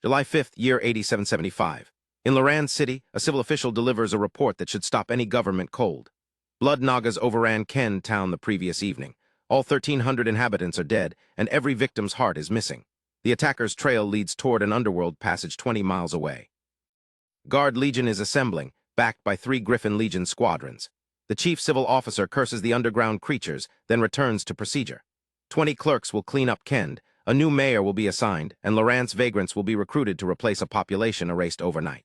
July 5th, year 8775. In Loran City, a civil official delivers a report that should stop any government cold. Blood Nagas overran Ken town the previous evening. All 1,300 inhabitants are dead, and every victim's heart is missing. The attacker's trail leads toward an underworld passage 20 miles away. Guard Legion is assembling, backed by 3 Griffin Legion squadrons. The chief civil officer curses the underground creatures, then returns to procedure. 20 clerks will clean up Kend, a new mayor will be assigned, and Lorant's vagrants will be recruited to replace a population erased overnight.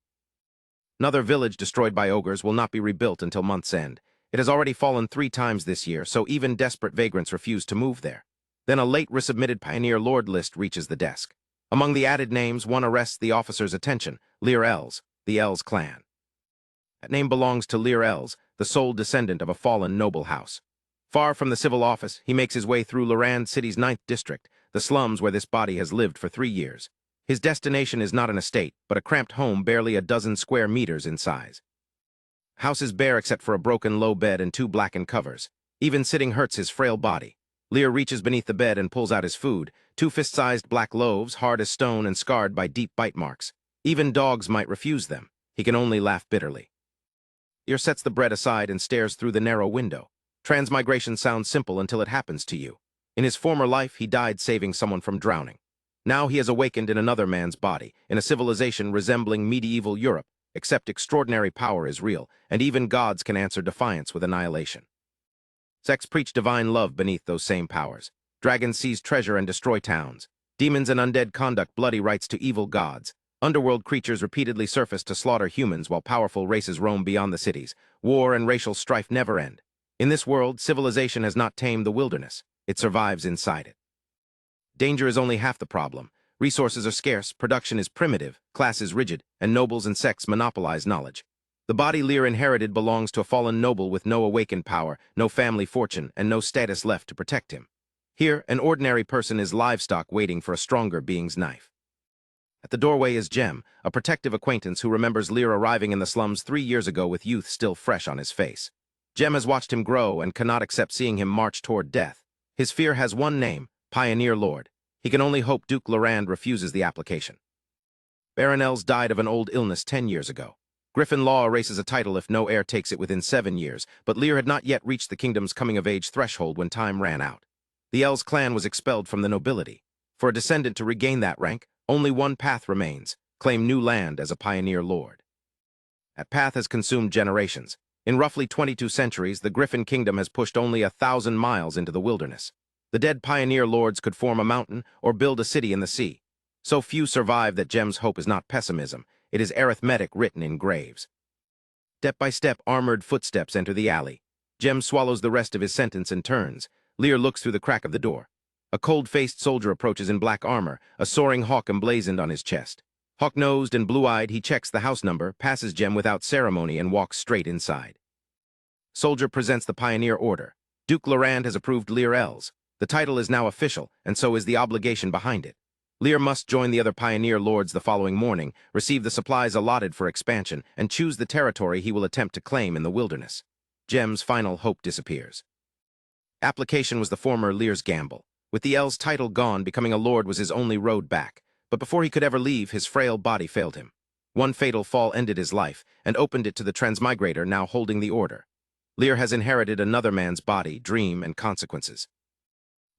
Another village destroyed by ogres will not be rebuilt until month's end. It has already fallen 3 times this year, so even desperate vagrants refuse to move there. Then a late resubmitted Pioneer Lord list reaches the desk. Among the added names, one arrests the officer's attention: Lear Els, the Els clan. That name belongs to Lear Els, the sole descendant of a fallen noble house. Far from the civil office, he makes his way through Loran City's 9th district, the slums where this body has lived for 3 years. His destination is not an estate, but a cramped home barely a dozen square meters in size. House is bare except for a broken low bed and 2 blackened covers. Even sitting hurts his frail body. Lear reaches beneath the bed and pulls out his food, 2 fist-sized black loaves, hard as stone and scarred by deep bite marks. Even dogs might refuse them. He can only laugh bitterly. Lear sets the bread aside and stares through the narrow window. Transmigration sounds simple until it happens to you. In his former life, he died saving someone from drowning. Now he has awakened in another man's body, in a civilization resembling medieval Europe, except extraordinary power is real, and even gods can answer defiance with annihilation. Sects preach divine love beneath those same powers. Dragons seize treasure and destroy towns. Demons and undead conduct bloody rites to evil gods. Underworld creatures repeatedly surface to slaughter humans while powerful races roam beyond the cities. War and racial strife never end. In this world, civilization has not tamed the wilderness. It survives inside it. Danger is only half the problem. Resources are scarce, production is primitive, class is rigid, and nobles and sects monopolize knowledge. The body Lear inherited belongs to a fallen noble with no awakened power, no family fortune, and no status left to protect him. Here, an ordinary person is livestock waiting for a stronger being's knife. At the doorway is Jem, a protective acquaintance who remembers Lear arriving in the slums 3 years ago with youth still fresh on his face. Jem has watched him grow and cannot accept seeing him march toward death. His fear has one name: Pioneer Lord. He can only hope Duke Lorand refuses the application. Baron Els died of an old illness 10 years ago. Griffin law erases a title if no heir takes it within 7 years, but Lear had not yet reached the kingdom's coming-of-age threshold when time ran out. The Els clan was expelled from the nobility. For a descendant to regain that rank, only one path remains: claim new land as a Pioneer Lord. That path has consumed generations. In roughly 22 centuries, the Griffin kingdom has pushed only 1,000 miles into the wilderness. The dead Pioneer Lords could form a mountain or build a city in the sea. So few survive that Jem's hope is not pessimism. It is arithmetic written in graves. Step by step, armored footsteps enter the alley. Jem swallows the rest of his sentence and turns. Lear looks through the crack of the door. A cold-faced soldier approaches in black armor, a soaring hawk emblazoned on his chest. Hawk-nosed and blue-eyed, he checks the house number, passes Jem without ceremony, and walks straight inside. Soldier presents the Pioneer Order. Duke Lorand has approved Lear Els. The title is now official, and so is the obligation behind it. Lear must join the other Pioneer Lords the following morning, receive the supplies allotted for expansion, and choose the territory he will attempt to claim in the wilderness. Jem's final hope disappears. Application was the former Lear's gamble. With the Els title gone, becoming a lord was his only road back. But before he could ever leave, his frail body failed him. One fatal fall ended his life, and opened it to the transmigrator now holding the order. Lear has inherited another man's body, dream, and consequences.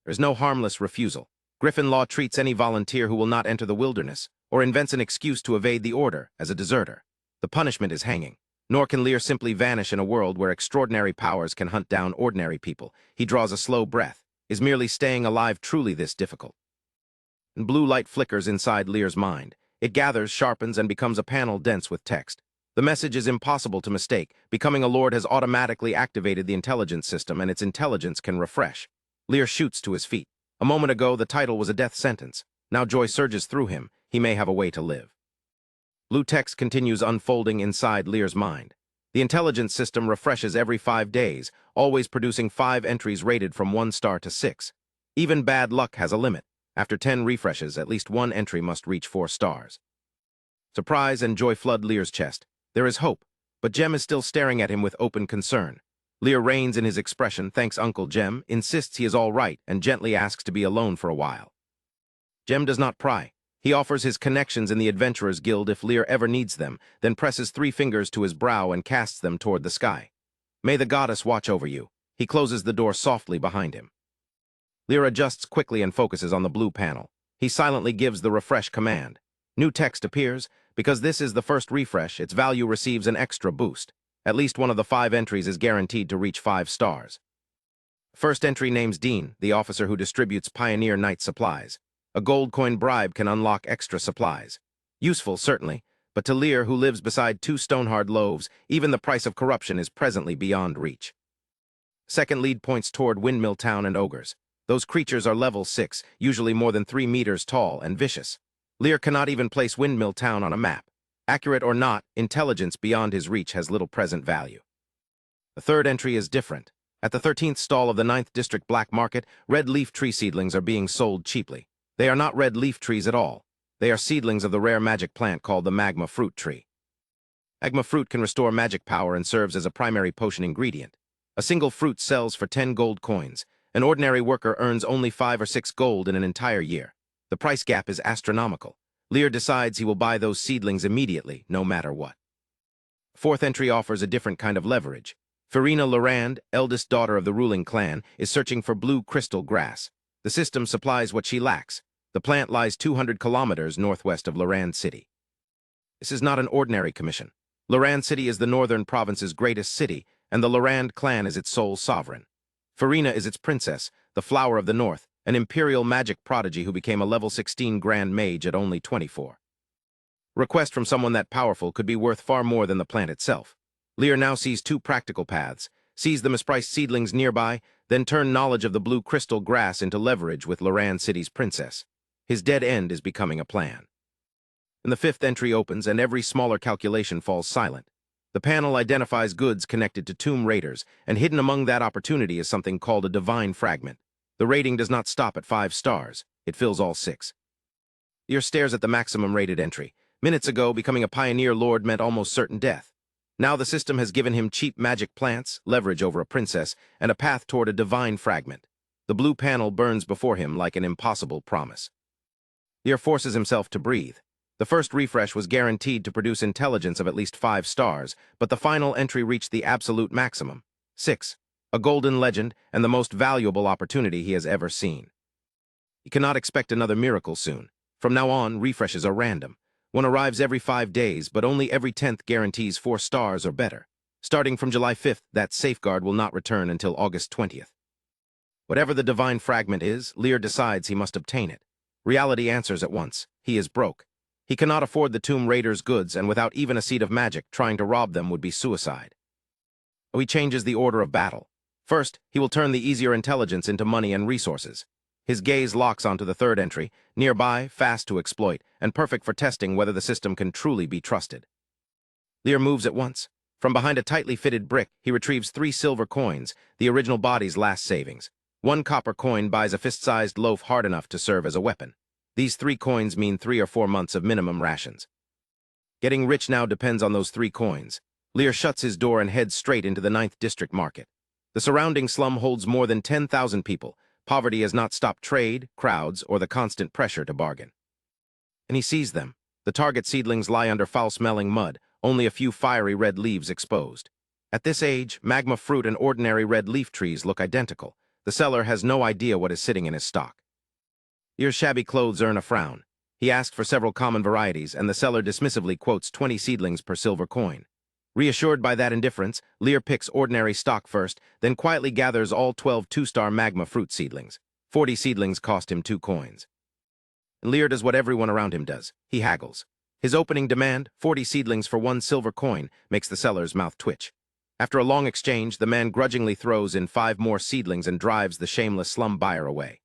There is no harmless refusal. Griffin law treats any volunteer who will not enter the wilderness, or invents an excuse to evade the order, as a deserter. The punishment is hanging. Nor can Lear simply vanish in a world where extraordinary powers can hunt down ordinary people. He draws a slow breath. Is merely staying alive truly this difficult? And blue light flickers inside Lear's mind. It gathers, sharpens, and becomes a panel dense with text. The message is impossible to mistake. Becoming a lord has automatically activated the intelligence system, and its intelligence can refresh. Lear shoots to his feet. A moment ago, the title was a death sentence. Now joy surges through him. He may have a way to live. Blue text continues unfolding inside Lear's mind. The intelligence system refreshes every 5 days, always producing 5 entries rated from 1 star to 6. Even bad luck has a limit. After 10 refreshes, at least 1 entry must reach 4 stars. Surprise and joy flood Lear's chest. There is hope, but Jem is still staring at him with open concern. Lear reins in his expression, thanks Uncle Jem, insists he is all right, and gently asks to be alone for a while. Jem does not pry. He offers his connections in the Adventurers Guild if Lear ever needs them, then presses 3 fingers to his brow and casts them toward the sky. May the goddess watch over you. He closes the door softly behind him. Lear adjusts quickly and focuses on the blue panel. He silently gives the refresh command. New text appears. Because this is the first refresh, its value receives an extra boost. At least one of the 5 entries is guaranteed to reach 5 stars. First entry names Dean, the officer who distributes Pioneer Night supplies. A gold coin bribe can unlock extra supplies. Useful, certainly, but to Lear, who lives beside 2 stone-hard loaves, even the price of corruption is presently beyond reach. Second lead points toward Windmill Town and Ogres. Those creatures are level 6, usually more than 3 meters tall, and vicious. Lear cannot even place Windmill Town on a map. Accurate or not, intelligence beyond his reach has little present value. The third entry is different. At the 13th stall of the 9th District Black Market, red leaf tree seedlings are being sold cheaply. They are not red leaf trees at all. They are seedlings of the rare magic plant called the magma fruit tree. Magma fruit can restore magic power and serves as a primary potion ingredient. A single fruit sells for 10 gold coins. An ordinary worker earns only 5 or 6 gold in an entire year. The price gap is astronomical. Lear decides he will buy those seedlings immediately, no matter what. Fourth entry offers a different kind of leverage. Farina Lorand, eldest daughter of the ruling clan, is searching for blue crystal grass. The system supplies what she lacks. The plant lies 200 kilometers northwest of Lorand City. This is not an ordinary commission. Lorand City is the northern province's greatest city, and the Lorand clan is its sole sovereign. Farina is its princess, the flower of the north, an imperial magic prodigy who became a level 16 grand mage at only 24. Request from someone that powerful could be worth far more than the plant itself. Lear now sees 2 practical paths, seize the mispriced seedlings nearby, then turn knowledge of the blue crystal grass into leverage with Lorand City's princess. His dead end is becoming a plan. And the 5th entry opens and every smaller calculation falls silent. The panel identifies goods connected to tomb raiders, and hidden among that opportunity is something called a divine fragment. The rating does not stop at 5 stars. It fills all 6. Lear stares at the maximum rated entry. Minutes ago, becoming a pioneer lord meant almost certain death. Now the system has given him cheap magic plants, leverage over a princess, and a path toward a divine fragment. The blue panel burns before him like an impossible promise. Lear forces himself to breathe. The first refresh was guaranteed to produce intelligence of at least 5 stars, but the final entry reached the absolute maximum, 6. A golden legend, and the most valuable opportunity he has ever seen. He cannot expect another miracle soon. From now on, refreshes are random. One arrives every 5 days, but only every 10th guarantees 4 stars or better. Starting from July 5th, that safeguard will not return until August 20th. Whatever the divine fragment is, Lear decides he must obtain it. Reality answers at once. He is broke. He cannot afford the tomb raiders' goods, and without even a seed of magic, trying to rob them would be suicide. He changes the order of battle. First, he will turn the easier intelligence into money and resources. His gaze locks onto the 3rd entry, nearby, fast to exploit, and perfect for testing whether the system can truly be trusted. Lear moves at once. From behind a tightly fitted brick, he retrieves 3 silver coins, the original body's last savings. 1 copper coin buys a fist-sized loaf hard enough to serve as a weapon. These 3 coins mean 3 or 4 months of minimum rations. Getting rich now depends on those 3 coins. Lear shuts his door and heads straight into the 9th District Market. The surrounding slum holds more than 10,000 people. Poverty has not stopped trade, crowds, or the constant pressure to bargain. And he sees them. The target seedlings lie under foul-smelling mud, only a few fiery red leaves exposed. At this age, magma fruit and ordinary red leaf trees look identical. The seller has no idea what is sitting in his stock. Lear's shabby clothes earn a frown. He asks for several common varieties, and the seller dismissively quotes 20 seedlings per silver coin. Reassured by that indifference, Lear picks ordinary stock first, then quietly gathers all 12 2-star magma fruit seedlings. 40 seedlings cost him 2 coins. Lear does what everyone around him does. He haggles. His opening demand, 40 seedlings for 1 silver coin, makes the seller's mouth twitch. After a long exchange, the man grudgingly throws in 5 more seedlings and drives the shameless slum buyer away.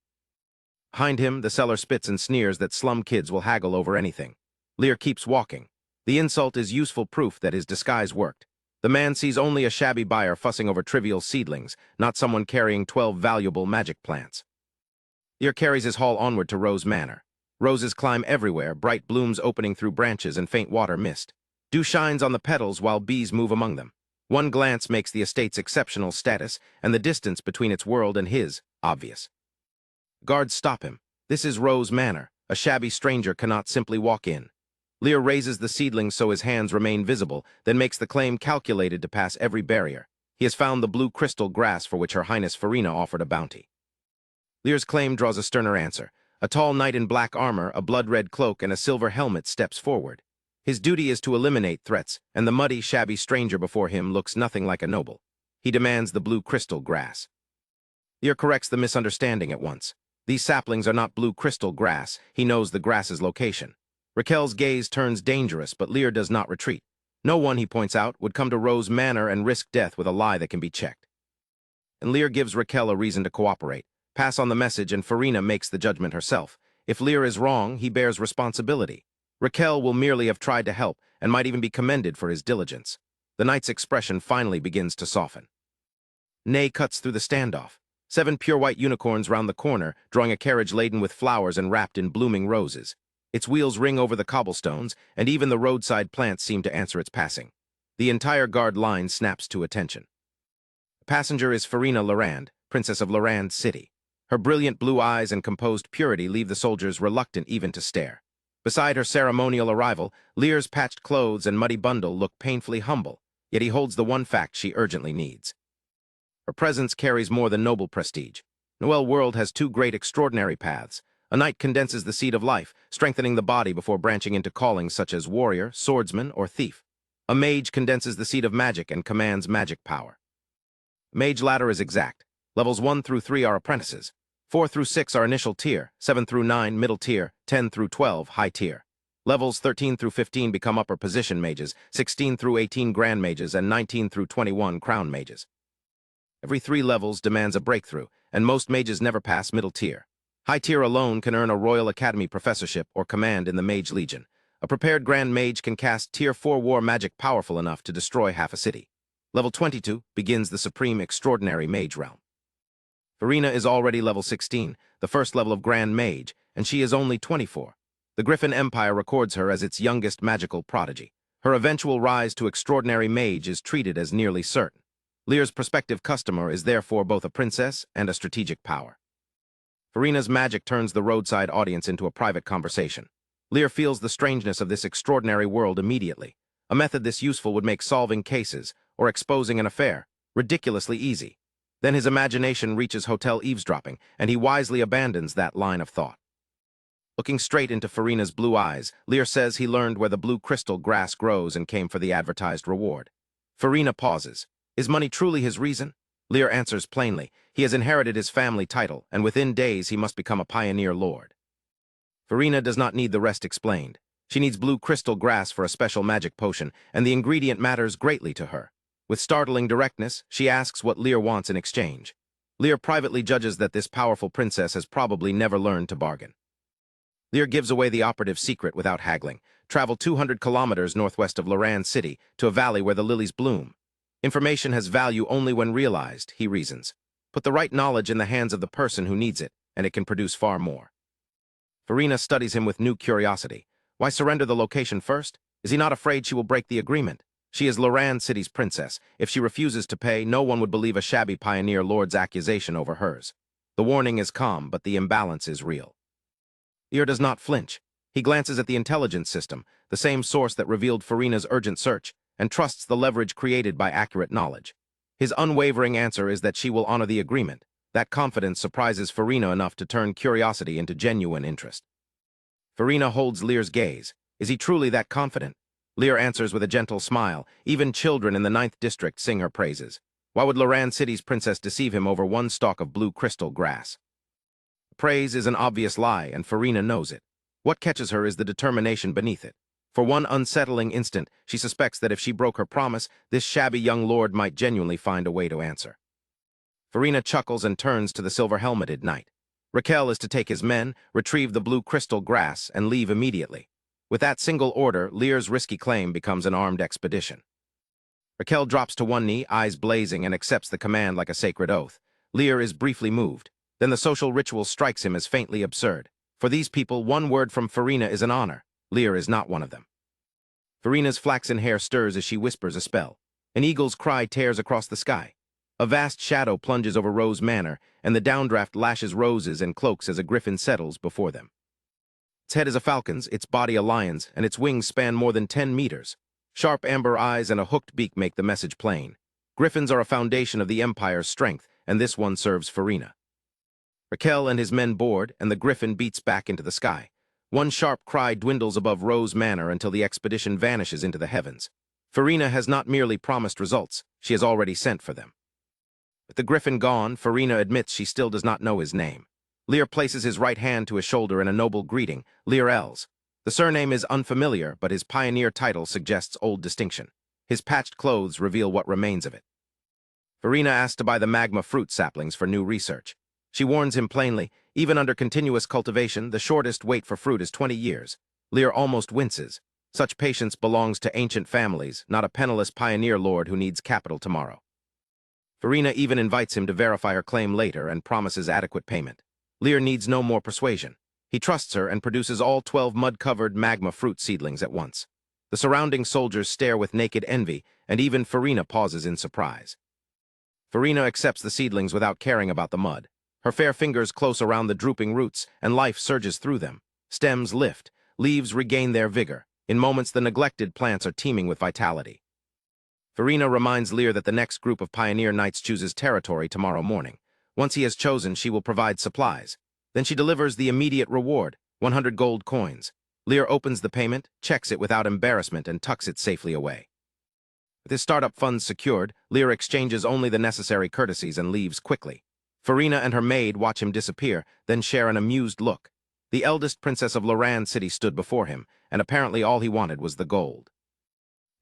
Behind him, the seller spits and sneers that slum kids will haggle over anything. Lear keeps walking. The insult is useful proof that his disguise worked. The man sees only a shabby buyer fussing over trivial seedlings, not someone carrying 12 valuable magic plants. Lear carries his haul onward to Rose Manor. Roses climb everywhere, bright blooms opening through branches and faint water mist. Dew shines on the petals while bees move among them. One glance makes the estate's exceptional status and the distance between its world and his obvious. Guards stop him. This is Rose Manor. A shabby stranger cannot simply walk in. Lear raises the seedling so his hands remain visible, then makes the claim calculated to pass every barrier. He has found the blue crystal grass for which Her Highness Farina offered a bounty. Lear's claim draws a sterner answer. A tall knight in black armor, a blood-red cloak, and a silver helmet steps forward. His duty is to eliminate threats, and the muddy, shabby stranger before him looks nothing like a noble. He demands the blue crystal grass. Lear corrects the misunderstanding at once. These saplings are not blue crystal grass. He knows the grass's location. Raquel's gaze turns dangerous, but Lear does not retreat. No one, he points out, would come to Rose Manor and risk death with a lie that can be checked. And Lear gives Raquel a reason to cooperate. Pass on the message and Farina makes the judgment herself. If Lear is wrong, he bears responsibility. Raquel will merely have tried to help and might even be commended for his diligence. The knight's expression finally begins to soften. Nay cuts through the standoff. 7 pure white unicorns round the corner, drawing a carriage laden with flowers and wrapped in blooming roses. Its wheels ring over the cobblestones, and even the roadside plants seem to answer its passing. The entire guard line snaps to attention. The passenger is Farina Lorand, Princess of Lorand City. Her brilliant blue eyes and composed purity leave the soldiers reluctant even to stare. Beside her ceremonial arrival, Lear's patched clothes and muddy bundle look painfully humble, yet he holds the one fact she urgently needs. Her presence carries more than noble prestige. Noelle World has 2 great extraordinary paths. A knight condenses the seed of life, strengthening the body before branching into callings such as warrior, swordsman, or thief. A mage condenses the seed of magic and commands magic power. Mage ladder is exact. Levels 1 through 3 are apprentices. 4 through 6 are initial tier, 7 through 9 middle tier, 10 through 12 high tier. Levels 13 through 15 become upper position mages, 16 through 18 grand mages, and 19 through 21 crown mages. Every 3 levels demands a breakthrough, and most mages never pass middle tier. High tier alone can earn a Royal Academy professorship or command in the Mage Legion. A prepared grand mage can cast tier 4 war magic powerful enough to destroy half a city. Level 22 begins the supreme extraordinary mage realm. Farina is already level 16, the first level of Grand Mage, and she is only 24. The Griffin Empire records her as its youngest magical prodigy. Her eventual rise to extraordinary mage is treated as nearly certain. Lear's prospective customer is therefore both a princess and a strategic power. Farina's magic turns the roadside audience into a private conversation. Lear feels the strangeness of this extraordinary world immediately. A method this useful would make solving cases, or exposing an affair, ridiculously easy. Then his imagination reaches hotel eavesdropping, and he wisely abandons that line of thought. Looking straight into Farina's blue eyes, Lear says he learned where the blue crystal grass grows and came for the advertised reward. Farina pauses. Is money truly his reason? Lear answers plainly. He has inherited his family title, and within days he must become a pioneer lord. Farina does not need the rest explained. She needs blue crystal grass for a special magic potion, and the ingredient matters greatly to her. With startling directness, she asks what Lear wants in exchange. Lear privately judges that this powerful princess has probably never learned to bargain. Lear gives away the operative secret without haggling. Travel 200 kilometers northwest of Lorand City to a valley where the lilies bloom. Information has value only when realized, he reasons. Put the right knowledge in the hands of the person who needs it, and it can produce far more. Farina studies him with new curiosity. Why surrender the location first? Is he not afraid she will break the agreement? She is Lorand City's princess. If she refuses to pay, no one would believe a shabby pioneer lord's accusation over hers. The warning is calm, but the imbalance is real. Lear does not flinch. He glances at the intelligence system, the same source that revealed Farina's urgent search, and trusts the leverage created by accurate knowledge. His unwavering answer is that she will honor the agreement. That confidence surprises Farina enough to turn curiosity into genuine interest. Farina holds Lear's gaze. Is he truly that confident? Lear answers with a gentle smile. Even children in the 9th district sing her praises. Why would Lorand City's princess deceive him over one stalk of blue crystal grass? Praise is an obvious lie, and Farina knows it. What catches her is the determination beneath it. For one unsettling instant, she suspects that if she broke her promise, this shabby young lord might genuinely find a way to answer. Farina chuckles and turns to the silver-helmeted knight. Raquel is to take his men, retrieve the blue crystal grass, and leave immediately. With that single order, Lear's risky claim becomes an armed expedition. Raquel drops to one knee, eyes blazing, and accepts the command like a sacred oath. Lear is briefly moved. Then the social ritual strikes him as faintly absurd. For these people, one word from Farina is an honor. Lear is not one of them. Farina's flaxen hair stirs as she whispers a spell. An eagle's cry tears across the sky. A vast shadow plunges over Rose Manor, and the downdraft lashes roses and cloaks as a griffin settles before them. Its head is a falcon's, its body a lion's, and its wings span more than 10 meters. Sharp amber eyes and a hooked beak make the message plain. Griffins are a foundation of the Empire's strength, and this one serves Farina. Raquel and his men board, and the griffin beats back into the sky. One sharp cry dwindles above Rose Manor until the expedition vanishes into the heavens. Farina has not merely promised results, she has already sent for them. With the griffin gone, Farina admits she still does not know his name. Lear places his right hand to his shoulder in a noble greeting, Lear Els. The surname is unfamiliar, but his pioneer title suggests old distinction. His patched clothes reveal what remains of it. Farina asks to buy the magma fruit saplings for new research. She warns him plainly, even under continuous cultivation, the shortest wait for fruit is 20 years. Lear almost winces. Such patience belongs to ancient families, not a penniless pioneer lord who needs capital tomorrow. Farina even invites him to verify her claim later and promises adequate payment. Lear needs no more persuasion. He trusts her and produces all 12 mud-covered magma fruit seedlings at once. The surrounding soldiers stare with naked envy, and even Farina pauses in surprise. Farina accepts the seedlings without caring about the mud. Her fair fingers close around the drooping roots, and life surges through them. Stems lift, leaves regain their vigor. In moments, the neglected plants are teeming with vitality. Farina reminds Lear that the next group of pioneer knights chooses territory tomorrow morning. Once he has chosen, she will provide supplies. Then she delivers the immediate reward, 100 gold coins. Lear opens the payment, checks it without embarrassment, and tucks it safely away. With his startup funds secured, Lear exchanges only the necessary courtesies and leaves quickly. Farina and her maid watch him disappear, then share an amused look. The eldest princess of Lear City stood before him, and apparently all he wanted was the gold.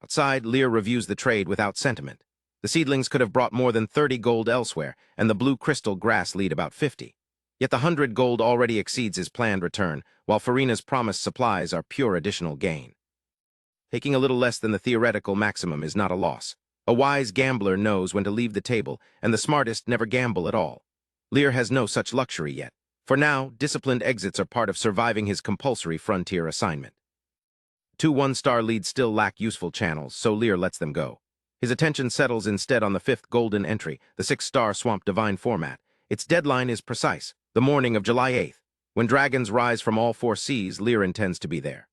Outside, Lear reviews the trade without sentiment. The seedlings could have brought more than 30 gold elsewhere, and the blue crystal grass lead about 50. Yet the 100 gold already exceeds his planned return, while Farina's promised supplies are pure additional gain. Taking a little less than the theoretical maximum is not a loss. A wise gambler knows when to leave the table, and the smartest never gamble at all. Lear has no such luxury yet. For now, disciplined exits are part of surviving his compulsory frontier assignment. 2 one-star leads still lack useful channels, so Lear lets them go. His attention settles instead on the 5th golden entry, the 6-star Swamp Divine format. Its deadline is precise, the morning of July 8th. When dragons rise from all 4 seas, Lear intends to be there.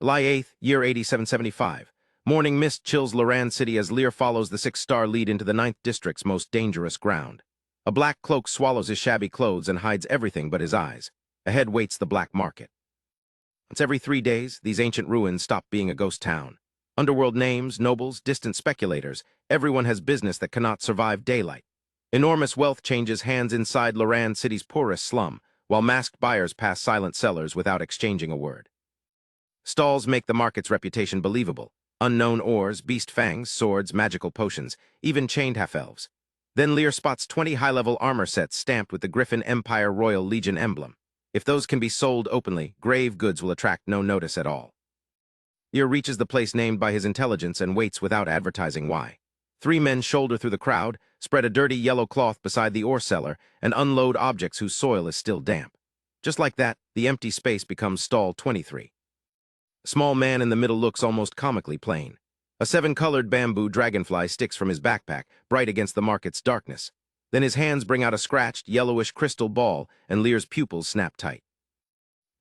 July 8th, year 8775. Morning mist chills Lear City as Lear follows the 6-star lead into the 9th district's most dangerous ground. A black cloak swallows his shabby clothes and hides everything but his eyes. Ahead waits the black market. Once every 3 days, these ancient ruins stop being a ghost town. Underworld names, nobles, distant speculators, everyone has business that cannot survive daylight. Enormous wealth changes hands inside Lear City's poorest slum, while masked buyers pass silent sellers without exchanging a word. Stalls make the market's reputation believable. Unknown ores, beast fangs, swords, magical potions, even chained half-elves. Then Lear spots 20 high-level armor sets stamped with the Griffin Empire Royal Legion emblem. If those can be sold openly, grave goods will attract no notice at all. Lear reaches the place named by his intelligence and waits without advertising why. 3 men shoulder through the crowd, spread a dirty yellow cloth beside the ore cellar, and unload objects whose soil is still damp. Just like that, the empty space becomes stall 23. A small man in the middle looks almost comically plain. A 7-colored bamboo dragonfly sticks from his backpack, bright against the market's darkness. Then his hands bring out a scratched, yellowish crystal ball, and Lear's pupils snap tight.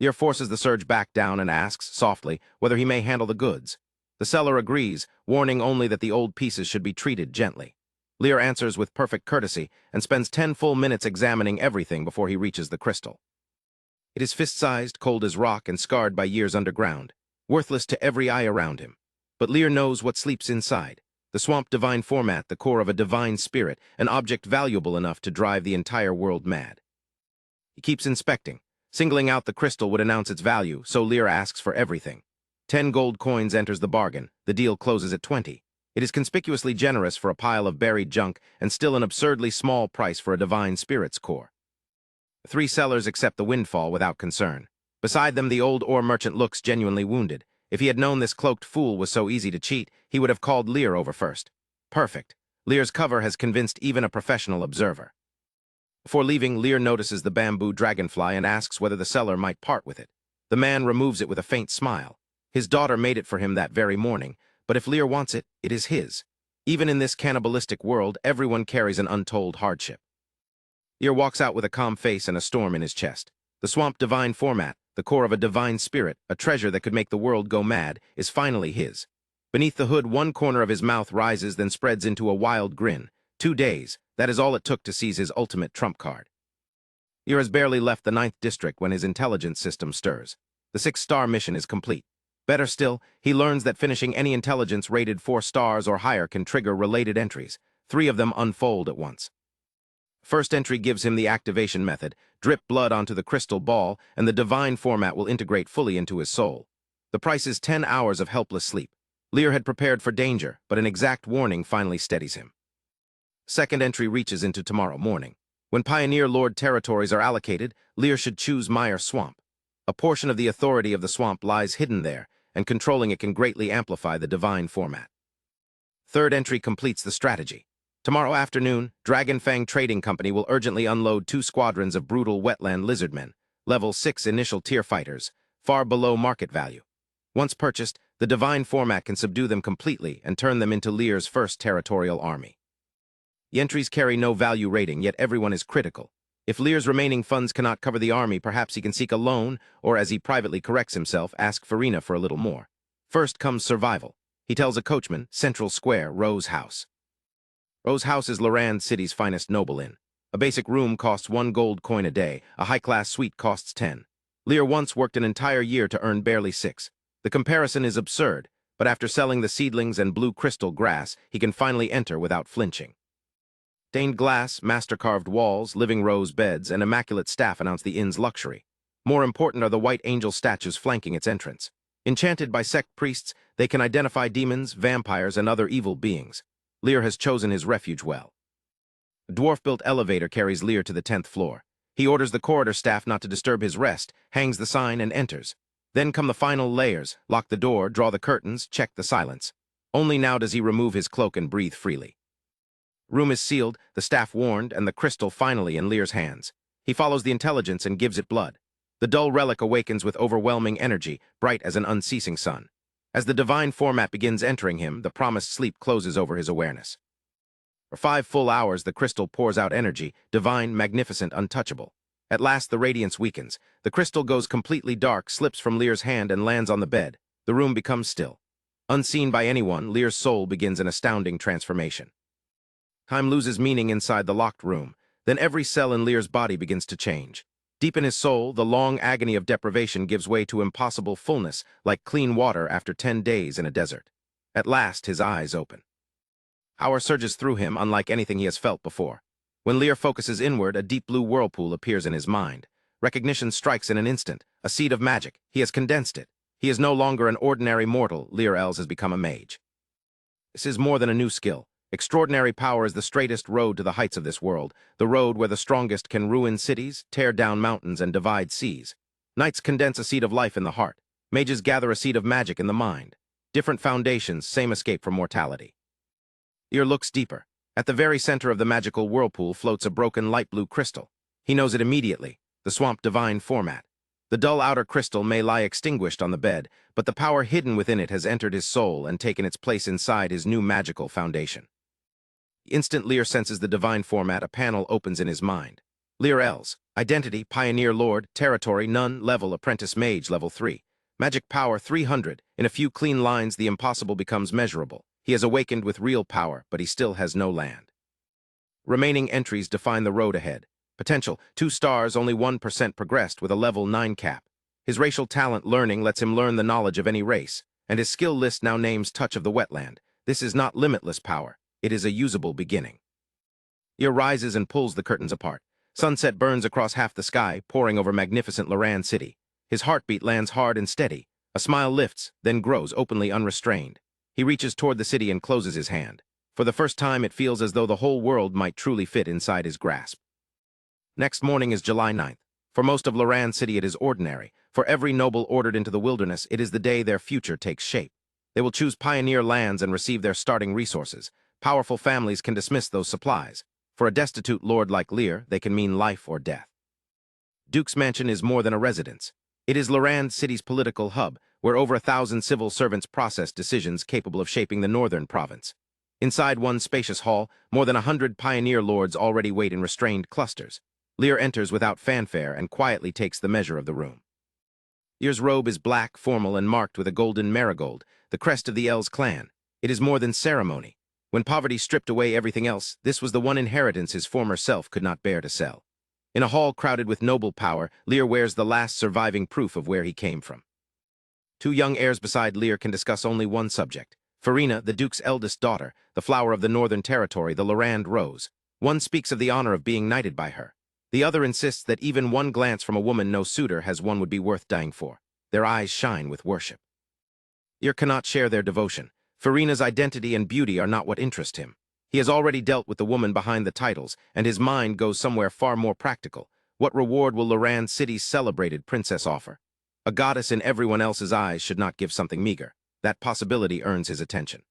Lear forces the surge back down and asks, softly, whether he may handle the goods. The seller agrees, warning only that the old pieces should be treated gently. Lear answers with perfect courtesy and spends 10 full minutes examining everything before he reaches the crystal. It is fist-sized, cold as rock, and scarred by years underground, worthless to every eye around him. But Lear knows what sleeps inside. The Swamp Divine format, the core of a divine spirit, an object valuable enough to drive the entire world mad. He keeps inspecting. Singling out the crystal would announce its value, so Lear asks for everything. 10 gold coins enters the bargain. The deal closes at 20. It is conspicuously generous for a pile of buried junk and still an absurdly small price for a divine spirit's core. The 3 sellers accept the windfall without concern. Beside them, the old ore merchant looks genuinely wounded. If he had known this cloaked fool was so easy to cheat, he would have called Lear over first. Perfect. Lear's cover has convinced even a professional observer. Before leaving, Lear notices the bamboo dragonfly and asks whether the seller might part with it. The man removes it with a faint smile. His daughter made it for him that very morning, but if Lear wants it, it is his. Even in this cannibalistic world, everyone carries an untold hardship. Lear walks out with a calm face and a storm in his chest. The Swamp Divine format, the core of a divine spirit, a treasure that could make the world go mad, is finally his. Beneath the hood, one corner of his mouth rises, then spreads into a wild grin. 2 days, that is all it took to seize his ultimate trump card. Lear has barely left the 9th district when his intelligence system stirs. The 6-star mission is complete. Better still, he learns that finishing any intelligence rated 4 stars or higher can trigger related entries. 3 of them unfold at once. First entry gives him the activation method, drip blood onto the crystal ball, and the divine format will integrate fully into his soul. The price is 10 hours of helpless sleep. Lear had prepared for danger, but an exact warning finally steadies him. Second entry reaches into tomorrow morning. When Pioneer Lord territories are allocated, Lear should choose Mire Swamp. A portion of the authority of the swamp lies hidden there, and controlling it can greatly amplify the divine format. Third entry completes the strategy. Tomorrow afternoon, Dragonfang Trading Company will urgently unload 2 squadrons of brutal wetland lizardmen, level 6 initial tier fighters, far below market value. Once purchased, the divine format can subdue them completely and turn them into Lear's first territorial army. The entries carry no value rating, yet everyone is critical. If Lear's remaining funds cannot cover the army, perhaps he can seek a loan, or as he privately corrects himself, ask Farina for a little more. First comes survival. He tells a coachman, Central Square, Rose House. Rose House is Lear City's finest noble inn. A basic room costs 1 gold coin a day, a high-class suite costs 10. Lear once worked an entire year to earn barely 6. The comparison is absurd, but after selling the seedlings and blue crystal grass, he can finally enter without flinching. Stained glass, master-carved walls, living rose beds, and immaculate staff announce the inn's luxury. More important are the white angel statues flanking its entrance. Enchanted by sect priests, they can identify demons, vampires, and other evil beings. Lear has chosen his refuge well. A dwarf-built elevator carries Lear to the 10th floor. He orders the corridor staff not to disturb his rest, hangs the sign, and enters. Then come the final layers: lock the door, draw the curtains, check the silence. Only now does he remove his cloak and breathe freely. Room is sealed, the staff warned, and the crystal finally in Lear's hands. He follows the intelligence and gives it blood. The dull relic awakens with overwhelming energy, bright as an unceasing sun. As the divine format begins entering him, the promised sleep closes over his awareness. For 5 full hours, the crystal pours out energy, divine, magnificent, untouchable. At last, the radiance weakens. The crystal goes completely dark, slips from Lear's hand, and lands on the bed. The room becomes still. Unseen by anyone, Lear's soul begins an astounding transformation. Time loses meaning inside the locked room. Then every cell in Lear's body begins to change. Deep in his soul, the long agony of deprivation gives way to impossible fullness, like clean water after 10 days in a desert. At last, his eyes open. Power surges through him, unlike anything he has felt before. When Lear focuses inward, a deep blue whirlpool appears in his mind. Recognition strikes in an instant, a seed of magic. He has condensed it. He is no longer an ordinary mortal. Lear Els has become a mage. This is more than a new skill. Extraordinary power is the straightest road to the heights of this world, the road where the strongest can ruin cities, tear down mountains, and divide seas. Knights condense a seed of life in the heart. Mages gather a seed of magic in the mind. Different foundations, same escape from mortality. Lear looks deeper. At the very center of the magical whirlpool floats a broken light blue crystal. He knows it immediately, the swamp divine format. The dull outer crystal may lie extinguished on the bed, but the power hidden within it has entered his soul and taken its place inside his new magical foundation. The instant Lear senses the divine format, a panel opens in his mind. Lear Els, identity, Pioneer Lord, territory, none, level, apprentice mage, level 3. Magic power, 300. In a few clean lines, the impossible becomes measurable. He has awakened with real power, but he still has no land. Remaining entries define the road ahead. Potential, 2 stars, only 1% progressed with a level 9 cap. His racial talent learning lets him learn the knowledge of any race, and his skill list now names Touch of the Wetland. This is not limitless power. It is a usable beginning. Lear rises and pulls the curtains apart. Sunset burns across half the sky, pouring over magnificent Lear City. His heartbeat lands hard and steady. A smile lifts, then grows openly unrestrained. He reaches toward the city and closes his hand. For the first time, it feels as though the whole world might truly fit inside his grasp. Next morning is July 9th. For most of Lear City, it is ordinary. For every noble ordered into the wilderness, it is the day their future takes shape. They will choose pioneer lands and receive their starting resources. Powerful families can dismiss those supplies. For a destitute lord like Lear, they can mean life or death. Duke's Mansion is more than a residence. It is Lear City's political hub, where over 1,000 civil servants process decisions capable of shaping the northern province. Inside one spacious hall, more than 100 pioneer lords already wait in restrained clusters. Lear enters without fanfare and quietly takes the measure of the room. Lear's robe is black, formal, and marked with a golden marigold, the crest of the Els clan. It is more than ceremony. When poverty stripped away everything else, this was the one inheritance his former self could not bear to sell. In a hall crowded with noble power, Lear wears the last surviving proof of where he came from. Two young heirs beside Lear can discuss only one subject. Farina, the Duke's eldest daughter, the flower of the Northern Territory, the Lorand Rose. One speaks of the honor of being knighted by her. The other insists that even one glance from a woman no suitor has one would be worth dying for. Their eyes shine with worship. Lear cannot share their devotion. Farina's identity and beauty are not what interest him. He has already dealt with the woman behind the titles, and his mind goes somewhere far more practical. What reward will Lorand City's celebrated princess offer? A goddess in everyone else's eyes should not give something meager. That possibility earns his attention.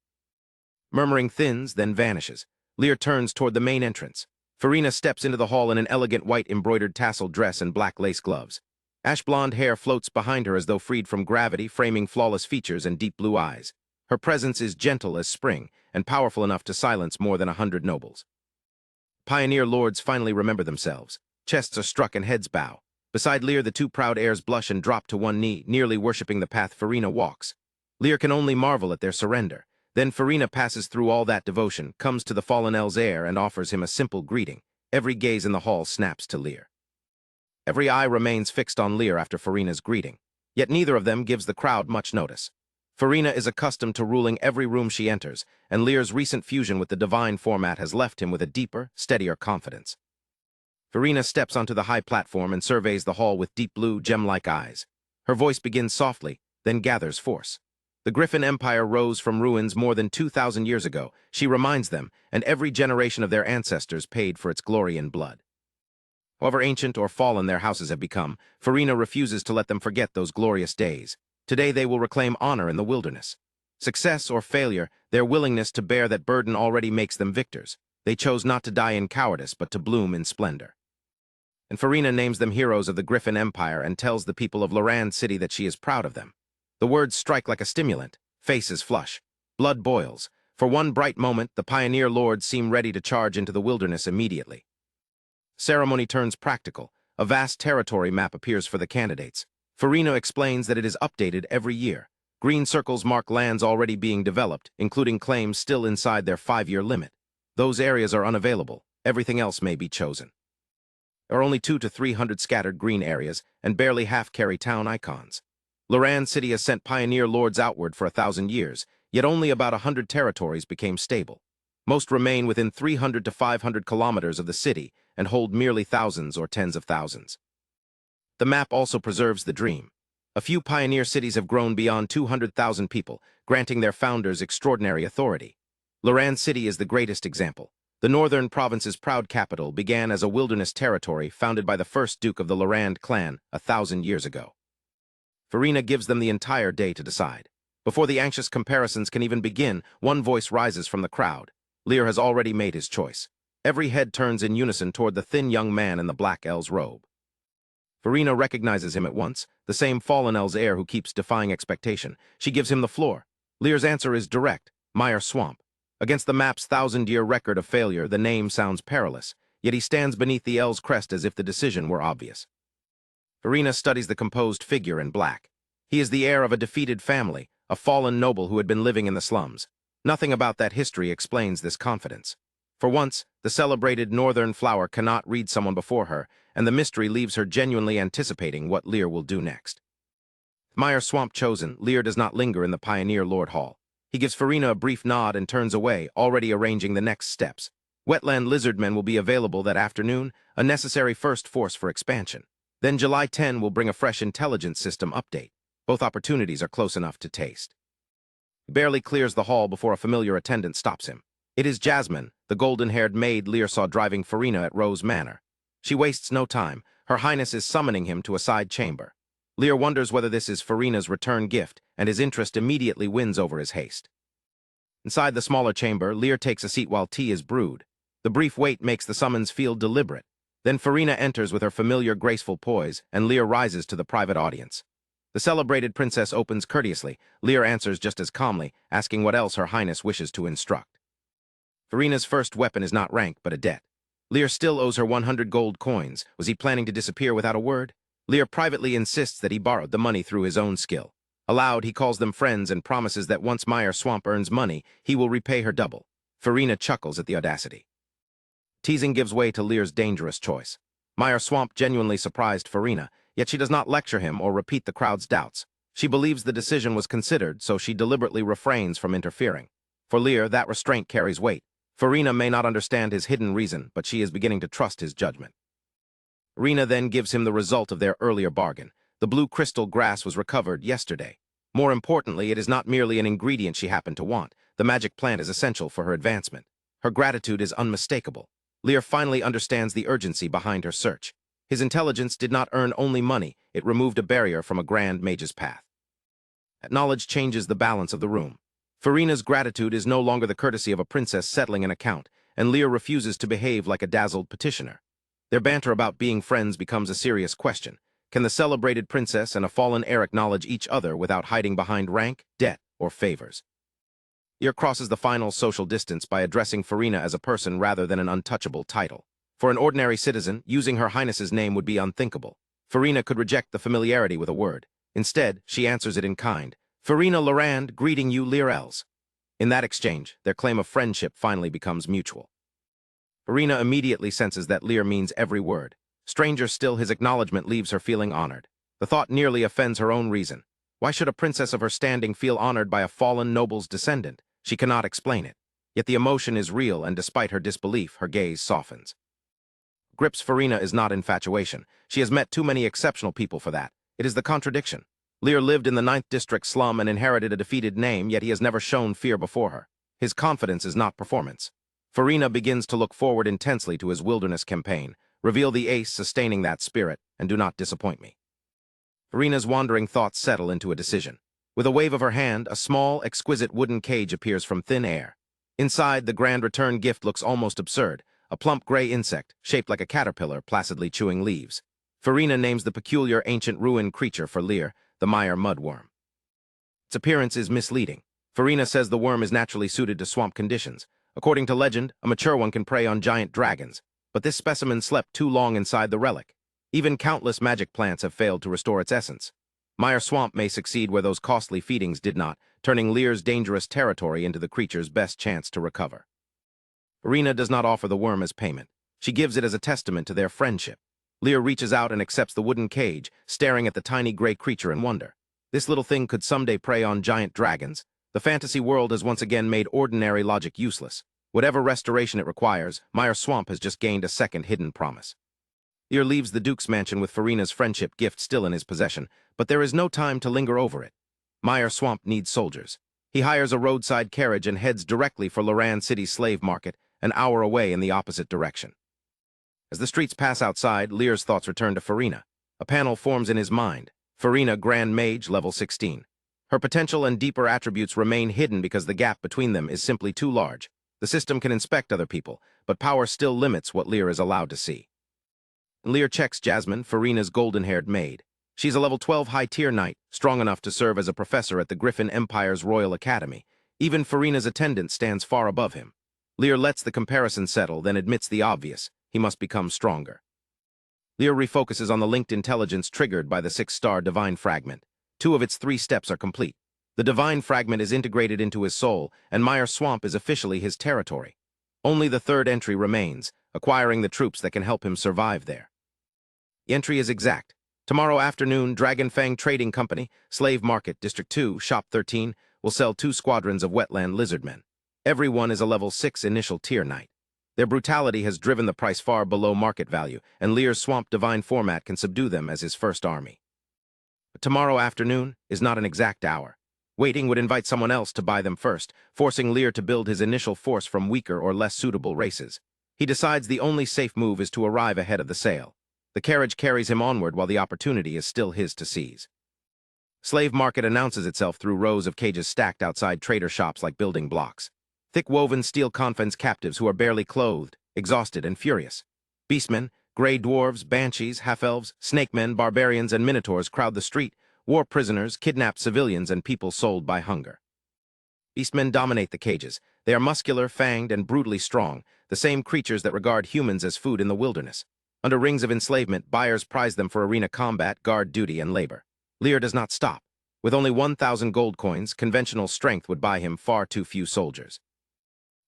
Murmuring thins, then vanishes. Lear turns toward the main entrance. Farina steps into the hall in an elegant white embroidered tassel dress and black lace gloves. Ash-blonde hair floats behind her as though freed from gravity, framing flawless features and deep blue eyes. Her presence is gentle as spring and powerful enough to silence more than 100 nobles. Pioneer lords finally remember themselves. Chests are struck and heads bow. Beside Lear, the two proud heirs blush and drop to one knee, nearly worshipping the path Farina walks. Lear can only marvel at their surrender. Then Farina passes through all that devotion, comes to the fallen El's heir, and offers him a simple greeting. Every gaze in the hall snaps to Lear. Every eye remains fixed on Lear after Farina's greeting. Yet neither of them gives the crowd much notice. Farina is accustomed to ruling every room she enters, and Lear's recent fusion with the divine format has left him with a deeper, steadier confidence. Farina steps onto the high platform and surveys the hall with deep blue, gem-like eyes. Her voice begins softly, then gathers force. The Griffin Empire rose from ruins more than 2,000 years ago, she reminds them, and every generation of their ancestors paid for its glory in blood. However ancient or fallen their houses have become, Farina refuses to let them forget those glorious days. Today they will reclaim honor in the wilderness. Success or failure, their willingness to bear that burden already makes them victors. They chose not to die in cowardice, but to bloom in splendor. And Farina names them heroes of the Griffin Empire and tells the people of Lorand City that she is proud of them. The words strike like a stimulant. Faces flush. Blood boils. For one bright moment, the pioneer lords seem ready to charge into the wilderness immediately. Ceremony turns practical. A vast territory map appears for the candidates. Farina explains that it is updated every year. Green circles mark lands already being developed, including claims still inside their 5-year limit. Those areas are unavailable. Everything else may be chosen. There are only 200 to 300 scattered green areas, and barely half carry town icons. Lorand City has sent pioneer lords outward for 1,000 years, yet only about 100 territories became stable. Most remain within 300 to 500 kilometers of the city and hold merely thousands or tens of thousands. The map also preserves the dream. A few pioneer cities have grown beyond 200,000 people, granting their founders extraordinary authority. Lorand City is the greatest example. The northern province's proud capital began as a wilderness territory founded by the first Duke of the Lorand clan 1,000 years ago. Farina gives them the entire day to decide. Before the anxious comparisons can even begin, one voice rises from the crowd. Lear has already made his choice. Every head turns in unison toward the thin young man in the black El's robe. Farina recognizes him at once, the same fallen El's heir who keeps defying expectation. She gives him the floor. Lear's answer is direct: Mire Swamp. Against the map's 1,000-year record of failure, the name sounds perilous, yet he stands beneath the El's crest as if the decision were obvious. Farina studies the composed figure in black. He is the heir of a defeated family, a fallen noble who had been living in the slums. Nothing about that history explains this confidence. For once, the celebrated northern flower cannot read someone before her, and the mystery leaves her genuinely anticipating what Lear will do next. Mire Swamp chosen, Lear does not linger in the Pioneer Lord Hall. He gives Farina a brief nod and turns away, already arranging the next steps. Wetland lizardmen will be available that afternoon, a necessary first force for expansion. Then July 10 will bring a fresh intelligence system update. Both opportunities are close enough to taste. He barely clears the hall before a familiar attendant stops him. It is Jasmine, the golden-haired maid Lear saw driving Farina at Rose Manor. She wastes no time. Her Highness is summoning him to a side chamber. Lear wonders whether this is Farina's return gift, and his interest immediately wins over his haste. Inside the smaller chamber, Lear takes a seat while tea is brewed. The brief wait makes the summons feel deliberate. Then Farina enters with her familiar graceful poise, and Lear rises to the private audience. The celebrated princess opens courteously. Lear answers just as calmly, asking what else Her Highness wishes to instruct. Farina's first weapon is not rank, but a debt. Lear still owes her 100 gold coins. Was he planning to disappear without a word? Lear privately insists that he borrowed the money through his own skill. Aloud, he calls them friends and promises that once Mire Swamp earns money, he will repay her double. Farina chuckles at the audacity. Teasing gives way to Lear's dangerous choice. Mire Swamp genuinely surprised Farina, yet she does not lecture him or repeat the crowd's doubts. She believes the decision was considered, so she deliberately refrains from interfering. For Lear, that restraint carries weight. Farina may not understand his hidden reason, but she is beginning to trust his judgment. Rena then gives him the result of their earlier bargain. The blue crystal grass was recovered yesterday. More importantly, it is not merely an ingredient she happened to want. The magic plant is essential for her advancement. Her gratitude is unmistakable. Lear finally understands the urgency behind her search. His intelligence did not earn only money, it removed a barrier from a grand mage's path. Knowledge changes the balance of the room. Farina's gratitude is no longer the courtesy of a princess settling an account, and Lear refuses to behave like a dazzled petitioner. Their banter about being friends becomes a serious question. Can the celebrated princess and a fallen heir acknowledge each other without hiding behind rank, debt, or favors? Lear crosses the final social distance by addressing Farina as a person rather than an untouchable title. For an ordinary citizen, using Her Highness's name would be unthinkable. Farina could reject the familiarity with a word. Instead, she answers it in kind. Farina Lorand, greeting you, Lear Els. In that exchange, their claim of friendship finally becomes mutual. Farina immediately senses that Lear means every word. Stranger still, his acknowledgement leaves her feeling honored. The thought nearly offends her own reason. Why should a princess of her standing feel honored by a fallen noble's descendant? She cannot explain it. Yet the emotion is real, and despite her disbelief, her gaze softens. Grips Farina is not infatuation. She has met too many exceptional people for that. It is the contradiction. Lear lived in the 9th District slum and inherited a defeated name, yet he has never shown fear before her. His confidence is not performance. Farina begins to look forward intensely to his wilderness campaign. Reveal the ace sustaining that spirit, and do not disappoint me. Farina's wandering thoughts settle into a decision. With a wave of her hand, a small, exquisite wooden cage appears from thin air. Inside, the grand return gift looks almost absurd. A plump gray insect, shaped like a caterpillar, placidly chewing leaves. Farina names the peculiar ancient ruin creature for Lear, the Mire mudworm. Its appearance is misleading. Farina says the worm is naturally suited to swamp conditions. According to legend, a mature one can prey on giant dragons, but this specimen slept too long inside the relic. Even countless magic plants have failed to restore its essence. Mire Swamp may succeed where those costly feedings did not, turning Lear's dangerous territory into the creature's best chance to recover. Farina does not offer the worm as payment. She gives it as a testament to their friendship. Lear reaches out and accepts the wooden cage, staring at the tiny gray creature in wonder. This little thing could someday prey on giant dragons. The fantasy world has once again made ordinary logic useless. Whatever restoration it requires, Mire Swamp has just gained a second hidden promise. Lear leaves the Duke's mansion with Farina's friendship gift still in his possession, but there is no time to linger over it. Mire Swamp needs soldiers. He hires a roadside carriage and heads directly for Loran City's slave market, an hour away in the opposite direction. As the streets pass outside, Lear's thoughts return to Farina. A panel forms in his mind. Farina, Grand Mage, level 16. Her potential and deeper attributes remain hidden because the gap between them is simply too large. The system can inspect other people, but power still limits what Lear is allowed to see. Lear checks Jasmine, Farina's golden-haired maid. She's a level 12 high-tier knight, strong enough to serve as a professor at the Griffin Empire's Royal Academy. Even Farina's attendant stands far above him. Lear lets the comparison settle, then admits the obvious. He must become stronger. Lear refocuses on the linked intelligence triggered by the 6-star Divine Fragment. 2 of its 3 steps are complete. The Divine Fragment is integrated into his soul, and Mire Swamp is officially his territory. Only the 3rd entry remains, acquiring the troops that can help him survive there. The entry is exact. Tomorrow afternoon, Dragonfang Trading Company, Slave Market, District 2, Shop 13, will sell 2 squadrons of Wetland lizardmen. Every one is a level 6 initial tier knight. Their brutality has driven the price far below market value, and Lear's Swamp Divine format can subdue them as his first army. But tomorrow afternoon is not an exact hour. Waiting would invite someone else to buy them first, forcing Lear to build his initial force from weaker or less suitable races. He decides the only safe move is to arrive ahead of the sale. The carriage carries him onward while the opportunity is still his to seize. Slave Market announces itself through rows of cages stacked outside trader shops like building blocks. Thick-woven steel confines captives who are barely clothed, exhausted and furious. Beastmen, gray dwarves, banshees, half-elves, snakemen, barbarians, and minotaurs crowd the street, war prisoners, kidnapped civilians, and people sold by hunger. Beastmen dominate the cages. They are muscular, fanged, and brutally strong, the same creatures that regard humans as food in the wilderness. Under rings of enslavement, buyers prize them for arena combat, guard duty, and labor. Lear does not stop. With only 1,000 gold coins, conventional strength would buy him far too few soldiers.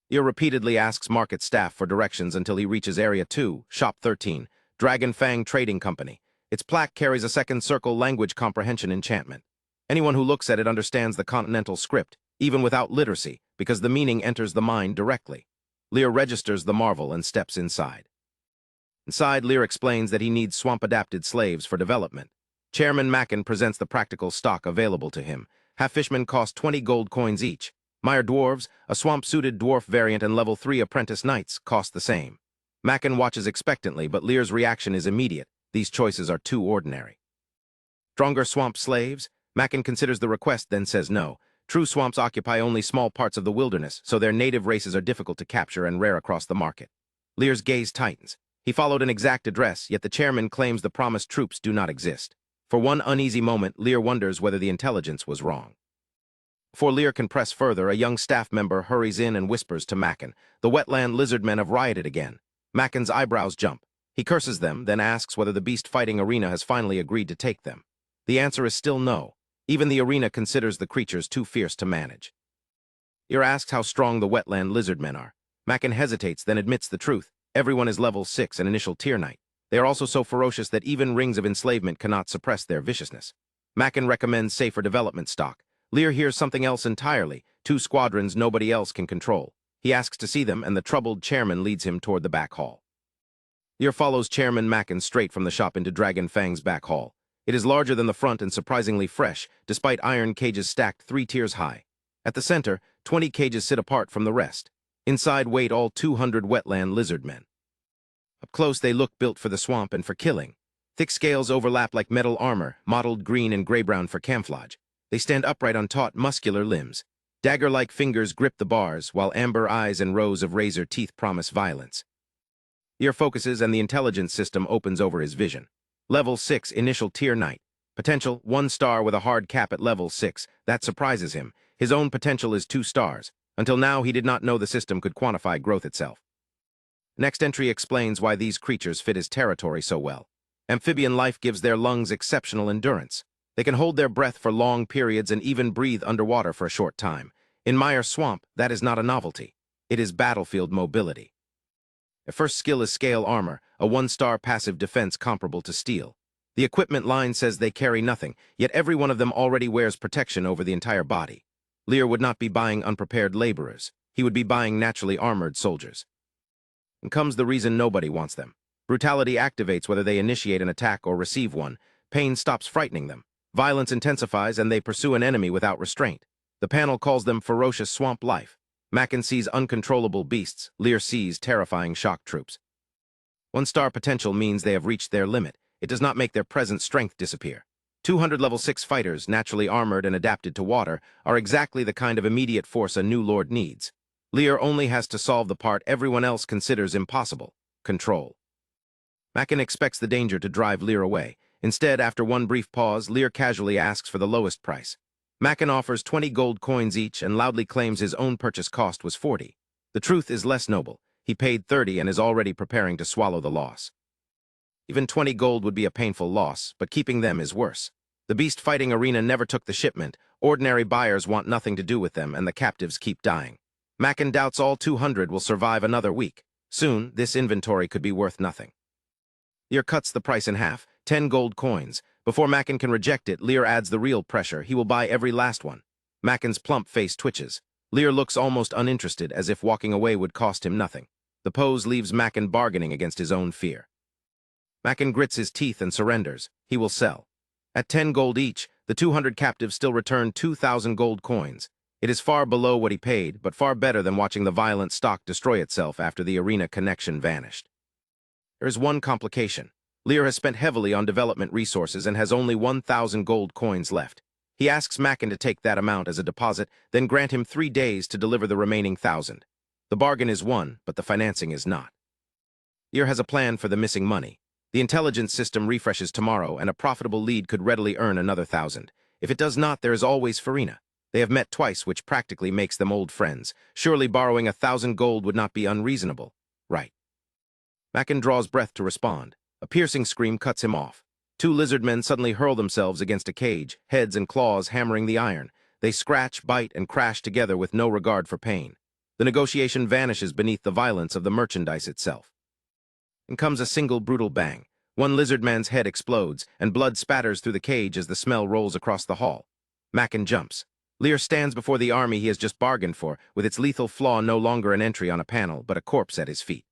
Lear repeatedly asks market staff for directions until he reaches Area 2, Shop 13, Dragon Fang Trading Company. Its plaque carries a second circle language comprehension enchantment. Anyone who looks at it understands the continental script, even without literacy, because the meaning enters the mind directly. Lear registers the marvel and steps inside. Inside, Lear explains that he needs swamp-adapted slaves for development. Chairman Mackin presents the practical stock available to him. Half fishmen cost 20 gold coins each. Mire dwarves, a swamp-suited dwarf variant, and level 3 apprentice knights cost the same. Mackin watches expectantly, but Lear's reaction is immediate. These choices are too ordinary. Stronger swamp slaves? Mackin considers the request, then says no. True swamps occupy only small parts of the wilderness, so their native races are difficult to capture and rare across the market. Lear's gaze tightens. He followed an exact address, yet the chairman claims the promised troops do not exist. For one uneasy moment, Lear wonders whether the intelligence was wrong. Before Lear can press further, a young staff member hurries in and whispers to Mackin. The Wetland lizardmen have rioted again. Mackin's eyebrows jump. He curses them, then asks whether the beast-fighting arena has finally agreed to take them. The answer is still no. Even the arena considers the creatures too fierce to manage. Lear asks how strong the Wetland lizardmen are. Mackin hesitates, then admits the truth. Everyone is level 6, an initial tier knight. They are also so ferocious that even rings of enslavement cannot suppress their viciousness. Mackin recommends safer development stock. Lear hears something else entirely, 2 squadrons nobody else can control. He asks to see them, and the troubled chairman leads him toward the back hall. Lear follows Chairman Mackin straight from the shop into Dragon Fang's back hall. It is larger than the front and surprisingly fresh, despite iron cages stacked 3 tiers high. At the center, 20 cages sit apart from the rest. Inside wait all 200 Wetland lizardmen. Up close, they look built for the swamp and for killing. Thick scales overlap like metal armor, mottled green and gray-brown for camouflage. They stand upright on taut, muscular limbs. Dagger-like fingers grip the bars, while amber eyes and rows of razor teeth promise violence. Ear focuses and the intelligence system opens over his vision. Level 6, initial tier knight. Potential, 1 star with a hard cap at level 6. That surprises him. His own potential is 2 stars. Until now, he did not know the system could quantify growth itself. Next entry explains why these creatures fit his territory so well. Amphibian life gives their lungs exceptional endurance. They can hold their breath for long periods and even breathe underwater for a short time. In Mire Swamp, that is not a novelty. It is battlefield mobility. The first skill is scale armor, a 1-star passive defense comparable to steel. The equipment line says they carry nothing, yet every one of them already wears protection over the entire body. Lear would not be buying unprepared laborers. He would be buying naturally armored soldiers. And comes the reason nobody wants them. Brutality activates whether they initiate an attack or receive one. Pain stops frightening them. Violence intensifies and they pursue an enemy without restraint. The panel calls them ferocious swamp life. Mackin sees uncontrollable beasts. Lear sees terrifying shock troops. 1-star potential means they have reached their limit. It does not make their present strength disappear. 200 level 6 fighters, naturally armored and adapted to water, are exactly the kind of immediate force a new lord needs. Lear only has to solve the part everyone else considers impossible: control. Mackin expects the danger to drive Lear away. Instead, after one brief pause, Lear casually asks for the lowest price. Mackin offers 20 gold coins each and loudly claims his own purchase cost was 40. The truth is less noble. He paid 30 and is already preparing to swallow the loss. Even 20 gold would be a painful loss, but keeping them is worse. The beast-fighting arena never took the shipment. Ordinary buyers want nothing to do with them, and the captives keep dying. Mackin doubts all 200 will survive another week. Soon, this inventory could be worth nothing. Lear cuts the price in half, 10 gold coins. Before Mackin can reject it, Lear adds the real pressure. He will buy every last one. Mackin's plump face twitches. Lear looks almost uninterested, as if walking away would cost him nothing. The pose leaves Mackin bargaining against his own fear. Mackin grits his teeth and surrenders. He will sell. At 10 gold each, the 200 captives still return 2,000 gold coins. It is far below what he paid, but far better than watching the violent stock destroy itself after the arena connection vanished. There is one complication. Lear has spent heavily on development resources and has only 1,000 gold coins left. He asks Mackin to take that amount as a deposit, then grant him 3 days to deliver the remaining 1,000. The bargain is won, but the financing is not. Lear has a plan for the missing money. The intelligence system refreshes tomorrow, and a profitable lead could readily earn another 1,000. If it does not, there is always Farina. They have met twice, which practically makes them old friends. Surely borrowing 1,000 gold would not be unreasonable. Right. Mackin draws breath to respond. A piercing scream cuts him off. Two lizard men suddenly hurl themselves against a cage, heads and claws hammering the iron. They scratch, bite, and crash together with no regard for pain. The negotiation vanishes beneath the violence of the merchandise itself. And comes a single brutal bang. One lizard man's head explodes, and blood spatters through the cage as the smell rolls across the hall. Macken jumps. Lear stands before the army he has just bargained for, with its lethal flaw no longer an entry on a panel, but a corpse at his feet.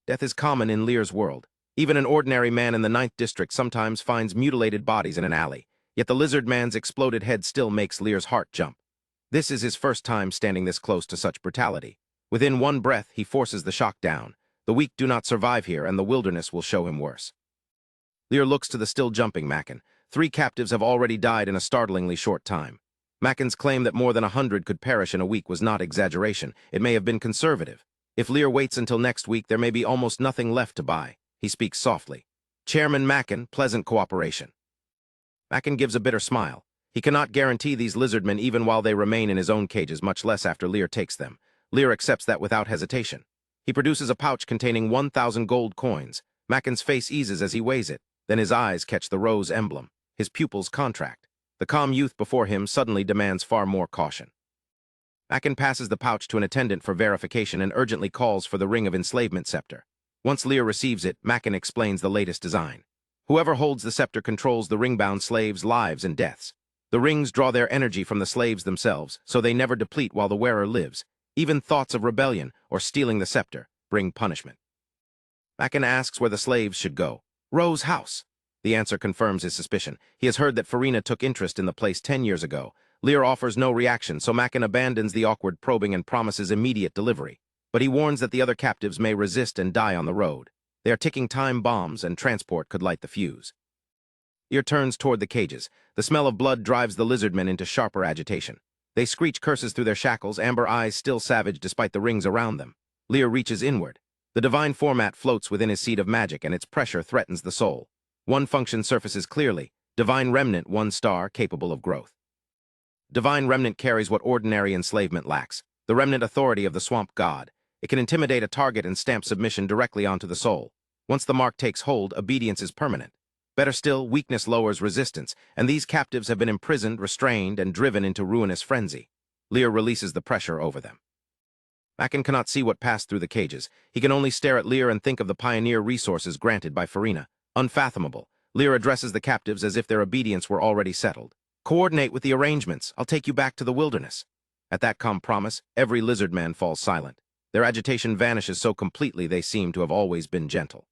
Death is common in Lear's world. Even an ordinary man in the 9th District sometimes finds mutilated bodies in an alley, yet the lizard man's exploded head still makes Lear's heart jump. This is his first time standing this close to such brutality. Within one breath, he forces the shock down. The weak do not survive here, and the wilderness will show him worse. Lear looks to the still jumping Macken. 3 captives have already died in a startlingly short time. Macken's claim that more than 100 could perish in a week was not exaggeration. It may have been conservative. If Lear waits until next week, there may be almost nothing left to buy. He speaks softly. Chairman Macken, pleasant cooperation. Macken gives a bitter smile. He cannot guarantee these lizardmen even while they remain in his own cages, much less after Lear takes them. Lear accepts that without hesitation. He produces a pouch containing 1,000 gold coins. Macken's face eases as he weighs it. Then his eyes catch the rose emblem. His pupils contract. The calm youth before him suddenly demands far more caution. Macken passes the pouch to an attendant for verification and urgently calls for the Ring of Enslavement scepter. Once Lear receives it, Macken explains the latest design. Whoever holds the scepter controls the ring-bound slaves' lives and deaths. The rings draw their energy from the slaves themselves, so they never deplete while the wearer lives. Even thoughts of rebellion or stealing the scepter bring punishment. Macken asks where the slaves should go. Rose's house. The answer confirms his suspicion. He has heard that Farina took interest in the place 10 years ago. Lear offers no reaction, so Macken abandons the awkward probing and promises immediate delivery. But he warns that the other captives may resist and die on the road. They are ticking time bombs, and transport could light the fuse. Lear turns toward the cages. The smell of blood drives the lizardmen into sharper agitation. They screech curses through their shackles, amber eyes still savage despite the rings around them. Lear reaches inward. The divine format floats within his seat of magic, and its pressure threatens the soul. One function surfaces clearly. Divine Remnant, 1 star, capable of growth. Divine Remnant carries what ordinary enslavement lacks. The remnant authority of the swamp god. It can intimidate a target and stamp submission directly onto the soul. Once the mark takes hold, obedience is permanent. Better still, weakness lowers resistance, and these captives have been imprisoned, restrained, and driven into ruinous frenzy. Lear releases the pressure over them. Macken cannot see what passed through the cages. He can only stare at Lear and think of the pioneer resources granted by Farina. Unfathomable. Lear addresses the captives as if their obedience were already settled. Coordinate with the arrangements. I'll take you back to the wilderness. At that calm promise, every lizard man falls silent. Their agitation vanishes so completely they seem to have always been gentle.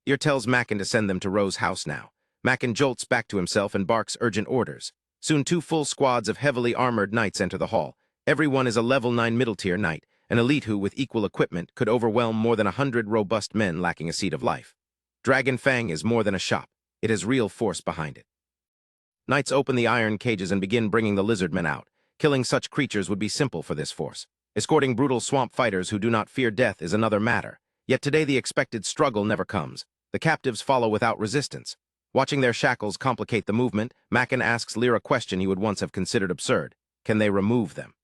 Lear tells Macken to send them to Rose's house now. Macken jolts back to himself and barks urgent orders. Soon 2 full squads of heavily armored knights enter the hall. Everyone is a level 9 middle-tier knight, an elite who, with equal equipment, could overwhelm more than 100 robust men lacking a seed of life. Dragon Fang is more than a shop. It has real force behind it. Knights open the iron cages and begin bringing the lizardmen out. Killing such creatures would be simple for this force. Escorting brutal swamp fighters who do not fear death is another matter. Yet today the expected struggle never comes. The captives follow without resistance. Watching their shackles complicate the movement, Macken asks Lear a question he would once have considered absurd. Can they remove them?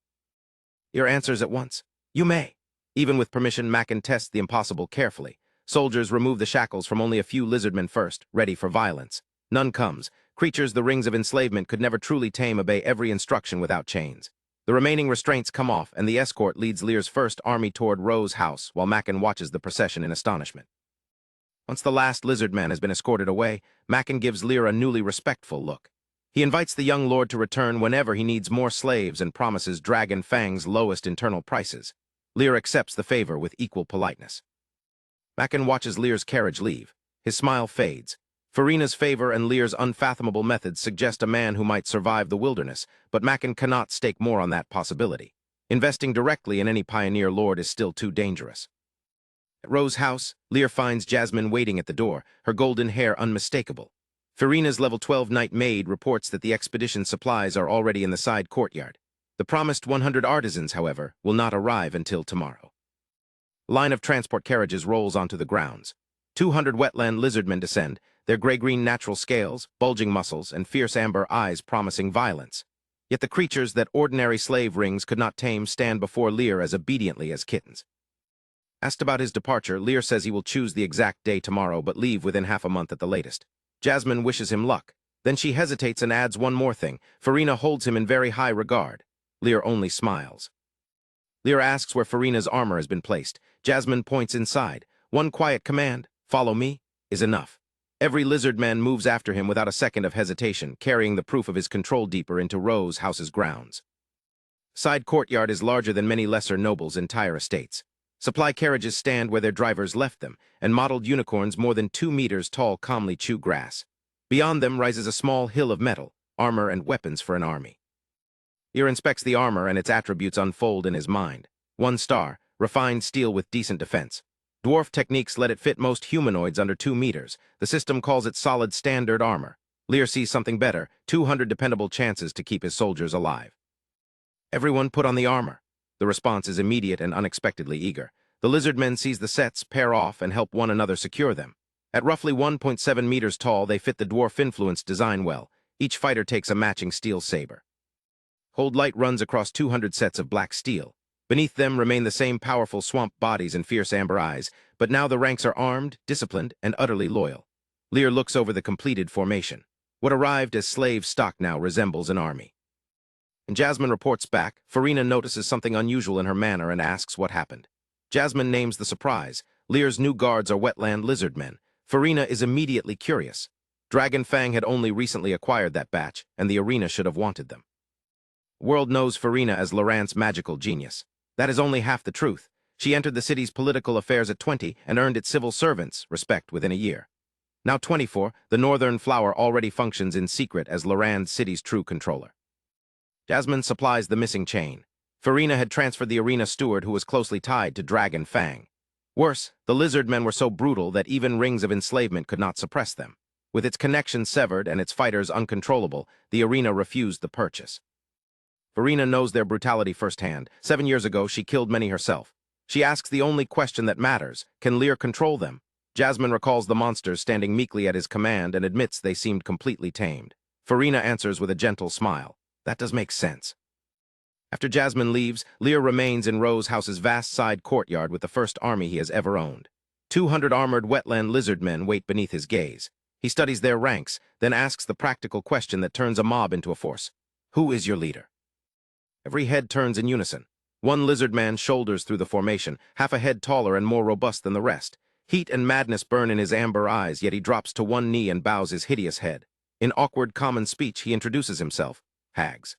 Lear answers at once. You may. Even with permission, Macken tests the impossible carefully. Soldiers remove the shackles from only a few lizardmen first, ready for violence. None comes. Creatures the rings of enslavement could never truly tame obey every instruction without chains. The remaining restraints come off, and the escort leads Lear's first army toward Rose's house, while Macken watches the procession in astonishment. Once the last lizard man has been escorted away, Macken gives Lear a newly respectful look. He invites the young lord to return whenever he needs more slaves and promises Dragon Fang's lowest internal prices. Lear accepts the favor with equal politeness. Macken watches Lear's carriage leave. His smile fades. Farina's favor and Lear's unfathomable methods suggest a man who might survive the wilderness, but Macken cannot stake more on that possibility. Investing directly in any pioneer lord is still too dangerous. At Rose's house, Lear finds Jasmine waiting at the door, her golden hair unmistakable. Farina's level 12 knight maid reports that the expedition supplies are already in the side courtyard. The promised 100 artisans, however, will not arrive until tomorrow. A line of transport carriages rolls onto the grounds. 200 wetland lizardmen descend, their gray-green natural scales, bulging muscles, and fierce amber eyes promising violence. Yet the creatures that ordinary slave rings could not tame stand before Lear as obediently as kittens. Asked about his departure, Lear says he will choose the exact day tomorrow but leave within half a month at the latest. Jasmine wishes him luck. Then she hesitates and adds one more thing. Farina holds him in very high regard. Lear only smiles. Lear asks where Farina's armor has been placed. Jasmine points inside. One quiet command, "Follow me," is enough. Every lizard man moves after him without a second of hesitation, carrying the proof of his control deeper into Rose House's grounds. Side courtyard is larger than many lesser nobles' entire estates. Supply carriages stand where their drivers left them, and mottled unicorns more than 2 meters tall calmly chew grass. Beyond them rises a small hill of metal, armor and weapons for an army. Lear inspects the armor and its attributes unfold in his mind. 1 star, refined steel with decent defense. Dwarf techniques let it fit most humanoids under 2 meters. The system calls it solid standard armor. Lear sees something better, 200 dependable chances to keep his soldiers alive. Everyone put on the armor. The response is immediate and unexpectedly eager. The lizardmen seize the sets, pair off, and help one another secure them. At roughly 1.7 meters tall, they fit the dwarf-influenced design well. Each fighter takes a matching steel saber. Cold light runs across 200 sets of black steel. Beneath them remain the same powerful swamp bodies and fierce amber eyes, but now the ranks are armed, disciplined, and utterly loyal. Lear looks over the completed formation. What arrived as slave stock now resembles an army. And Jasmine reports back. Farina notices something unusual in her manner and asks what happened. Jasmine names the surprise. Lear's new guards are Wetland lizardmen. Farina is immediately curious. Dragon Fang had only recently acquired that batch, and the arena should have wanted them. The world knows Farina as Laurent's magical genius. That is only half the truth. She entered the city's political affairs at 20 and earned its civil servants' respect within a year. Now 24, the Northern Flower already functions in secret as Laurent's city's true controller. Jasmine supplies the missing chain. Farina had transferred the arena steward who was closely tied to Dragon Fang. Worse, the lizardmen were so brutal that even rings of enslavement could not suppress them. With its connection severed and its fighters uncontrollable, the arena refused the purchase. Farina knows their brutality firsthand. 7 years ago, she killed many herself. She asks the only question that matters: can Lear control them? Jasmine recalls the monsters standing meekly at his command and admits they seemed completely tamed. Farina answers with a gentle smile. That does make sense. After Jasmine leaves, Lear remains in Rose House's vast side courtyard with the first army he has ever owned. 200 armored Wetland lizardmen wait beneath his gaze. He studies their ranks, then asks the practical question that turns a mob into a force. Who is your leader? Every head turns in unison. One lizardman shoulders through the formation, half a head taller and more robust than the rest. Heat and madness burn in his amber eyes, yet he drops to one knee and bows his hideous head. In awkward common speech, he introduces himself. Hags.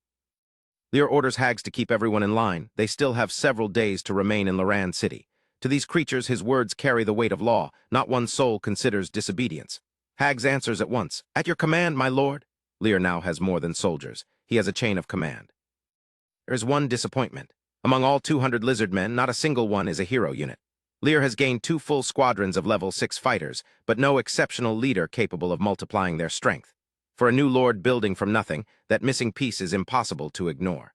Lear orders hags to keep everyone in line. They still have several days to remain in Laurent City. To these creatures, his words carry the weight of law. Not one soul considers disobedience. Hags answers at once. At your command, my lord. Lear now has more than soldiers. He has a chain of command. There is one disappointment. Among all 200 lizardmen, not a single one is a hero unit. Lear has gained 2 full squadrons of level 6 fighters, but no exceptional leader capable of multiplying their strength. For a new lord building from nothing, that missing piece is impossible to ignore.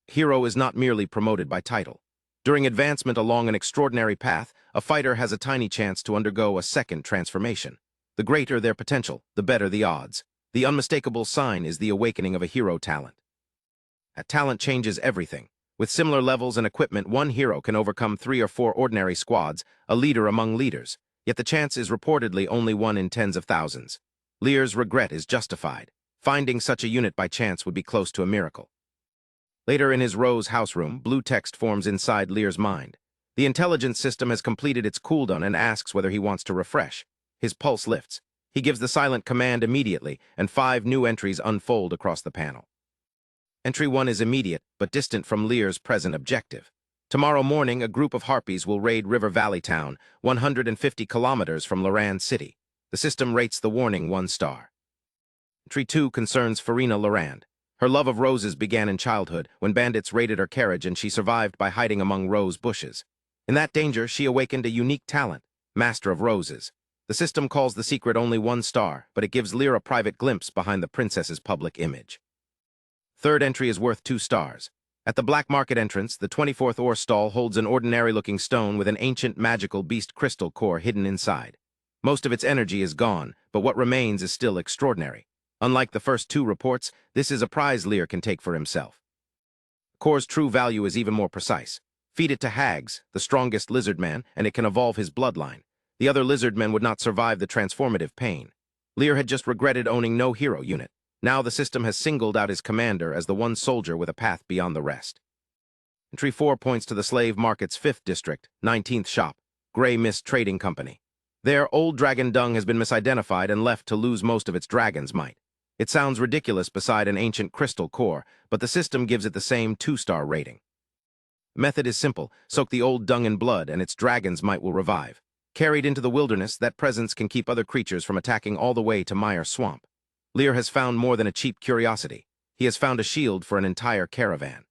Hero is not merely promoted by title. During advancement along an extraordinary path, a fighter has a tiny chance to undergo a second transformation. The greater their potential, the better the odds. The unmistakable sign is the awakening of a hero talent. That talent changes everything. With similar levels and equipment, one hero can overcome 3 or 4 ordinary squads, a leader among leaders. Yet the chance is reportedly only 1 in tens of thousands. Lear's regret is justified. Finding such a unit by chance would be close to a miracle. Later in his Rose house room, blue text forms inside Lear's mind. The intelligence system has completed its cooldown and asks whether he wants to refresh. His pulse lifts. He gives the silent command immediately, and 5 new entries unfold across the panel. Entry 1 is immediate, but distant from Lear's present objective. Tomorrow morning, a group of harpies will raid River Valley Town, 150 kilometers from Laurent City. The system rates the warning 1 star. Entry 2 concerns Farina Laurent. Her love of roses began in childhood, when bandits raided her carriage and she survived by hiding among rose bushes. In that danger, she awakened a unique talent, Master of Roses. The system calls the secret only 1 star, but it gives Lear a private glimpse behind the princess's public image. Third entry is worth 2 stars. At the black market entrance, the 24th ore stall holds an ordinary-looking stone with an ancient magical beast crystal core hidden inside. Most of its energy is gone, but what remains is still extraordinary. Unlike the first 2 reports, this is a prize Lear can take for himself. The core's true value is even more precise. Feed it to hags, the strongest lizard man, and it can evolve his bloodline. The other lizard men would not survive the transformative pain. Lear had just regretted owning no hero unit. Now the system has singled out his commander as the one soldier with a path beyond the rest. Entry 4 points to the slave market's 5th district, 19th shop, Grey Mist Trading Company. There, old dragon dung has been misidentified and left to lose most of its dragon's might. It sounds ridiculous beside an ancient crystal core, but the system gives it the same 2-star rating. Method is simple: soak the old dung in blood and its dragon's might will revive. Carried into the wilderness, that presence can keep other creatures from attacking all the way to Mire Swamp. Lear has found more than a cheap curiosity. He has found a shield for an entire caravan.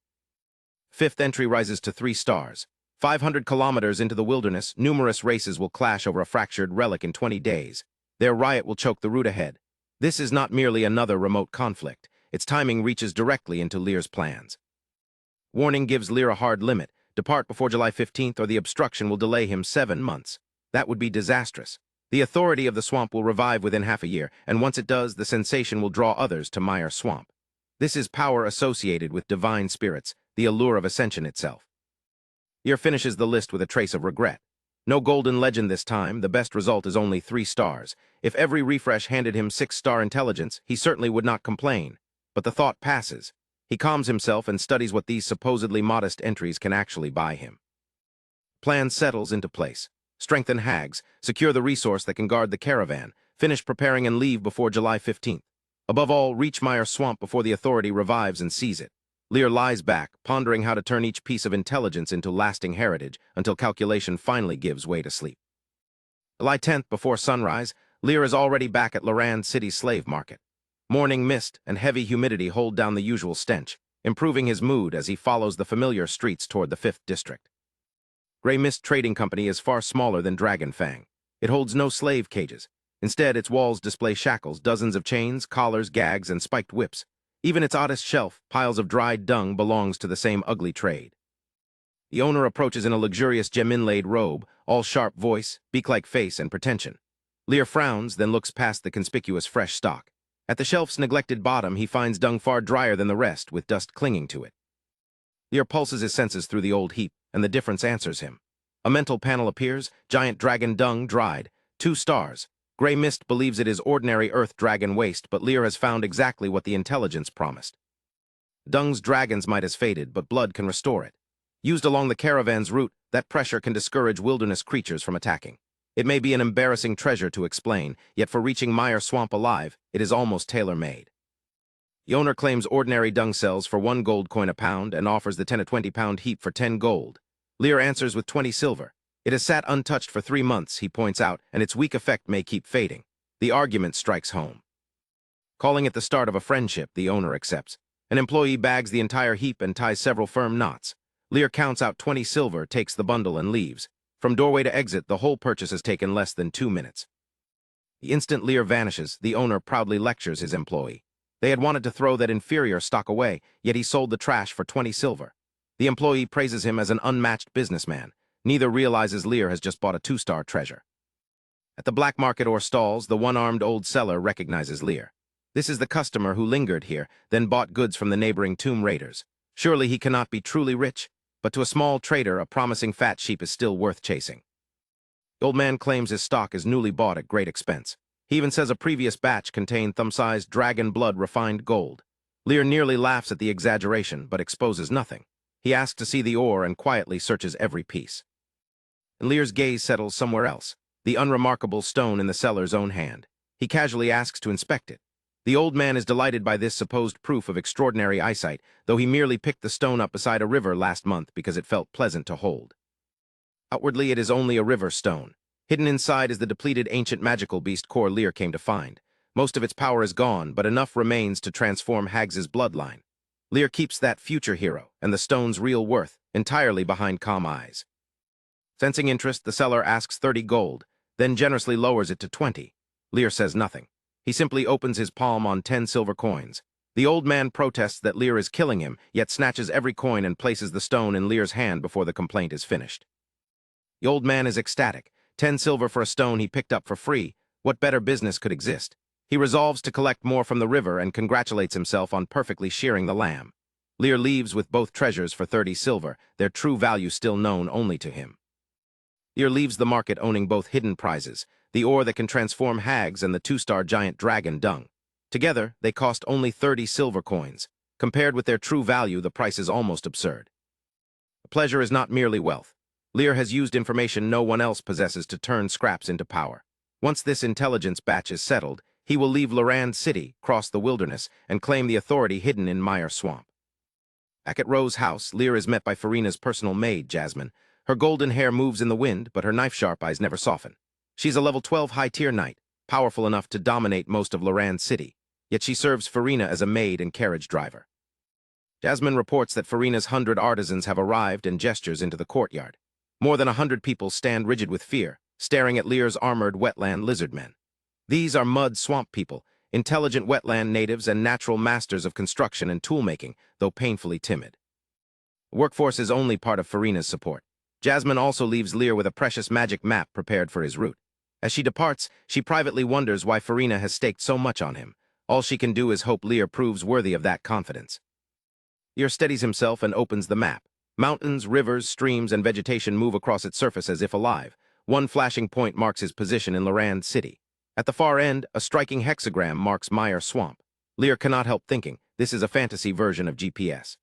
5th entry rises to 3 stars. 500 kilometers into the wilderness, numerous races will clash over a fractured relic in 20 days. Their riot will choke the route ahead. This is not merely another remote conflict. Its timing reaches directly into Lear's plans. Warning gives Lear a hard limit: depart before July 15th or the obstruction will delay him 7 months. That would be disastrous. The authority of the swamp will revive within half a year, and once it does, the sensation will draw others to Mire Swamp. This is power associated with divine spirits, the allure of ascension itself. Lear finishes the list with a trace of regret. No golden legend this time, the best result is only 3 stars. If every refresh handed him 6-star intelligence, he certainly would not complain. But the thought passes. He calms himself and studies what these supposedly modest entries can actually buy him. Plan settles into place. Strengthen hags, secure the resource that can guard the caravan, finish preparing and leave before July 15th. Above all, reach Mire Swamp before the authority revives and seize it. Lear lies back, pondering how to turn each piece of intelligence into lasting heritage until calculation finally gives way to sleep. July 10th, before sunrise, Lear is already back at Lear City's slave market. Morning mist and heavy humidity hold down the usual stench, improving his mood as he follows the familiar streets toward the 5th district. Grey Mist Trading Company is far smaller than Dragonfang. It holds no slave cages. Instead, its walls display shackles, dozens of chains, collars, gags, and spiked whips. Even its oddest shelf, piles of dried dung, belongs to the same ugly trade. The owner approaches in a luxurious gem-inlaid robe, all sharp voice, beak-like face, and pretension. Lear frowns, then looks past the conspicuous fresh stock. At the shelf's neglected bottom, he finds dung far drier than the rest, with dust clinging to it. Lear pulses his senses through the old heap, and the difference answers him. A mental panel appears: giant dragon dung, dried, 2 stars. Grey Mist believes it is ordinary earth dragon waste, but Lear has found exactly what the intelligence promised. Dung's dragon's might has faded, but blood can restore it. Used along the caravan's route, that pressure can discourage wilderness creatures from attacking. It may be an embarrassing treasure to explain, yet for reaching Mire Swamp alive, it is almost tailor-made. The owner claims ordinary dung cells for 1 gold coin a pound and offers the 10 to 20 pound heap for 10 gold. Lear answers with 20 silver. It has sat untouched for 3 months, he points out, and its weak effect may keep fading. The argument strikes home. Calling it the start of a friendship, the owner accepts. An employee bags the entire heap and ties several firm knots. Lear counts out 20 silver, takes the bundle, and leaves. From doorway to exit, the whole purchase has taken less than 2 minutes. The instant Lear vanishes, the owner proudly lectures his employee. They had wanted to throw that inferior stock away, yet he sold the trash for 20 silver. The employee praises him as an unmatched businessman. Neither realizes Lear has just bought a 2-star treasure. At the black market or stalls, the one-armed old seller recognizes Lear. This is the customer who lingered here, then bought goods from the neighboring tomb raiders. Surely he cannot be truly rich, but to a small trader, a promising fat sheep is still worth chasing. The old man claims his stock is newly bought at great expense. He even says a previous batch contained thumb-sized dragon blood refined gold. Lear nearly laughs at the exaggeration, but exposes nothing. He asks to see the ore and quietly searches every piece. And Lear's gaze settles somewhere else, the unremarkable stone in the seller's own hand. He casually asks to inspect it. The old man is delighted by this supposed proof of extraordinary eyesight, though he merely picked the stone up beside a river last month because it felt pleasant to hold. Outwardly, it is only a river stone. Hidden inside is the depleted ancient magical beast core Lear came to find. Most of its power is gone, but enough remains to transform Hags's bloodline. Lear keeps that future hero, and the stone's real worth, entirely behind calm eyes. Sensing interest, the seller asks 30 gold, then generously lowers it to 20. Lear says nothing. He simply opens his palm on 10 silver coins. The old man protests that Lear is killing him, yet snatches every coin and places the stone in Lear's hand before the complaint is finished. The old man is ecstatic. 10 silver for a stone he picked up for free. What better business could exist? He resolves to collect more from the river and congratulates himself on perfectly shearing the lamb. Lear leaves with both treasures for 30 silver, their true value still known only to him. Lear leaves the market owning both hidden prizes, the ore that can transform hags and the 2-star giant dragon dung. Together, they cost only 30 silver coins. Compared with their true value, the price is almost absurd. Pleasure is not merely wealth. Lear has used information no one else possesses to turn scraps into power. Once this intelligence batch is settled, he will leave Lear City, cross the wilderness, and claim the authority hidden in Mire Swamp. Back at Rose's house, Lear is met by Farina's personal maid, Jasmine. Her golden hair moves in the wind, but her knife-sharp eyes never soften. She's a level 12 high-tier knight, powerful enough to dominate most of Lear City, yet she serves Farina as a maid and carriage driver. Jasmine reports that Farina's 100 artisans have arrived and gestures into the courtyard. More than 100 people stand rigid with fear, staring at Lear's armored wetland lizardmen. These are mud swamp people, intelligent wetland natives and natural masters of construction and toolmaking, though painfully timid. The workforce is only part of Farina's support. Jasmine also leaves Lear with a precious magic map prepared for his route. As she departs, she privately wonders why Farina has staked so much on him. All she can do is hope Lear proves worthy of that confidence. Lear steadies himself and opens the map. Mountains, rivers, streams, and vegetation move across its surface as if alive. One flashing point marks his position in Lear City. At the far end, a striking hexagram marks Mire Swamp. Lear cannot help thinking, this is a fantasy version of GPS.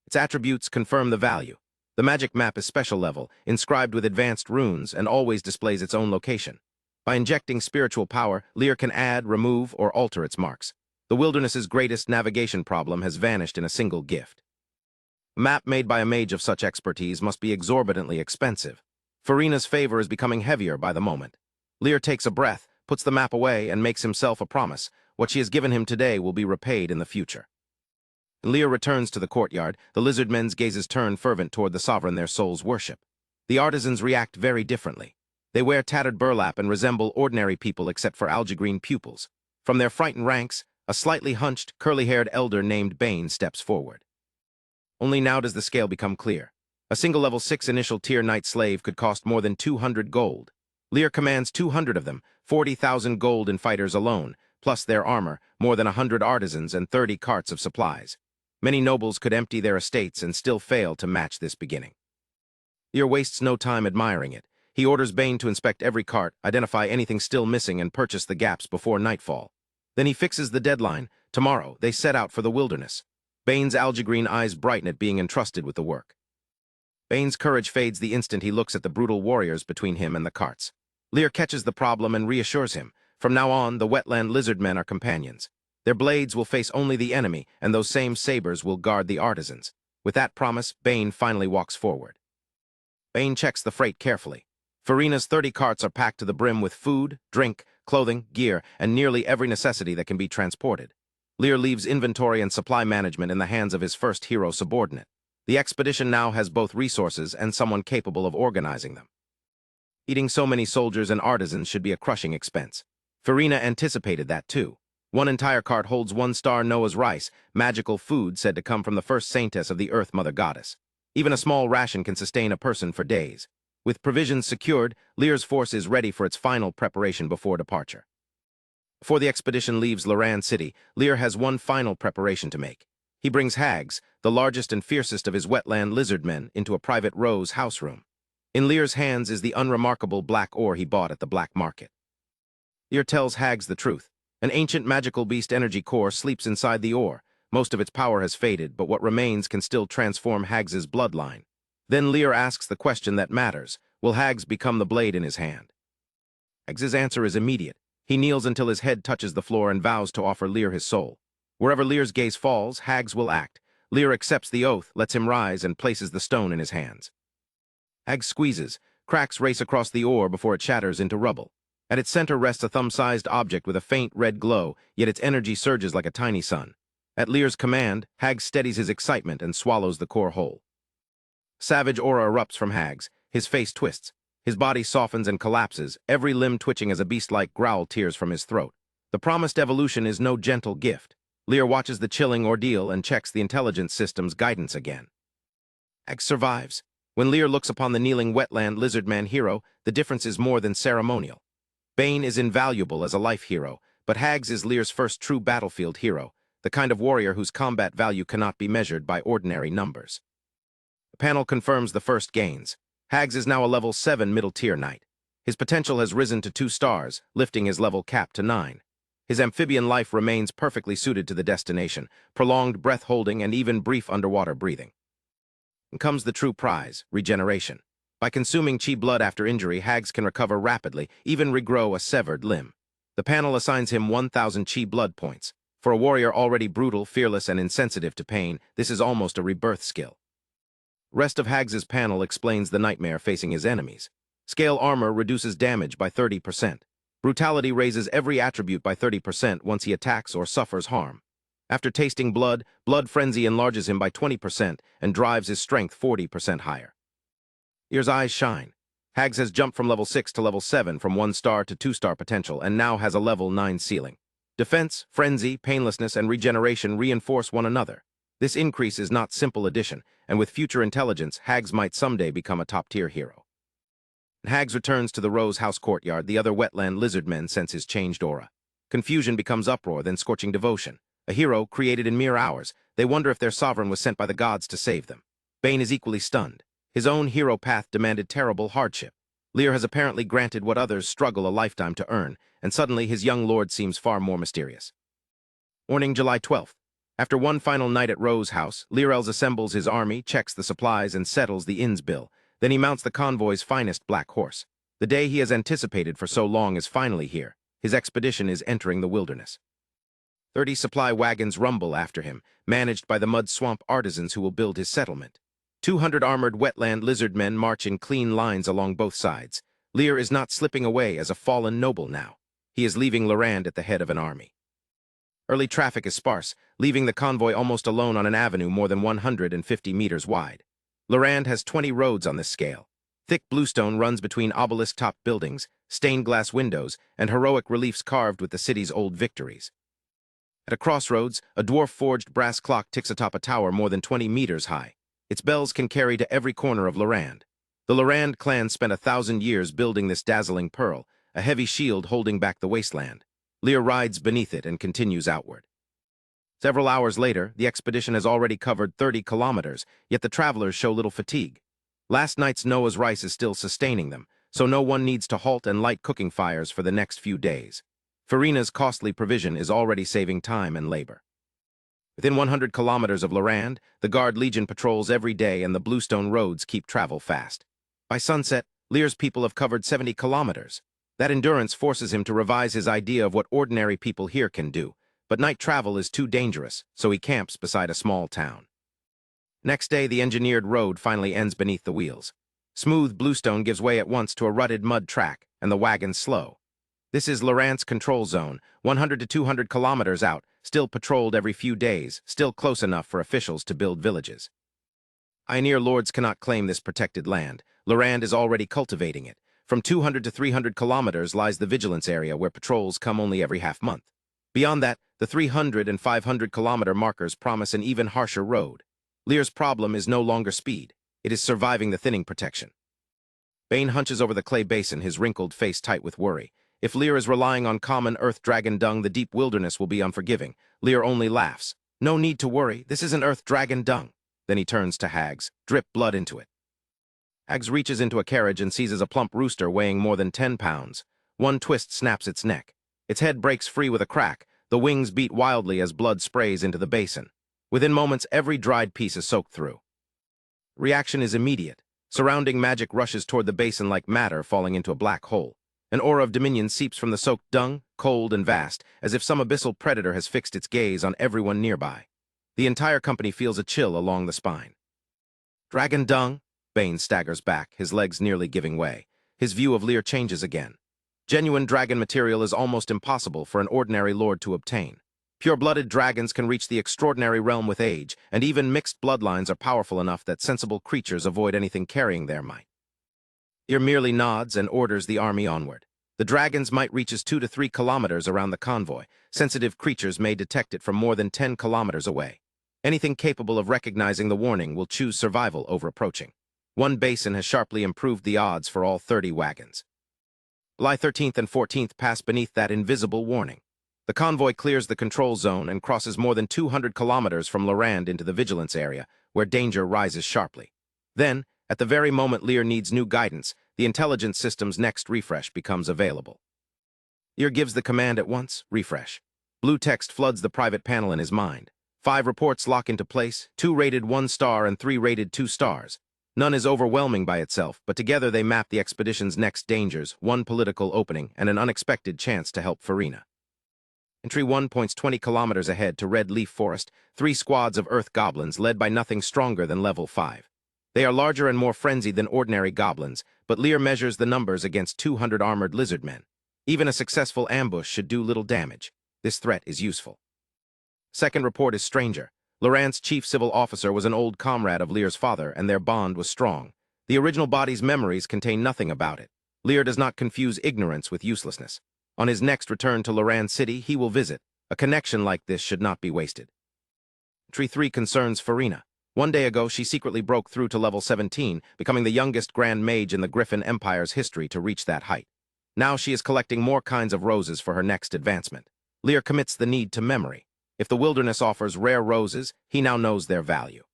Its attributes confirm the value. The magic map is special level, inscribed with advanced runes, and always displays its own location. By injecting spiritual power, Lear can add, remove, or alter its marks. The wilderness's greatest navigation problem has vanished in a single gift. A map made by a mage of such expertise must be exorbitantly expensive. Farina's favor is becoming heavier by the moment. Lear takes a breath, puts the map away, and makes himself a promise. What she has given him today will be repaid in the future. Lear returns to the courtyard. The lizardmen's gazes turn fervent toward the sovereign their souls worship. The artisans react very differently. They wear tattered burlap and resemble ordinary people except for algae green pupils. From their frightened ranks, a slightly hunched, curly-haired elder named Bane steps forward. Only now does the scale become clear. A single level 6 initial tier knight slave could cost more than 200 gold. Lear commands 200 of them, 40,000 gold in fighters alone, plus their armor, more than 100 artisans, and 30 carts of supplies. Many nobles could empty their estates and still fail to match this beginning. Lear wastes no time admiring it. He orders Bane to inspect every cart, identify anything still missing, and purchase the gaps before nightfall. Then he fixes the deadline. Tomorrow, they set out for the wilderness. Bane's algae green eyes brighten at being entrusted with the work. Bane's courage fades the instant he looks at the brutal warriors between him and the carts. Lear catches the problem and reassures him. From now on, the wetland lizardmen are companions. Their blades will face only the enemy, and those same sabers will guard the artisans. With that promise, Bane finally walks forward. Bane checks the freight carefully. Farina's 30 carts are packed to the brim with food, drink, clothing, gear, and nearly every necessity that can be transported. Lear leaves inventory and supply management in the hands of his first hero subordinate. The expedition now has both resources and someone capable of organizing them. Eating so many soldiers and artisans should be a crushing expense. Farina anticipated that too. One entire cart holds 1-star Noah's rice, magical food said to come from the first saintess of the Earth Mother Goddess. Even a small ration can sustain a person for days. With provisions secured, Lear's force is ready for its final preparation before departure. Before the expedition leaves Lear City, Lear has one final preparation to make. He brings hags, the largest and fiercest of his wetland lizardmen, into a private Rose house room. In Lear's hands is the unremarkable black ore he bought at the black market. Lear tells hags the truth. An ancient magical beast energy core sleeps inside the ore. Most of its power has faded, but what remains can still transform Hags' bloodline. Then Lear asks the question that matters. Will Hags become the blade in his hand? Hags' answer is immediate. He kneels until his head touches the floor and vows to offer Lear his soul. Wherever Lear's gaze falls, Hags will act. Lear accepts the oath, lets him rise, and places the stone in his hands. Hags squeezes. Cracks race across the ore before it shatters into rubble. At its center rests a thumb-sized object with a faint red glow, yet its energy surges like a tiny sun. At Lear's command, Hags steadies his excitement and swallows the core whole. Savage aura erupts from Hags. His face twists. His body softens and collapses, every limb twitching as a beast-like growl tears from his throat. The promised evolution is no gentle gift. Lear watches the chilling ordeal and checks the intelligence system's guidance again. Hags survives. When Lear looks upon the kneeling wetland lizardman hero, the difference is more than ceremonial. Bane is invaluable as a life hero, but Hags is Lear's first true battlefield hero. the kind of warrior whose combat value cannot be measured by ordinary numbers. The panel confirms the first gains. Hags is now a level 7 middle-tier knight. His potential has risen to 2 stars, lifting his level cap to 9. His amphibian life remains perfectly suited to the destination, prolonged breath-holding and even brief underwater breathing. And comes the true prize, regeneration. By consuming chi blood after injury, Hags can recover rapidly, even regrow a severed limb. The panel assigns him 1,000 chi blood points. For a warrior already brutal, fearless, and insensitive to pain, this is almost a rebirth skill. Rest of Hags's panel explains the nightmare facing his enemies. Scale armor reduces damage by 30%. Brutality raises every attribute by 30% once he attacks or suffers harm. After tasting blood, blood frenzy enlarges him by 20% and drives his strength 40% higher. Lear's eyes shine. Hags has jumped from level 6 to level 7 from 1-star to 2-star potential and now has a level 9 ceiling. Defense, frenzy, painlessness, and regeneration reinforce one another. This increase is not simple addition, and with future intelligence, Hags might someday become a top-tier hero. Hags returns to the Rose House courtyard. The other Wetland lizardmen sense his changed aura. Confusion becomes uproar, then scorching devotion. A hero created in mere hours. They wonder if their sovereign was sent by the gods to save them. Bane is equally stunned. His own hero path demanded terrible hardship. Lear has apparently granted what others struggle a lifetime to earn, and suddenly his young lord seems far more mysterious. Morning, July 12th. After one final night at Rose House, Lear Els assembles his army, checks the supplies, and settles the inn's bill. Then he mounts the convoy's finest black horse. The day he has anticipated for so long is finally here. His expedition is entering the wilderness. 30 supply wagons rumble after him, managed by the mud swamp artisans who will build his settlement. 200 armored Wetland lizardmen march in clean lines along both sides. Lear is not slipping away as a fallen noble now. He is leaving Lear at the head of an army. Early traffic is sparse, leaving the convoy almost alone on an avenue more than 150 meters wide. Lear has 20 roads on this scale. Thick bluestone runs between obelisk-topped buildings, stained glass windows, and heroic reliefs carved with the city's old victories. At a crossroads, a dwarf-forged brass clock ticks atop a tower more than 20 meters high. Its bells can carry to every corner of Lear. The Lear clan spent 1,000 years building this dazzling pearl, a heavy shield holding back the wasteland. Lear rides beneath it and continues outward. Several hours later, the expedition has already covered 30 kilometers, yet the travelers show little fatigue. Last night's Noah's rice is still sustaining them, so no one needs to halt and light cooking fires for the next few days. Farina's costly provision is already saving time and labor. Within 100 kilometers of Lear, the Guard Legion patrols every day and the bluestone roads keep travel fast. By sunset, Lear's people have covered 70 kilometers. That endurance forces him to revise his idea of what ordinary people here can do. But night travel is too dangerous, so he camps beside a small town. Next day, the engineered road finally ends beneath the wheels. Smooth bluestone gives way at once to a rutted mud track, and the wagons slow. This is Lear's control zone, 100 to 200 kilometers out, still patrolled every few days, still close enough for officials to build villages. Pioneer lords cannot claim this protected land. Lear is already cultivating it. From 200 to 300 kilometers lies the vigilance area where patrols come only every half-month. Beyond that, the 300 and 500-kilometer markers promise an even harsher road. Lear's problem is no longer speed. It is surviving the thinning protection. Bane hunches over the clay basin, his wrinkled face tight with worry. If Lear is relying on common earth dragon dung, the deep wilderness will be unforgiving. Lear only laughs. No need to worry, this isn't earth dragon dung. Then he turns to Hags. Drip blood into it. Hags reaches into a carriage and seizes a plump rooster weighing more than 10 pounds. One twist snaps its neck. Its head breaks free with a crack. The wings beat wildly as blood sprays into the basin. Within moments, every dried piece is soaked through. Reaction is immediate. Surrounding magic rushes toward the basin like matter falling into a black hole. An aura of dominion seeps from the soaked dung, cold and vast, as if some abyssal predator has fixed its gaze on everyone nearby. The entire company feels a chill along the spine. Dragon dung? Bane staggers back, his legs nearly giving way. His view of Lear changes again. Genuine dragon material is almost impossible for an ordinary lord to obtain. Pure-blooded dragons can reach the extraordinary realm with age, and even mixed bloodlines are powerful enough that sensible creatures avoid anything carrying their might. Lear merely nods and orders the army onward. The dragon's might reaches 2 to 3 kilometers around the convoy. Sensitive creatures may detect it from more than 10 kilometers away. Anything capable of recognizing the warning will choose survival over approaching. One basin has sharply improved the odds for all 30 wagons. July 13th and 14th pass beneath that invisible warning. The convoy clears the control zone and crosses more than 200 kilometers from Lear into the vigilance area, where danger rises sharply. Then, at the very moment Lear needs new guidance, the intelligence system's next refresh becomes available. Lear gives the command at once, refresh. Blue text floods the private panel in his mind. 5 reports lock into place, 2 rated 1 star and 3 rated 2 stars. None is overwhelming by itself, but together they map the expedition's next dangers, one political opening, and an unexpected chance to help Farina. Entry 1 points 20 kilometers ahead to Red Leaf Forest, 3 squads of Earth goblins led by nothing stronger than level 5. They are larger and more frenzied than ordinary goblins, but Lear measures the numbers against 200 armored lizard men. Even a successful ambush should do little damage. This threat is useful. Second report is stranger. Lear's chief civil officer was an old comrade of Lear's father, and their bond was strong. The original body's memories contain nothing about it. Lear does not confuse ignorance with uselessness. On his next return to Lear City, he will visit. A connection like this should not be wasted. Entry 3 concerns Farina. 1 day ago, she secretly broke through to level 17, becoming the youngest Grand Mage in the Griffin Empire's history to reach that height. Now she is collecting more kinds of roses for her next advancement. Lear commits the need to memory. If the wilderness offers rare roses, he now knows their value.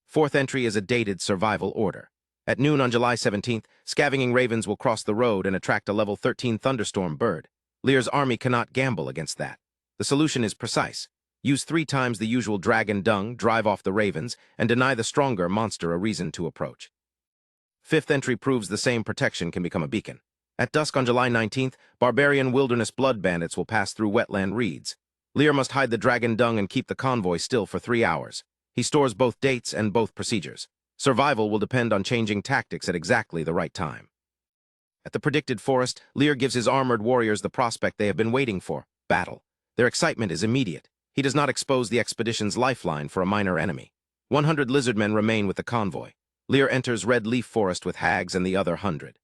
Fourth entry is a dated survival order. At noon on July 17th, scavenging ravens will cross the road and attract a level 13 thunderstorm bird. Lear's army cannot gamble against that. The solution is precise. Use 3 times the usual dragon dung, drive off the ravens, and deny the stronger monster a reason to approach. Fifth entry proves the same protection can become a beacon. At dusk on July 19th, barbarian wilderness blood bandits will pass through wetland reeds. Lear must hide the dragon dung and keep the convoy still for 3 hours. He stores both dates and both procedures. Survival will depend on changing tactics at exactly the right time. At the predicted forest, Lear gives his armored warriors the prospect they have been waiting for, battle. Their excitement is immediate. He does not expose the expedition's lifeline for a minor enemy. 100 lizardmen remain with the convoy. Lear enters Red Leaf Forest with hags and the other 100.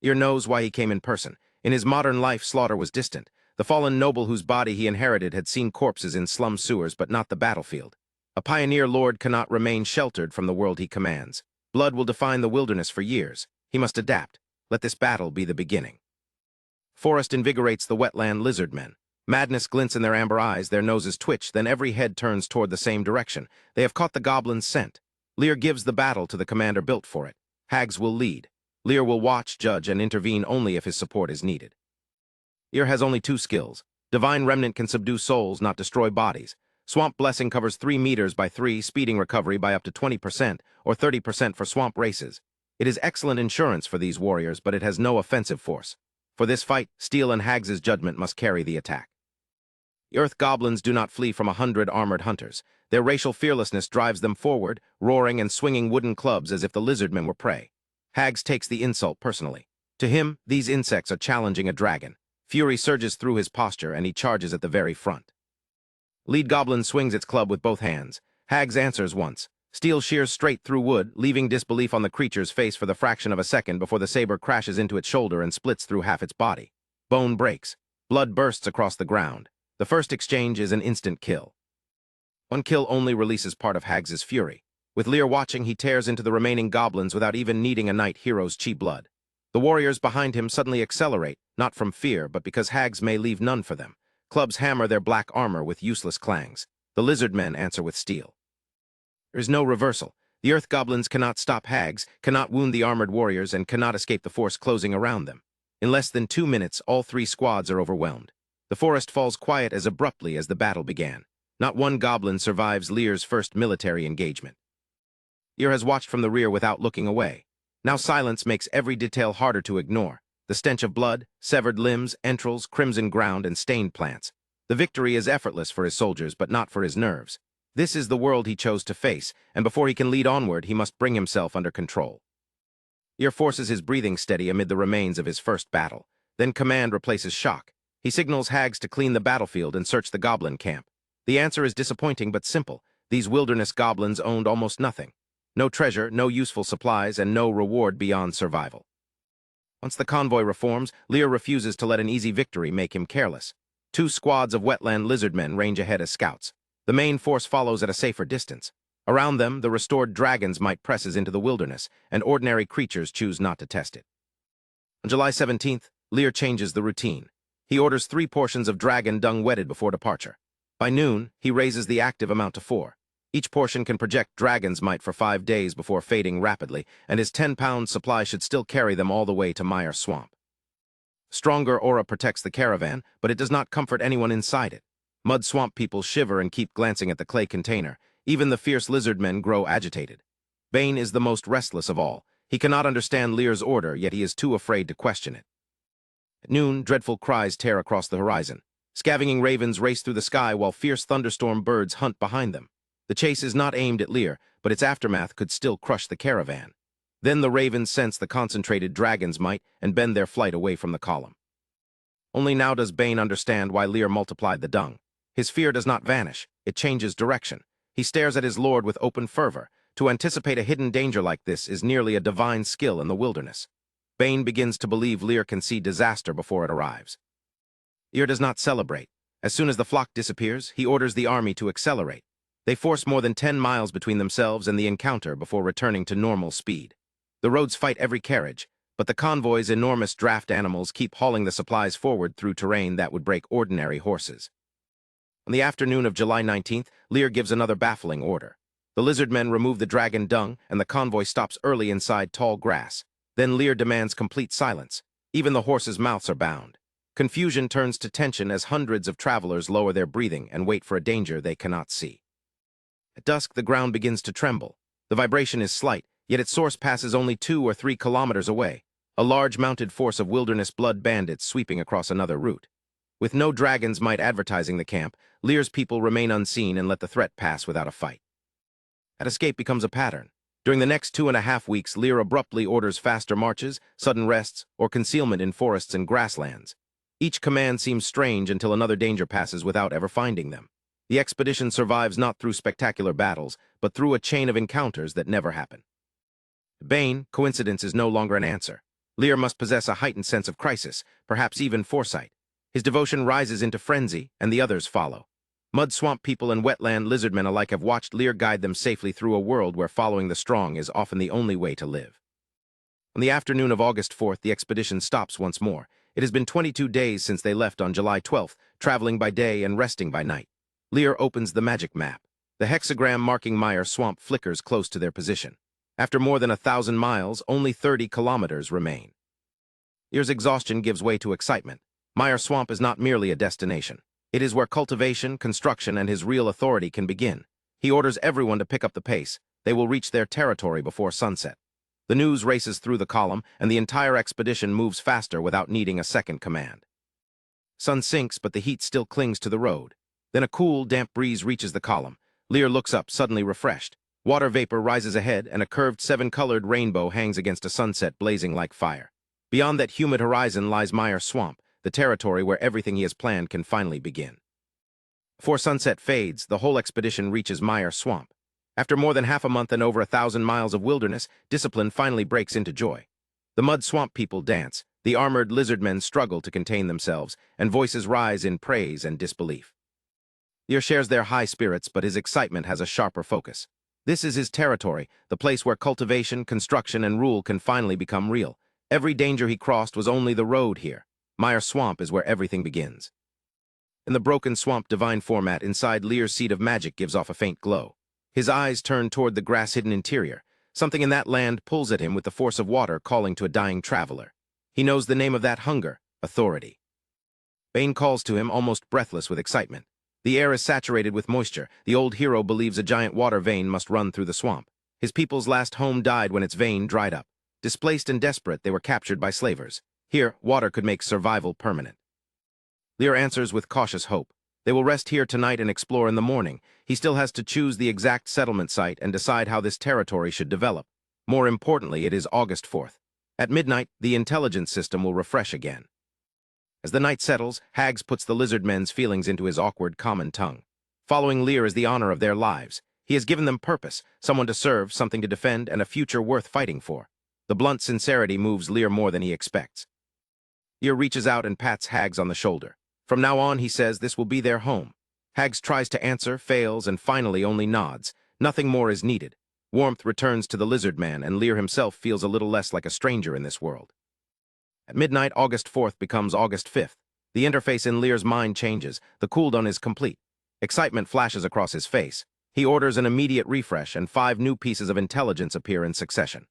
Lear knows why he came in person. In his modern life, slaughter was distant. The fallen noble whose body he inherited had seen corpses in slum sewers, but not the battlefield. A pioneer lord cannot remain sheltered from the world he commands. Blood will define the wilderness for years. He must adapt. Let this battle be the beginning. Forest invigorates the wetland lizardmen. Madness glints in their amber eyes, their noses twitch, then every head turns toward the same direction. They have caught the goblin's scent. Lear gives the battle to the commander built for it. Hags will lead. Lear will watch, judge, and intervene only if his support is needed. Lear has only 2 skills. Divine Remnant can subdue souls, not destroy bodies. Swamp Blessing covers 3 meters by 3, speeding recovery by up to 20% or 30% for swamp races. It is excellent insurance for these warriors, but it has no offensive force. For this fight, Steel and Hags' judgment must carry the attack. The Earth Goblins do not flee from 100 armored hunters. Their racial fearlessness drives them forward, roaring and swinging wooden clubs as if the lizardmen were prey. Hags takes the insult personally. To him, these insects are challenging a dragon. Fury surges through his posture, and he charges at the very front. Lead Goblin swings its club with both hands. Hags answers once. Steel shears straight through wood, leaving disbelief on the creature's face for the fraction of a second before the saber crashes into its shoulder and splits through half its body. Bone breaks. Blood bursts across the ground. The first exchange is an instant kill. One kill only releases part of Hags' fury. With Lear watching, he tears into the remaining goblins without even needing a knight hero's chi blood. The warriors behind him suddenly accelerate, not from fear, but because Hags may leave none for them. Clubs hammer their black armor with useless clangs. The lizard men answer with steel. There is no reversal. The Earth Goblins cannot stop Hags, cannot wound the armored warriors, and cannot escape the force closing around them. In less than 2 minutes, all 3 squads are overwhelmed. The forest falls quiet as abruptly as the battle began. Not one goblin survives Lear's first military engagement. Lear has watched from the rear without looking away. Now silence makes every detail harder to ignore. The stench of blood, severed limbs, entrails, crimson ground, and stained plants. The victory is effortless for his soldiers, but not for his nerves. This is the world he chose to face, and before he can lead onward, he must bring himself under control. Lear forces his breathing steady amid the remains of his first battle. Then command replaces shock. He signals Hags to clean the battlefield and search the goblin camp. The answer is disappointing but simple. These wilderness goblins owned almost nothing. No treasure, no useful supplies, and no reward beyond survival. Once the convoy reforms, Lear refuses to let an easy victory make him careless. 2 squads of wetland lizardmen range ahead as scouts. The main force follows at a safer distance. Around them, the restored dragon's might presses into the wilderness, and ordinary creatures choose not to test it. On July 17th, Lear changes the routine. He orders 3 portions of dragon dung wetted before departure. By noon, he raises the active amount to 4. Each portion can project dragon's might for 5 days before fading rapidly, and his 10-pound supply should still carry them all the way to Mire Swamp. Stronger aura protects the caravan, but it does not comfort anyone inside it. Mud swamp people shiver and keep glancing at the clay container. Even the fierce lizard men grow agitated. Bane is the most restless of all. He cannot understand Lear's order, yet he is too afraid to question it. At noon, dreadful cries tear across the horizon. Scavenging ravens race through the sky while fierce thunderstorm birds hunt behind them. The chase is not aimed at Lear, but its aftermath could still crush the caravan. Then the ravens sense the concentrated dragon's might and bend their flight away from the column. Only now does Bane understand why Lear multiplied the dung. His fear does not vanish, it changes direction. He stares at his lord with open fervor. To anticipate a hidden danger like this is nearly a divine skill in the wilderness. Bane begins to believe Lear can see disaster before it arrives. Lear does not celebrate. As soon as the flock disappears, he orders the army to accelerate. They force more than 10 miles between themselves and the encounter before returning to normal speed. The roads fight every carriage, but the convoy's enormous draft animals keep hauling the supplies forward through terrain that would break ordinary horses. On the afternoon of July 19th, Lear gives another baffling order. The lizard men remove the dragon dung, and the convoy stops early inside tall grass. Then Lear demands complete silence. Even the horses' mouths are bound. Confusion turns to tension as hundreds of travelers lower their breathing and wait for a danger they cannot see. At dusk, the ground begins to tremble. The vibration is slight, yet its source passes only 2 or 3 kilometers away. A large mounted force of wilderness blood bandits sweeping across another route. With no dragon's might advertising the camp, Lear's people remain unseen and let the threat pass without a fight. That escape becomes a pattern. During the next 2.5 weeks, Lear abruptly orders faster marches, sudden rests, or concealment in forests and grasslands. Each command seems strange until another danger passes without ever finding them. The expedition survives not through spectacular battles, but through a chain of encounters that never happen. To Bane, coincidence is no longer an answer. Lear must possess a heightened sense of crisis, perhaps even foresight. His devotion rises into frenzy, and the others follow. Mud swamp people and wetland lizardmen alike have watched Lear guide them safely through a world where following the strong is often the only way to live. On the afternoon of August 4th, the expedition stops once more. It has been 22 days since they left on July 12th, traveling by day and resting by night. Lear opens the magic map. The hexagram marking Mire Swamp flickers close to their position. After more than 1,000 miles, only 30 kilometers remain. Lear's exhaustion gives way to excitement. Mire Swamp is not merely a destination. It is where cultivation, construction, and his real authority can begin. He orders everyone to pick up the pace. They will reach their territory before sunset. The news races through the column, and the entire expedition moves faster without needing a second command. Sun sinks, but the heat still clings to the road. Then a cool, damp breeze reaches the column. Lear looks up, suddenly refreshed. Water vapor rises ahead, and a curved 7-colored rainbow hangs against a sunset blazing like fire. Beyond that humid horizon lies Mire Swamp, the territory where everything he has planned can finally begin. Before sunset fades, the whole expedition reaches Mire Swamp. After more than half a month and over 1,000 miles of wilderness, discipline finally breaks into joy. The mud swamp people dance, the armored lizard men struggle to contain themselves, and voices rise in praise and disbelief. Lear shares their high spirits, but his excitement has a sharper focus. This is his territory, the place where cultivation, construction, and rule can finally become real. Every danger he crossed was only the road here. Mire Swamp is where everything begins. In the broken swamp divine format inside, Lear's seed of magic gives off a faint glow. His eyes turn toward the grass-hidden interior. Something in that land pulls at him with the force of water calling to a dying traveler. He knows the name of that hunger, authority. Bane calls to him, almost breathless with excitement. The air is saturated with moisture. The old hero believes a giant water vein must run through the swamp. His people's last home died when its vein dried up. Displaced and desperate, they were captured by slavers. Here, water could make survival permanent. Lear answers with cautious hope. They will rest here tonight and explore in the morning. He still has to choose the exact settlement site and decide how this territory should develop. More importantly, it is August 4th. At midnight, the intelligence system will refresh again. As the night settles, Hags puts the lizard men's feelings into his awkward common tongue. Following Lear is the honor of their lives. He has given them purpose, someone to serve, something to defend, and a future worth fighting for. The blunt sincerity moves Lear more than he expects. Lear reaches out and pats Hags on the shoulder. From now on, he says, this will be their home. Hags tries to answer, fails, and finally only nods. Nothing more is needed. Warmth returns to the lizard man, and Lear himself feels a little less like a stranger in this world. At midnight, August 4th becomes August 5th. The interface in Lear's mind changes. The cooldown is complete. Excitement flashes across his face. He orders an immediate refresh, and 5 new pieces of intelligence appear in succession.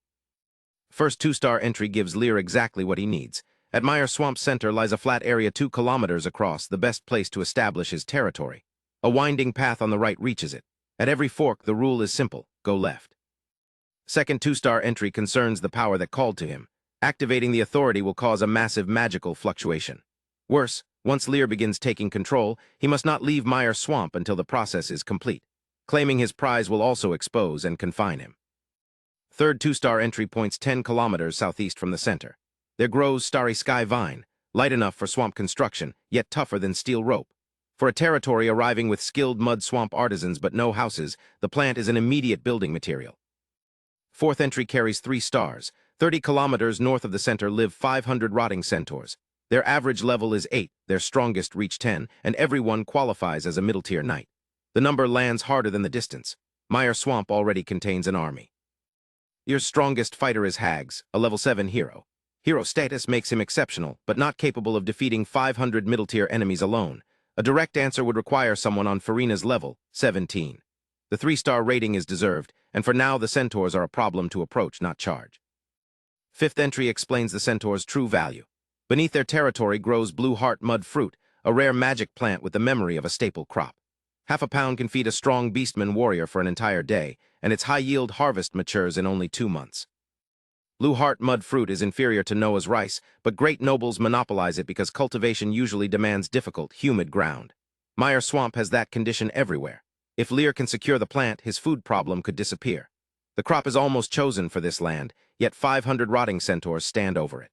First 2-star entry gives Lear exactly what he needs. At Mire Swamp Center lies a flat area 2 kilometers across, the best place to establish his territory. A winding path on the right reaches it. At every fork, the rule is simple: go left. Second 2-star entry concerns the power that called to him. Activating the authority will cause a massive magical fluctuation. Worse, once Lear begins taking control, he must not leave Mire Swamp until the process is complete. Claiming his prize will also expose and confine him. Third 2-star entry points 10 kilometers southeast from the center. There grows starry sky vine, light enough for swamp construction, yet tougher than steel rope. For a territory arriving with skilled mud swamp artisans but no houses, the plant is an immediate building material. Fourth entry carries 3 stars. 30 kilometers north of the center live 500 rotting centaurs. Their average level is 8, their strongest reach 10, and everyone qualifies as a middle-tier knight. The number lands harder than the distance. Mire Swamp already contains an army. Your strongest fighter is Hags, a level 7 hero. Hero status makes him exceptional, but not capable of defeating 500 middle-tier enemies alone. A direct answer would require someone on Farina's level, 17. The 3-star rating is deserved, and for now the centaurs are a problem to approach, not charge. Fifth entry explains the centaurs' true value. Beneath their territory grows blue heart mud fruit, a rare magic plant with the memory of a staple crop. Half a pound can feed a strong beastman warrior for an entire day, and its high-yield harvest matures in only 2 months. Blue heart mud fruit is inferior to Noah's rice, but great nobles monopolize it because cultivation usually demands difficult, humid ground. Mire Swamp has that condition everywhere. If Lear can secure the plant, his food problem could disappear. The crop is almost chosen for this land, yet 500 rotting centaurs stand over it.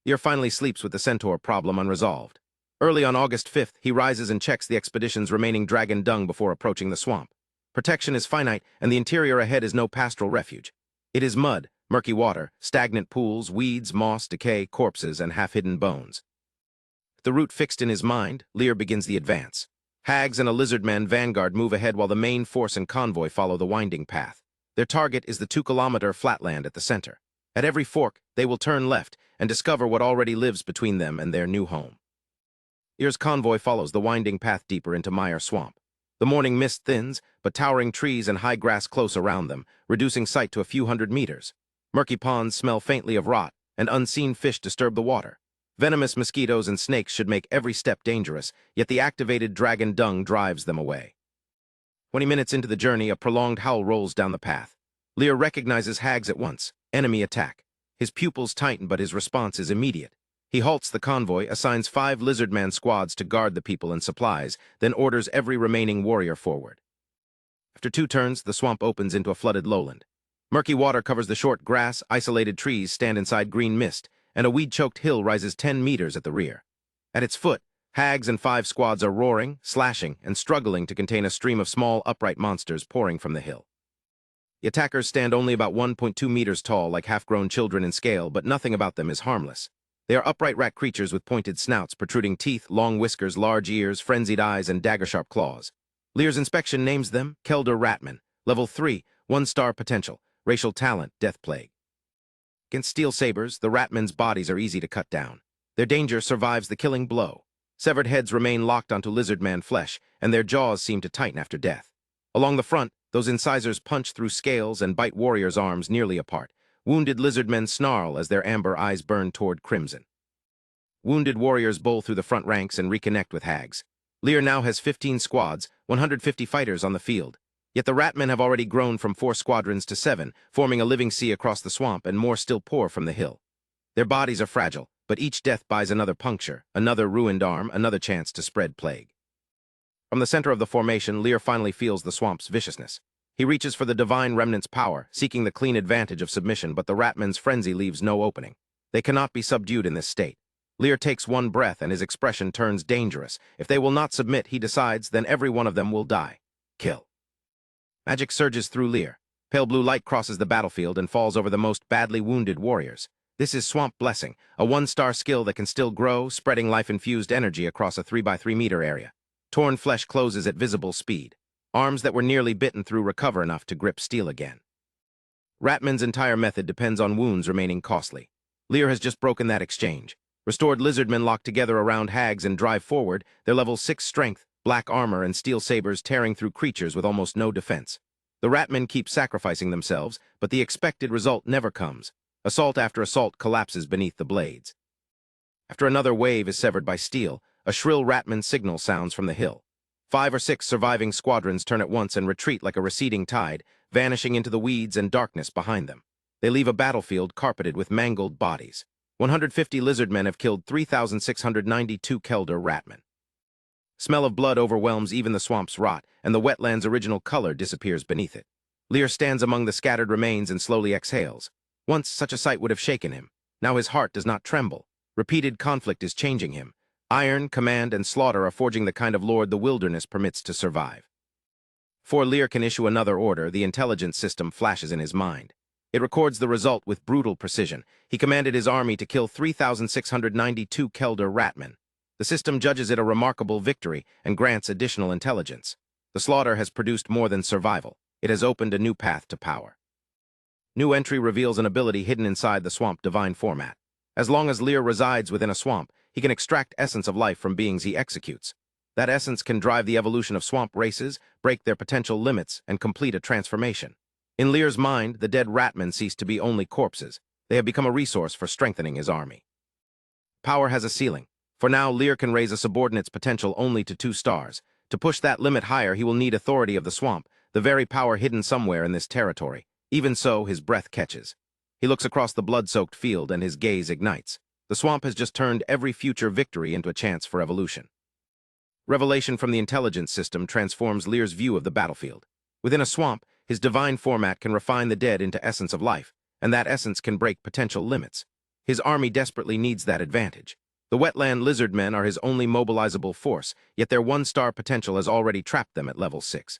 Lear finally sleeps with the centaur problem unresolved. Early on August 5th, he rises and checks the expedition's remaining dragon dung before approaching the swamp. Protection is finite, and the interior ahead is no pastoral refuge. It is mud, murky water, stagnant pools, weeds, moss, decay, corpses, and half-hidden bones. The route fixed in his mind, Lear begins the advance. Hags and a lizardman vanguard move ahead while the main force and convoy follow the winding path. Their target is the 2-kilometer flatland at the center. At every fork, they will turn left and discover what already lives between them and their new home. Lear's convoy follows the winding path deeper into Mire Swamp. The morning mist thins, but towering trees and high grass close around them, reducing sight to a few hundred meters. Murky ponds smell faintly of rot, and unseen fish disturb the water. Venomous mosquitoes and snakes should make every step dangerous, yet the activated dragon dung drives them away. 20 minutes into the journey, a prolonged howl rolls down the path. Lear recognizes Hags at once. Enemy attack. His pupils tighten, but his response is immediate. He halts the convoy, assigns 5 lizardman squads to guard the people and supplies, then orders every remaining warrior forward. After 2 turns, the swamp opens into a flooded lowland. Murky water covers the short grass, isolated trees stand inside green mist, and a weed-choked hill rises 10 meters at the rear. At its foot, Hags and 5 squads are roaring, slashing, and struggling to contain a stream of small, upright monsters pouring from the hill. The attackers stand only about 1.2 meters tall, like half-grown children in scale, but nothing about them is harmless. They are upright rat creatures with pointed snouts, protruding teeth, long whiskers, large ears, frenzied eyes, and dagger-sharp claws. Lear's inspection names them Kelder Ratman, level 3, 1-star potential, racial talent, death plague. Against steel sabers, the Ratman's bodies are easy to cut down. Their danger survives the killing blow. Severed heads remain locked onto lizardman flesh, and their jaws seem to tighten after death. Along the front, those incisors punch through scales and bite warriors' arms nearly apart. Wounded lizardmen snarl as their amber eyes burn toward crimson. Wounded warriors bowl through the front ranks and reconnect with Hags. Lear now has 15 squads, 150 fighters on the field. Yet the Ratmen have already grown from 4 squadrons to 7, forming a living sea across the swamp, and more still pour from the hill. Their bodies are fragile, but each death buys another puncture, another ruined arm, another chance to spread plague. From the center of the formation, Lear finally feels the swamp's viciousness. He reaches for the divine remnant's power, seeking the clean advantage of submission, but the Ratman's frenzy leaves no opening. They cannot be subdued in this state. Lear takes one breath and his expression turns dangerous. If they will not submit, he decides, then every one of them will die. Kill. Magic surges through Lear. Pale blue light crosses the battlefield and falls over the most badly wounded warriors. This is Swamp Blessing, a 1-star skill that can still grow, spreading life-infused energy across a 3x3 meter area. Torn flesh closes at visible speed. Arms that were nearly bitten through recover enough to grip steel again. Ratman's entire method depends on wounds remaining costly. Lear has just broken that exchange. Restored lizardmen lock together around hags and drive forward, their level 6 strength, black armor, and steel sabers tearing through creatures with almost no defense. The ratmen keep sacrificing themselves, but the expected result never comes. Assault after assault collapses beneath the blades. After another wave is severed by steel, a shrill ratman signal sounds from the hill. 5 or 6 surviving squadrons turn at once and retreat like a receding tide, vanishing into the weeds and darkness behind them. They leave a battlefield carpeted with mangled bodies. 150 lizardmen have killed 3,692 Kelder ratmen. Smell of blood overwhelms even the swamp's rot, and the wetland's original color disappears beneath it. Lear stands among the scattered remains and slowly exhales. Once such a sight would have shaken him. Now his heart does not tremble. Repeated conflict is changing him. Iron, command, and slaughter are forging the kind of lord the wilderness permits to survive. Before Lear can issue another order, the intelligence system flashes in his mind. It records the result with brutal precision. He commanded his army to kill 3,692 Kelder ratmen. The system judges it a remarkable victory and grants additional intelligence. The slaughter has produced more than survival. It has opened a new path to power. New entry reveals an ability hidden inside the swamp divine format. As long as Lear resides within a swamp, he can extract essence of life from beings he executes. That essence can drive the evolution of swamp races, break their potential limits, and complete a transformation. In Lear's mind, the dead ratmen cease to be only corpses. They have become a resource for strengthening his army. Power has a ceiling. For now, Lear can raise a subordinate's potential only to 2 stars. To push that limit higher, he will need authority of the swamp, the very power hidden somewhere in this territory. Even so, his breath catches. He looks across the blood-soaked field and his gaze ignites. The swamp has just turned every future victory into a chance for evolution. Revelation from the intelligence system transforms Lear's view of the battlefield. Within a swamp, his divine format can refine the dead into essence of life, and that essence can break potential limits. His army desperately needs that advantage. The wetland lizardmen are his only mobilizable force, yet their 1-star potential has already trapped them at level 6.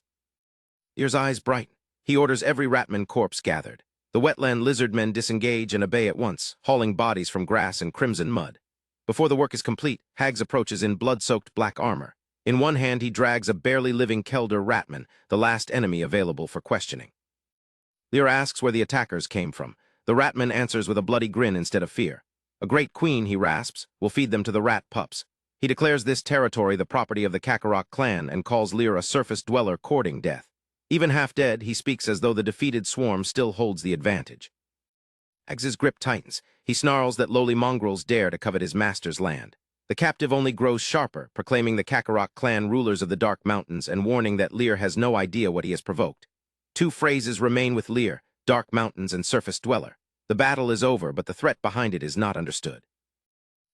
Lear's eyes brighten. He orders every ratman corpse gathered. The wetland lizardmen disengage and obey at once, hauling bodies from grass and crimson mud. Before the work is complete, Hags approaches in blood-soaked black armor. In one hand, he drags a barely living Kelder ratman, the last enemy available for questioning. Lear asks where the attackers came from. The ratman answers with a bloody grin instead of fear. A great queen, he rasps, will feed them to the rat pups. He declares this territory the property of the Kakarot clan and calls Lear a surface dweller courting death. Even half dead, he speaks as though the defeated swarm still holds the advantage. Hags's grip tightens. He snarls that lowly mongrels dare to covet his master's land. The captive only grows sharper, proclaiming the Kakarot clan rulers of the Dark Mountains and warning that Lear has no idea what he has provoked. 2 phrases remain with Lear: Dark Mountains and Surface Dweller. The battle is over, but the threat behind it is not understood.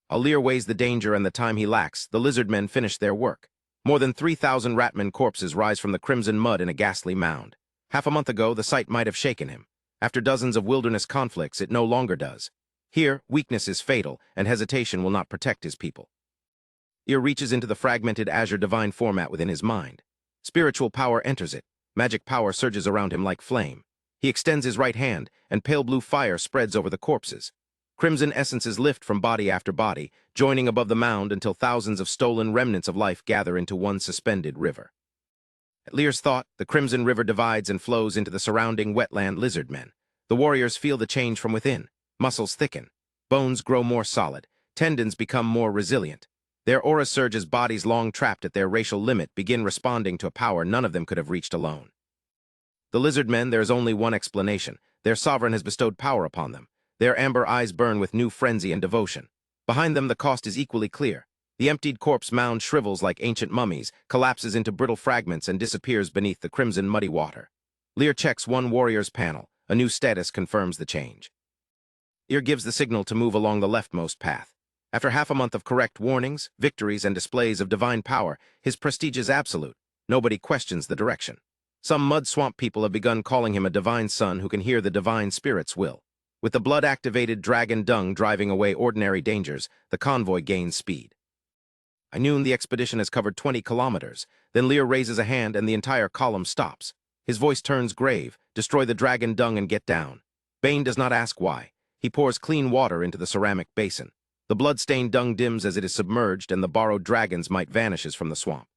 While Lear weighs the danger and the time he lacks, the lizardmen finish their work. More than 3,000 ratman corpses rise from the crimson mud in a ghastly mound. Half a month ago, the sight might have shaken him. After dozens of wilderness conflicts, it no longer does. Here, weakness is fatal, and hesitation will not protect his people. Lear reaches into the fragmented azure divine format within his mind. Spiritual power enters it. Magic power surges around him like flame. He extends his right hand, and pale blue fire spreads over the corpses. Crimson essences lift from body after body, joining above the mound until thousands of stolen remnants of life gather into one suspended river. At Lear's thought, the crimson river divides and flows into the surrounding wetland lizardmen. The warriors feel the change from within. Muscles thicken. Bones grow more solid. Tendons become more resilient. Their aura surge as bodies long trapped at their racial limit begin responding to a power none of them could have reached alone. The lizardmen, there is only one explanation. Their sovereign has bestowed power upon them. Their amber eyes burn with new frenzy and devotion. Behind them, the cost is equally clear. The emptied corpse mound shrivels like ancient mummies, collapses into brittle fragments, and disappears beneath the crimson muddy water. Lear checks one warrior's panel. A new status confirms the change. Lear gives the signal to move along the leftmost path. After half a month of correct warnings, victories, and displays of divine power, his prestige is absolute. Nobody questions the direction. Some mud swamp people have begun calling him a divine son who can hear the divine spirit's will. With the blood-activated dragon dung driving away ordinary dangers, the convoy gains speed. By noon, the expedition has covered 20 kilometers. Then Lear raises a hand and the entire column stops. His voice turns grave: destroy the dragon dung and get down. Bane does not ask why. He pours clean water into the ceramic basin. The blood-stained dung dims as it is submerged, and the borrowed dragon's might vanishes from the swamp.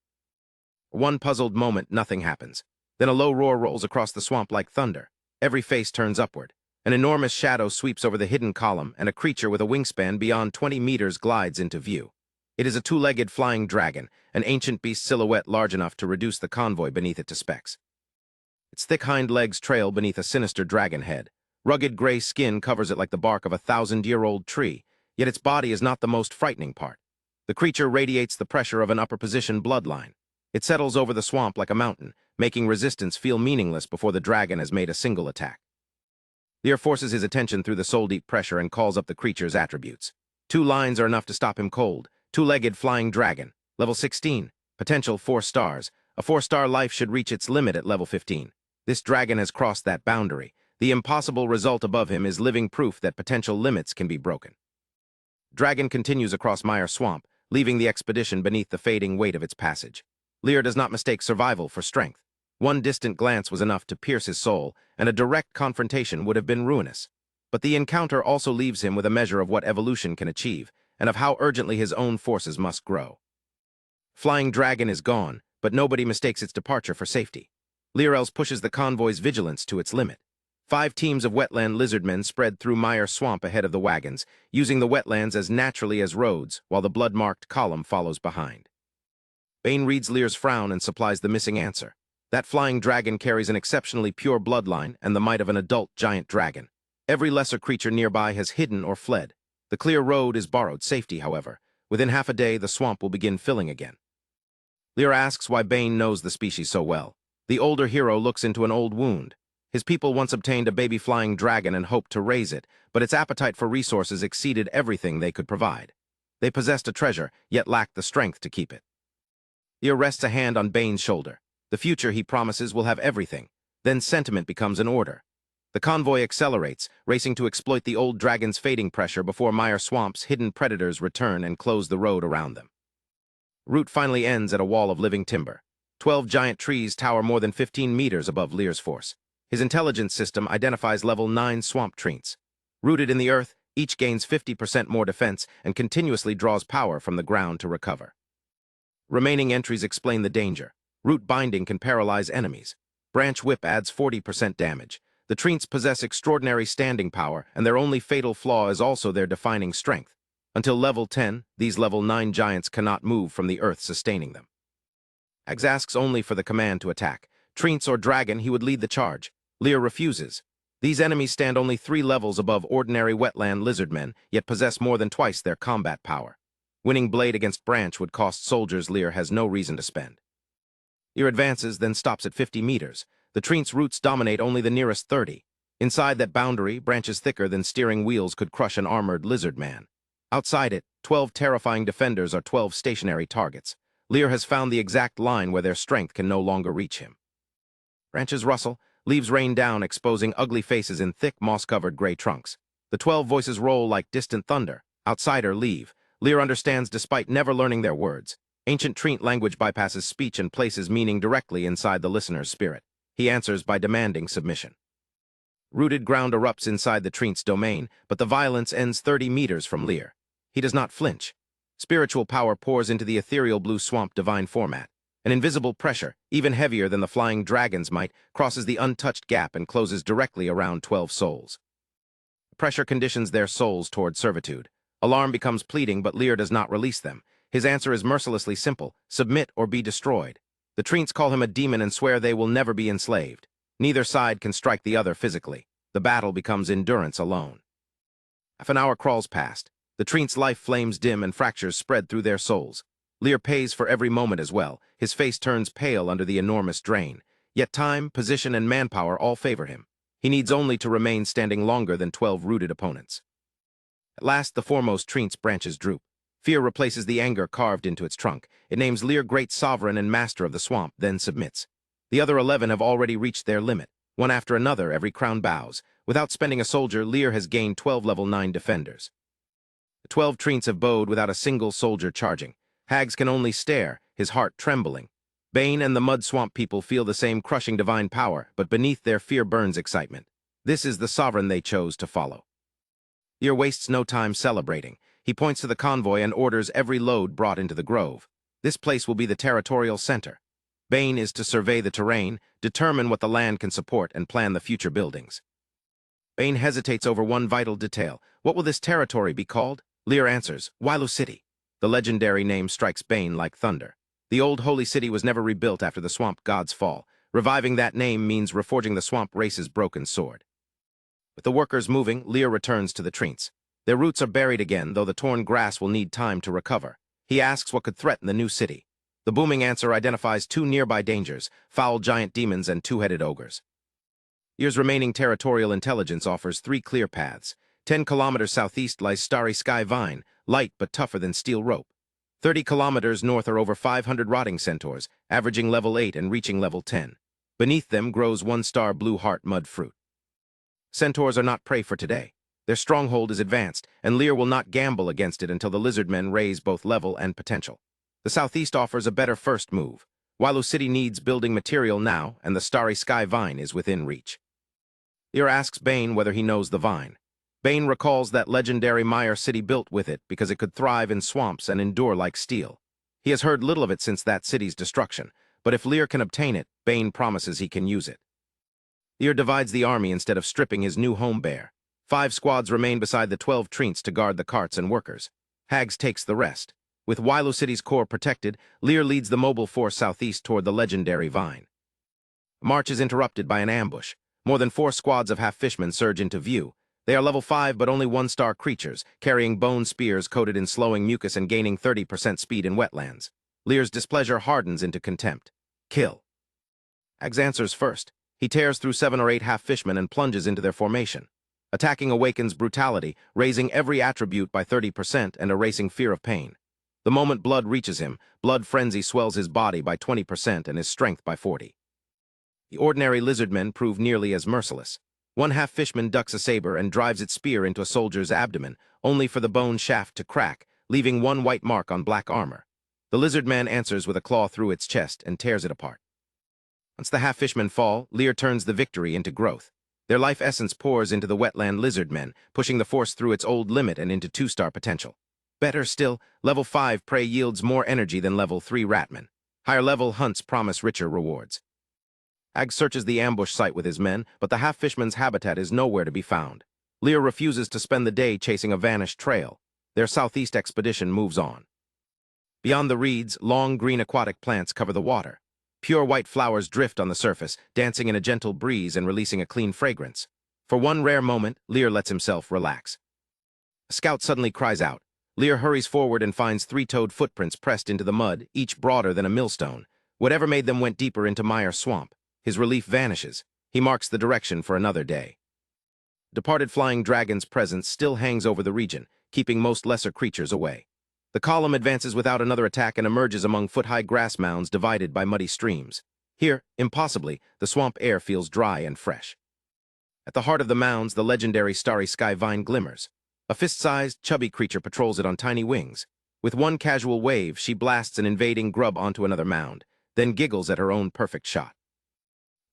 For one puzzled moment, nothing happens. Then a low roar rolls across the swamp like thunder. Every face turns upward. An enormous shadow sweeps over the hidden column, and a creature with a wingspan beyond 20 meters glides into view. It is a two-legged flying dragon, an ancient beast silhouette large enough to reduce the convoy beneath it to specks. Its thick hind legs trail beneath a sinister dragon head. Rugged gray skin covers it like the bark of a 1,000-year-old tree, yet its body is not the most frightening part. The creature radiates the pressure of an upper-position bloodline. It settles over the swamp like a mountain, making resistance feel meaningless before the dragon has made a single attack. Lear forces his attention through the soul-deep pressure and calls up the creature's attributes. 2 lines are enough to stop him cold. Two-legged flying dragon, level 16, potential 4 stars. A 4-star life should reach its limit at level 15. This dragon has crossed that boundary. The impossible result above him is living proof that potential limits can be broken. Dragon continues across Mire Swamp, leaving the expedition beneath the fading weight of its passage. Lear does not mistake survival for strength. One distant glance was enough to pierce his soul, and a direct confrontation would have been ruinous. But the encounter also leaves him with a measure of what evolution can achieve, and of how urgently his own forces must grow. Flying Dragon is gone, but nobody mistakes its departure for safety. Lear Els pushes the convoy's vigilance to its limit. 5 teams of wetland lizardmen spread through Mire Swamp ahead of the wagons, using the wetlands as naturally as roads, while the blood-marked column follows behind. Bane reads Lear's frown and supplies the missing answer. That flying dragon carries an exceptionally pure bloodline and the might of an adult giant dragon. Every lesser creature nearby has hidden or fled. The clear road is borrowed safety, however. Within half a day, the swamp will begin filling again. Lear asks why Bane knows the species so well. The older hero looks into an old wound. His people once obtained a baby flying dragon and hoped to raise it, but its appetite for resources exceeded everything they could provide. They possessed a treasure, yet lacked the strength to keep it. Lear rests a hand on Bane's shoulder. The future, he promises, will have everything. Then sentiment becomes an order. The convoy accelerates, racing to exploit the old dragon's fading pressure before Mire Swamp's hidden predators return and close the road around them. Route finally ends at a wall of living timber. 12 giant trees tower more than 15 meters above Lear's force. His intelligence system identifies level 9 swamp treants. Rooted in the earth, each gains 50% more defense and continuously draws power from the ground to recover. Remaining entries explain the danger. Root binding can paralyze enemies. Branch whip adds 40% damage. The treants possess extraordinary standing power, and their only fatal flaw is also their defining strength. Until level 10, these level 9 giants cannot move from the earth sustaining them. Ags asks only for the command to attack. Treants or dragon, he would lead the charge. Lear refuses. These enemies stand only 3 levels above ordinary wetland lizardmen, yet possess more than twice their combat power. Winning blade against branch would cost soldiers Lear has no reason to spend. Lear advances, then stops at 50 meters. The treant's roots dominate only the nearest 30. Inside that boundary, branches thicker than steering wheels could crush an armored lizard man. Outside it, 12 terrifying defenders are 12 stationary targets. Lear has found the exact line where their strength can no longer reach him. Branches rustle, leaves rain down, exposing ugly faces in thick, moss-covered gray trunks. The 12 voices roll like distant thunder. Outsider, leave. Lear understands despite never learning their words. Ancient treant language bypasses speech and places meaning directly inside the listener's spirit. He answers by demanding submission. Rooted ground erupts inside the treant's domain, but the violence ends 30 meters from Lear. He does not flinch. Spiritual power pours into the ethereal blue swamp divine format. An invisible pressure, even heavier than the flying dragon's might, crosses the untouched gap and closes directly around 12 souls. Pressure conditions their souls toward servitude. Alarm becomes pleading, but Lear does not release them. His answer is mercilessly simple: submit or be destroyed. The treants call him a demon and swear they will never be enslaved. Neither side can strike the other physically. The battle becomes endurance alone. Half an hour crawls past. The treants' life flames dim and fractures spread through their souls. Lear pays for every moment as well. His face turns pale under the enormous drain. Yet time, position, and manpower all favor him. He needs only to remain standing longer than 12 rooted opponents. At last, the foremost treant's branches droop. Fear replaces the anger carved into its trunk. It names Lear great sovereign and master of the swamp, then submits. The other 11 have already reached their limit. One after another, every crown bows. Without spending a soldier, Lear has gained 12 level 9 defenders. The 12 treants have bowed without a single soldier charging. Hags can only stare, his heart trembling. Bane and the mud swamp people feel the same crushing divine power, but beneath their fear burns excitement. This is the sovereign they chose to follow. Lear wastes no time celebrating. He points to the convoy and orders every load brought into the grove. This place will be the territorial center. Bane is to survey the terrain, determine what the land can support, and plan the future buildings. Bane hesitates over one vital detail. What will this territory be called? Lear answers, Wailu City. The legendary name strikes Bane like thunder. The old holy city was never rebuilt after the swamp god's fall. Reviving that name means reforging the swamp race's broken sword. With the workers moving, Lear returns to the treants. Their roots are buried again, though the torn grass will need time to recover. He asks what could threaten the new city. The booming answer identifies two nearby dangers, foul giant demons and two-headed ogres. Lear's remaining territorial intelligence offers three clear paths. 10 kilometers southeast lies Starry Sky Vine, light but tougher than steel rope. 30 kilometers north are over 500 rotting centaurs, averaging level 8 and reaching level 10. Beneath them grows one-star blue heart mud fruit. Centaurs are not prey for today. Their stronghold is advanced, and Lear will not gamble against it until the lizardmen raise both level and potential. The southeast offers a better first move. Wailu City needs building material now, and the Starry Sky Vine is within reach. Lear asks Bane whether he knows the vine. Bane recalls that legendary Mire city built with it because it could thrive in swamps and endure like steel. He has heard little of it since that city's destruction, but if Lear can obtain it, Bane promises he can use it. Lear divides the army instead of stripping his new home bare. 5 squads remain beside the 12 treants to guard the carts and workers. Hags takes the rest. With Wailu City's core protected, Lear leads the mobile force southeast toward the legendary vine. The march is interrupted by an ambush. More than 4 squads of half-fishmen surge into view. They are level 5 but only 1-star creatures, carrying bone spears coated in slowing mucus and gaining 30% speed in wetlands. Lear's displeasure hardens into contempt. Kill. Hags answers first. He tears through 7 or 8 half-fishmen and plunges into their formation. Attacking awakens brutality, raising every attribute by 30% and erasing fear of pain. The moment blood reaches him, blood frenzy swells his body by 20% and his strength by 40%. The ordinary lizardmen prove nearly as merciless. One half-fishman ducks a saber and drives its spear into a soldier's abdomen, only for the bone shaft to crack, leaving one white mark on black armor. The lizardman answers with a claw through its chest and tears it apart. Once the half-fishmen fall, Lear turns the victory into growth. Their life essence pours into the wetland lizardmen, pushing the force through its old limit and into 2-star potential. Better still, level 5 prey yields more energy than level 3 ratmen. Higher level hunts promise richer rewards. Ag searches the ambush site with his men, but the half-fishman's habitat is nowhere to be found. Lear refuses to spend the day chasing a vanished trail. Their southeast expedition moves on. Beyond the reeds, long green aquatic plants cover the water. Pure white flowers drift on the surface, dancing in a gentle breeze and releasing a clean fragrance. For one rare moment, Lear lets himself relax. A scout suddenly cries out. Lear hurries forward and finds 3-toed footprints pressed into the mud, each broader than a millstone. Whatever made them went deeper into Mire Swamp. His relief vanishes. He marks the direction for another day. Departed flying dragon's presence still hangs over the region, keeping most lesser creatures away. The column advances without another attack and emerges among foot-high grass mounds divided by muddy streams. Here, impossibly, the swamp air feels dry and fresh. At the heart of the mounds, the legendary Starry Sky Vine glimmers. A fist-sized, chubby creature patrols it on tiny wings. With one casual wave, she blasts an invading grub onto another mound, then giggles at her own perfect shot.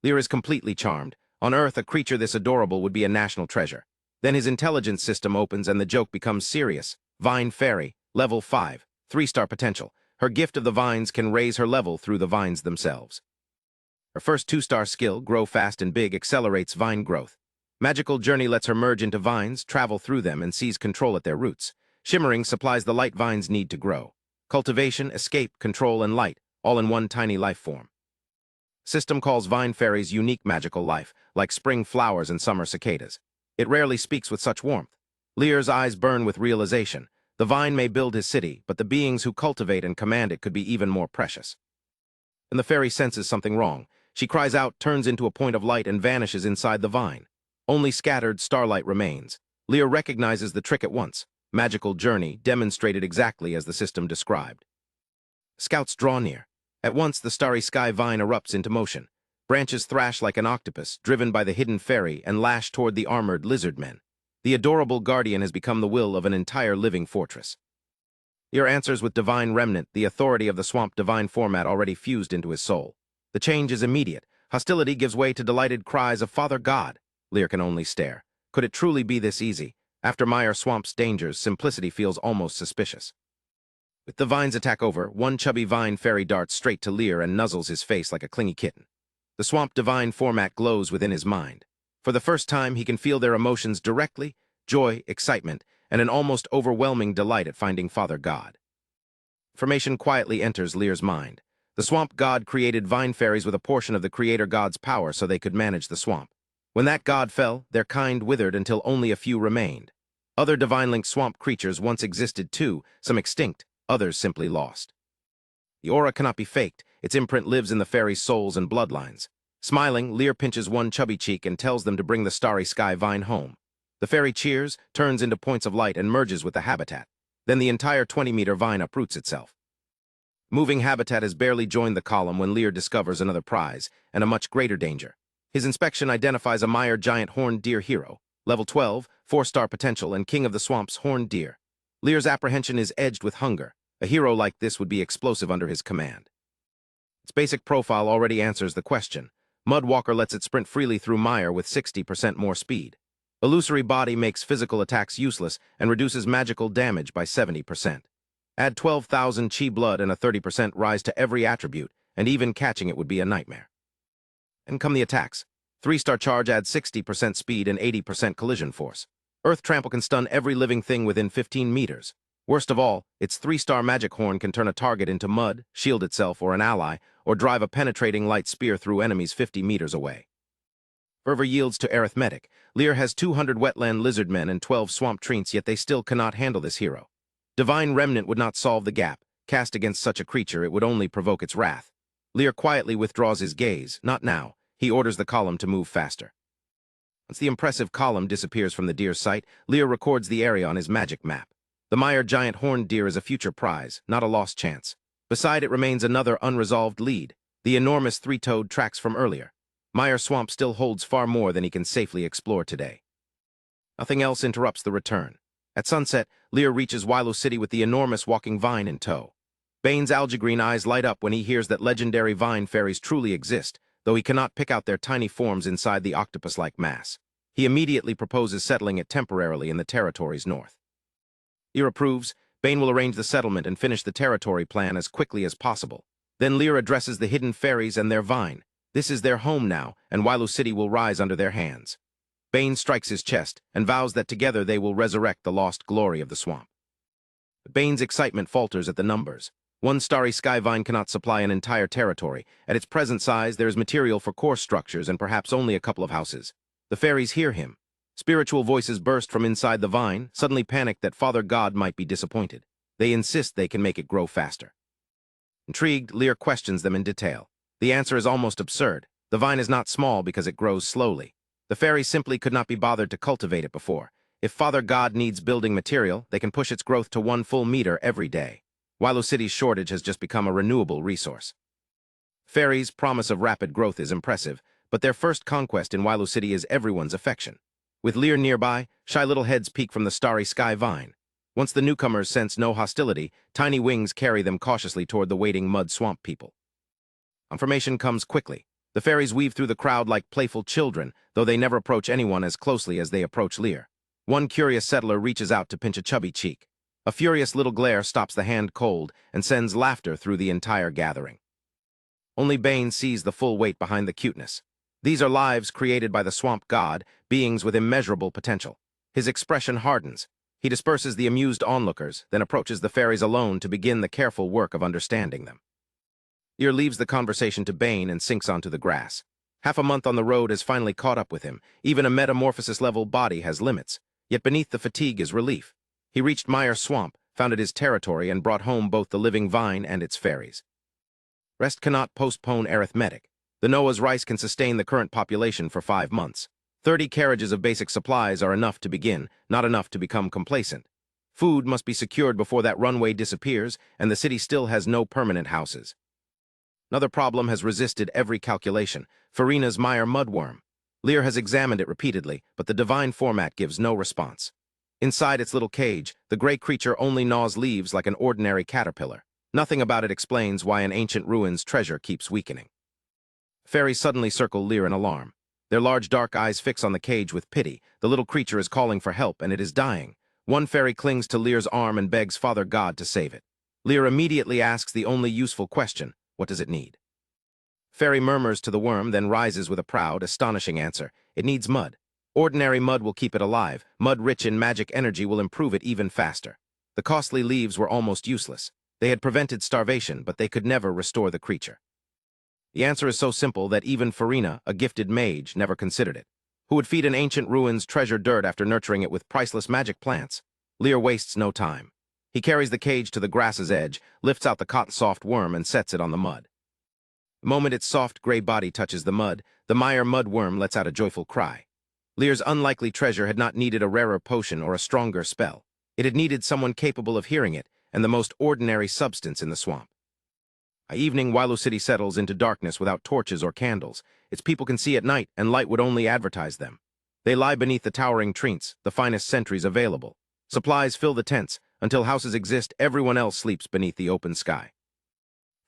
Lear is completely charmed. On Earth, a creature this adorable would be a national treasure. Then his intelligence system opens and the joke becomes serious. Vine Fairy, level 5, 3-star potential. Her gift of the vines can raise her level through the vines themselves. Her first 2-star skill, Grow Fast and Big, accelerates vine growth. Magical Journey lets her merge into vines, travel through them, and seize control at their roots. Shimmering supplies the light vines need to grow. Cultivation, Escape, Control, and Light, all in one tiny life form. System calls Vine Fairies unique magical life, like spring flowers and summer cicadas. It rarely speaks with such warmth. Lear's eyes burn with realization. The vine may build his city, but the beings who cultivate and command it could be even more precious. And the fairy senses something wrong. She cries out, turns into a point of light, and vanishes inside the vine. Only scattered starlight remains. Lear recognizes the trick at once. Magical Journey, demonstrated exactly as the system described. Scouts draw near. At once, the Starry Sky Vine erupts into motion. Branches thrash like an octopus, driven by the hidden fairy, and lash toward the armored lizardmen. The adorable guardian has become the will of an entire living fortress. Lear answers with Divine Remnant, the authority of the swamp divine format already fused into his soul. The change is immediate. Hostility gives way to delighted cries of Father God. Lear can only stare. Could it truly be this easy? After Mire Swamp's dangers, simplicity feels almost suspicious. With the vine's attack over, one chubby vine fairy darts straight to Lear and nuzzles his face like a clingy kitten. The swamp divine format glows within his mind. For the first time, he can feel their emotions directly: joy, excitement, and an almost overwhelming delight at finding Father God. Information quietly enters Lear's mind. The swamp god created vine fairies with a portion of the creator god's power so they could manage the swamp. When that god fell, their kind withered until only a few remained. Other divine-linked swamp creatures once existed too, some extinct, others simply lost. The aura cannot be faked. Its imprint lives in the fairies' souls and bloodlines. Smiling, Lear pinches one chubby cheek and tells them to bring the starry sky vine home. The fairy cheers, turns into points of light, and merges with the habitat. Then the entire 20-meter vine uproots itself. Moving habitat has barely joined the column when Lear discovers another prize, and a much greater danger. His inspection identifies a Mire giant horned deer hero, level 12, 4-star potential, and king of the swamp's horned deer. Lear's apprehension is edged with hunger. A hero like this would be explosive under his command. Its basic profile already answers the question. Mudwalker lets it sprint freely through mire with 60% more speed. Illusory body makes physical attacks useless and reduces magical damage by 70%. Add 12,000 chi blood and a 30% rise to every attribute, and even catching it would be a nightmare. And come the attacks. 3-star charge adds 60% speed and 80% collision force. Earth trample can stun every living thing within 15 meters. Worst of all, its 3-star magic horn can turn a target into mud, shield itself or an ally, or drive a penetrating light spear through enemies 50 meters away. Fervor yields to arithmetic. Lear has 200 wetland lizardmen and 12 swamp treants, yet they still cannot handle this hero. Divine Remnant would not solve the gap. Cast against such a creature, it would only provoke its wrath. Lear quietly withdraws his gaze. Not now. He orders the column to move faster. Once the impressive column disappears from the deer's sight, Lear records the area on his magic map. The Mire giant horned deer is a future prize, not a lost chance. Beside it remains another unresolved lead, the enormous 3-toed tracks from earlier. Mire Swamp still holds far more than he can safely explore today. Nothing else interrupts the return. At sunset, Lear reaches Wilo City with the enormous walking vine in tow. Bane's algae-green eyes light up when he hears that legendary vine fairies truly exist, though he cannot pick out their tiny forms inside the octopus-like mass. He immediately proposes settling it temporarily in the territory's north. Lear approves. Bane will arrange the settlement and finish the territory plan as quickly as possible. Then Lear addresses the hidden fairies and their vine. This is their home now, and Wilo City will rise under their hands. Bane strikes his chest and vows that together they will resurrect the lost glory of the swamp. But Bane's excitement falters at the numbers. One starry sky vine cannot supply an entire territory. At its present size, there is material for core structures and perhaps only a couple of houses. The fairies hear him. Spiritual voices burst from inside the vine, suddenly panicked that Father God might be disappointed. They insist they can make it grow faster. Intrigued, Lear questions them in detail. The answer is almost absurd. The vine is not small because it grows slowly. The fairies simply could not be bothered to cultivate it before. If Father God needs building material, they can push its growth to 1 full meter every day. Wilo City's shortage has just become a renewable resource. Fairies' promise of rapid growth is impressive, but their first conquest in Wilo City is everyone's affection. With Lear nearby, shy little heads peek from the starry sky vine. Once the newcomers sense no hostility, tiny wings carry them cautiously toward the waiting mud swamp people. Confirmation comes quickly. The fairies weave through the crowd like playful children, though they never approach anyone as closely as they approach Lear. One curious settler reaches out to pinch a chubby cheek. A furious little glare stops the hand cold and sends laughter through the entire gathering. Only Bane sees the full weight behind the cuteness. These are lives created by the swamp god, beings with immeasurable potential. His expression hardens. He disperses the amused onlookers, then approaches the fairies alone to begin the careful work of understanding them. Lear leaves the conversation to Bane and sinks onto the grass. Half a month on the road has finally caught up with him. Even a metamorphosis-level body has limits. Yet beneath the fatigue is relief. He reached Mire Swamp, founded his territory, and brought home both the living vine and its fairies. Rest cannot postpone arithmetic. The Noah's rice can sustain the current population for 5 months. 30 carriages of basic supplies are enough to begin, not enough to become complacent. Food must be secured before that runway disappears, and the city still has no permanent houses. Another problem has resisted every calculation: Farina's Mire mudworm. Lear has examined it repeatedly, but the divine format gives no response. Inside its little cage, the gray creature only gnaws leaves like an ordinary caterpillar. Nothing about it explains why an ancient ruin's treasure keeps weakening. Fairies suddenly circle Lear in alarm. Their large dark eyes fix on the cage with pity. The little creature is calling for help, and it is dying. One fairy clings to Lear's arm and begs Father God to save it. Lear immediately asks the only useful question: what does it need? Fairy murmurs to the worm, then rises with a proud, astonishing answer: It needs mud. Ordinary mud will keep it alive. Mud rich in magic energy will improve it even faster. The costly leaves were almost useless. They had prevented starvation, but they could never restore the creature. The answer is so simple that even Farina, a gifted mage, never considered it. Who would feed an ancient ruin's treasure dirt after nurturing it with priceless magic plants? Lear wastes no time. He carries the cage to the grass's edge, lifts out the cotton-soft worm, and sets it on the mud. The moment its soft gray body touches the mud, the Mire mudworm lets out a joyful cry. Lear's unlikely treasure had not needed a rarer potion or a stronger spell. It had needed someone capable of hearing it, and the most ordinary substance in the swamp. By evening, Wailu City settles into darkness without torches or candles. Its people can see at night, and light would only advertise them. They lie beneath the towering trees, the finest sentries available. Supplies fill the tents. Until houses exist, everyone else sleeps beneath the open sky.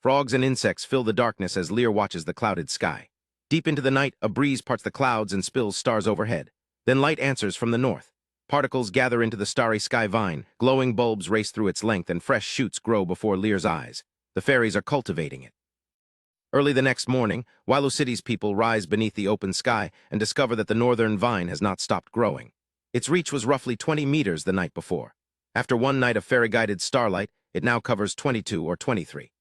Frogs and insects fill the darkness as Lear watches the clouded sky. Deep into the night, a breeze parts the clouds and spills stars overhead. Then light answers from the north. Particles gather into the starry sky vine, glowing bulbs race through its length, and fresh shoots grow before Lear's eyes. The fairies are cultivating it. Early the next morning, Wailu City's people rise beneath the open sky and discover that the northern vine has not stopped growing. Its reach was roughly 20 meters the night before. After one night of fairy-guided starlight, it now covers 22 or 23.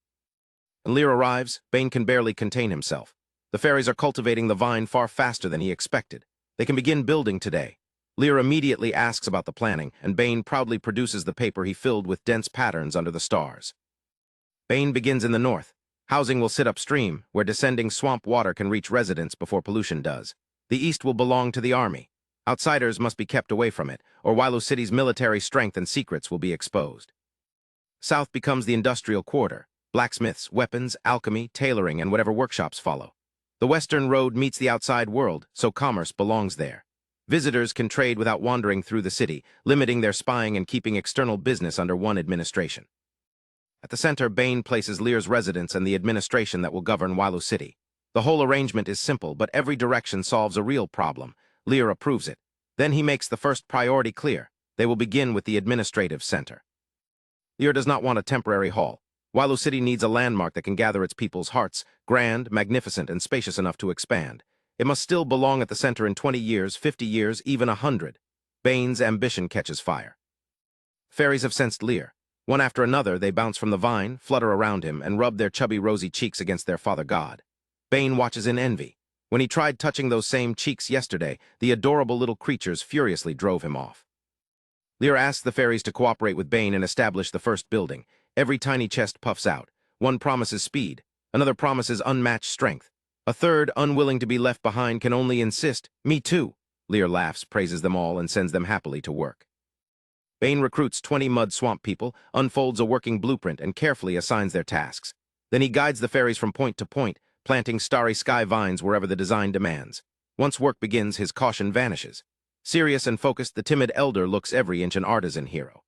When Lear arrives, Bane can barely contain himself. The fairies are cultivating the vine far faster than he expected. They can begin building today. Lear immediately asks about the planning, and Bane proudly produces the paper he filled with dense patterns under the stars. Bane begins in the north. Housing will sit upstream, where descending swamp water can reach residents before pollution does. The east will belong to the army. Outsiders must be kept away from it, or Wailu City's military strength and secrets will be exposed. South becomes the industrial quarter. Blacksmiths, weapons, alchemy, tailoring, and whatever workshops follow. The western road meets the outside world, so commerce belongs there. Visitors can trade without wandering through the city, limiting their spying and keeping external business under one administration. At the center, Bane places Lear's residence and the administration that will govern Wailu City. The whole arrangement is simple, but every direction solves a real problem. Lear approves it. Then he makes the first priority clear. They will begin with the administrative center. Lear does not want a temporary hall. Wailu City needs a landmark that can gather its people's hearts, grand, magnificent, and spacious enough to expand. It must still belong at the center in 20 years, 50 years, even 100. Bane's ambition catches fire. Fairies have sensed Lear. One after another, they bounce from the vine, flutter around him, and rub their chubby rosy cheeks against their father god. Bane watches in envy. When he tried touching those same cheeks yesterday, the adorable little creatures furiously drove him off. Lear asks the fairies to cooperate with Bane and establish the first building. Every tiny chest puffs out. One promises speed. Another promises unmatched strength. A third, unwilling to be left behind, can only insist, "Me too." Lear laughs, praises them all, and sends them happily to work. Bane recruits 20 mud swamp people, unfolds a working blueprint, and carefully assigns their tasks. Then he guides the fairies from point to point, planting starry sky vines wherever the design demands. Once work begins, his caution vanishes. Serious and focused, the timid elder looks every inch an artisan hero.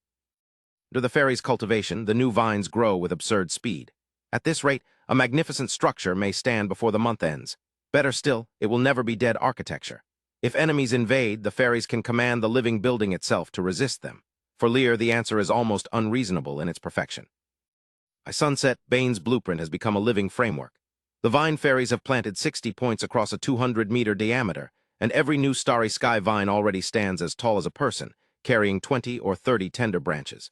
Under the fairies' cultivation, the new vines grow with absurd speed. At this rate, a magnificent structure may stand before the month ends. Better still, it will never be dead architecture. If enemies invade, the fairies can command the living building itself to resist them. For Lear, the answer is almost unreasonable in its perfection. By sunset, Bane's blueprint has become a living framework. The vine fairies have planted 60 points across a 200-meter diameter, and every new starry sky vine already stands as tall as a person, carrying 20 or 30 tender branches.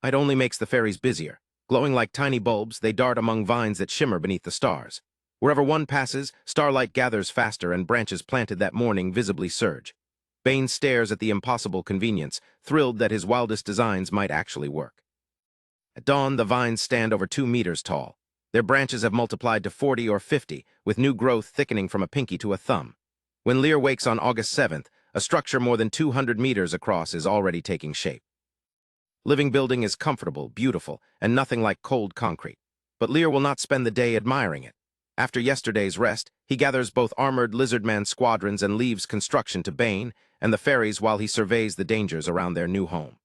It only makes the fairies busier. Glowing like tiny bulbs, they dart among vines that shimmer beneath the stars. Wherever one passes, starlight gathers faster and branches planted that morning visibly surge. Bane stares at the impossible convenience, thrilled that his wildest designs might actually work. At dawn, the vines stand over 2 meters tall. Their branches have multiplied to 40 or 50, with new growth thickening from a pinky to a thumb. When Lear wakes on August 7th, a structure more than 200 meters across is already taking shape. Living building is comfortable, beautiful, and nothing like cold concrete. But Lear will not spend the day admiring it. After yesterday's rest, he gathers both armored lizardman squadrons and leaves construction to Bane and the fairies while he surveys the dangers around their new home.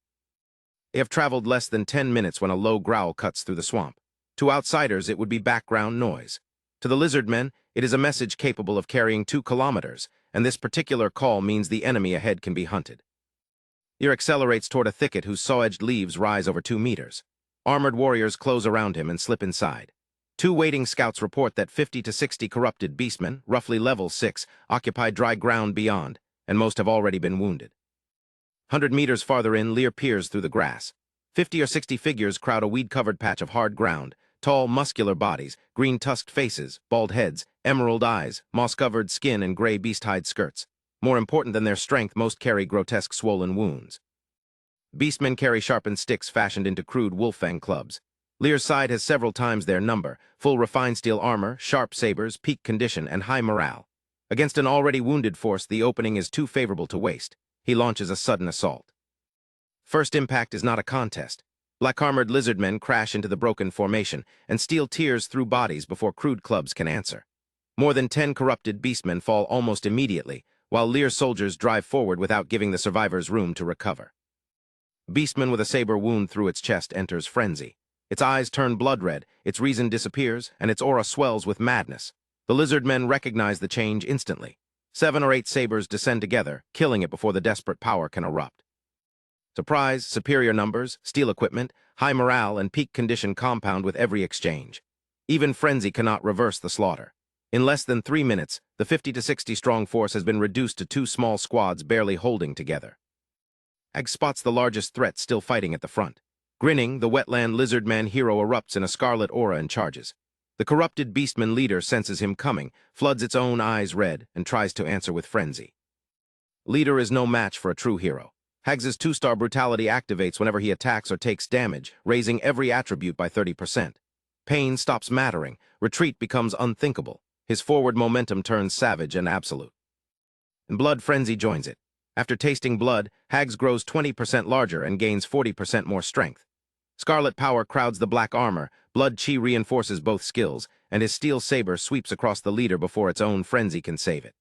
They have traveled less than 10 minutes when a low growl cuts through the swamp. To outsiders, it would be background noise. To the lizardmen, it is a message capable of carrying 2 kilometers, and this particular call means the enemy ahead can be hunted. Lear accelerates toward a thicket whose saw-edged leaves rise over 2 meters. Armored warriors close around him and slip inside. Two waiting scouts report that 50 to 60 corrupted beastmen, roughly level 6, occupy dry ground beyond, and most have already been wounded. 100 meters farther in, Lear peers through the grass. 50 or 60 figures crowd a weed-covered patch of hard ground, tall, muscular bodies, green-tusked faces, bald heads, emerald eyes, moss-covered skin, and gray beast-hide skirts. More important than their strength, most carry grotesque swollen wounds. Beastmen carry sharpened sticks fashioned into crude wolf-fang clubs. Lear's side has several times their number, full refined steel armor, sharp sabers, peak condition, and high morale. Against an already wounded force, the opening is too favorable to waste. He launches a sudden assault. First impact is not a contest. Black-armored lizardmen crash into the broken formation, and steel tears through bodies before crude clubs can answer. More than 10 corrupted beastmen fall almost immediately, while Lear's soldiers drive forward without giving the survivors room to recover. Beastman with a saber wound through its chest enters frenzy. Its eyes turn blood-red, its reason disappears, and its aura swells with madness. The lizardmen recognize the change instantly. 7 or 8 sabers descend together, killing it before the desperate power can erupt. Surprise, superior numbers, steel equipment, high morale, and peak condition compound with every exchange. Even frenzy cannot reverse the slaughter. In less than 3 minutes, the 50 to 60 strong force has been reduced to 2 small squads barely holding together. Ag spots the largest threat still fighting at the front. Grinning, the Wetland lizardman hero erupts in a scarlet aura and charges. The corrupted beastman leader senses him coming, floods its own eyes red, and tries to answer with frenzy. Leader is no match for a true hero. Hags's 2-star brutality activates whenever he attacks or takes damage, raising every attribute by 30%. Pain stops mattering, retreat becomes unthinkable. His forward momentum turns savage and absolute. And blood frenzy joins it. After tasting blood, Hags grows 20% larger and gains 40% more strength. Scarlet power crowds the black armor, blood chi reinforces both skills, and his steel saber sweeps across the leader before its own frenzy can save it.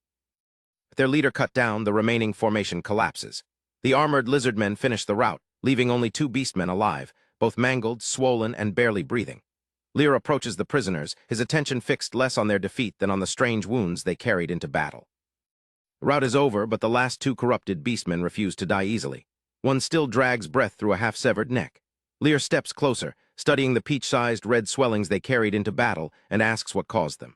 With their leader cut down, the remaining formation collapses. The armored lizardmen finish the rout, leaving only 2 beastmen alive, both mangled, swollen, and barely breathing. Lear approaches the prisoners, his attention fixed less on their defeat than on the strange wounds they carried into battle. The rout is over, but the last 2 corrupted beastmen refuse to die easily. One still drags breath through a half-severed neck. Lear steps closer, studying the peach-sized red swellings they carried into battle, and asks what caused them.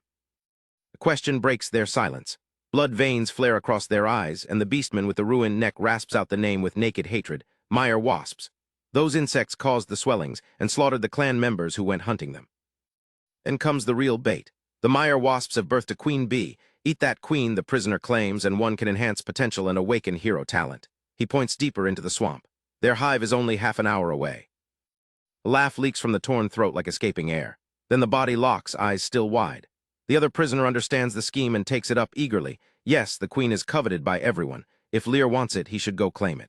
The question breaks their silence. Blood veins flare across their eyes, and the beastman with the ruined neck rasps out the name with naked hatred, Mire Wasps. Those insects caused the swellings and slaughtered the clan members who went hunting them. Then comes the real bait. The Mire Wasps have birthed a queen bee. Eat that queen, the prisoner claims, and one can enhance potential and awaken hero talent. He points deeper into the swamp. Their hive is only half an hour away. A laugh leaks from the torn throat like escaping air. Then the body locks, eyes still wide. The other prisoner understands the scheme and takes it up eagerly. Yes, the queen is coveted by everyone. If Lear wants it, he should go claim it.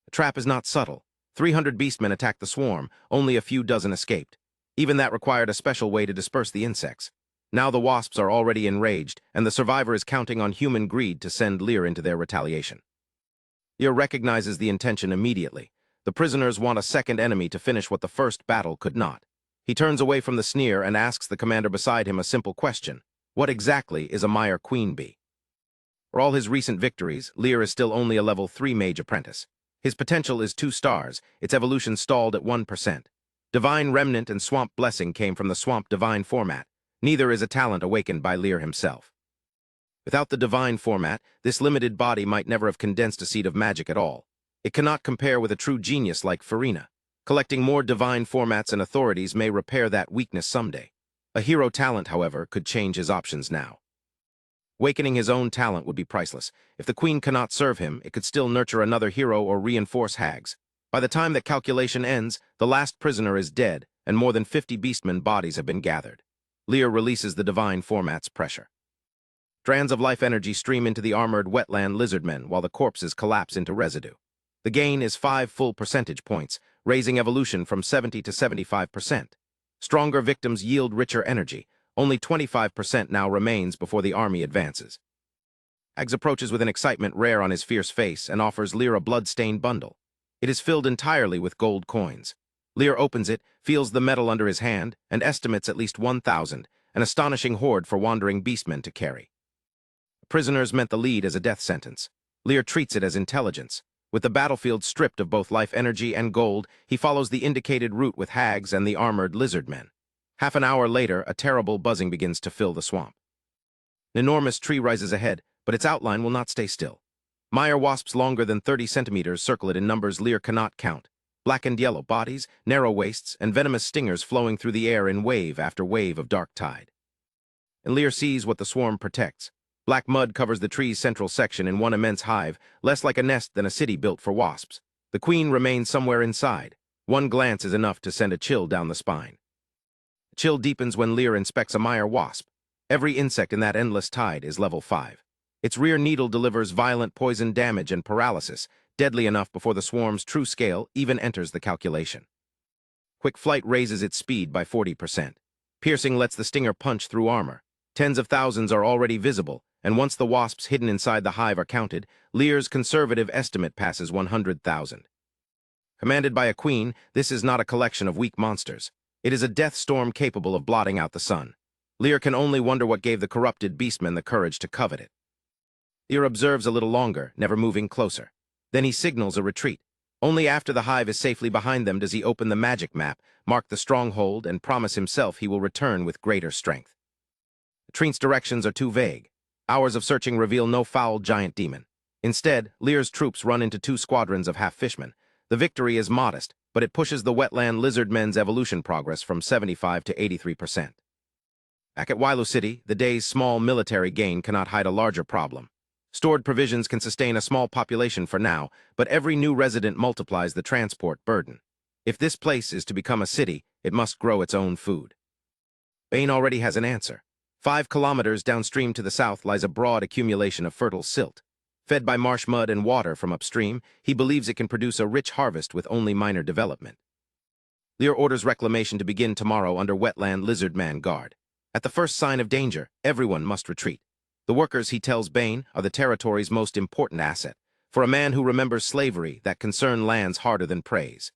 The trap is not subtle. 300 beastmen attacked the swarm, only a few dozen escaped. Even that required a special way to disperse the insects. Now the wasps are already enraged, and the survivor is counting on human greed to send Lear into their retaliation. Lear recognizes the intention immediately. The prisoners want a second enemy to finish what the first battle could not. He turns away from the sneer and asks the commander beside him a simple question. What exactly is a Mire queen bee? For all his recent victories, Lear is still only a level 3 mage apprentice. His potential is 2 stars, its evolution stalled at 1%. Divine Remnant and Swamp Blessing came from the Swamp Divine format. Neither is a talent awakened by Lear himself. Without the Divine format, this limited body might never have condensed a seed of magic at all. It cannot compare with a true genius like Farina. Collecting more divine formats and authorities may repair that weakness someday. A hero talent, however, could change his options now. Awakening his own talent would be priceless. If the queen cannot serve him, it could still nurture another hero or reinforce Hags. By the time that calculation ends, the last prisoner is dead, and more than 50 beastmen bodies have been gathered. Lear releases the divine format's pressure. Strands of life energy stream into the armored wetland lizardmen while the corpses collapse into residue. The gain is 5 full percentage points, raising evolution from 70 to 75%. Stronger victims yield richer energy. Only 25% now remains before the army advances. Hags approaches with an excitement rare on his fierce face and offers Lear a blood-stained bundle. It is filled entirely with gold coins. Lear opens it, feels the metal under his hand, and estimates at least 1,000, an astonishing hoard for wandering beastmen to carry. The prisoners meant the lead as a death sentence. Lear treats it as intelligence. With the battlefield stripped of both life energy and gold, he follows the indicated route with Hags and the armored lizardmen. Half an hour later, a terrible buzzing begins to fill the swamp. An enormous tree rises ahead, but its outline will not stay still. Mire wasps longer than 30 centimeters circle it in numbers Lear cannot count. Black and yellow bodies, narrow waists, and venomous stingers flowing through the air in wave after wave of dark tide. And Lear sees what the swarm protects. Black mud covers the tree's central section in one immense hive, less like a nest than a city built for wasps. The queen remains somewhere inside. One glance is enough to send a chill down the spine. The chill deepens when Lear inspects a Mire wasp. Every insect in that endless tide is level 5. Its rear needle delivers violent poison damage and paralysis, deadly enough before the swarm's true scale even enters the calculation. Quick flight raises its speed by 40%. Piercing lets the stinger punch through armor. Tens of thousands are already visible, and once the wasps hidden inside the hive are counted, Lear's conservative estimate passes 100,000. Commanded by a queen, this is not a collection of weak monsters. It is a death storm capable of blotting out the sun. Lear can only wonder what gave the corrupted beastmen the courage to covet it. Lear observes a little longer, never moving closer. Then he signals a retreat. Only after the hive is safely behind them does he open the magic map, mark the stronghold, and promise himself he will return with greater strength. The treant's directions are too vague. Hours of searching reveal no foul giant demon. Instead, Lear's troops run into 2 squadrons of half-fishmen. The victory is modest, but it pushes the wetland lizardmen's evolution progress from 75 to 83%. Back at Wailu City, the day's small military gain cannot hide a larger problem. Stored provisions can sustain a small population for now, but every new resident multiplies the transport burden. If this place is to become a city, it must grow its own food. Bane already has an answer. 5 kilometers downstream to the south lies a broad accumulation of fertile silt. Fed by marsh mud and water from upstream, he believes it can produce a rich harvest with only minor development. Lear orders reclamation to begin tomorrow under wetland lizardman guard. At the first sign of danger, everyone must retreat. The workers, he tells Bane, are the territory's most important asset. For a man who remembers slavery, that concern lands harder than praise.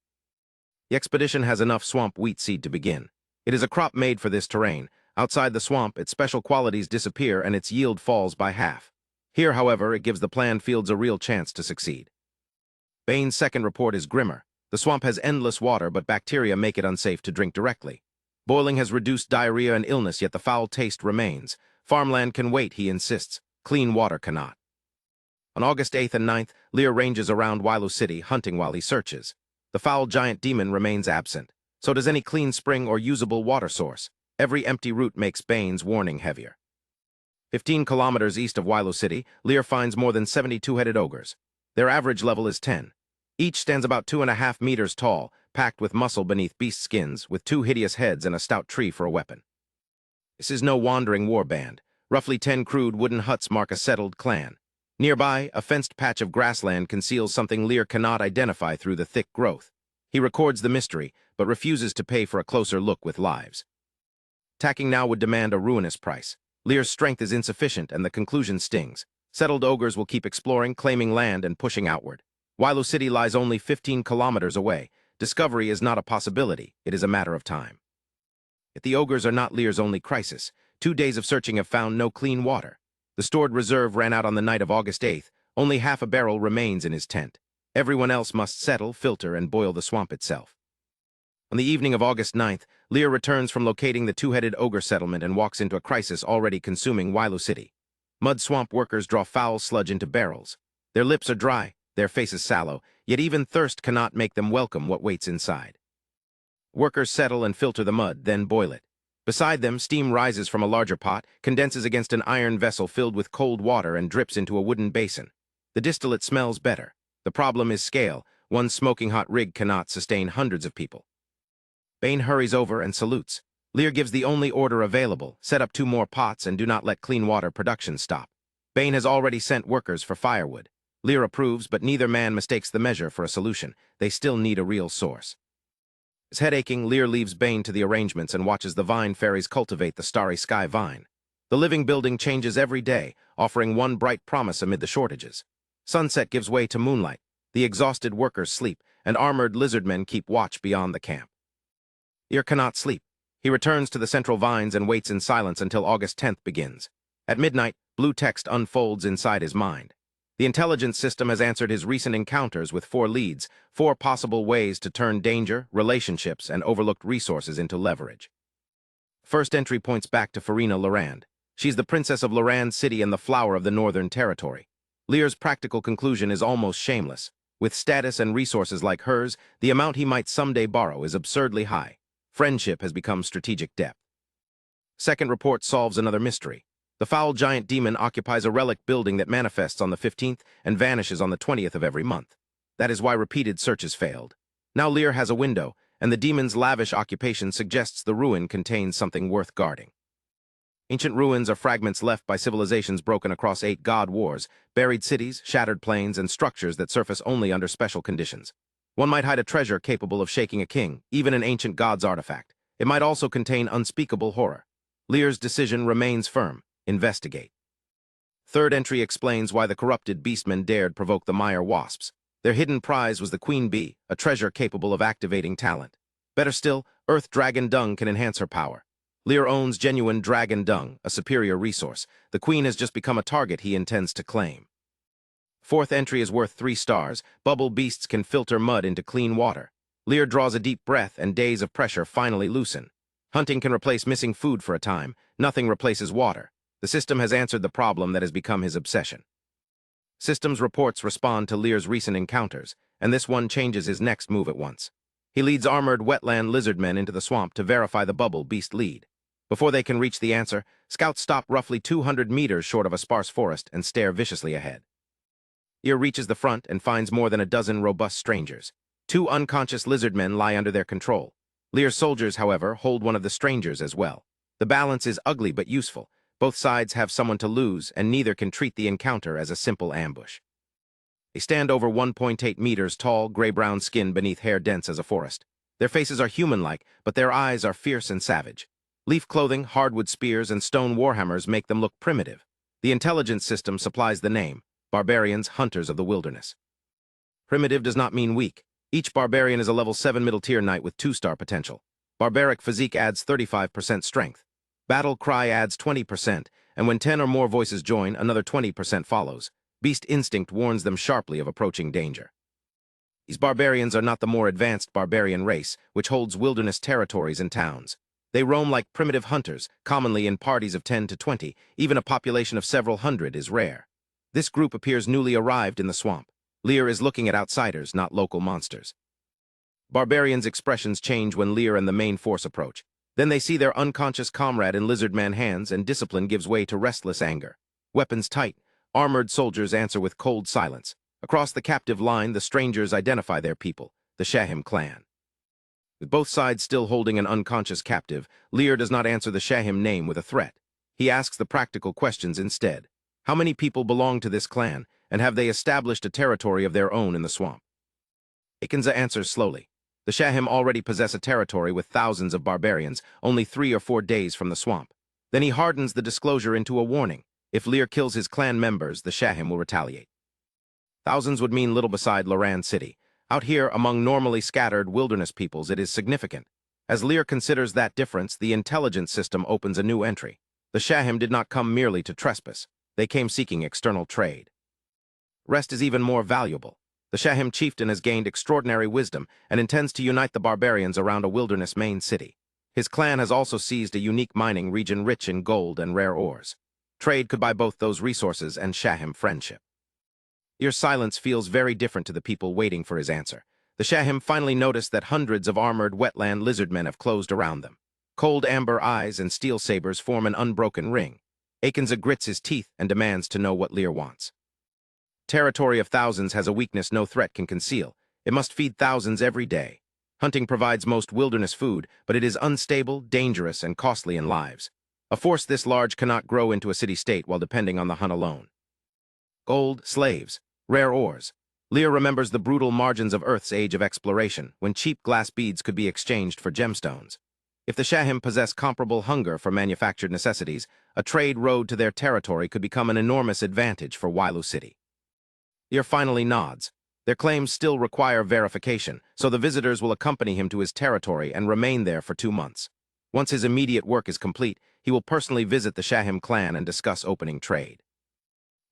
The expedition has enough swamp wheat seed to begin. It is a crop made for this terrain. Outside the swamp, its special qualities disappear and its yield falls by half. Here, however, it gives the planned fields a real chance to succeed. Bane's second report is grimmer. The swamp has endless water, but bacteria make it unsafe to drink directly. Boiling has reduced diarrhea and illness, yet the foul taste remains. Farmland can wait, he insists. Clean water cannot. On August 8th and 9th, Lear ranges around Wailu City, hunting while he searches. The foul giant demon remains absent. So does any clean spring or usable water source. Every empty route makes Bane's warning heavier. 15 kilometers east of Wailu City, Lear finds more than 70 two-headed ogres. Their average level is 10. Each stands about 2.5 meters tall, packed with muscle beneath beast skins, with 2 hideous heads and a stout tree for a weapon. This is no wandering war band. Roughly 10 crude wooden huts mark a settled clan. Nearby, a fenced patch of grassland conceals something Lear cannot identify through the thick growth. He records the mystery, but refuses to pay for a closer look with lives. Attacking now would demand a ruinous price. Lear's strength is insufficient, and the conclusion stings. Settled ogres will keep exploring, claiming land, and pushing outward. Wailu City lies only 15 kilometers away. Discovery is not a possibility, it is a matter of time. Yet the ogres are not Lear's only crisis. 2 days of searching have found no clean water. The stored reserve ran out on the night of August 8th. Only half a barrel remains in his tent. Everyone else must settle, filter, and boil the swamp itself. On the evening of August 9th, Lear returns from locating the 2-headed ogre settlement and walks into a crisis already consuming Wailu City. Mud swamp workers draw foul sludge into barrels. Their lips are dry, their faces sallow, yet even thirst cannot make them welcome what waits inside. Workers settle and filter the mud, then boil it. Beside them, steam rises from a larger pot, condenses against an iron vessel filled with cold water, and drips into a wooden basin. The distillate smells better. The problem is scale. One smoking hot rig cannot sustain hundreds of people. Bane hurries over and salutes. Lear gives the only order available: set up 2 more pots and do not let clean water production stop. Bane has already sent workers for firewood. Lear approves, but neither man mistakes the measure for a solution. They still need a real source. His head aching, Lear leaves Bane to the arrangements and watches the vine fairies cultivate the starry sky vine. The living building changes every day, offering one bright promise amid the shortages. Sunset gives way to moonlight. The exhausted workers sleep, and armored lizardmen keep watch beyond the camp. Lear cannot sleep. He returns to the central vines and waits in silence until August 10th begins. At midnight, blue text unfolds inside his mind. The intelligence system has answered his recent encounters with 4 leads, 4 possible ways to turn danger, relationships, and overlooked resources into leverage. First entry points back to Farina Lorand. She's the princess of Lorand City and the flower of the Northern Territory. Lear's practical conclusion is almost shameless. With status and resources like hers, the amount he might someday borrow is absurdly high. Friendship has become strategic depth. Second report solves another mystery. The foul giant demon occupies a relic building that manifests on the 15th and vanishes on the 20th of every month. That is why repeated searches failed. Now Lear has a window, and the demon's lavish occupation suggests the ruin contains something worth guarding. Ancient ruins are fragments left by civilizations broken across 8 god wars, buried cities, shattered plains, and structures that surface only under special conditions. One might hide a treasure capable of shaking a king, even an ancient god's artifact. It might also contain unspeakable horror. Lear's decision remains firm. Investigate. Third entry explains why the corrupted beastmen dared provoke the Mire Wasps. Their hidden prize was the queen bee, a treasure capable of activating talent. Better still, earth dragon dung can enhance her power. Lear owns genuine dragon dung, a superior resource. The queen has just become a target he intends to claim. Fourth entry is worth 3 stars. Bubble beasts can filter mud into clean water. Lear draws a deep breath and days of pressure finally loosen. Hunting can replace missing food for a time. Nothing replaces water. The system has answered the problem that has become his obsession. Systems reports respond to Lear's recent encounters, and this one changes his next move at once. He leads armored wetland lizardmen into the swamp to verify the bubble beast lead. Before they can reach the answer, scouts stop roughly 200 meters short of a sparse forest and stare viciously ahead. Lear reaches the front and finds more than a dozen robust strangers. 2 unconscious lizardmen lie under their control. Lear's soldiers, however, hold one of the strangers as well. The balance is ugly but useful. Both sides have someone to lose, and neither can treat the encounter as a simple ambush. They stand over 1.8 meters tall, gray-brown skin beneath hair dense as a forest. Their faces are human-like, but their eyes are fierce and savage. Leaf clothing, hardwood spears, and stone warhammers make them look primitive. The intelligence system supplies the name: barbarians, hunters of the wilderness. Primitive does not mean weak. Each barbarian is a level 7 middle-tier knight with 2-star potential. Barbaric physique adds 35% strength. Battle cry adds 20%, and when 10 or more voices join, another 20% follows. Beast instinct warns them sharply of approaching danger. These barbarians are not the more advanced barbarian race, which holds wilderness territories and towns. They roam like primitive hunters, commonly in parties of 10 to 20. Even a population of several hundred is rare. This group appears newly arrived in the swamp. Lear is looking at outsiders, not local monsters. Barbarians' expressions change when Lear and the main force approach. Then they see their unconscious comrade in lizardman hands, and discipline gives way to restless anger. Weapons tight, armored soldiers answer with cold silence. Across the captive line, the strangers identify their people, the Shahim clan. With both sides still holding an unconscious captive, Lear does not answer the Shahim name with a threat. He asks the practical questions instead. How many people belong to this clan, and have they established a territory of their own in the swamp? Awakens answers slowly. The Shahim already possess a territory with thousands of barbarians, only 3 or 4 days from the swamp. Then he hardens the disclosure into a warning. If Lear kills his clan members, the Shahim will retaliate. Thousands would mean little beside Lorand City. Out here, among normally scattered wilderness peoples, it is significant. As Lear considers that difference, the intelligence system opens a new entry. The Shahim did not come merely to trespass. They came seeking external trade. Rest is even more valuable. The Shahim chieftain has gained extraordinary wisdom and intends to unite the barbarians around a wilderness main city. His clan has also seized a unique mining region rich in gold and rare ores. Trade could buy both those resources and Shahim friendship. Your silence feels very different to the people waiting for his answer. The Shahim finally notice that hundreds of armored wetland lizardmen have closed around them. Cold amber eyes and steel sabers form an unbroken ring. Awakens grits his teeth and demands to know what Lear wants. Territory of thousands has a weakness no threat can conceal. It must feed thousands every day. Hunting provides most wilderness food, but it is unstable, dangerous, and costly in lives. A force this large cannot grow into a city-state while depending on the hunt alone. Gold, slaves, rare ores. Lear remembers the brutal margins of Earth's age of exploration, when cheap glass beads could be exchanged for gemstones. If the Shahim possess comparable hunger for manufactured necessities, a trade road to their territory could become an enormous advantage for Wailu City. Lear finally nods. Their claims still require verification, so the visitors will accompany him to his territory and remain there for 2 months. Once his immediate work is complete, he will personally visit the Shahim clan and discuss opening trade.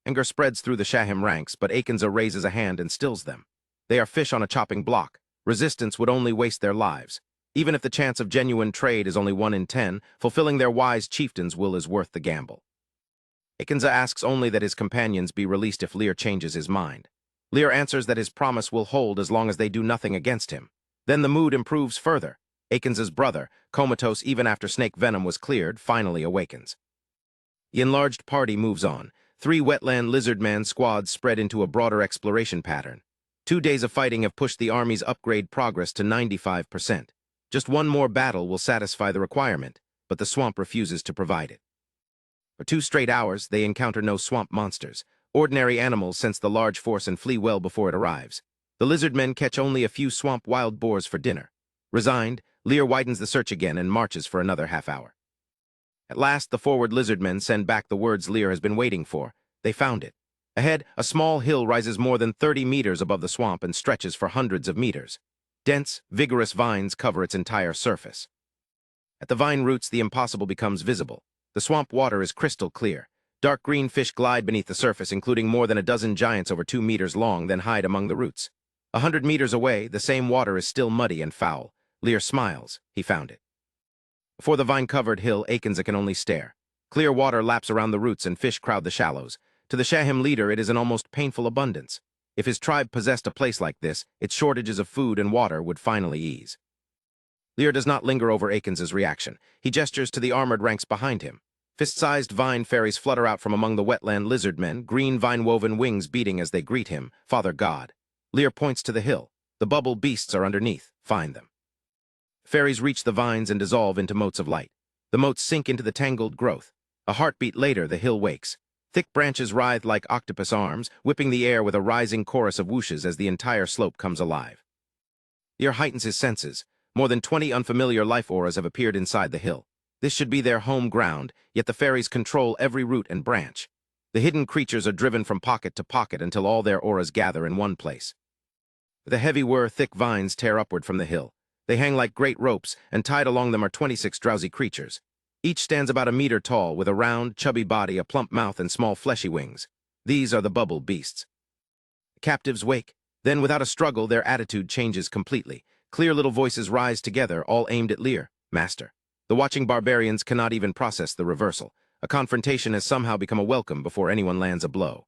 Anger spreads through the Shahim ranks, but Awakens raises a hand and stills them. They are fish on a chopping block. Resistance would only waste their lives. Even if the chance of genuine trade is only 1 in 10, fulfilling their wise chieftain's will is worth the gamble. Awakens asks only that his companions be released if Lear changes his mind. Lear answers that his promise will hold as long as they do nothing against him. Then the mood improves further. Awakens' brother, comatose even after snake venom was cleared, finally awakens. The enlarged party moves on. 3 Wetland lizardman squads spread into a broader exploration pattern. 2 days of fighting have pushed the army's upgrade progress to 95%. Just one more battle will satisfy the requirement, but the swamp refuses to provide it. For 2 straight hours, they encounter no swamp monsters. Ordinary animals sense the large force and flee well before it arrives. The lizardmen catch only a few swamp wild boars for dinner. Resigned, Lear widens the search again and marches for another half hour. At last, the forward lizardmen send back the words Lear has been waiting for. They found it. Ahead, a small hill rises more than 30 meters above the swamp and stretches for hundreds of meters. Dense, vigorous vines cover its entire surface. At the vine roots, the impossible becomes visible. The swamp water is crystal clear. Dark green fish glide beneath the surface, including more than a dozen giants over 2 meters long, then hide among the roots. 100 meters away, the same water is still muddy and foul. Lear smiles. He found it. Before the vine-covered hill, Awakens can only stare. Clear water laps around the roots and fish crowd the shallows. To the Shahim leader, it is an almost painful abundance. If his tribe possessed a place like this, its shortages of food and water would finally ease. Lear does not linger over Awakens' reaction. He gestures to the armored ranks behind him. Fist-sized vine fairies flutter out from among the wetland lizardmen, green vine-woven wings beating as they greet him, Father God. Lear points to the hill. The bubble beasts are underneath. Find them. Fairies reach the vines and dissolve into motes of light. The motes sink into the tangled growth. A heartbeat later, the hill wakes. Thick branches writhe like octopus arms, whipping the air with a rising chorus of whooshes as the entire slope comes alive. Lear heightens his senses. More than 20 unfamiliar life auras have appeared inside the hill. This should be their home ground, yet the fairies control every root and branch. The hidden creatures are driven from pocket to pocket until all their auras gather in one place. The heavy thick vines tear upward from the hill. They hang like great ropes, and tied along them are 26 drowsy creatures. Each stands about a meter tall, with a round, chubby body, a plump mouth, and small fleshy wings. These are the bubble beasts. The captives wake. Then, without a struggle, their attitude changes completely. Clear little voices rise together, all aimed at Lear. Master. The watching barbarians cannot even process the reversal. A confrontation has somehow become a welcome before anyone lands a blow.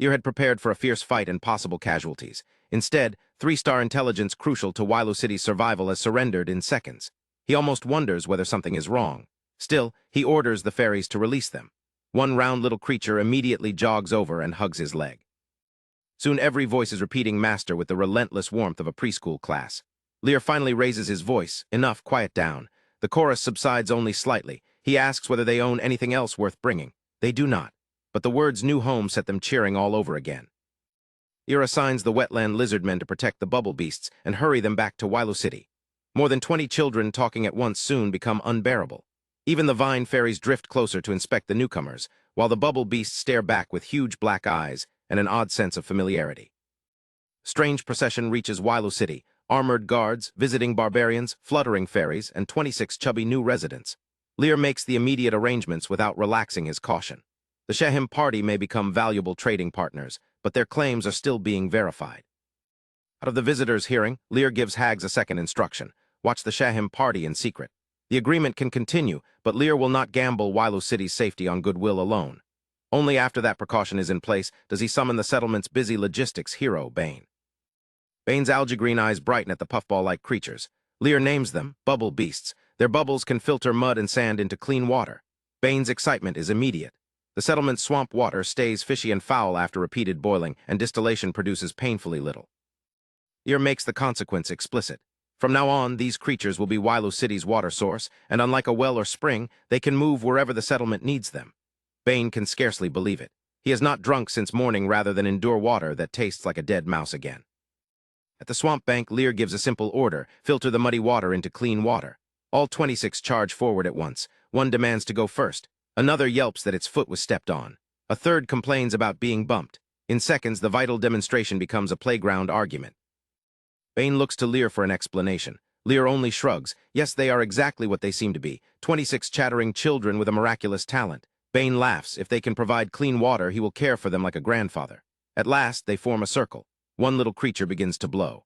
Lear had prepared for a fierce fight and possible casualties. Instead, 3-star intelligence crucial to Wailu City's survival has surrendered in seconds. He almost wonders whether something is wrong. Still, he orders the fairies to release them. One round little creature immediately jogs over and hugs his leg. Soon every voice is repeating Master with the relentless warmth of a preschool class. Lear finally raises his voice. Enough, quiet down. The chorus subsides only slightly. He asks whether they own anything else worth bringing. They do not. But the words new home set them cheering all over again. Lear assigns the wetland lizardmen to protect the bubble beasts and hurry them back to Wailu City. More than 20 children talking at once soon become unbearable. Even the vine fairies drift closer to inspect the newcomers, while the bubble beasts stare back with huge black eyes and an odd sense of familiarity. Strange procession reaches Wailu City, armored guards, visiting barbarians, fluttering fairies, and 26 chubby new residents. Lear makes the immediate arrangements without relaxing his caution. The Shahim party may become valuable trading partners, but their claims are still being verified. Out of the visitors' hearing, Lear gives Hags a second instruction. Watch the Shahim party in secret. The agreement can continue, but Lear will not gamble Wailu City's safety on goodwill alone. Only after that precaution is in place does he summon the settlement's busy logistics hero, Bane. Bane's algae green eyes brighten at the puffball-like creatures. Lear names them bubble beasts. Their bubbles can filter mud and sand into clean water. Bane's excitement is immediate. The settlement's swamp water stays fishy and foul after repeated boiling, and distillation produces painfully little. Lear makes the consequence explicit. From now on, these creatures will be Wailu City's water source, and unlike a well or spring, they can move wherever the settlement needs them. Bane can scarcely believe it. He has not drunk since morning rather than endure water that tastes like a dead mouse again. At the swamp bank, Lear gives a simple order: filter the muddy water into clean water. All 26 charge forward at once. One demands to go first. Another yelps that its foot was stepped on. A third complains about being bumped. In seconds, the vital demonstration becomes a playground argument. Bane looks to Lear for an explanation. Lear only shrugs. Yes, they are exactly what they seem to be. 26 chattering children with a miraculous talent. Bane laughs. If they can provide clean water, he will care for them like a grandfather. At last, they form a circle. One little creature begins to blow.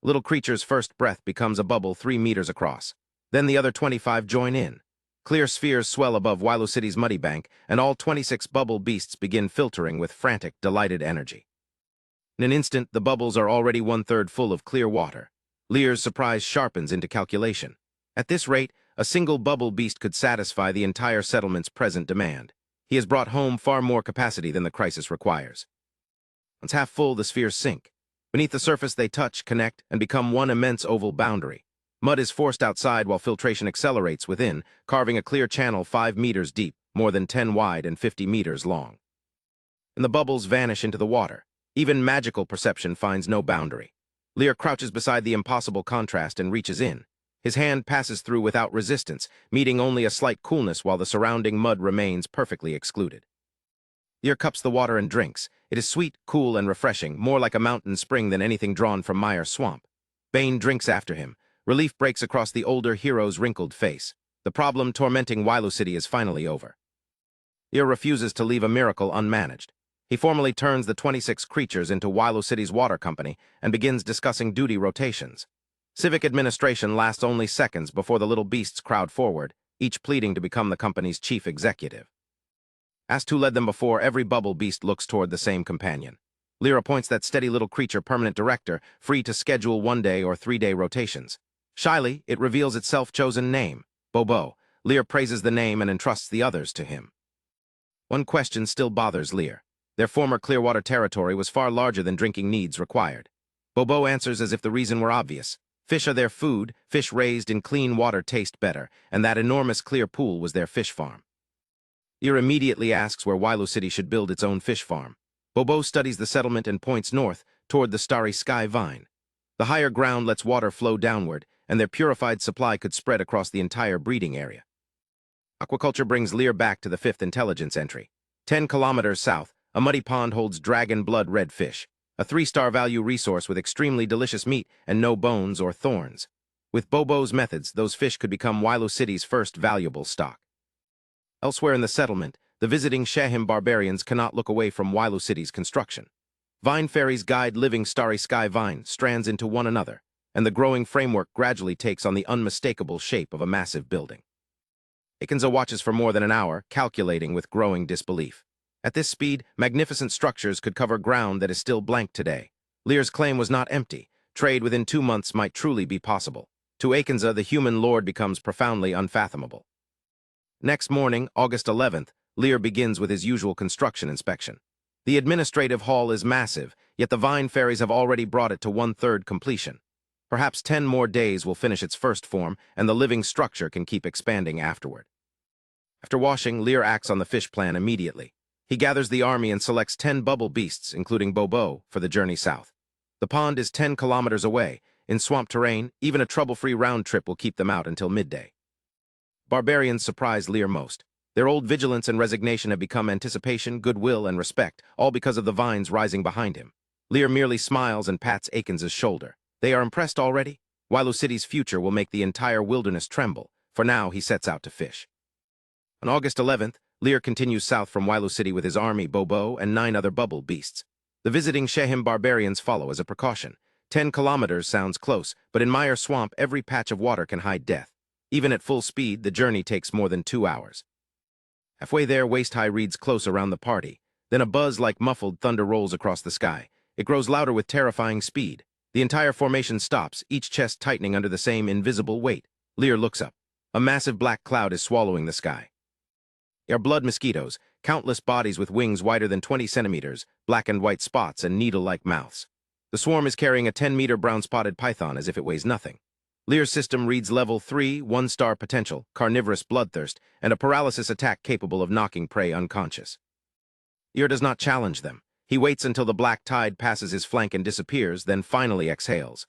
Little creature's first breath becomes a bubble 3 meters across. Then the other 25 join in. Clear spheres swell above Wailu City's muddy bank, and all 26 bubble beasts begin filtering with frantic, delighted energy. In an instant, the bubbles are already 1/3 full of clear water. Lear's surprise sharpens into calculation. At this rate, a single bubble beast could satisfy the entire settlement's present demand. He has brought home far more capacity than the crisis requires. Once half full, the spheres sink. Beneath the surface, they touch, connect, and become one immense oval boundary. Mud is forced outside while filtration accelerates within, carving a clear channel 5 meters deep, more than 10 wide and 50 meters long. And the bubbles vanish into the water. Even magical perception finds no boundary. Lear crouches beside the impossible contrast and reaches in. His hand passes through without resistance, meeting only a slight coolness while the surrounding mud remains perfectly excluded. Lear cups the water and drinks. It is sweet, cool, and refreshing, more like a mountain spring than anything drawn from Mire swamp. Bane drinks after him. Relief breaks across the older hero's wrinkled face. The problem tormenting Wailu City is finally over. Lear refuses to leave a miracle unmanaged. He formally turns the 26 creatures into Wailu City's water company and begins discussing duty rotations. Civic administration lasts only seconds before the little beasts crowd forward, each pleading to become the company's chief executive. Asked who led them before, every bubble beast looks toward the same companion. Lear appoints that steady little creature permanent director, free to schedule 1-day or 3-day rotations. Shyly, it reveals its self-chosen name, Bobo. Lear praises the name and entrusts the others to him. One question still bothers Lear. Their former Clearwater territory was far larger than drinking needs required. Bobo answers as if the reason were obvious. Fish are their food, fish raised in clean water taste better, and that enormous clear pool was their fish farm. Lear immediately asks where Wailu City should build its own fish farm. Bobo studies the settlement and points north, toward the starry sky vine. The higher ground lets water flow downward, and their purified supply could spread across the entire breeding area. Aquaculture brings Lear back to the 5th intelligence entry. 10 kilometers south, a muddy pond holds dragon blood red fish, a 3-star value resource with extremely delicious meat and no bones or thorns. With Bobo's methods, those fish could become Wailu City's first valuable stock. Elsewhere in the settlement, the visiting Shahim barbarians cannot look away from Wailu City's construction. Vine fairies guide living starry sky vine strands into one another, and the growing framework gradually takes on the unmistakable shape of a massive building. Akenza watches for more than an hour, calculating with growing disbelief. At this speed, magnificent structures could cover ground that is still blank today. Lear's claim was not empty. Trade within 2 months might truly be possible. To Akenza, the human lord becomes profoundly unfathomable. Next morning, August 11th, Lear begins with his usual construction inspection. The administrative hall is massive, yet the vine fairies have already brought it to 1/3 completion. Perhaps 10 more days will finish its first form, and the living structure can keep expanding afterward. After washing, Lear acts on the fish plan immediately. He gathers the army and selects 10 bubble beasts, including Bobo, for the journey south. The pond is 10 kilometers away. In swamp terrain, even a trouble-free round trip will keep them out until midday. Barbarians surprise Lear most. Their old vigilance and resignation have become anticipation, goodwill, and respect, all because of the vines rising behind him. Lear merely smiles and pats Akenza's shoulder. They are impressed already? Wailu City's future will make the entire wilderness tremble. For now, he sets out to fish. On August 11th, Lear continues south from Wailu City with his army, Bobo, and 9 other bubble beasts. The visiting Shahim barbarians follow as a precaution. 10 kilometers sounds close, but in Mire Swamp, every patch of water can hide death. Even at full speed, the journey takes more than 2 hours. Halfway there, waist-high reeds close around the party. Then a buzz like muffled thunder rolls across the sky. It grows louder with terrifying speed. The entire formation stops, each chest tightening under the same invisible weight. Lear looks up. A massive black cloud is swallowing the sky. They are blood mosquitoes, countless bodies with wings wider than 20 centimeters, black and white spots, and needle-like mouths. The swarm is carrying a 10-meter brown-spotted python as if it weighs nothing. Lear's system reads level 3, 1-star potential, carnivorous bloodthirst, and a paralysis attack capable of knocking prey unconscious. Lear does not challenge them. He waits until the black tide passes his flank and disappears, then finally exhales.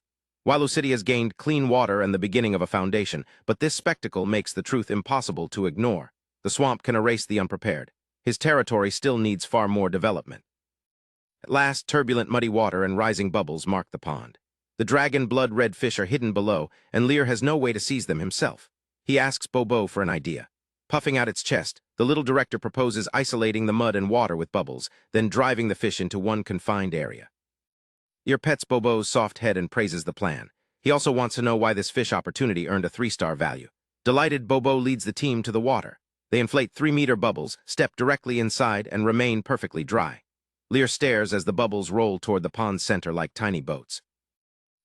Wailu City has gained clean water and the beginning of a foundation, but this spectacle makes the truth impossible to ignore. The swamp can erase the unprepared. His territory still needs far more development. At last, turbulent muddy water and rising bubbles mark the pond. The dragon blood red fish are hidden below, and Lear has no way to seize them himself. He asks Bobo for an idea. Puffing out its chest, the little director proposes isolating the mud and water with bubbles, then driving the fish into one confined area. Lear pets Bobo's soft head and praises the plan. He also wants to know why this fish opportunity earned a 3-star value. Delighted, Bobo leads the team to the water. They inflate 3-meter bubbles, step directly inside, and remain perfectly dry. Lear stares as the bubbles roll toward the pond's center like tiny boats.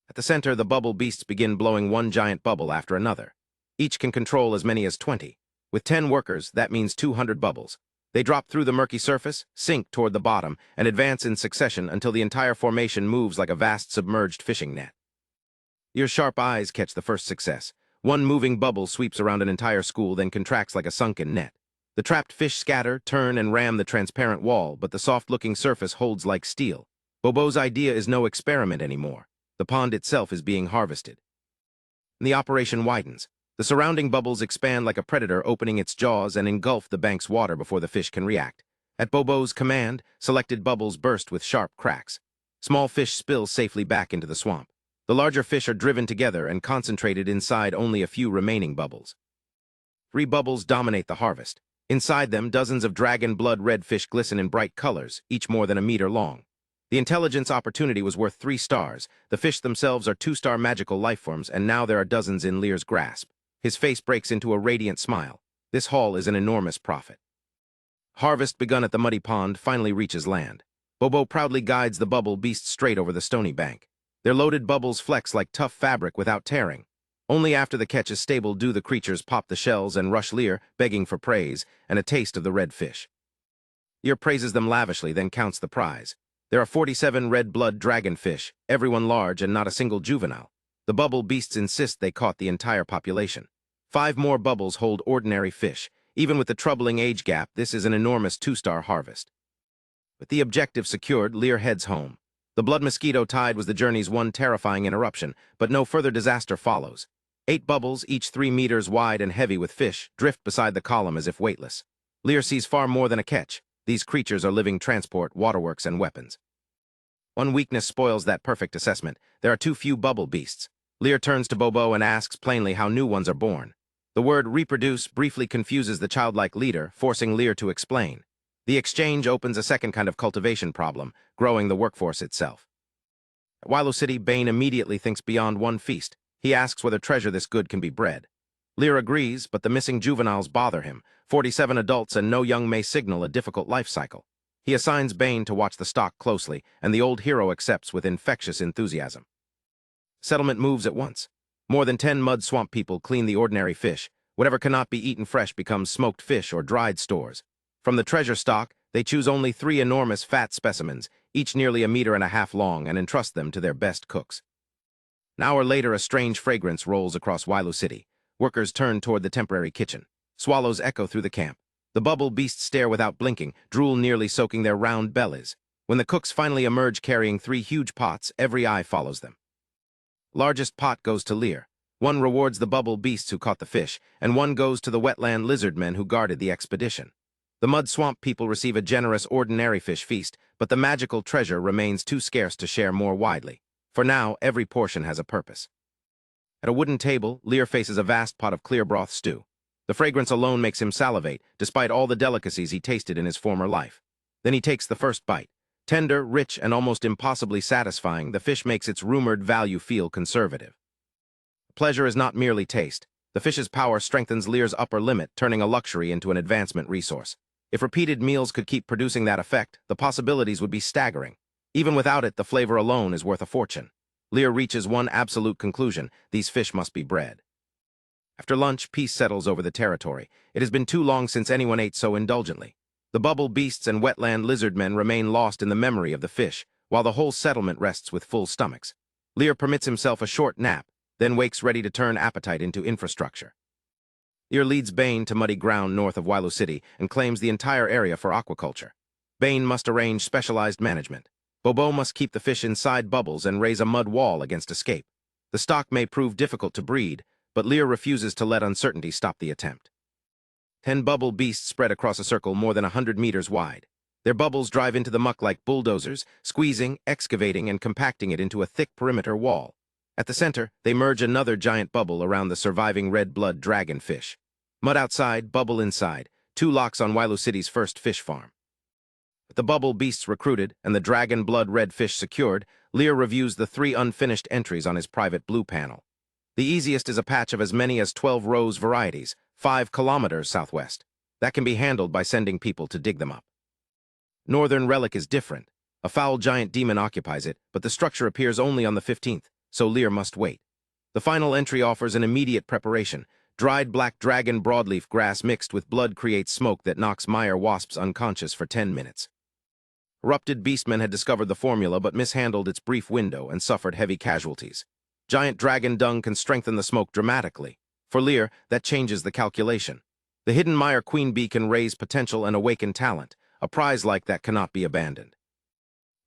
At the center, the bubble beasts begin blowing one giant bubble after another. Each can control as many as 20. With 10 workers, that means 200 bubbles. They drop through the murky surface, sink toward the bottom, and advance in succession until the entire formation moves like a vast submerged fishing net. Your sharp eyes catch the first success. One moving bubble sweeps around an entire school, then contracts like a sunken net. The trapped fish scatter, turn, and ram the transparent wall, but the soft-looking surface holds like steel. Bobo's idea is no experiment anymore. The pond itself is being harvested. The operation widens. The surrounding bubbles expand like a predator, opening its jaws and engulf the bank's water before the fish can react. At Bobo's command, selected bubbles burst with sharp cracks. Small fish spill safely back into the swamp. The larger fish are driven together and concentrated inside only a few remaining bubbles. 3 bubbles dominate the harvest. Inside them, dozens of dragon blood red fish glisten in bright colors, each more than a meter long. The intelligence opportunity was worth 3 stars. The fish themselves are 2-star magical lifeforms, and now there are dozens in Lear's grasp. His face breaks into a radiant smile. This haul is an enormous profit. Harvest begun at the muddy pond finally reaches land. Bobo proudly guides the bubble beasts straight over the stony bank. Their loaded bubbles flex like tough fabric without tearing. Only after the catch is stable do the creatures pop the shells and rush Lear, begging for praise and a taste of the red fish. Lear praises them lavishly, then counts the prize. There are 47 red-blood dragonfish, everyone large and not a single juvenile. The bubble beasts insist they caught the entire population. 5 more bubbles hold ordinary fish. Even with the troubling age gap, this is an enormous 2-star harvest. With the objective secured, Lear heads home. The blood mosquito tide was the journey's one terrifying interruption, but no further disaster follows. 8 bubbles, each 3 meters wide and heavy with fish, drift beside the column as if weightless. Lear sees far more than a catch. These creatures are living transport, waterworks, and weapons. One weakness spoils that perfect assessment. There are too few bubble beasts. Lear turns to Bobo and asks plainly how new ones are born. The word reproduce briefly confuses the childlike leader, forcing Lear to explain. The exchange opens a second kind of cultivation problem, growing the workforce itself. At Wilo City, Bane immediately thinks beyond one feast. He asks whether treasure this good can be bred. Lear agrees, but the missing juveniles bother him. 47 adults and no young may signal a difficult life cycle. He assigns Bane to watch the stock closely, and the old hero accepts with infectious enthusiasm. Settlement moves at once. More than 10 mud swamp people clean the ordinary fish. Whatever cannot be eaten fresh becomes smoked fish or dried stores. From the treasure stock, they choose only 3 enormous fat specimens, each nearly 1.5 meters long, and entrust them to their best cooks. An hour later, a strange fragrance rolls across Wilo City. Workers turn toward the temporary kitchen. Swallows echo through the camp. The bubble beasts stare without blinking, drool nearly soaking their round bellies. When the cooks finally emerge carrying 3 huge pots, every eye follows them. Largest pot goes to Lear. One rewards the bubble beasts who caught the fish, and one goes to the wetland lizardmen who guarded the expedition. The mud swamp people receive a generous ordinary fish feast, but the magical treasure remains too scarce to share more widely. For now, every portion has a purpose. At a wooden table, Lear faces a vast pot of clear broth stew. The fragrance alone makes him salivate, despite all the delicacies he tasted in his former life. Then he takes the first bite. Tender, rich, and almost impossibly satisfying, the fish makes its rumored value feel conservative. Pleasure is not merely taste. The fish's power strengthens Lear's upper limit, turning a luxury into an advancement resource. If repeated meals could keep producing that effect, the possibilities would be staggering. Even without it, the flavor alone is worth a fortune. Lear reaches one absolute conclusion: these fish must be bred. After lunch, peace settles over the territory. It has been too long since anyone ate so indulgently. The bubble beasts and wetland lizardmen remain lost in the memory of the fish, while the whole settlement rests with full stomachs. Lear permits himself a short nap, then wakes ready to turn appetite into infrastructure. Lear leads Bane to muddy ground north of Wilo City and claims the entire area for aquaculture. Bane must arrange specialized management. Bobo must keep the fish inside bubbles and raise a mud wall against escape. The stock may prove difficult to breed, but Lear refuses to let uncertainty stop the attempt. 10 bubble beasts spread across a circle more than 100 meters wide. Their bubbles drive into the muck like bulldozers, squeezing, excavating, and compacting it into a thick perimeter wall. At the center, they merge another giant bubble around the surviving red-blood dragonfish. Mud outside, bubble inside, 2 locks on Wilo City's first fish farm. With the bubble beasts recruited and the dragon blood red fish secured, Lear reviews the 3 unfinished entries on his private blue panel. The easiest is a patch of as many as 12 rows varieties, 5 kilometers southwest. That can be handled by sending people to dig them up. Northern Relic is different. A foul giant demon occupies it, but the structure appears only on the 15th, so Lear must wait. The final entry offers an immediate preparation. Dried black dragon broadleaf grass mixed with blood creates smoke that knocks Mire Wasps unconscious for 10 minutes. Erupted beastmen had discovered the formula but mishandled its brief window and suffered heavy casualties. Giant dragon dung can strengthen the smoke dramatically. For Lear, that changes the calculation. The hidden Mire queen bee can raise potential and awaken talent. A prize like that cannot be abandoned.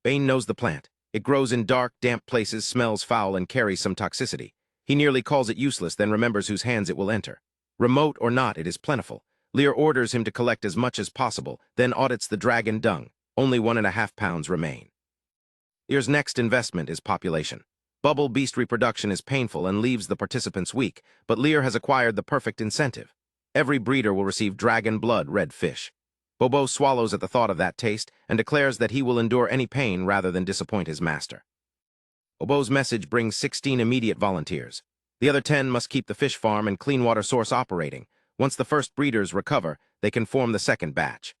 Bane knows the plant. It grows in dark, damp places, smells foul, and carries some toxicity. He nearly calls it useless, then remembers whose hands it will enter. Remote or not, it is plentiful. Lear orders him to collect as much as possible, then audits the dragon dung. Only 1.5 pounds remain. Lear's next investment is population. Bubble beast reproduction is painful and leaves the participants weak, but Lear has acquired the perfect incentive. Every breeder will receive dragon blood red fish. Bobo swallows at the thought of that taste and declares that he will endure any pain rather than disappoint his master. Bobo's message brings 16 immediate volunteers. The other 10 must keep the fish farm and clean water source operating. Once the first breeders recover, they can form the second batch.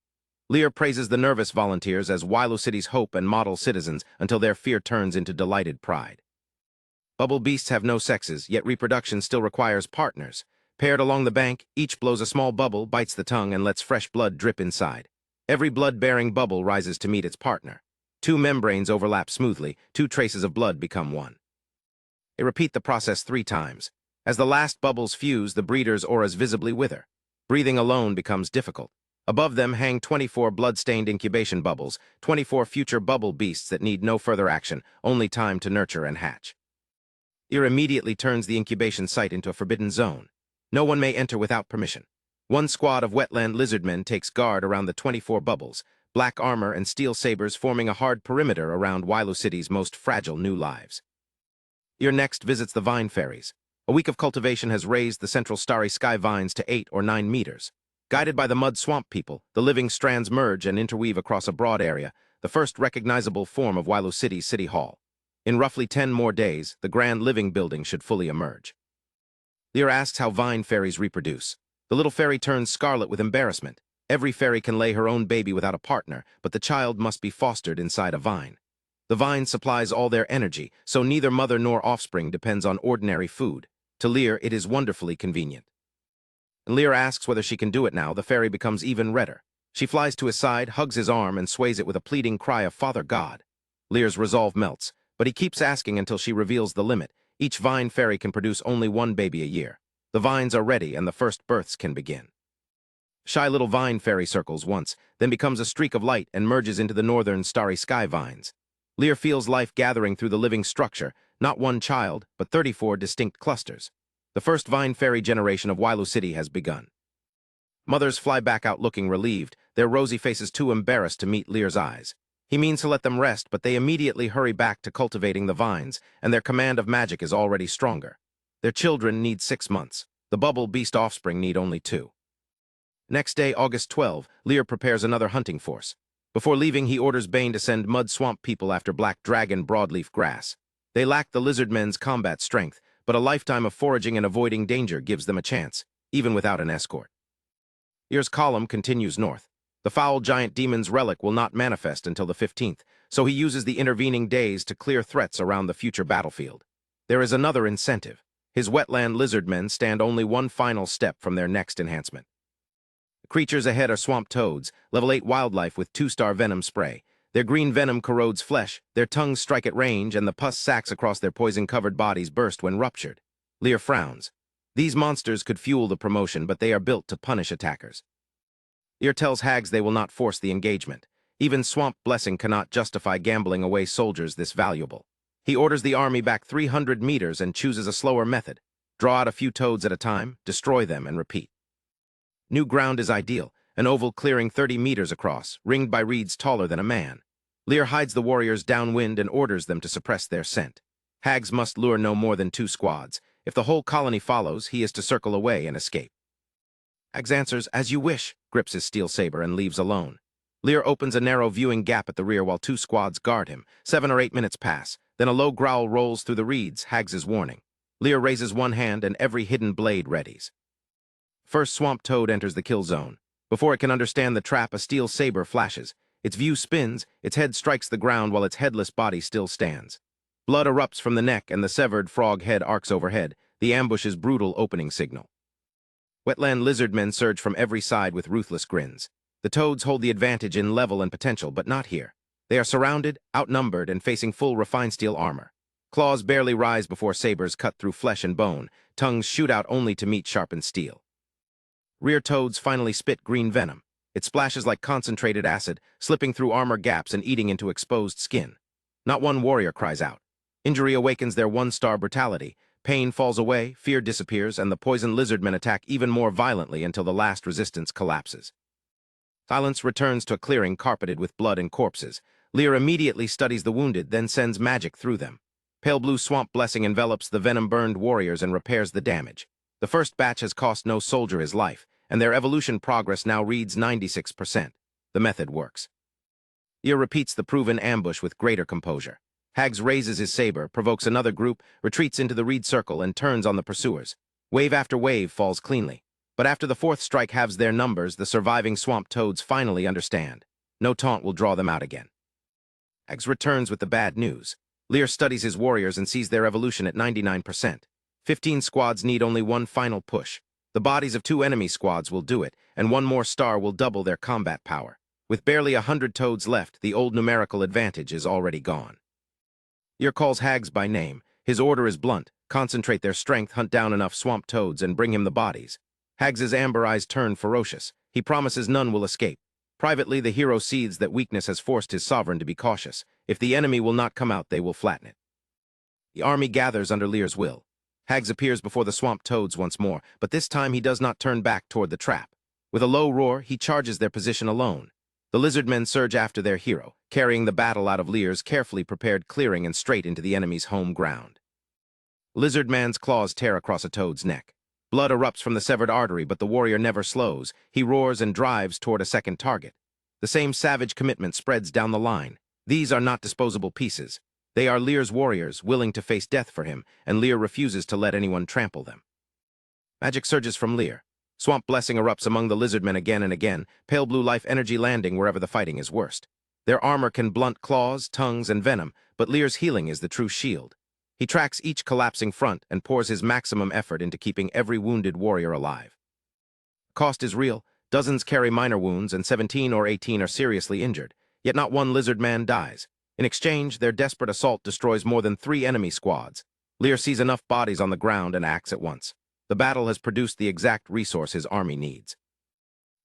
Lear praises the nervous volunteers as Wilo City's hope and model citizens until their fear turns into delighted pride. Bubble beasts have no sexes, yet reproduction still requires partners. Paired along the bank, each blows a small bubble, bites the tongue, and lets fresh blood drip inside. Every blood-bearing bubble rises to meet its partner. 2 membranes overlap smoothly, 2 traces of blood become one. They repeat the process 3 times. As the last bubbles fuse, the breeder's auras visibly wither. Breathing alone becomes difficult. Above them hang 24 blood-stained incubation bubbles, 24 future bubble beasts that need no further action, only time to nurture and hatch. Lear immediately turns the incubation site into a forbidden zone. No one may enter without permission. 1 squad of Wetland lizardmen takes guard around the 24 bubbles, black armor and steel sabers forming a hard perimeter around Wilo City's most fragile new lives. Lear next visits the vine fairies. A week of cultivation has raised the central starry sky vines to 8 or 9 meters. Guided by the mud swamp people, the living strands merge and interweave across a broad area, the first recognizable form of Wilo City's City Hall. In roughly 10 more days, the grand living building should fully emerge. Lear asks how vine fairies reproduce. The little fairy turns scarlet with embarrassment. Every fairy can lay her own baby without a partner, but the child must be fostered inside a vine. The vine supplies all their energy, so neither mother nor offspring depends on ordinary food. To Lear, it is wonderfully convenient. When Lear asks whether she can do it now, the fairy becomes even redder. She flies to his side, hugs his arm, and sways it with a pleading cry of Father God. Lear's resolve melts, but he keeps asking until she reveals the limit. Each vine fairy can produce only 1 baby a year. The vines are ready and the first births can begin. Shy little vine fairy circles once, then becomes a streak of light and merges into the northern starry sky vines. Lear feels life gathering through the living structure, not 1 child, but 34 distinct clusters. The first vine fairy generation of Wilo City has begun. Mothers fly back out looking relieved, their rosy faces too embarrassed to meet Lear's eyes. He means to let them rest, but they immediately hurry back to cultivating the vines, and their command of magic is already stronger. Their children need 6 months. The bubble beast offspring need only 2. Next day, August 12, Lear prepares another hunting force. Before leaving, he orders Bane to send mud swamp people after black dragon broadleaf grass. They lack the lizardmen's combat strength, but a lifetime of foraging and avoiding danger gives them a chance, even without an escort. Lear's column continues north. The foul giant demon's relic will not manifest until the 15th, so he uses the intervening days to clear threats around the future battlefield. There is another incentive. His wetland lizardmen stand only 1 final step from their next enhancement. The creatures ahead are swamp toads, level 8 wildlife with 2-star venom spray. Their green venom corrodes flesh, their tongues strike at range, and the pus sacs across their poison-covered bodies burst when ruptured. Lear frowns. These monsters could fuel the promotion, but they are built to punish attackers. Lear tells hags they will not force the engagement. Even Swamp Blessing cannot justify gambling away soldiers this valuable. He orders the army back 300 meters and chooses a slower method. Draw out a few toads at a time, destroy them, and repeat. New ground is ideal, an oval clearing 30 meters across, ringed by reeds taller than a man. Lear hides the warriors downwind and orders them to suppress their scent. Hags must lure no more than 2 squads. If the whole colony follows, he is to circle away and escape. Hags answers, "As you wish," grips his steel saber and leaves alone. Lear opens a narrow viewing gap at the rear while two squads guard him. 7 or 8 minutes pass. Then a low growl rolls through the reeds, Hags' warning. Lear raises one hand and every hidden blade readies. First swamp toad enters the kill zone. Before it can understand the trap, a steel saber flashes. Its view spins, its head strikes the ground while its headless body still stands. Blood erupts from the neck and the severed frog head arcs overhead, the ambush's brutal opening signal. Wetland lizardmen surge from every side with ruthless grins. The toads hold the advantage in level and potential, but not here. They are surrounded, outnumbered, and facing full refined steel armor. Claws barely rise before sabers cut through flesh and bone, tongues shoot out only to meet sharpened steel. Rear toads finally spit green venom. It splashes like concentrated acid, slipping through armor gaps and eating into exposed skin. Not one warrior cries out. Injury awakens their one-star brutality. Pain falls away, fear disappears, and the poisoned lizardmen attack even more violently until the last resistance collapses. Silence returns to a clearing carpeted with blood and corpses. Lear immediately studies the wounded, then sends magic through them. Pale blue swamp blessing envelops the venom-burned warriors and repairs the damage. The first batch has cost no soldier his life, and their evolution progress now reads 96%. The method works. Lear repeats the proven ambush with greater composure. Hags raises his saber, provokes another group, retreats into the reed circle, and turns on the pursuers. Wave after wave falls cleanly. But after the fourth strike halves their numbers, the surviving swamp toads finally understand. No taunt will draw them out again. Hags returns with the bad news. Lear studies his warriors and sees their evolution at 99%. 15 squads need only one final push. The bodies of 2 enemy squads will do it, and one more star will double their combat power. With barely 100 toads left, the old numerical advantage is already gone. Lear calls Hags by name. His order is blunt: concentrate their strength, hunt down enough swamp toads, and bring him the bodies. Hags' amber eyes turn ferocious. He promises none will escape. Privately, the hero seethes that weakness has forced his sovereign to be cautious. If the enemy will not come out, they will flatten it. The army gathers under Lear's will. Hags appears before the swamp toads once more, but this time he does not turn back toward the trap. With a low roar, he charges their position alone. The lizardmen surge after their hero, carrying the battle out of Lear's carefully prepared clearing and straight into the enemy's home ground. Lizardman's claws tear across a toad's neck. Blood erupts from the severed artery, but the warrior never slows. He roars and drives toward a second target. The same savage commitment spreads down the line. These are not disposable pieces. They are Lear's warriors, willing to face death for him, and Lear refuses to let anyone trample them. Magic surges from Lear. Swamp blessing erupts among the lizardmen again and again, pale blue life energy landing wherever the fighting is worst. Their armor can blunt claws, tongues, and venom, but Lear's healing is the true shield. He tracks each collapsing front and pours his maximum effort into keeping every wounded warrior alive. Cost is real. Dozens carry minor wounds, and 17 or 18 are seriously injured. Yet not one lizard man dies. In exchange, their desperate assault destroys more than 3 enemy squads. Lear sees enough bodies on the ground and acts at once. The battle has produced the exact resource his army needs.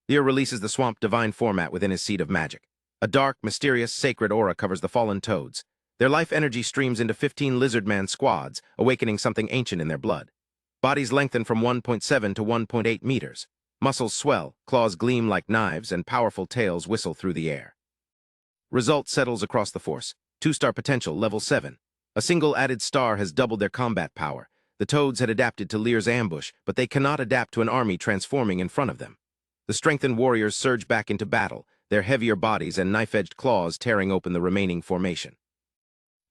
Lear releases the swamp divine format within his seat of magic. A dark, mysterious, sacred aura covers the fallen toads. Their life energy streams into 15 lizardman squads, awakening something ancient in their blood. Bodies lengthen from 1.7 to 1.8 meters. Muscles swell, claws gleam like knives, and powerful tails whistle through the air. Result settles across the force. 2-star potential, level 7. A single added star has doubled their combat power. The toads had adapted to Lear's ambush, but they cannot adapt to an army transforming in front of them. The strengthened warriors surge back into battle, their heavier bodies and knife-edged claws tearing open the remaining formation.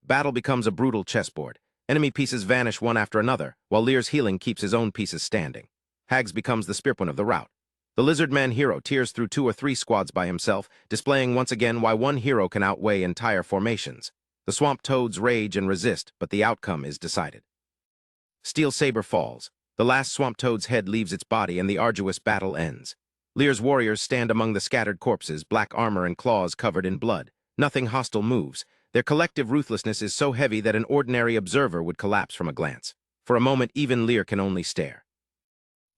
Battle becomes a brutal chessboard. Enemy pieces vanish one after another, while Lear's healing keeps his own pieces standing. Hags becomes the spearpoint of the rout. The lizardman hero tears through 2 or 3 squads by himself, displaying once again why one hero can outweigh entire formations. The swamp toads rage and resist, but the outcome is decided. Steel saber falls. The last swamp toad's head leaves its body and the arduous battle ends. Lear's warriors stand among the scattered corpses, black armor and claws covered in blood. Nothing hostile moves. Their collective ruthlessness is so heavy that an ordinary observer would collapse from a glance. For a moment, even Lear can only stare.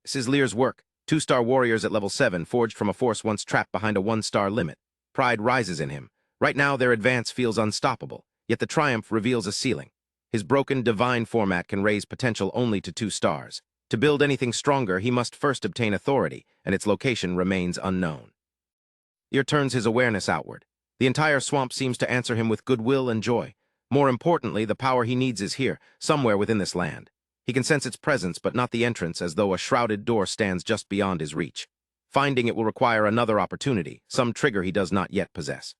This is Lear's work. 2-star warriors at level 7, forged from a force once trapped behind a 1-star limit. Pride rises in him. Right now, their advance feels unstoppable, yet the triumph reveals a ceiling. His broken divine format can raise potential only to 2 stars. To build anything stronger, he must first obtain authority, and its location remains unknown. Lear turns his awareness outward. The entire swamp seems to answer him with goodwill and joy. More importantly, the power he needs is here, somewhere within this land. He can sense its presence, but not the entrance, as though a shrouded door stands just beyond his reach. Finding it will require another opportunity, some trigger he does not yet possess.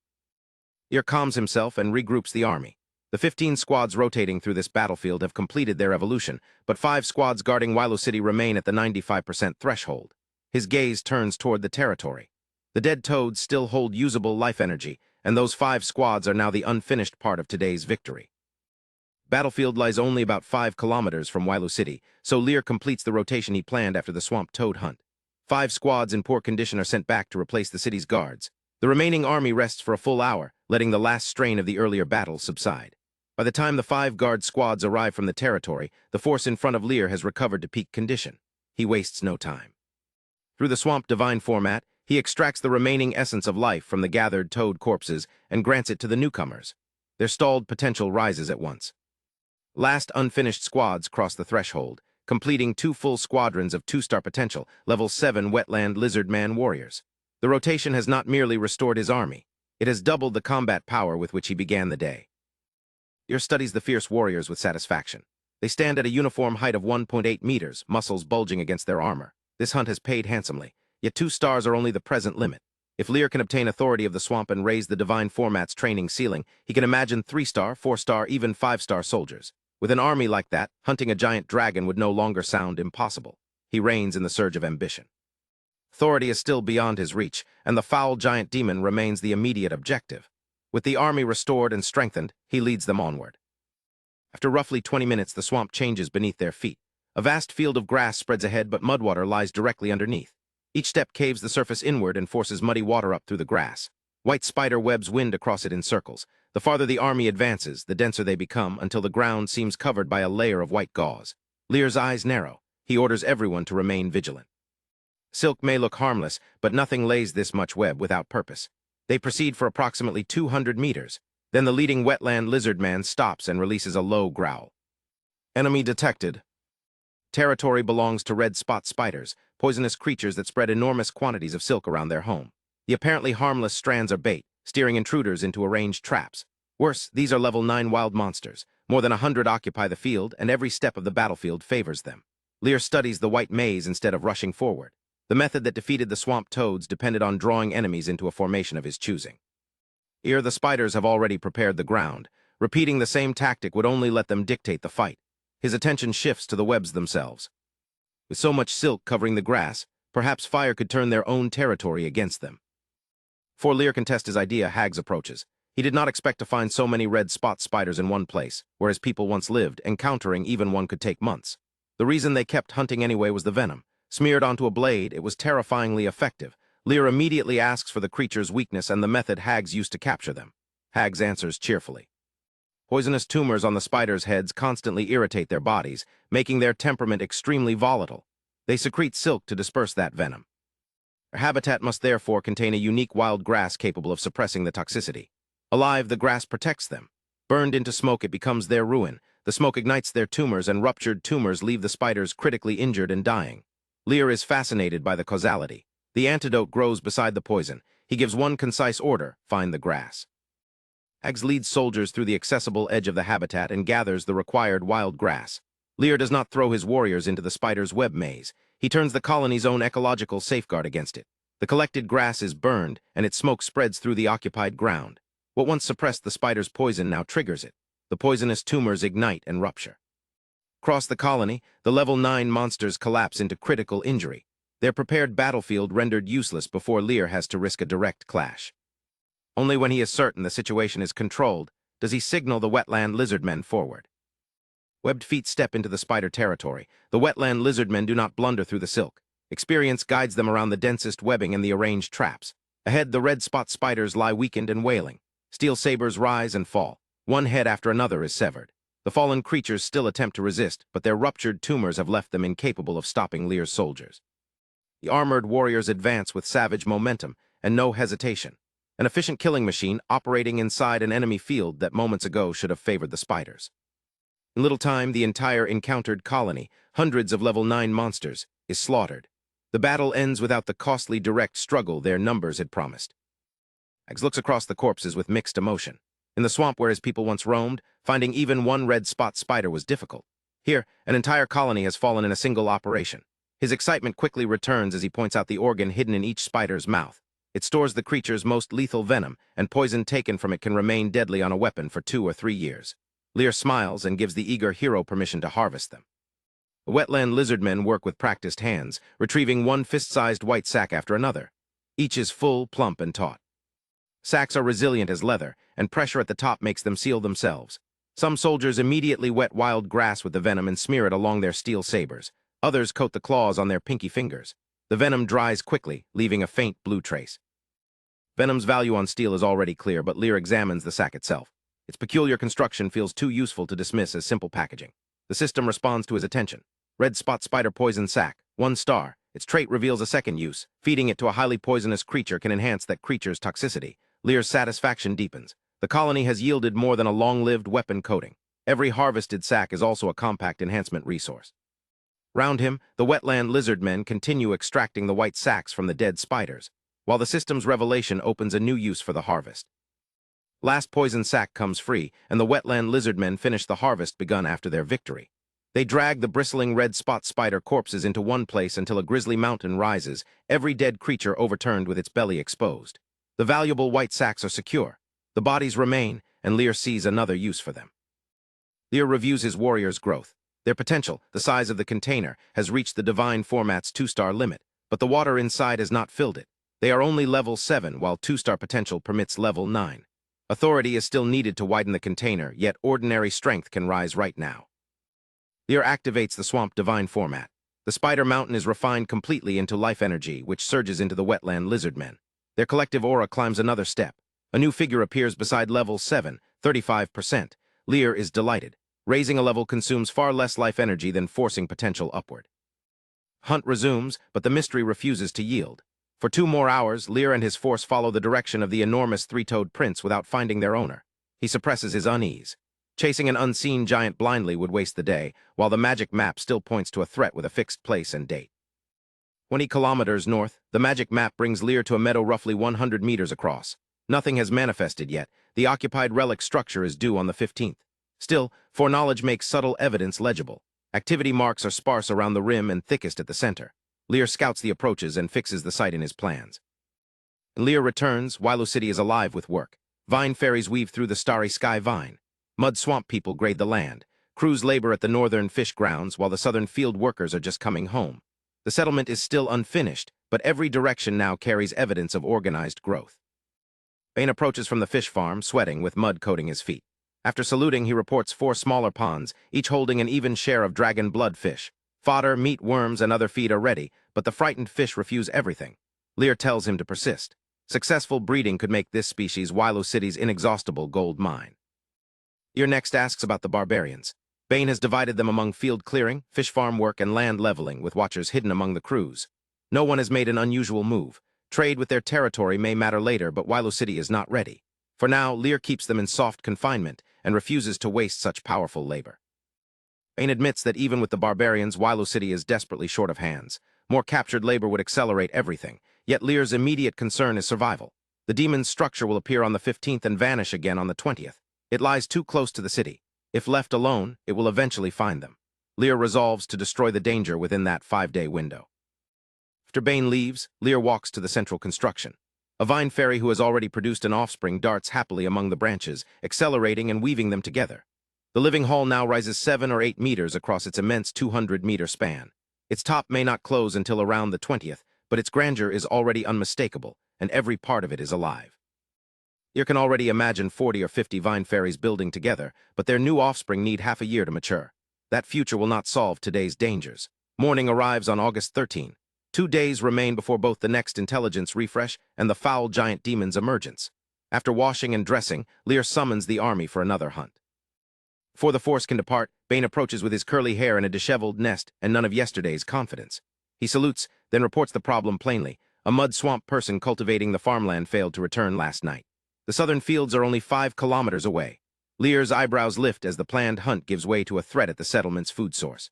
Lear calms himself and regroups the army. The 15 squads rotating through this battlefield have completed their evolution, but 5 squads guarding Wailu City remain at the 95% threshold. His gaze turns toward the territory. The dead toads still hold usable life energy, and those 5 squads are now the unfinished part of today's victory. Battlefield lies only about 5 kilometers from Wailu City, so Lear completes the rotation he planned after the swamp toad hunt. 5 squads in poor condition are sent back to replace the city's guards. The remaining army rests for a full hour, letting the last strain of the earlier battle subside. By the time the 5 guard squads arrive from the territory, the force in front of Lear has recovered to peak condition. He wastes no time. Through the swamp divine format, he extracts the remaining essence of life from the gathered toad corpses and grants it to the newcomers. Their stalled potential rises at once. Last unfinished squads cross the threshold, completing 2 full squadrons of 2-star potential, level 7 Wetland Lizardman warriors. The rotation has not merely restored his army, it has doubled the combat power with which he began the day. Lear studies the fierce warriors with satisfaction. They stand at a uniform height of 1.8 meters, muscles bulging against their armor. This hunt has paid handsomely, yet 2 stars are only the present limit. If Lear can obtain authority of the swamp and raise the divine format's training ceiling, he can imagine 3-star, 4-star, even 5-star soldiers. With an army like that, hunting a giant dragon would no longer sound impossible. He reigns in the surge of ambition. Authority is still beyond his reach, and the foul giant demon remains the immediate objective. With the army restored and strengthened, he leads them onward. After roughly 20 minutes, the swamp changes beneath their feet. A vast field of grass spreads ahead, but mudwater lies directly underneath. Each step caves the surface inward and forces muddy water up through the grass. White spider webs wind across it in circles. The farther the army advances, the denser they become, until the ground seems covered by a layer of white gauze. Lear's eyes narrow. He orders everyone to remain vigilant. Silk may look harmless, but nothing lays this much web without purpose. They proceed for approximately 200 meters. Then the leading wetland lizardman stops and releases a low growl. Enemy detected. Territory belongs to red spot spiders, poisonous creatures that spread enormous quantities of silk around their home. The apparently harmless strands are bait, steering intruders into arranged traps. Worse, these are level 9 wild monsters. More than 100 occupy the field, and every step of the battlefield favors them. Lear studies the white maze instead of rushing forward. The method that defeated the swamp toads depended on drawing enemies into a formation of his choosing. Here, the spiders have already prepared the ground. Repeating the same tactic would only let them dictate the fight. His attention shifts to the webs themselves. With so much silk covering the grass, perhaps fire could turn their own territory against them. Before Lear can test his idea, Hags approaches. He did not expect to find so many red spot spiders in one place, where his people once lived. Encountering even one could take months. The reason they kept hunting anyway was the venom. Smeared onto a blade, it was terrifyingly effective. Lear immediately asks for the creature's weakness and the method Hags used to capture them. Hags answers cheerfully. Poisonous tumors on the spiders' heads constantly irritate their bodies, making their temperament extremely volatile. They secrete silk to disperse that venom. Their habitat must therefore contain a unique wild grass capable of suppressing the toxicity. Alive, the grass protects them. Burned into smoke, it becomes their ruin. The smoke ignites their tumors, and ruptured tumors leave the spiders critically injured and dying. Lear is fascinated by the causality. The antidote grows beside the poison. He gives one concise order: find the grass. Hags leads soldiers through the accessible edge of the habitat and gathers the required wild grass. Lear does not throw his warriors into the spider's web maze. He turns the colony's own ecological safeguard against it. The collected grass is burned, and its smoke spreads through the occupied ground. What once suppressed the spider's poison now triggers it. The poisonous tumors ignite and rupture. Across the colony, the level 9 monsters collapse into critical injury. Their prepared battlefield rendered useless before Lear has to risk a direct clash. Only when he is certain the situation is controlled does he signal the wetland lizardmen forward. Webbed feet step into the spider territory. The wetland lizardmen do not blunder through the silk. Experience guides them around the densest webbing and the arranged traps. Ahead, the red spot spiders lie weakened and wailing. Steel sabers rise and fall. One head after another is severed. The fallen creatures still attempt to resist, but their ruptured tumors have left them incapable of stopping Lear's soldiers. The armored warriors advance with savage momentum and no hesitation. An efficient killing machine operating inside an enemy field that moments ago should have favored the spiders. In little time, the entire encountered colony, hundreds of level 9 monsters, is slaughtered. The battle ends without the costly direct struggle their numbers had promised. Hags looks across the corpses with mixed emotion. In the swamp where his people once roamed, finding even one red spot spider was difficult. Here, an entire colony has fallen in a single operation. His excitement quickly returns as he points out the organ hidden in each spider's mouth. It stores the creature's most lethal venom, and poison taken from it can remain deadly on a weapon for 2 or 3 years. Lear smiles and gives the eager hero permission to harvest them. The wetland lizardmen work with practiced hands, retrieving one fist-sized white sack after another. Each is full, plump, and taut. Sacks are resilient as leather, and pressure at the top makes them seal themselves. Some soldiers immediately wet wild grass with the venom and smear it along their steel sabers. Others coat the claws on their pinky fingers. The venom dries quickly, leaving a faint blue trace. Venom's value on steel is already clear, but Lear examines the sack itself. Its peculiar construction feels too useful to dismiss as simple packaging. The system responds to his attention. Red spot spider poison sac, 1 star. Its trait reveals a second use. Feeding it to a highly poisonous creature can enhance that creature's toxicity. Lear's satisfaction deepens. The colony has yielded more than a long-lived weapon coating. Every harvested sac is also a compact enhancement resource. Round him, the wetland lizardmen continue extracting the white sacks from the dead spiders, while the system's revelation opens a new use for the harvest. Last poison sac comes free, and the wetland lizardmen finish the harvest begun after their victory. They drag the bristling red spot spider corpses into one place until a grisly mountain rises, every dead creature overturned with its belly exposed. The valuable white sacks are secure. The bodies remain, and Lear sees another use for them. Lear reviews his warriors' growth. Their potential, the size of the container, has reached the divine format's 2-star limit, but the water inside has not filled it. They are only level 7, while 2-star potential permits level 9. Authority is still needed to widen the container, yet ordinary strength can rise right now. Lear activates the swamp divine format. The spider mountain is refined completely into life energy, which surges into the wetland lizardmen. Their collective aura climbs another step. A new figure appears beside level 7, 35%. Lear is delighted. Raising a level consumes far less life energy than forcing potential upward. Hunt resumes, but the mystery refuses to yield. For 2 more hours, Lear and his force follow the direction of the enormous 3-toed prince without finding their owner. He suppresses his unease. Chasing an unseen giant blindly would waste the day, while the magic map still points to a threat with a fixed place and date. 20 kilometers north, the magic map brings Lear to a meadow roughly 100 meters across. Nothing has manifested yet. The occupied relic structure is due on the 15th. Still, foreknowledge makes subtle evidence legible. Activity marks are sparse around the rim and thickest at the center. Lear scouts the approaches and fixes the site in his plans. Lear returns. Wilo City is alive with work. Vine ferries weave through the starry sky vine. Mud swamp people grade the land. Crews labor at the northern fish grounds while the southern field workers are just coming home. The settlement is still unfinished, but every direction now carries evidence of organized growth. Bane approaches from the fish farm, sweating, with mud coating his feet. After saluting, he reports 4 smaller ponds, each holding an even share of dragon blood fish. Fodder, meat, worms, and other feed are ready, but the frightened fish refuse everything. Lear tells him to persist. Successful breeding could make this species Wilo City's inexhaustible gold mine. Lear next asks about the barbarians. Bane has divided them among field clearing, fish farm work, and land leveling, with watchers hidden among the crews. No one has made an unusual move. Trade with their territory may matter later, but Wilo City is not ready. For now, Lear keeps them in soft confinement and refuses to waste such powerful labor. Bane admits that even with the barbarians, Wilo City is desperately short of hands. More captured labor would accelerate everything, yet Lear's immediate concern is survival. The demon's structure will appear on the 15th and vanish again on the 20th. It lies too close to the city. If left alone, it will eventually find them. Lear resolves to destroy the danger within that 5-day window. After Bane leaves, Lear walks to the central construction. A vine fairy who has already produced an offspring darts happily among the branches, accelerating and weaving them together. The living hall now rises 7 or 8 meters across its immense 200-meter span. Its top may not close until around the 20th, but its grandeur is already unmistakable, and every part of it is alive. You can already imagine 40 or 50 vine fairies building together, but their new offspring need half a year to mature. That future will not solve today's dangers. Morning arrives on August 13. 2 days remain before both the next intelligence refresh and the foul giant demon's emergence. After washing and dressing, Lear summons the army for another hunt. Before the force can depart, Bane approaches with his curly hair and a disheveled nest and none of yesterday's confidence. He salutes, then reports the problem plainly. A mud swamp person cultivating the farmland failed to return last night. The southern fields are only 5 kilometers away. Lear's eyebrows lift as the planned hunt gives way to a threat at the settlement's food source.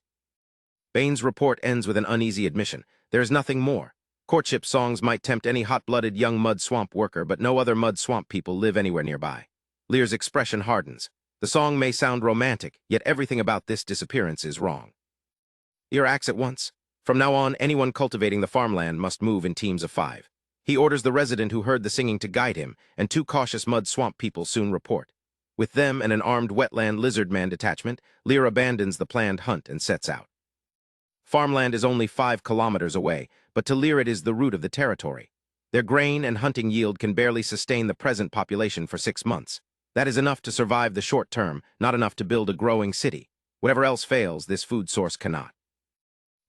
Bane's report ends with an uneasy admission. There is nothing more. Courtship songs might tempt any hot-blooded young mud swamp worker, but no other mud swamp people live anywhere nearby. Lear's expression hardens. The song may sound romantic, yet everything about this disappearance is wrong. Lear acts at once. From now on, anyone cultivating the farmland must move in teams of 5. He orders the resident who heard the singing to guide him, and 2 cautious mud swamp people soon report. With them and an armed wetland lizard man detachment, Lear abandons the planned hunt and sets out. Farmland is only 5 kilometers away, but to Lear it is the root of the territory. Their grain and hunting yield can barely sustain the present population for 6 months. That is enough to survive the short term, not enough to build a growing city. Whatever else fails, this food source cannot.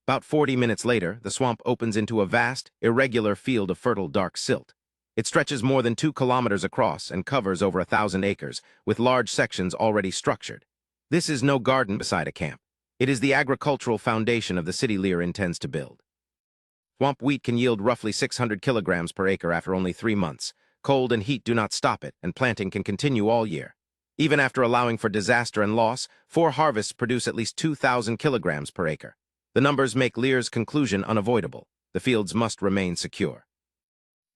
About 40 minutes later, the swamp opens into a vast, irregular field of fertile dark silt. It stretches more than 2 kilometers across and covers over 1,000 acres, with large sections already structured. This is no garden beside a camp. It is the agricultural foundation of the city Lear intends to build. Swamp wheat can yield roughly 600 kilograms per acre after only 3 months. Cold and heat do not stop it, and planting can continue all year. Even after allowing for disaster and loss, 4 harvests produce at least 2,000 kilograms per acre. The numbers make Lear's conclusion unavoidable. The fields must remain secure.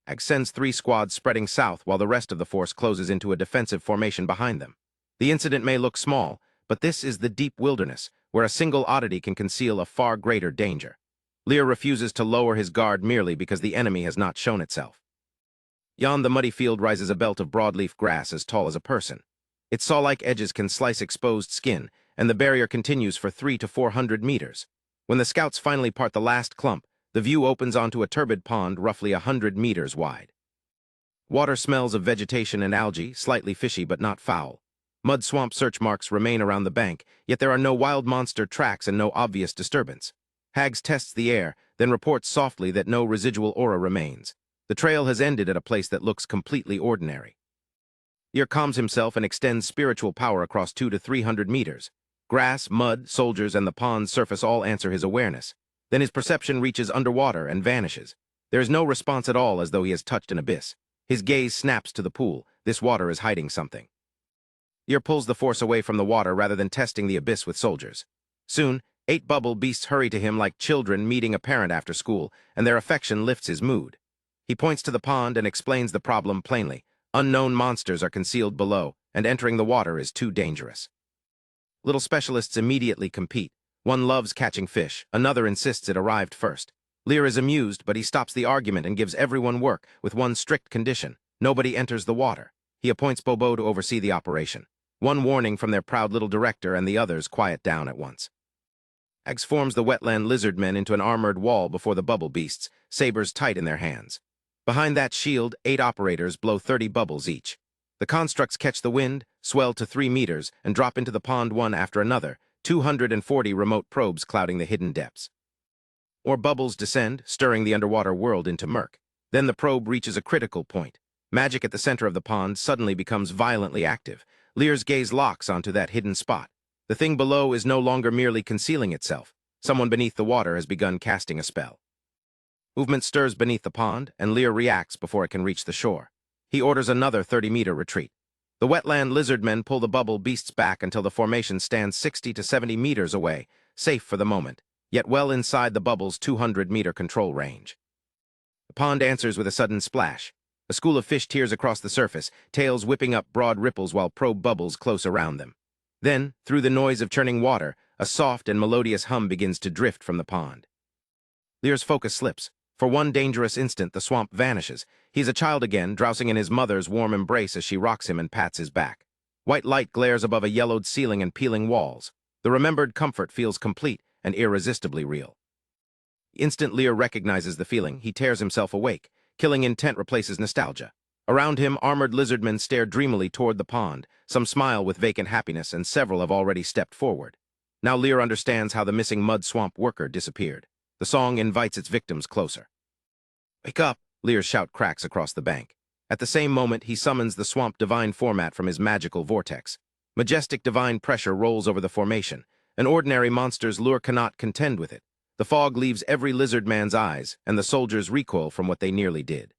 Ag sends 3 squads spreading south while the rest of the force closes into a defensive formation behind them. The incident may look small, but this is the deep wilderness, where a single oddity can conceal a far greater danger. Lear refuses to lower his guard merely because the enemy has not shown itself. Beyond the muddy field rises a belt of broadleaf grass as tall as a person. Its saw-like edges can slice exposed skin, and the barrier continues for 300 to 400 meters. When the scouts finally part the last clump, the view opens onto a turbid pond roughly 100 meters wide. Water smells of vegetation and algae, slightly fishy but not foul. Mud swamp search marks remain around the bank, yet there are no wild monster tracks and no obvious disturbance. Hags tests the air, then reports softly that no residual aura remains. The trail has ended at a place that looks completely ordinary. Lear calms himself and extends spiritual power across 200 to 300 meters. Grass, mud, soldiers, and the pond's surface all answer his awareness. Then his perception reaches underwater and vanishes. There is no response at all, as though he has touched an abyss. His gaze snaps to the pool. This water is hiding something. Lear pulls the force away from the water rather than testing the abyss with soldiers. Soon, 8 bubble beasts hurry to him like children meeting a parent after school, and their affection lifts his mood. He points to the pond and explains the problem plainly. Unknown monsters are concealed below, and entering the water is too dangerous. Little specialists immediately compete. One loves catching fish, another insists it arrived first. Lear is amused, but he stops the argument and gives everyone work, with one strict condition: nobody enters the water. He appoints Bobo to oversee the operation. One warning from their proud little director, and the others quiet down at once. Ags forms the wetland lizard men into an armored wall before the bubble beasts, sabers tight in their hands. Behind that shield, 8 operators blow 30 bubbles each. The constructs catch the wind, swell to 3 meters, and drop into the pond one after another, 240 remote probes clouding the hidden depths. More bubbles descend, stirring the underwater world into murk. Then the probe reaches a critical point. Magic at the center of the pond suddenly becomes violently active. Lear's gaze locks onto that hidden spot. The thing below is no longer merely concealing itself. Someone beneath the water has begun casting a spell. Movement stirs beneath the pond, and Lear reacts before it can reach the shore. He orders another 30-meter retreat. The wetland lizard men pull the bubble beasts back until the formation stands 60 to 70 meters away, safe for the moment, yet well inside the bubble's 200-meter control range. The pond answers with a sudden splash. A school of fish tears across the surface, tails whipping up broad ripples while probe bubbles close around them. Then, through the noise of churning water, a soft and melodious hum begins to drift from the pond. Lear's focus slips. For one dangerous instant, the swamp vanishes. He's a child again, drowsing in his mother's warm embrace as she rocks him and pats his back. White light glares above a yellowed ceiling and peeling walls. The remembered comfort feels complete and irresistibly real. The instant Lear recognizes the feeling, he tears himself awake. Killing intent replaces nostalgia. Around him, armored lizardmen stare dreamily toward the pond. Some smile with vacant happiness, and several have already stepped forward. Now Lear understands how the missing mud swamp worker disappeared. The song invites its victims closer. "Wake up!" Lear's shout cracks across the bank. At the same moment, he summons the swamp divine format from his magical vortex. Majestic divine pressure rolls over the formation. An ordinary monster's lure cannot contend with it. The fog leaves every lizard man's eyes, and the soldiers recoil from what they nearly did.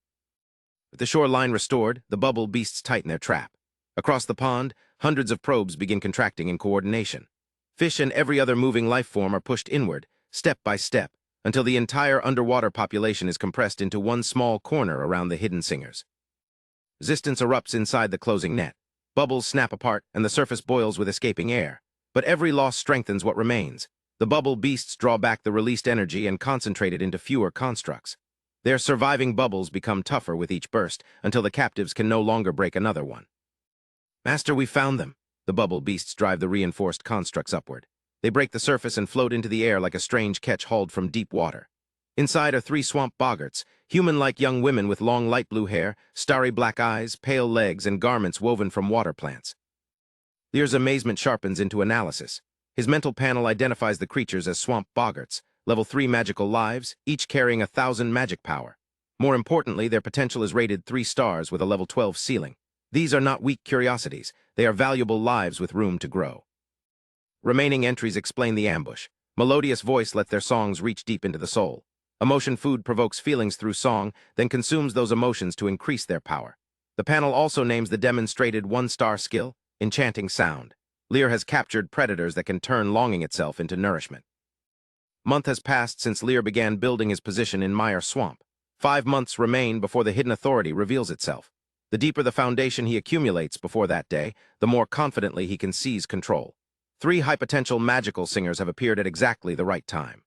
With the shoreline restored, the bubble beasts tighten their trap. Across the pond, hundreds of probes begin contracting in coordination. Fish and every other moving life form are pushed inward, step by step, until the entire underwater population is compressed into one small corner around the hidden singers. Resistance erupts inside the closing net. Bubbles snap apart, and the surface boils with escaping air. But every loss strengthens what remains. The bubble beasts draw back the released energy and concentrate it into fewer constructs. Their surviving bubbles become tougher with each burst until the captives can no longer break another one. Master, we found them. The bubble beasts drive the reinforced constructs upward. They break the surface and float into the air like a strange catch hauled from deep water. Inside are 3 swamp boggarts, human-like young women with long light blue hair, starry black eyes, pale legs, and garments woven from water plants. Lear's amazement sharpens into analysis. His mental panel identifies the creatures as swamp boggarts, level 3 magical lives, each carrying 1,000 magic power. More importantly, their potential is rated 3 stars with a level 12 ceiling. These are not weak curiosities. They are valuable lives with room to grow. Remaining entries explain the ambush. Melodious voice lets their songs reach deep into the soul. Emotion food provokes feelings through song, then consumes those emotions to increase their power. The panel also names the demonstrated 1-star skill, enchanting sound. Lear has captured predators that can turn longing itself into nourishment. Month has passed since Lear began building his position in Mire Swamp. 5 months remain before the hidden authority reveals itself. The deeper the foundation he accumulates before that day, the more confidently he can seize control. 3 high-potential magical singers have appeared at exactly the right time.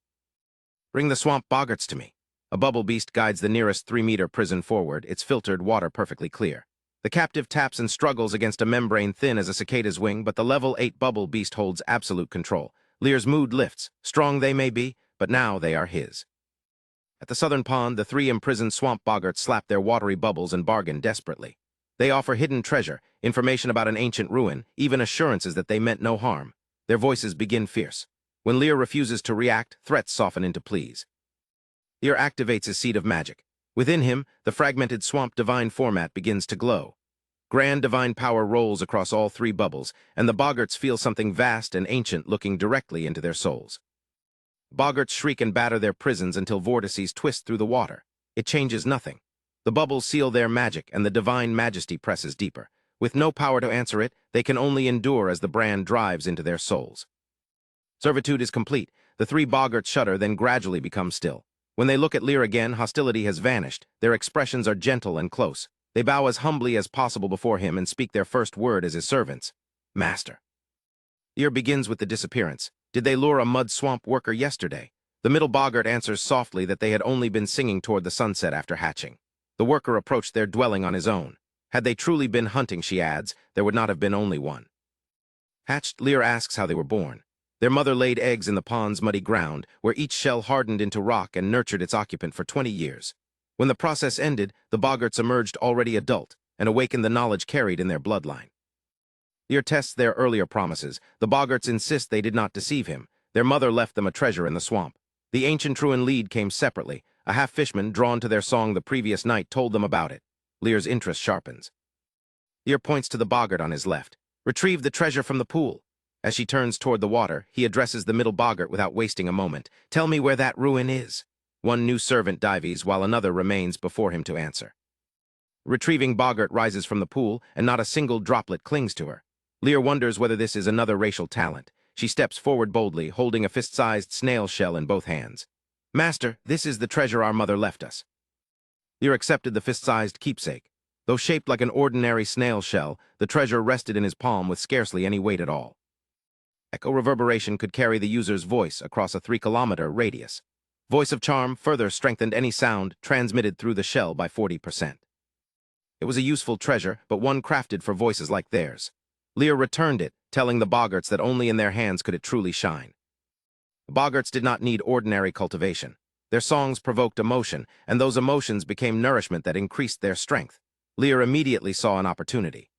Bring the swamp boggarts to me. A bubble beast guides the nearest 3-meter prison forward, its filtered water perfectly clear. The captive taps and struggles against a membrane thin as a cicada's wing, but the level 8 bubble beast holds absolute control. Lear's mood lifts. Strong they may be, but now they are his. At the southern pond, the 3 imprisoned swamp boggarts slap their watery bubbles and bargain desperately. They offer hidden treasure, information about an ancient ruin, even assurances that they meant no harm. Their voices begin fierce. When Lear refuses to react, threats soften into pleas. Lear activates his seed of magic. Within him, the fragmented swamp divine format begins to glow. Grand divine power rolls across all 3 bubbles, and the boggarts feel something vast and ancient looking directly into their souls. Boggarts shriek and batter their prisons until vortices twist through the water. It changes nothing. The bubbles seal their magic, and the divine majesty presses deeper. With no power to answer it, they can only endure as the brand drives into their souls. Servitude is complete. The 3 boggarts shudder, then gradually become still. When they look at Lear again, hostility has vanished. Their expressions are gentle and close. They bow as humbly as possible before him and speak their first word as his servants. Master. Lear begins with the disappearance. Did they lure a mud swamp worker yesterday? The middle boggart answers softly that they had only been singing toward the sunset after hatching. The worker approached their dwelling on his own. Had they truly been hunting, she adds, there would not have been only one. Hatched, Lear asks how they were born. Their mother laid eggs in the pond's muddy ground, where each shell hardened into rock and nurtured its occupant for 20 years. When the process ended, the boggarts emerged already adult and awakened the knowledge carried in their bloodline. Lear tests their earlier promises. The boggarts insist they did not deceive him. Their mother left them a treasure in the swamp. The ancient truant lead came separately. A half-fishman, drawn to their song the previous night, told them about it. Lear's interest sharpens. Lear points to the boggart on his left. Retrieve the treasure from the pool. As she turns toward the water, he addresses the middle boggart without wasting a moment. Tell me where that ruin is. One new servant dives while another remains before him to answer. Retrieving boggart rises from the pool, and not a single droplet clings to her. Lear wonders whether this is another racial talent. She steps forward boldly, holding a fist-sized snail shell in both hands. Master, this is the treasure our mother left us. Lear accepted the fist-sized keepsake. Though shaped like an ordinary snail shell, the treasure rested in his palm with scarcely any weight at all. Echo reverberation could carry the user's voice across a 3-kilometer radius. Voice of charm further strengthened any sound transmitted through the shell by 40%. It was a useful treasure, but one crafted for voices like theirs. Lear returned it, telling the boggarts that only in their hands could it truly shine. The boggarts did not need ordinary cultivation. Their songs provoked emotion, and those emotions became nourishment that increased their strength. Lear immediately saw an opportunity.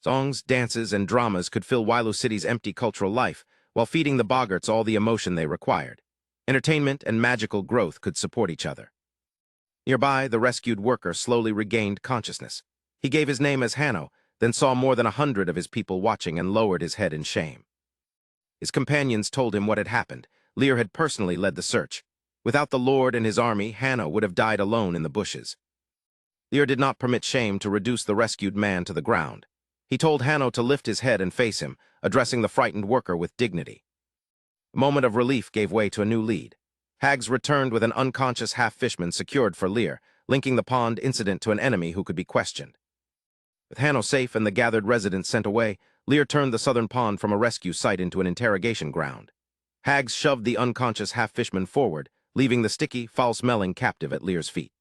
Songs, dances, and dramas could fill Wailu City's empty cultural life, while feeding the boggarts all the emotion they required. Entertainment and magical growth could support each other. Nearby, the rescued worker slowly regained consciousness. He gave his name as Hanno, then saw more than 100 of his people watching and lowered his head in shame. His companions told him what had happened. Lear had personally led the search. Without the Lord and his army, Hanno would have died alone in the bushes. Lear did not permit shame to reduce the rescued man to the ground. He told Hanno to lift his head and face him, addressing the frightened worker with dignity. A moment of relief gave way to a new lead. Hags returned with an unconscious half-fishman secured for Lear, linking the pond incident to an enemy who could be questioned. With Hanno safe and the gathered residents sent away, Lear turned the southern pond from a rescue site into an interrogation ground. Hags shoved the unconscious half-fishman forward, leaving the sticky, foul-smelling captive at Lear's feet.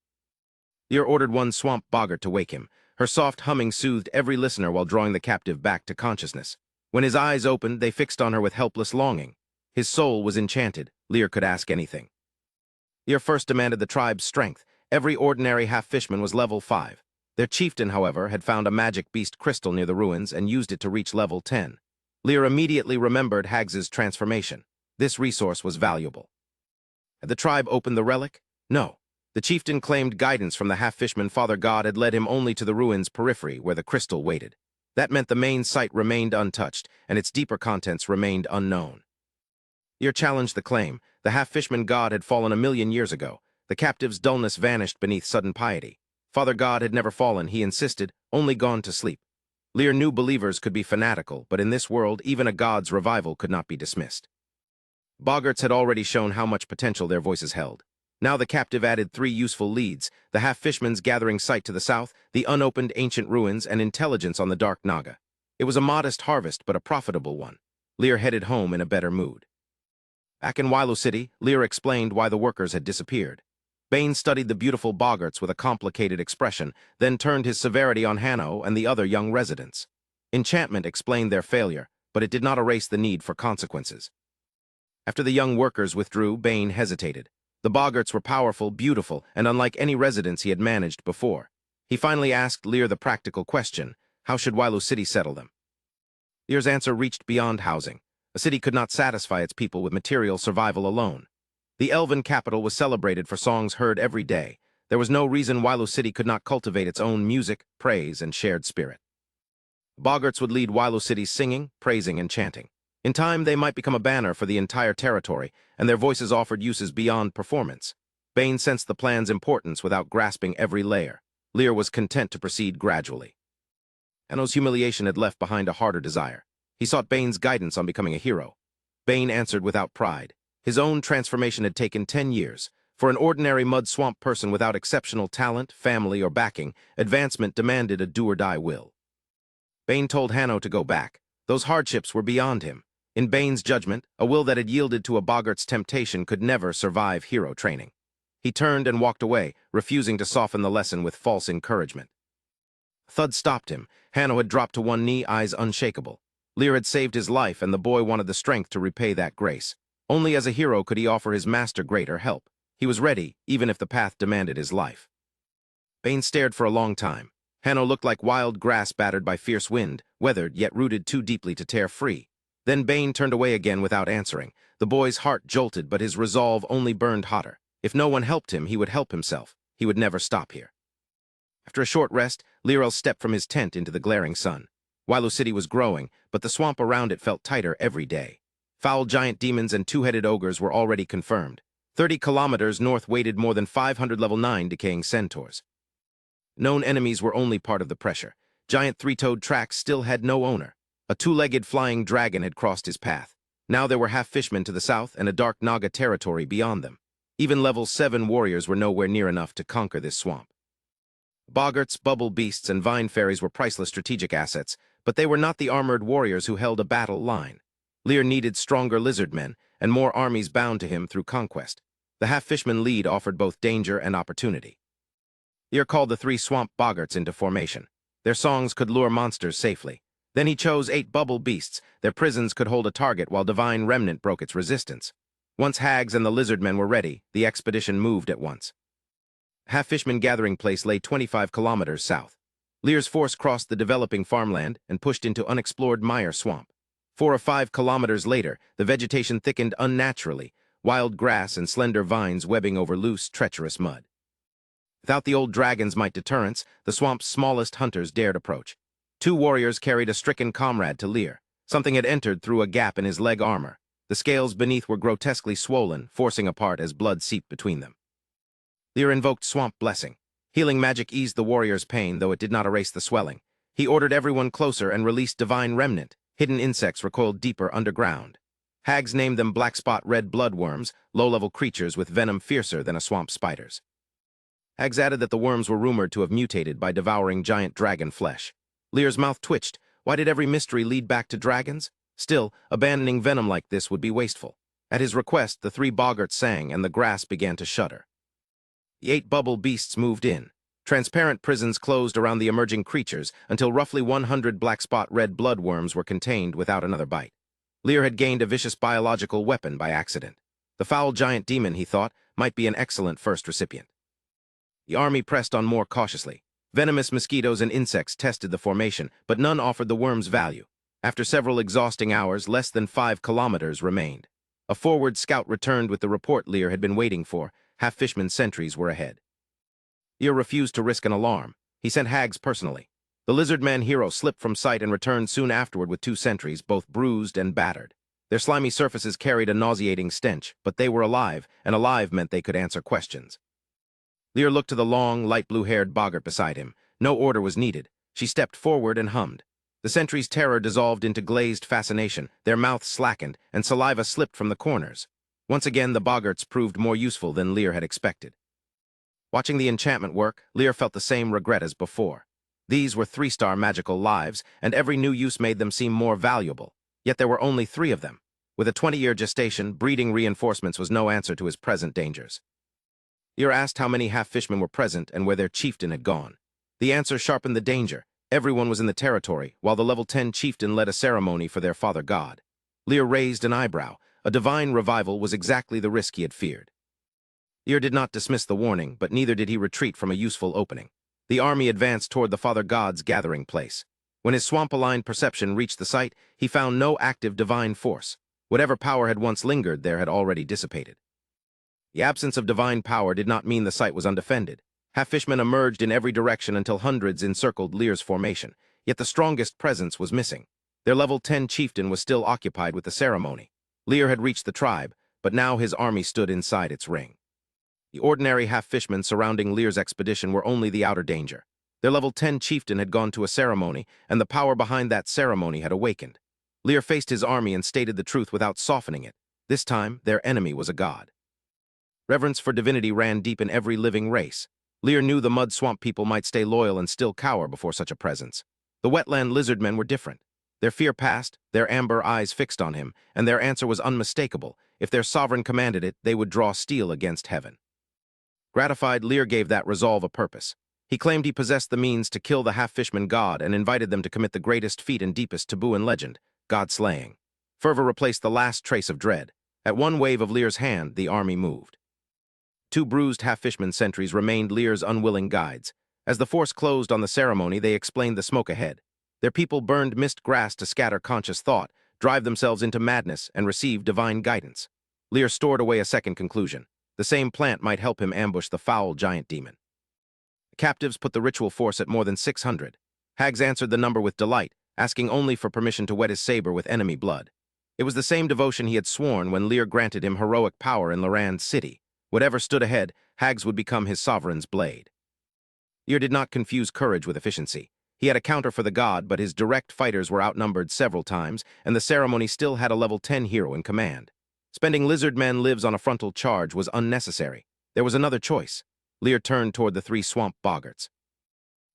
Lear ordered one swamp boggart to wake him. Her soft humming soothed every listener while drawing the captive back to consciousness. When his eyes opened, they fixed on her with helpless longing. His soul was enchanted. Lear could ask anything. Lear first demanded the tribe's strength. Every ordinary half-fishman was level 5. Their chieftain, however, had found a magic beast crystal near the ruins and used it to reach level 10. Lear immediately remembered Hags's transformation. This resource was valuable. Had the tribe opened the relic? No. The chieftain claimed guidance from the half-fishman Father God had led him only to the ruins' periphery where the crystal waited. That meant the main site remained untouched, and its deeper contents remained unknown. Lear challenged the claim. The half-fishman god had fallen 1,000,000 years ago. The captive's dullness vanished beneath sudden piety. Father God had never fallen, he insisted, only gone to sleep. Lear knew believers could be fanatical, but in this world, even a god's revival could not be dismissed. Boggarts had already shown how much potential their voices held. Now the captive added 3 useful leads: the half-fishman's gathering site to the south, the unopened ancient ruins, and intelligence on the Dark Naga. It was a modest harvest, but a profitable one. Lear headed home in a better mood. Back in Wilo City, Lear explained why the workers had disappeared. Bane studied the beautiful boggarts with a complicated expression, then turned his severity on Hanno and the other young residents. Enchantment explained their failure, but it did not erase the need for consequences. After the young workers withdrew, Bane hesitated. The boggarts were powerful, beautiful, and unlike any residents he had managed before. He finally asked Lear the practical question: how should Wilo City settle them? Lear's answer reached beyond housing. A city could not satisfy its people with material survival alone. The elven capital was celebrated for songs heard every day. There was no reason Wilo City could not cultivate its own music, praise, and shared spirit. Boggarts would lead Wilo City's singing, praising, and chanting. In time, they might become a banner for the entire territory, and their voices offered uses beyond performance. Bane sensed the plan's importance without grasping every layer. Lear was content to proceed gradually. Hanno's humiliation had left behind a harder desire. He sought Bane's guidance on becoming a hero. Bane answered without pride. His own transformation had taken 10 years. For an ordinary mud-swamp person without exceptional talent, family, or backing, advancement demanded a do-or-die will. Bane told Hanno to go back. Those hardships were beyond him. In Bane's judgment, a will that had yielded to a boggart's temptation could never survive hero training. He turned and walked away, refusing to soften the lesson with false encouragement. Thud stopped him. Hanno had dropped to one knee, eyes unshakable. Lear had saved his life, and the boy wanted the strength to repay that grace. Only as a hero could he offer his master greater help. He was ready, even if the path demanded his life. Bane stared for a long time. Hanno looked like wild grass battered by fierce wind, weathered yet rooted too deeply to tear free. Then Bane turned away again without answering. The boy's heart jolted, but his resolve only burned hotter. If no one helped him, he would help himself. He would never stop here. After a short rest, Lear Els stepped from his tent into the glaring sun. Wilo City was growing, but the swamp around it felt tighter every day. Foul giant demons and 2-headed ogres were already confirmed. 30 kilometers north waited more than 500 level 9 decaying centaurs. Known enemies were only part of the pressure. Giant 3-toed tracks still had no owner. A 2-legged flying dragon had crossed his path. Now there were half-fishmen to the south and a dark Naga territory beyond them. Even level 7 warriors were nowhere near enough to conquer this swamp. Boggarts, bubble beasts, and vine fairies were priceless strategic assets, but they were not the armored warriors who held a battle line. Lear needed stronger lizard men, and more armies bound to him through conquest. The half-fishman lead offered both danger and opportunity. Lear called the 3 swamp boggarts into formation. Their songs could lure monsters safely. Then he chose 8 bubble beasts. Their prisons could hold a target while Divine Remnant broke its resistance. Once hags and the lizard men were ready, the expedition moved at once. Half-fishman gathering place lay 25 kilometers south. Lear's force crossed the developing farmland and pushed into unexplored Mire swamp. 4 or 5 kilometers later, the vegetation thickened unnaturally, wild grass and slender vines webbing over loose, treacherous mud. Without the old dragon's might deterrence, the swamp's smallest hunters dared approach. 2 warriors carried a stricken comrade to Lear. Something had entered through a gap in his leg armor. The scales beneath were grotesquely swollen, forcing apart as blood seeped between them. Lear invoked Swamp Blessing. Healing magic eased the warrior's pain, though it did not erase the swelling. He ordered everyone closer and released Divine Remnant. Hidden insects recoiled deeper underground. Hags named them black spot red bloodworms, low-level creatures with venom fiercer than a swamp spider's. Hags added that the worms were rumored to have mutated by devouring giant dragon flesh. Lear's mouth twitched. Why did every mystery lead back to dragons? Still, abandoning venom like this would be wasteful. At his request, the three boggarts sang, and the grass began to shudder. The 8 bubble beasts moved in. Transparent prisons closed around the emerging creatures until roughly 100 black-spot red bloodworms were contained without another bite. Lear had gained a vicious biological weapon by accident. The foul giant demon, he thought, might be an excellent first recipient. The army pressed on more cautiously. Venomous mosquitoes and insects tested the formation, but none offered the worms value. After several exhausting hours, less than 5 kilometers remained. A forward scout returned with the report Lear had been waiting for. Half-fishman sentries were ahead. Lear refused to risk an alarm. He sent hags personally. The lizard-man hero slipped from sight and returned soon afterward with 2 sentries, both bruised and battered. Their slimy surfaces carried a nauseating stench, but they were alive, and alive meant they could answer questions. Lear looked to the long, light blue-haired boggart beside him. No order was needed. She stepped forward and hummed. The sentry's terror dissolved into glazed fascination, their mouths slackened, and saliva slipped from the corners. Once again, the boggarts proved more useful than Lear had expected. Watching the enchantment work, Lear felt the same regret as before. These were 3-star magical lives, and every new use made them seem more valuable. Yet there were only 3 of them. With a 20-year gestation, breeding reinforcements was no answer to his present dangers. Lear asked how many half-fishmen were present and where their chieftain had gone. The answer sharpened the danger. Everyone was in the territory, while the level 10 chieftain led a ceremony for their father god. Lear raised an eyebrow. A divine revival was exactly the risk he had feared. Lear did not dismiss the warning, but neither did he retreat from a useful opening. The army advanced toward the father god's gathering place. When his swamp-aligned perception reached the site, he found no active divine force. Whatever power had once lingered there had already dissipated. The absence of divine power did not mean the site was undefended. Half-fishmen emerged in every direction until hundreds encircled Lear's formation, yet the strongest presence was missing. Their level 10 chieftain was still occupied with the ceremony. Lear had reached the tribe, but now his army stood inside its ring. The ordinary half-fishmen surrounding Lear's expedition were only the outer danger. Their level 10 chieftain had gone to a ceremony, and the power behind that ceremony had awakened. Lear faced his army and stated the truth without softening it. This time, their enemy was a god. Reverence for divinity ran deep in every living race. Lear knew the mud swamp people might stay loyal and still cower before such a presence. The wetland lizardmen were different. Their fear passed, their amber eyes fixed on him, and their answer was unmistakable. If their sovereign commanded it, they would draw steel against heaven. Gratified, Lear gave that resolve a purpose. He claimed he possessed the means to kill the half-fishman god and invited them to commit the greatest feat and deepest taboo in legend, god-slaying. Fervor replaced the last trace of dread. At one wave of Lear's hand, the army moved. 2 bruised half-fishman sentries remained Lear's unwilling guides. As the force closed on the ceremony, they explained the smoke ahead. Their people burned mist grass to scatter conscious thought, drive themselves into madness, and receive divine guidance. Lear stored away a second conclusion. The same plant might help him ambush the foul giant demon. The captives put the ritual force at more than 600. Hags answered the number with delight, asking only for permission to wet his saber with enemy blood. It was the same devotion he had sworn when Lear granted him heroic power in Lear City. Whatever stood ahead, hags would become his sovereign's blade. Lear did not confuse courage with efficiency. He had a counter for the god, but his direct fighters were outnumbered several times, and the ceremony still had a level 10 hero in command. Spending lizard-men lives on a frontal charge was unnecessary. There was another choice. Lear turned toward the 3 swamp boggarts.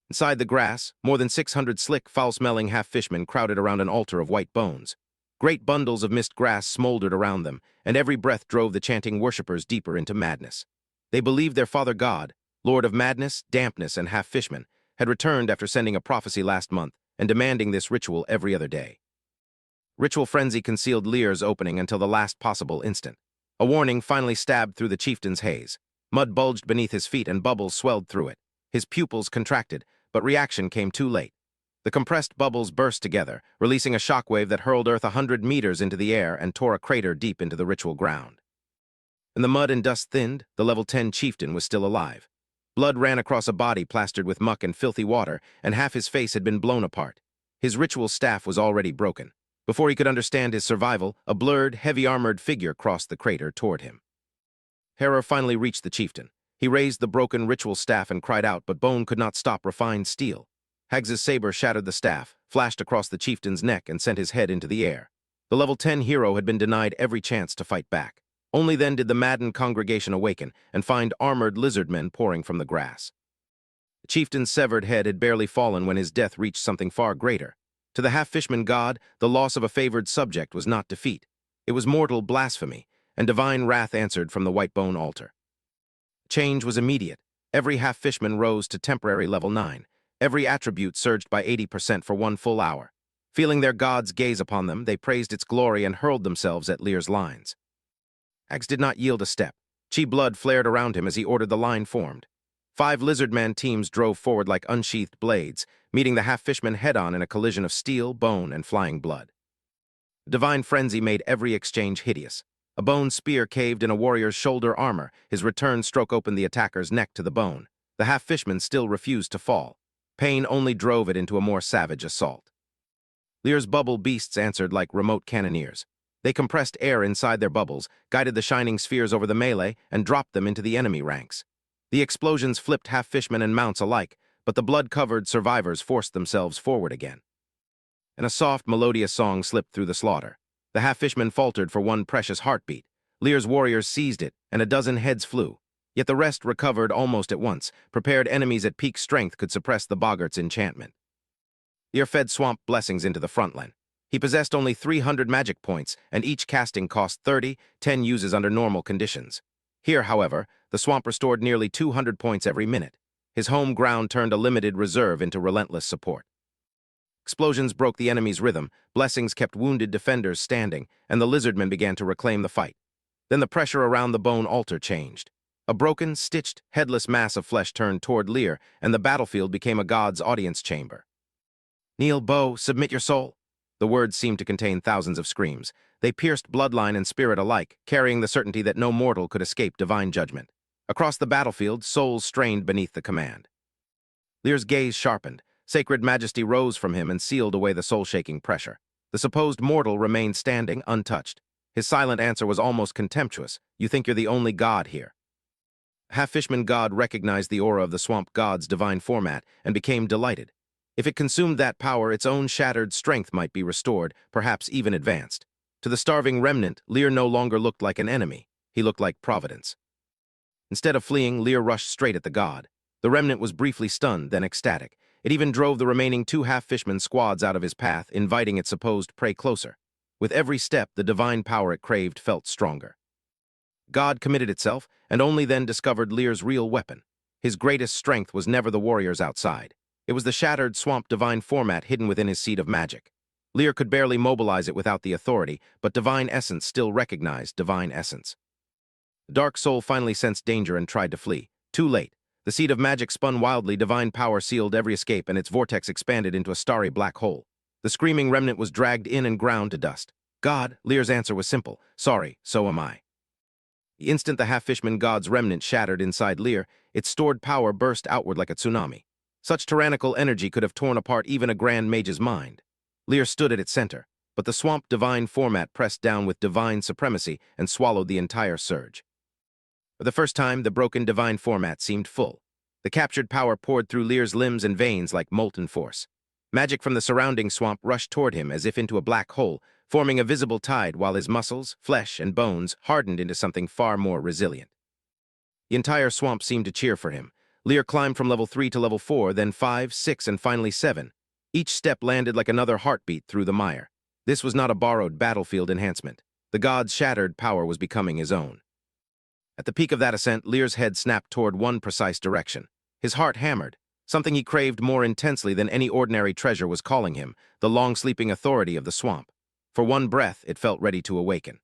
Inside the grass, more than 600 slick, foul-smelling half-fishmen crowded around an altar of white bones. Great bundles of mist grass smoldered around them, and every breath drove the chanting worshippers deeper into madness. They believed their father god, lord of madness, dampness, and half-fishmen, had returned after sending a prophecy last month and demanding this ritual every other day. Ritual frenzy concealed Lear's opening until the last possible instant. A warning finally stabbed through the chieftain's haze. Mud bulged beneath his feet and bubbles swelled through it. His pupils contracted, but reaction came too late. The compressed bubbles burst together, releasing a shockwave that hurled Earth 100 meters into the air and tore a crater deep into the ritual ground. When the mud and dust thinned, the level 10 chieftain was still alive. Blood ran across a body plastered with muck and filthy water, and half his face had been blown apart. His ritual staff was already broken. Before he could understand his survival, a blurred, heavy-armored figure crossed the crater toward him. Terror finally reached the chieftain. He raised the broken ritual staff and cried out, but bone could not stop refined steel. Hags's saber shattered the staff, flashed across the chieftain's neck, and sent his head into the air. The level 10 hero had been denied every chance to fight back. Only then did the maddened congregation awaken and find armored lizardmen pouring from the grass. The chieftain's severed head had barely fallen when his death reached something far greater. To the half-fishman god, the loss of a favored subject was not defeat. It was mortal blasphemy, and divine wrath answered from the white bone altar. Change was immediate. Every half-fishman rose to temporary level 9. Every attribute surged by 80% for 1 full hour. Feeling their gods gaze upon them, they praised its glory and hurled themselves at Lear's lines. Axe did not yield a step. Chi blood flared around him as he ordered the line formed. 5 lizardman teams drove forward like unsheathed blades, meeting the half-fishman head-on in a collision of steel, bone, and flying blood. Divine frenzy made every exchange hideous. A bone spear caved in a warrior's shoulder armor. His return stroke opened the attacker's neck to the bone. The half-fishman still refused to fall. Pain only drove it into a more savage assault. Lear's bubble beasts answered like remote cannoneers. They compressed air inside their bubbles, guided the shining spheres over the melee, and dropped them into the enemy ranks. The explosions flipped half-fishmen and mounts alike, but the blood-covered survivors forced themselves forward again. And a soft, melodious song slipped through the slaughter. The half-fishman faltered for one precious heartbeat. Lear's warriors seized it, and a dozen heads flew. Yet the rest recovered almost at once. Prepared enemies at peak strength could suppress the boggart's enchantment. Lear fed swamp blessings into the frontline. He possessed only 300 magic points, and each casting cost 30, 10 uses under normal conditions. Here, however, the swamp restored nearly 200 points every minute. His home ground turned a limited reserve into relentless support. Explosions broke the enemy's rhythm, blessings kept wounded defenders standing, and the lizardmen began to reclaim the fight. Then the pressure around the bone altar changed. A broken, stitched, headless mass of flesh turned toward Lear, and the battlefield became a god's audience chamber. "Kneel, bow, submit your soul." The words seemed to contain thousands of screams. They pierced bloodline and spirit alike, carrying the certainty that no mortal could escape divine judgment. Across the battlefield, souls strained beneath the command. Lear's gaze sharpened. Sacred majesty rose from him and sealed away the soul-shaking pressure. The supposed mortal remained standing, untouched. His silent answer was almost contemptuous. "You think you're the only god here." Half-fishman god recognized the aura of the swamp god's divine format and became delighted. If it consumed that power, its own shattered strength might be restored, perhaps even advanced. To the starving remnant, Lear no longer looked like an enemy. He looked like Providence. Instead of fleeing, Lear rushed straight at the god. The remnant was briefly stunned, then ecstatic. It even drove the remaining 2 half-fishman squads out of his path, inviting its supposed prey closer. With every step, the divine power it craved felt stronger. God committed itself, and only then discovered Lear's real weapon. His greatest strength was never the warriors outside. It was the shattered swamp divine format hidden within his seat of magic. Lear could barely mobilize it without the authority, but divine essence still recognized divine essence. The dark soul finally sensed danger and tried to flee. Too late. The seed of magic spun wildly, divine power sealed every escape, and its vortex expanded into a starry black hole. The screaming remnant was dragged in and ground to dust. "God," Lear's answer was simple. "Sorry, so am I." The instant the half-fishman god's remnant shattered inside Lear, its stored power burst outward like a tsunami. Such tyrannical energy could have torn apart even a grand mage's mind. Lear stood at its center, but the swamp divine format pressed down with divine supremacy and swallowed the entire surge. For the first time, the broken divine format seemed full. The captured power poured through Lear's limbs and veins like molten force. Magic from the surrounding swamp rushed toward him as if into a black hole, forming a visible tide while his muscles, flesh, and bones hardened into something far more resilient. The entire swamp seemed to cheer for him. Lear climbed from level 3 to level 4, then 5, 6, and finally 7. Each step landed like another heartbeat through the mire. This was not a borrowed battlefield enhancement. The god's shattered power was becoming his own. At the peak of that ascent, Lear's head snapped toward one precise direction. His heart hammered. Something he craved more intensely than any ordinary treasure was calling him, the long-sleeping authority of the swamp. For one breath, it felt ready to awaken.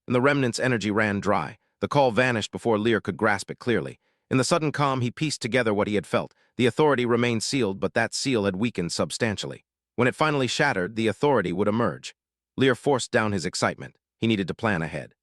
And the remnant's energy ran dry. The call vanished before Lear could grasp it clearly. In the sudden calm, he pieced together what he had felt. The authority remained sealed, but that seal had weakened substantially. When it finally shattered, the authority would emerge. Lear forced down his excitement. He needed to plan ahead.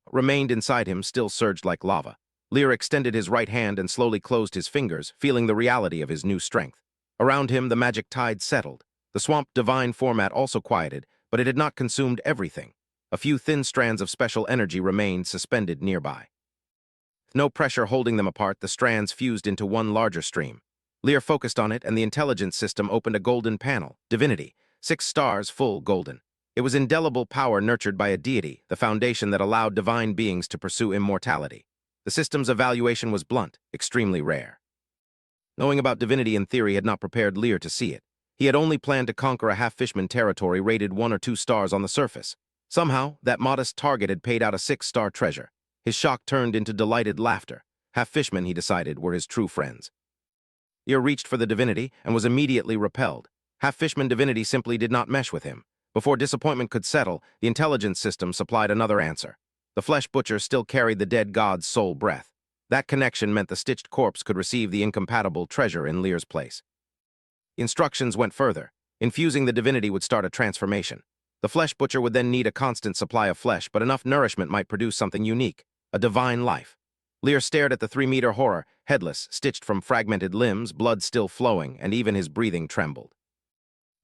What remained inside him still surged like lava. Lear extended his right hand and slowly closed his fingers, feeling the reality of his new strength. Around him, the magic tide settled. The swamp divine format also quieted, but it had not consumed everything. A few thin strands of special energy remained suspended nearby. With no pressure holding them apart, the strands fused into one larger stream. Lear focused on it, and the intelligence system opened a golden panel. Divinity. 6 stars, full golden. It was indelible power nurtured by a deity, the foundation that allowed divine beings to pursue immortality. The system's evaluation was blunt, extremely rare. Knowing about divinity in theory had not prepared Lear to see it. He had only planned to conquer a half-fishman territory rated 1 or 2 stars on the surface. Somehow, that modest target had paid out a 6-star treasure. His shock turned into delighted laughter. Half-fishmen, he decided, were his true friends. Lear reached for the divinity and was immediately repelled. Half-fishman divinity simply did not mesh with him. Before disappointment could settle, the intelligence system supplied another answer. The flesh butcher still carried the dead god's soul breath. That connection meant the stitched corpse could receive the incompatible treasure in Lear's place. Instructions went further. Infusing the divinity would start a transformation. The flesh butcher would then need a constant supply of flesh, but enough nourishment might produce something unique, a divine life. Lear stared at the 3-meter horror, headless, stitched from fragmented limbs, blood still flowing, and even his breathing trembled.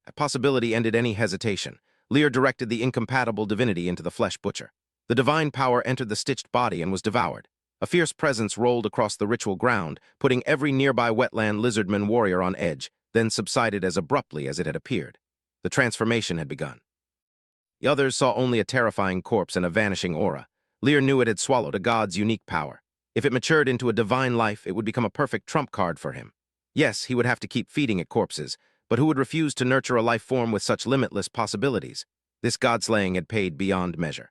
That possibility ended any hesitation. Lear directed the incompatible divinity into the flesh butcher. The divine power entered the stitched body and was devoured. A fierce presence rolled across the ritual ground, putting every nearby wetland lizardman warrior on edge, then subsided as abruptly as it had appeared. The transformation had begun. The others saw only a terrifying corpse and a vanishing aura. Lear knew it had swallowed a god's unique power. If it matured into a divine life, it would become a perfect trump card for him. Yes, he would have to keep feeding it corpses, but who would refuse to nurture a life form with such limitless possibilities? This god-slaying had paid beyond measure.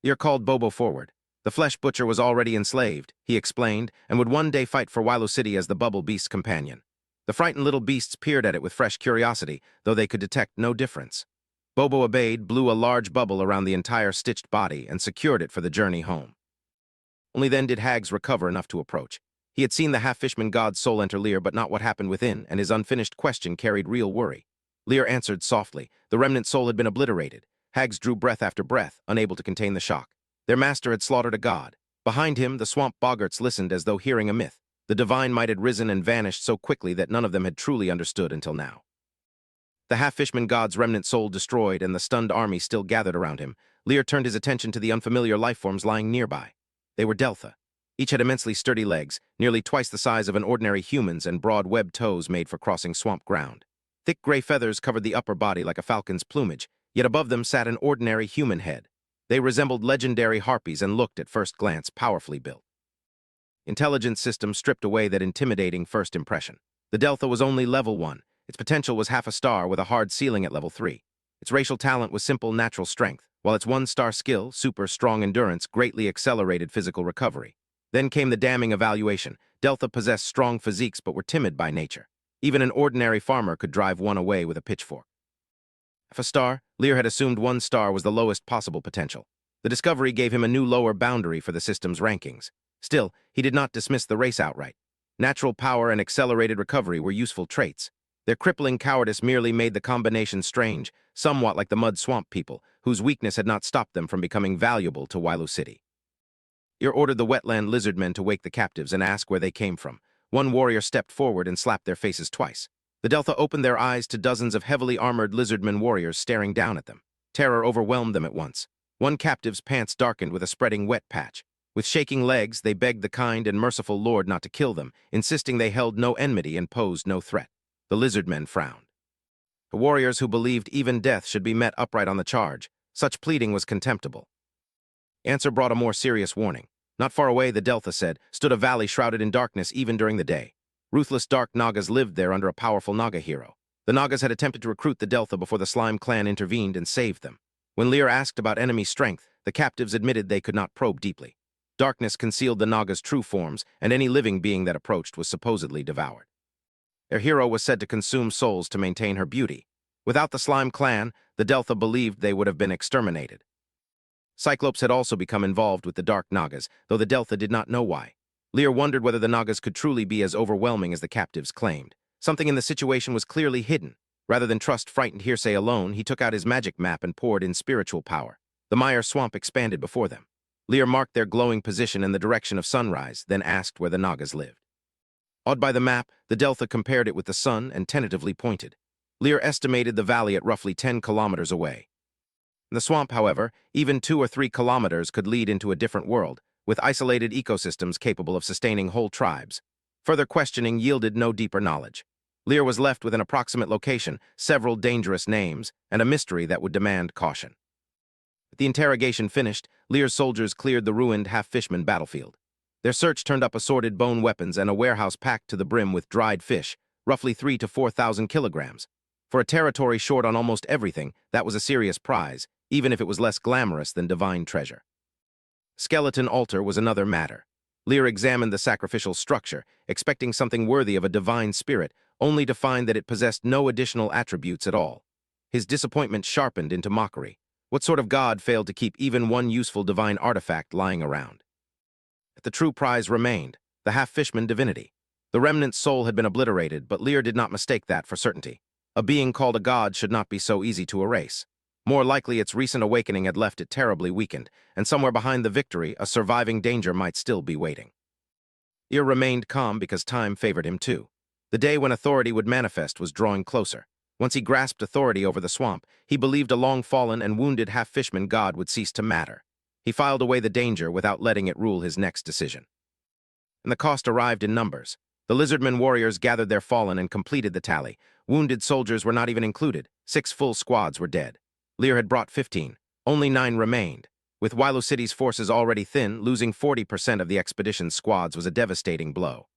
Lear called Bobo forward. The flesh butcher was already enslaved, he explained, and would one day fight for Wilo City as the bubble beast's companion. The frightened little beasts peered at it with fresh curiosity, though they could detect no difference. Bobo obeyed, blew a large bubble around the entire stitched body, and secured it for the journey home. Only then did Hags recover enough to approach. He had seen the half-fishman god's soul enter Lear, but not what happened within, and his unfinished question carried real worry. Lear answered softly. The remnant soul had been obliterated. Hags drew breath after breath, unable to contain the shock. Their master had slaughtered a god. Behind him, the swamp boggarts listened as though hearing a myth. The divine might had risen and vanished so quickly that none of them had truly understood until now. The half-fishman god's remnant soul destroyed and the stunned army still gathered around him, Lear turned his attention to the unfamiliar lifeforms lying nearby. They were Delta. Each had immensely sturdy legs, nearly twice the size of an ordinary human's, and broad webbed toes made for crossing swamp ground. Thick gray feathers covered the upper body like a falcon's plumage, yet above them sat an ordinary human head. They resembled legendary harpies and looked, at first glance, powerfully built. Intelligence systems stripped away that intimidating first impression. The Delta was only level 1. Its potential was half a star with a hard ceiling at level 3. Its racial talent was simple natural strength, while its 1-star skill, super strong endurance, greatly accelerated physical recovery. Then came the damning evaluation. Delta possessed strong physiques but were timid by nature. Even an ordinary farmer could drive one away with a pitchfork. Half a star, Lear had assumed 1 star was the lowest possible potential. The discovery gave him a new lower boundary for the system's rankings. Still, he did not dismiss the race outright. Natural power and accelerated recovery were useful traits. Their crippling cowardice merely made the combination strange, somewhat like the mud swamp people, whose weakness had not stopped them from becoming valuable to Wilo City. Lear ordered the wetland lizardmen to wake the captives and ask where they came from. One warrior stepped forward and slapped their faces twice. The Delta opened their eyes to dozens of heavily armored lizardmen warriors staring down at them. Terror overwhelmed them at once. One captive's pants darkened with a spreading wet patch. With shaking legs, they begged the kind and merciful Lord not to kill them, insisting they held no enmity and posed no threat. The lizardmen frowned. The warriors who believed even death should be met upright on the charge. Such pleading was contemptible. Answer brought a more serious warning. Not far away, the Delta said, stood a valley shrouded in darkness even during the day. Ruthless dark Nagas lived there under a powerful Naga hero. The Nagas had attempted to recruit the Delta before the Slime clan intervened and saved them. When Lear asked about enemy strength, the captives admitted they could not probe deeply. Darkness concealed the Nagas' true forms, and any living being that approached was supposedly devoured. Their hero was said to consume souls to maintain her beauty. Without the Slime clan, the Delta believed they would have been exterminated. Cyclopes had also become involved with the Dark Nagas, though the Delta did not know why. Lear wondered whether the Nagas could truly be as overwhelming as the captives claimed. Something in the situation was clearly hidden. Rather than trust frightened hearsay alone, he took out his magic map and poured in spiritual power. The Mire swamp expanded before them. Lear marked their glowing position in the direction of sunrise, then asked where the Nagas lived. Awed by the map, the Delta compared it with the sun and tentatively pointed. Lear estimated the valley at roughly 10 kilometers away. In the swamp, however, even 2 or 3 kilometers could lead into a different world, with isolated ecosystems capable of sustaining whole tribes. Further questioning yielded no deeper knowledge. Lear was left with an approximate location, several dangerous names, and a mystery that would demand caution. With the interrogation finished, Lear's soldiers cleared the ruined half-fishman battlefield. Their search turned up assorted bone weapons and a warehouse packed to the brim with dried fish, roughly 3,000 to 4,000 kilograms. For a territory short on almost everything, that was a serious prize, even if it was less glamorous than divine treasure. Skeleton altar was another matter. Lear examined the sacrificial structure, expecting something worthy of a divine spirit, only to find that it possessed no additional attributes at all. His disappointment sharpened into mockery. What sort of god failed to keep even one useful divine artifact lying around? The true prize remained, the half-fishman divinity. The remnant's soul had been obliterated, but Lear did not mistake that for certainty. A being called a god should not be so easy to erase. More likely, its recent awakening had left it terribly weakened, and somewhere behind the victory, a surviving danger might still be waiting. Lear remained calm because time favored him too. The day when authority would manifest was drawing closer. Once he grasped authority over the swamp, he believed a long-fallen and wounded half-fishman god would cease to matter. He filed away the danger without letting it rule his next decision. And the cost arrived in numbers. The lizardmen warriors gathered their fallen and completed the tally. Wounded soldiers were not even included. 6 full squads were dead. Lear had brought 15. Only 9 remained. With Wailu City's forces already thin, losing 40% of the expedition's squads was a devastating blow.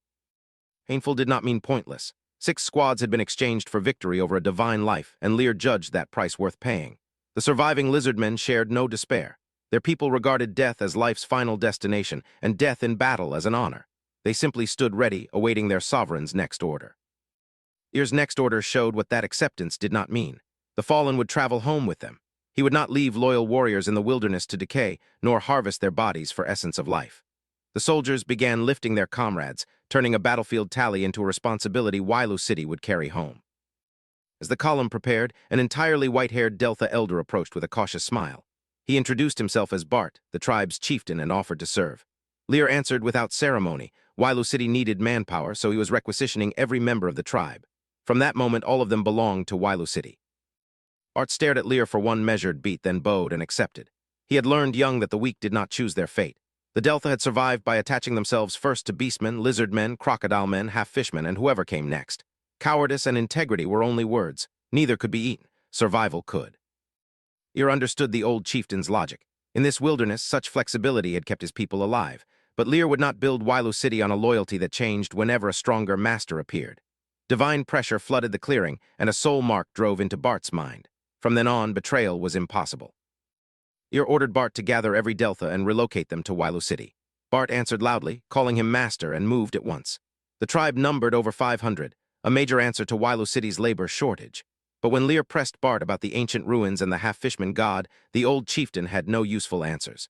Painful did not mean pointless. 6 squads had been exchanged for victory over a divine life, and Lear judged that price worth paying. The surviving lizardmen shared no despair. Their people regarded death as life's final destination, and death in battle as an honor. They simply stood ready, awaiting their sovereign's next order. Lear's next order showed what that acceptance did not mean. The fallen would travel home with them. He would not leave loyal warriors in the wilderness to decay, nor harvest their bodies for essence of life. The soldiers began lifting their comrades, turning a battlefield tally into a responsibility Wailu City would carry home. As the column prepared, an entirely white-haired Delta elder approached with a cautious smile. He introduced himself as Bart, the tribe's chieftain, and offered to serve. Lear answered without ceremony. Wailu City needed manpower, so he was requisitioning every member of the tribe. From that moment, all of them belonged to Wailu City. Bart stared at Lear for one measured beat, then bowed and accepted. He had learned young that the weak did not choose their fate. The Delta had survived by attaching themselves first to beastmen, lizardmen, crocodile men, half-fishmen, and whoever came next. Cowardice and integrity were only words. Neither could be eaten. Survival could. Lear understood the old chieftain's logic. In this wilderness, such flexibility had kept his people alive. But Lear would not build Wailu City on a loyalty that changed whenever a stronger master appeared. Divine pressure flooded the clearing, and a soul mark drove into Bart's mind. From then on, betrayal was impossible. Lear ordered Bart to gather every Delta and relocate them to Wailu City. Bart answered loudly, calling him master, and moved at once. The tribe numbered over 500, a major answer to Wailu City's labor shortage. But when Lear pressed Bart about the ancient ruins and the half-fishman god, the old chieftain had no useful answers.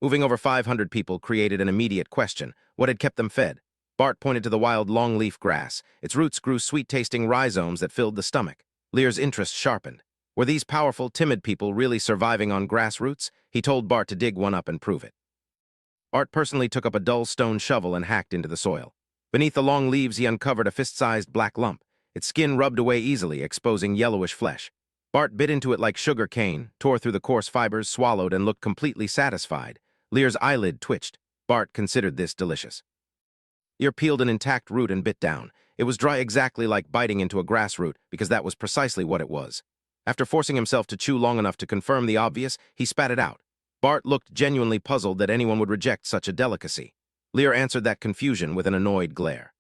Moving over 500 people created an immediate question: what had kept them fed? Bart pointed to the wild longleaf grass. Its roots grew sweet-tasting rhizomes that filled the stomach. Lear's interest sharpened. Were these powerful, timid people really surviving on grass roots? He told Bart to dig one up and prove it. Bart personally took up a dull stone shovel and hacked into the soil. Beneath the long leaves, he uncovered a fist-sized black lump. Its skin rubbed away easily, exposing yellowish flesh. Bart bit into it like sugar cane, tore through the coarse fibers, swallowed, and looked completely satisfied. Lear's eyelid twitched. Bart considered this delicious. Lear peeled an intact root and bit down. It was dry, exactly like biting into a grass root, because that was precisely what it was. After forcing himself to chew long enough to confirm the obvious, he spat it out. Bart looked genuinely puzzled that anyone would reject such a delicacy. Lear answered that confusion with an annoyed glare.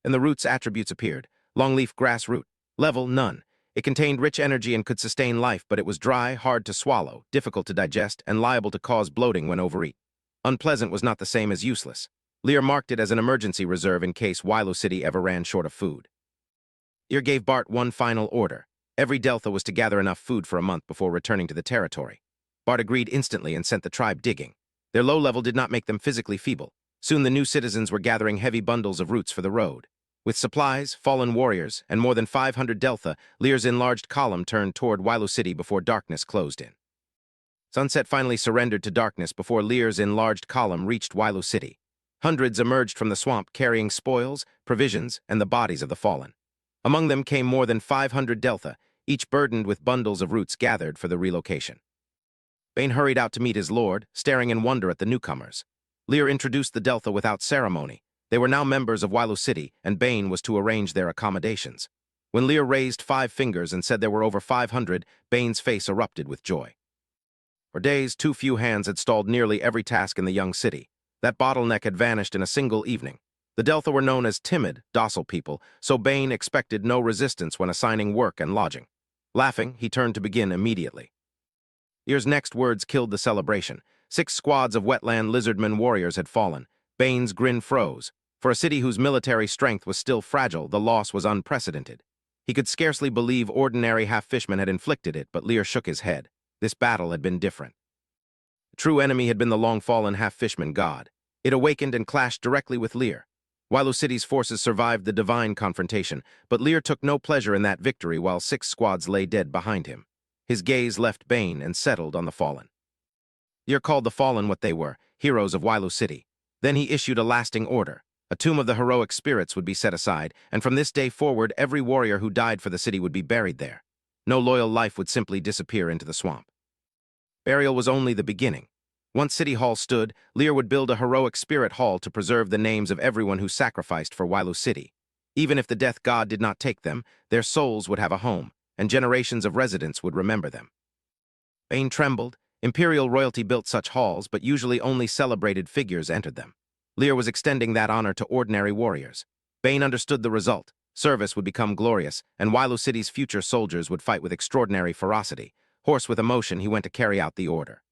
And the root's attributes appeared. Longleaf grass root. Level, none. It contained rich energy and could sustain life, but it was dry, hard to swallow, difficult to digest, and liable to cause bloating when overeaten. Unpleasant was not the same as useless. Lear marked it as an emergency reserve in case Wailu City ever ran short of food. Lear gave Bart one final order. Every Delta was to gather enough food for a month before returning to the territory. Bart agreed instantly and sent the tribe digging. Their low level did not make them physically feeble. Soon the new citizens were gathering heavy bundles of roots for the road. With supplies, fallen warriors, and more than 500 Delta, Lear's enlarged column turned toward Wailu City before darkness closed in. Sunset finally surrendered to darkness before Lear's enlarged column reached Wailu City. Hundreds emerged from the swamp carrying spoils, provisions, and the bodies of the fallen. Among them came more than 500 Delta, each burdened with bundles of roots gathered for the relocation. Bane hurried out to meet his lord, staring in wonder at the newcomers. Lear introduced the Delta without ceremony. They were now members of Wailu City, and Bane was to arrange their accommodations. When Lear raised 5 fingers and said there were over 500, Bane's face erupted with joy. For days, too few hands had stalled nearly every task in the young city. That bottleneck had vanished in a single evening. The Delta were known as timid, docile people, so Bane expected no resistance when assigning work and lodging. Laughing, he turned to begin immediately. Lear's next words killed the celebration. 6 squads of Wetland lizardmen warriors had fallen. Bane's grin froze. For a city whose military strength was still fragile, the loss was unprecedented. He could scarcely believe ordinary half-fishmen had inflicted it, but Lear shook his head. This battle had been different. The true enemy had been the long-fallen half-fishman god. It awakened and clashed directly with Lear. Wailu City's forces survived the divine confrontation, but Lear took no pleasure in that victory while 6 squads lay dead behind him. His gaze left Bane and settled on the fallen. Lear called the fallen what they were, heroes of Wailu City. Then he issued a lasting order. A tomb of the heroic spirits would be set aside, and from this day forward, every warrior who died for the city would be buried there. No loyal life would simply disappear into the swamp. Burial was only the beginning. Once City Hall stood, Lear would build a heroic spirit hall to preserve the names of everyone who sacrificed for Wailu City. Even if the death god did not take them, their souls would have a home, and generations of residents would remember them. Bane trembled. Imperial royalty built such halls, but usually only celebrated figures entered them. Lear was extending that honor to ordinary warriors. Bane understood the result. Service would become glorious, and Wailu City's future soldiers would fight with extraordinary ferocity. Hoarse with emotion, he went to carry out the order.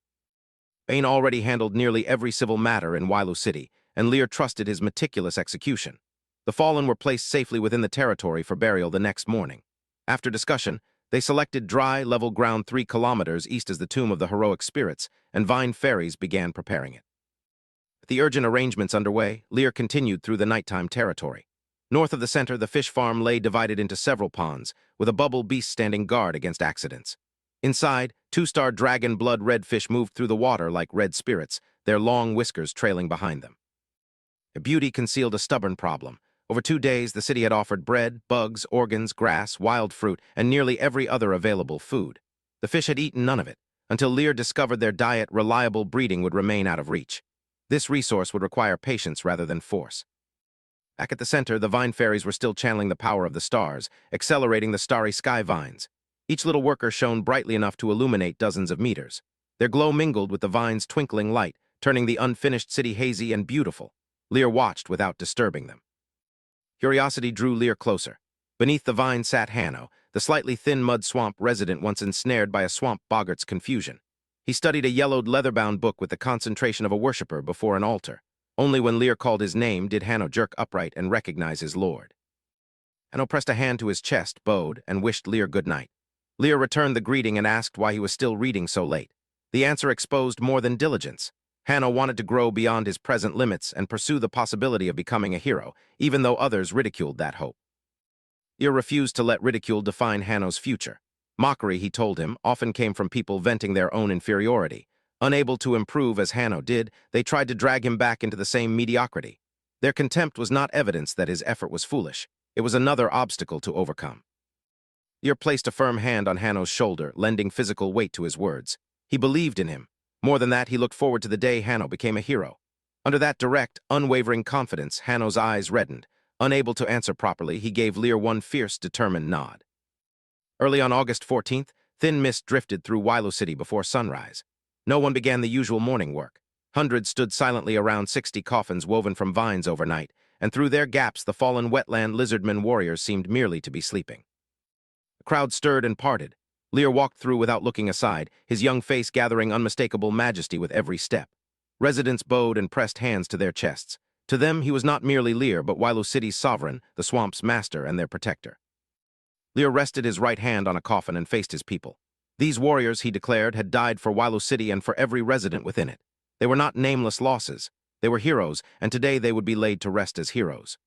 Bane already handled nearly every civil matter in Wailu City, and Lear trusted his meticulous execution. The fallen were placed safely within the territory for burial the next morning. After discussion, they selected dry, level ground 3 kilometers east as the tomb of the heroic spirits, and Vine Ferries began preparing it. With the urgent arrangements underway, Lear continued through the nighttime territory. North of the center, the fish farm lay divided into several ponds, with a bubble beast standing guard against accidents. Inside, 2-star dragon blood redfish moved through the water like red spirits, their long whiskers trailing behind them. Their beauty concealed a stubborn problem. Over 2 days, the city had offered bread, bugs, organs, grass, wild fruit, and nearly every other available food. The fish had eaten none of it, until Lear discovered their diet reliable breeding would remain out of reach. This resource would require patience rather than force. Back at the center, the vine fairies were still channeling the power of the stars, accelerating the starry sky vines. Each little worker shone brightly enough to illuminate dozens of meters. Their glow mingled with the vine's twinkling light, turning the unfinished city hazy and beautiful. Lear watched without disturbing them. Curiosity drew Lear closer. Beneath the vine sat Hanno, the slightly thin mud swamp resident once ensnared by a swamp boggart's confusion. He studied a yellowed leather-bound book with the concentration of a worshipper before an altar. Only when Lear called his name did Hanno jerk upright and recognize his lord. Hanno pressed a hand to his chest, bowed, and wished Lear good night. Lear returned the greeting and asked why he was still reading so late. The answer exposed more than diligence. Hanno wanted to grow beyond his present limits and pursue the possibility of becoming a hero, even though others ridiculed that hope. Lear refused to let ridicule define Hanno's future. Mockery, he told him, often came from people venting their own inferiority. Unable to improve as Hanno did, they tried to drag him back into the same mediocrity. Their contempt was not evidence that his effort was foolish. It was another obstacle to overcome. Lear placed a firm hand on Hanno's shoulder, lending physical weight to his words. He believed in him. More than that, he looked forward to the day Hanno became a hero. Under that direct, unwavering confidence, Hanno's eyes reddened. Unable to answer properly, he gave Lear one fierce, determined nod. Early on August 14th, thin mist drifted through Wailu City before sunrise. No one began the usual morning work. Hundreds stood silently around 60 coffins woven from vines overnight, and through their gaps the fallen wetland lizardmen warriors seemed merely to be sleeping. The crowd stirred and parted. Lear walked through without looking aside, his young face gathering unmistakable majesty with every step. Residents bowed and pressed hands to their chests. To them, he was not merely Lear, but Wailu City's sovereign, the swamp's master, and their protector. Lear rested his right hand on a coffin and faced his people. These warriors, he declared, had died for Wailu City and for every resident within it. They were not nameless losses. They were heroes, and today they would be laid to rest as heroes.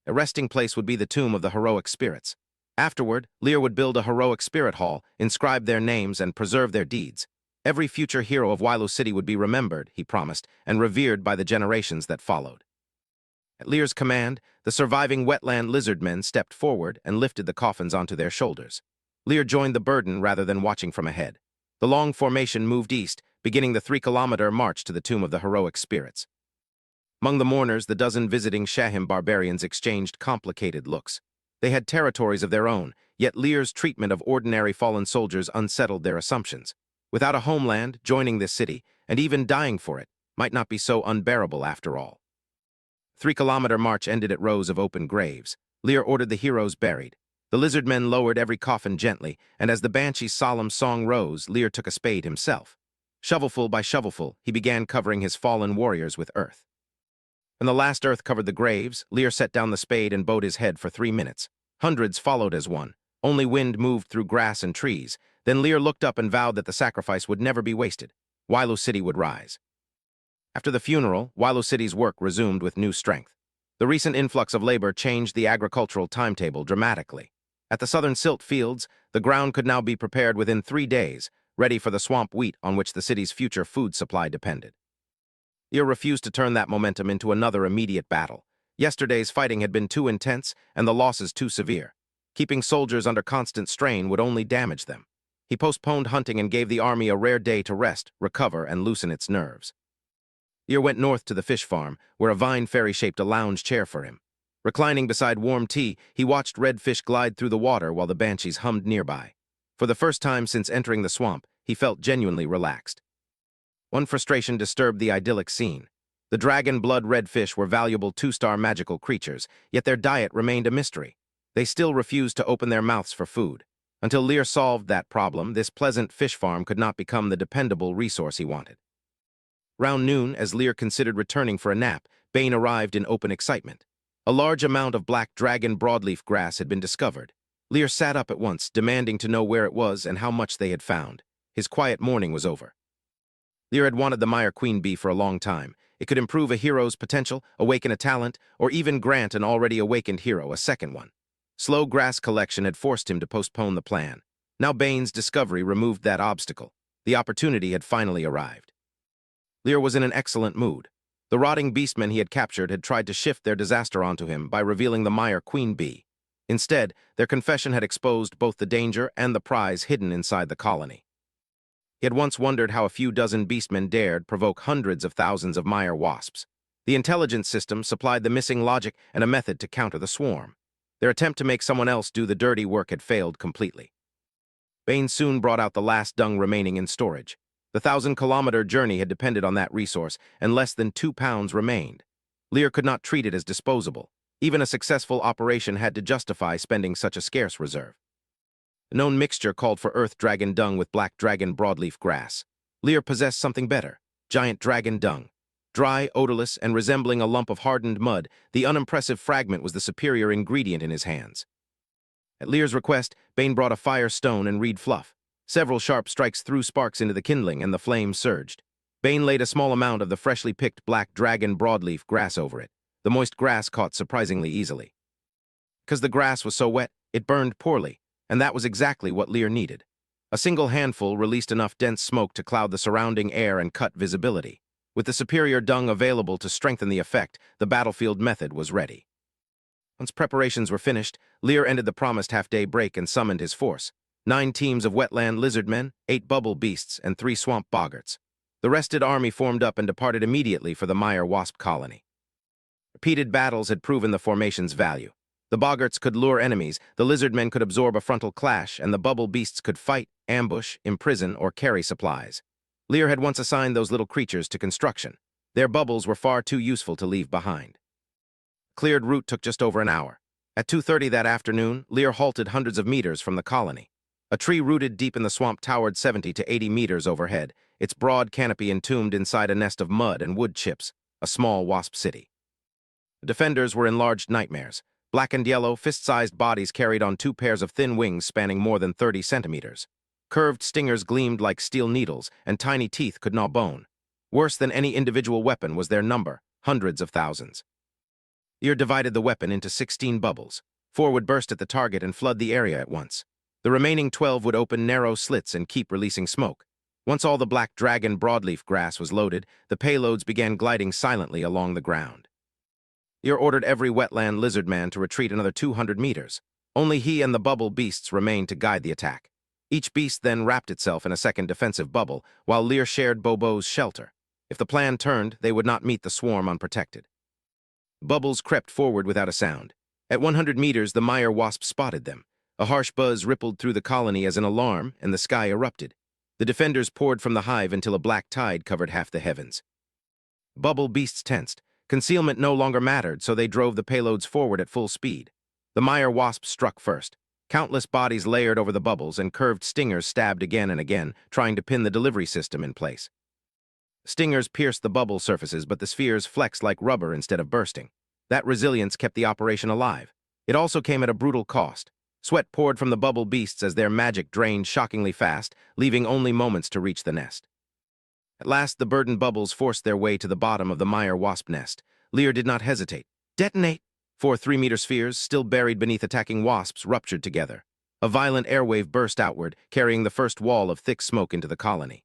A resting place would be the tomb of the heroic spirits. Afterward, Lear would build a heroic spirit hall, inscribe their names, and preserve their deeds. Every future hero of Wailu City would be remembered, he promised, and revered by the generations that followed. At Lear's command, the surviving wetland lizardmen stepped forward and lifted the coffins onto their shoulders. Lear joined the burden rather than watching from ahead. The long formation moved east, beginning the 3-kilometer march to the tomb of the heroic spirits. Among the mourners, the dozen visiting Shahim barbarians exchanged complicated looks. They had territories of their own, yet Lear's treatment of ordinary fallen soldiers unsettled their assumptions. Without a homeland, joining this city, and even dying for it, might not be so unbearable after all. 3-kilometer march ended at rows of open graves. Lear ordered the heroes buried. The lizardmen lowered every coffin gently, and as the banshee's solemn song rose, Lear took a spade himself. Shovelful by shovelful, he began covering his fallen warriors with earth. When the last earth covered the graves, Lear set down the spade and bowed his head for 3 minutes. Hundreds followed as one. Only wind moved through grass and trees. Then Lear looked up and vowed that the sacrifice would never be wasted. Wilo City would rise. After the funeral, Wilo City's work resumed with new strength. The recent influx of labor changed the agricultural timetable dramatically. At the southern silt fields, the ground could now be prepared within 3 days, ready for the swamp wheat on which the city's future food supply depended. Lear refused to turn that momentum into another immediate battle. Yesterday's fighting had been too intense and the losses too severe. Keeping soldiers under constant strain would only damage them. He postponed hunting and gave the army a rare day to rest, recover, and loosen its nerves. Lear went north to the fish farm, where a vine fairy shaped a lounge chair for him. Reclining beside warm tea, he watched red fish glide through the water while the banshees hummed nearby. For the first time since entering the swamp, he felt genuinely relaxed. One frustration disturbed the idyllic scene. The dragon blood redfish were valuable 2-star magical creatures, yet their diet remained a mystery. They still refused to open their mouths for food. Until Lear solved that problem, this pleasant fish farm could not become the dependable resource he wanted. Round noon, as Lear considered returning for a nap, Bane arrived in open excitement. A large amount of black dragon broadleaf grass had been discovered. Lear sat up at once, demanding to know where it was and how much they had found. His quiet morning was over. Lear had wanted the Mire Queen Bee for a long time. It could improve a hero's potential, awaken a talent, or even grant an already awakened hero a second one. Slow grass collection had forced him to postpone the plan. Now Bane's discovery removed that obstacle. The opportunity had finally arrived. Lear was in an excellent mood. The rotting beastmen he had captured had tried to shift their disaster onto him by revealing the Mire Queen Bee. Instead, their confession had exposed both the danger and the prize hidden inside the colony. He had once wondered how a few dozen beastmen dared provoke hundreds of thousands of Mire wasps. The intelligence system supplied the missing logic and a method to counter the swarm. Their attempt to make someone else do the dirty work had failed completely. Bane soon brought out the last dung remaining in storage. The 1,000-kilometer journey had depended on that resource, and less than 2 pounds remained. Lear could not treat it as disposable. Even a successful operation had to justify spending such a scarce reserve. The known mixture called for earth dragon dung with black dragon broadleaf grass. Lear possessed something better: giant dragon dung. Dry, odorless, and resembling a lump of hardened mud, the unimpressive fragment was the superior ingredient in his hands. At Lear's request, Bane brought a fire stone and reed fluff. Several sharp strikes threw sparks into the kindling, and the flames surged. Bane laid a small amount of the freshly picked black dragon broadleaf grass over it. The moist grass caught surprisingly easily. Because the grass was so wet, it burned poorly, and that was exactly what Lear needed. A single handful released enough dense smoke to cloud the surrounding air and cut visibility. With the superior dung available to strengthen the effect, the battlefield method was ready. Once preparations were finished, Lear ended the promised half-day break and summoned his force. 9 teams of wetland lizardmen, 8 bubble beasts, and 3 swamp boggarts. The rested army formed up and departed immediately for the Mire wasp colony. Repeated battles had proven the formation's value. The boggarts could lure enemies, the lizardmen could absorb a frontal clash, and the bubble beasts could fight, ambush, imprison, or carry supplies. Lear had once assigned those little creatures to construction. Their bubbles were far too useful to leave behind. Cleared route took just over an hour. At 2:30 that afternoon, Lear halted hundreds of meters from the colony. A tree rooted deep in the swamp towered 70 to 80 meters overhead, its broad canopy entombed inside a nest of mud and wood chips, a small wasp city. The defenders were enlarged nightmares. Black and yellow, fist-sized bodies carried on 2 pairs of thin wings spanning more than 30 centimeters. Curved stingers gleamed like steel needles, and tiny teeth could gnaw bone. Worse than any individual weapon was their number, hundreds of thousands. Lear divided the weapon into 16 bubbles. 4 would burst at the target and flood the area at once. The remaining 12 would open narrow slits and keep releasing smoke. Once all the black dragon broadleaf grass was loaded, the payloads began gliding silently along the ground. Lear ordered every wetland lizardman to retreat another 200 meters. Only he and the bubble beasts remained to guide the attack. Each beast then wrapped itself in a second defensive bubble, while Lear shared Bobo's shelter. If the plan turned, they would not meet the swarm unprotected. Bubbles crept forward without a sound. At 100 meters, the Mire wasp spotted them. A harsh buzz rippled through the colony as an alarm, and the sky erupted. The defenders poured from the hive until a black tide covered half the heavens. Bubble beasts tensed. Concealment no longer mattered, so they drove the payloads forward at full speed. The Mire wasp struck first. Countless bodies layered over the bubbles and curved stingers stabbed again and again, trying to pin the delivery system in place. Stingers pierced the bubble surfaces, but the spheres flexed like rubber instead of bursting. That resilience kept the operation alive. It also came at a brutal cost. Sweat poured from the bubble beasts as their magic drained shockingly fast, leaving only moments to reach the nest. At last, the burdened bubbles forced their way to the bottom of the Mire wasp nest. Lear did not hesitate. Detonate! 4 3-meter spheres, still buried beneath attacking wasps, ruptured together. A violent airwave burst outward, carrying the first wall of thick smoke into the colony.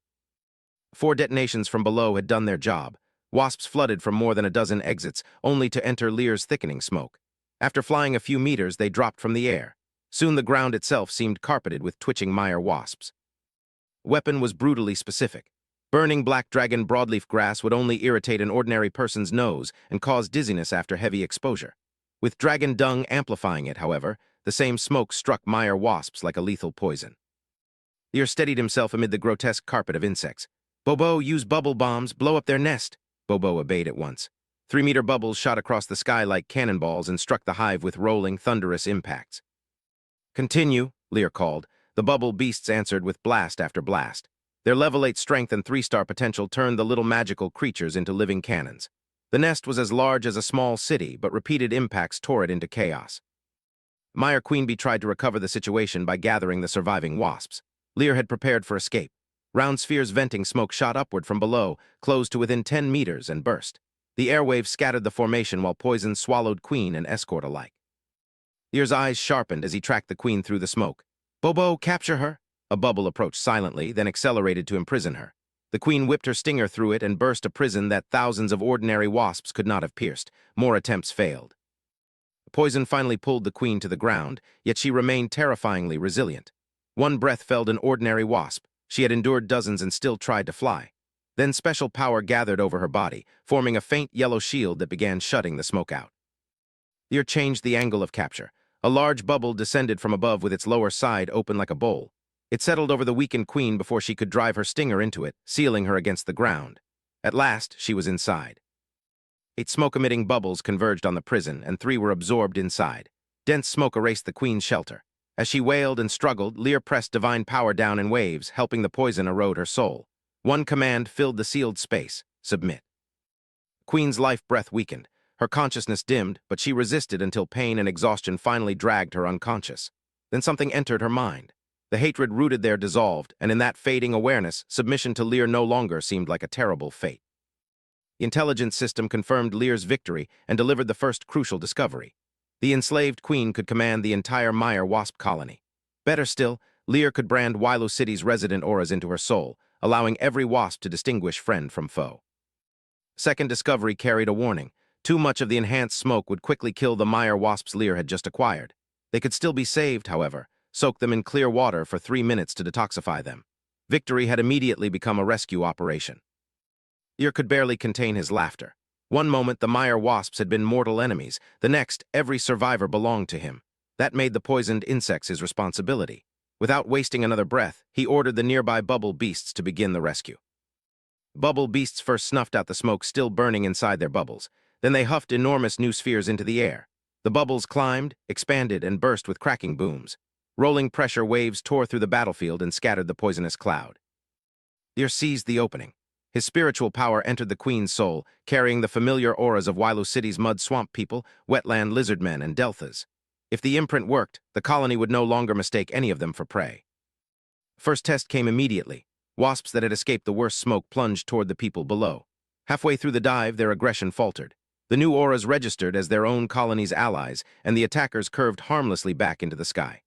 4 detonations from below had done their job. Wasps flooded from more than a dozen exits, only to enter Lear's thickening smoke. After flying a few meters, they dropped from the air. Soon the ground itself seemed carpeted with twitching Mire wasps. Weapon was brutally specific. Burning black dragon broadleaf grass would only irritate an ordinary person's nose and cause dizziness after heavy exposure. With dragon dung amplifying it, however, the same smoke struck Mire wasps like a lethal poison. Lear steadied himself amid the grotesque carpet of insects. Bobo, use bubble bombs, blow up their nest. Bobo obeyed at once. 3-meter bubbles shot across the sky like cannonballs and struck the hive with rolling, thunderous impacts. Continue, Lear called. The bubble beasts answered with blast after blast. Their level 8 strength and 3-star potential turned the little magical creatures into living cannons. The nest was as large as a small city, but repeated impacts tore it into chaos. Mire Queenbee tried to recover the situation by gathering the surviving wasps. Lear had prepared for escape. Round spheres venting smoke shot upward from below, closed to within 10 meters, and burst. The airwaves scattered the formation while poison swallowed queen and escort alike. Lear's eyes sharpened as he tracked the queen through the smoke. Bobo, capture her! A bubble approached silently, then accelerated to imprison her. The queen whipped her stinger through it and burst a prison that thousands of ordinary wasps could not have pierced. More attempts failed. The poison finally pulled the queen to the ground, yet she remained terrifyingly resilient. One breath felled an ordinary wasp. She had endured dozens and still tried to fly. Then special power gathered over her body, forming a faint yellow shield that began shutting the smoke out. Lear changed the angle of capture. A large bubble descended from above with its lower side open like a bowl. It settled over the weakened queen before she could drive her stinger into it, sealing her against the ground. At last, she was inside. 8 smoke-emitting bubbles converged on the prison, and 3 were absorbed inside. Dense smoke erased the queen's shelter. As she wailed and struggled, Lear pressed divine power down in waves, helping the poison erode her soul. One command filled the sealed space: submit. Queen's life breath weakened. Her consciousness dimmed, but she resisted until pain and exhaustion finally dragged her unconscious. Then something entered her mind. The hatred rooted there dissolved, and in that fading awareness, submission to Lear no longer seemed like a terrible fate. The intelligence system confirmed Lear's victory and delivered the first crucial discovery. The enslaved queen could command the entire Mire wasp colony. Better still, Lear could brand Wilo City's resident auras into her soul, allowing every wasp to distinguish friend from foe. Second discovery carried a warning. Too much of the enhanced smoke would quickly kill the Mire wasps Lear had just acquired. They could still be saved, however. Soak them in clear water for 3 minutes to detoxify them. Victory had immediately become a rescue operation. Lear could barely contain his laughter. One moment, the Mire wasps had been mortal enemies. The next, every survivor belonged to him. That made the poisoned insects his responsibility. Without wasting another breath, he ordered the nearby bubble beasts to begin the rescue. Bubble beasts first snuffed out the smoke still burning inside their bubbles. Then they huffed enormous new spheres into the air. The bubbles climbed, expanded, and burst with cracking booms. Rolling pressure waves tore through the battlefield and scattered the poisonous cloud. Lear seized the opening. His spiritual power entered the queen's soul, carrying the familiar auras of Wilo City's mud swamp people, wetland lizardmen, and deltas. If the imprint worked, the colony would no longer mistake any of them for prey. First test came immediately. Wasps that had escaped the worst smoke plunged toward the people below. Halfway through the dive, their aggression faltered. The new auras registered as their own colony's allies, and the attackers curved harmlessly back into the sky.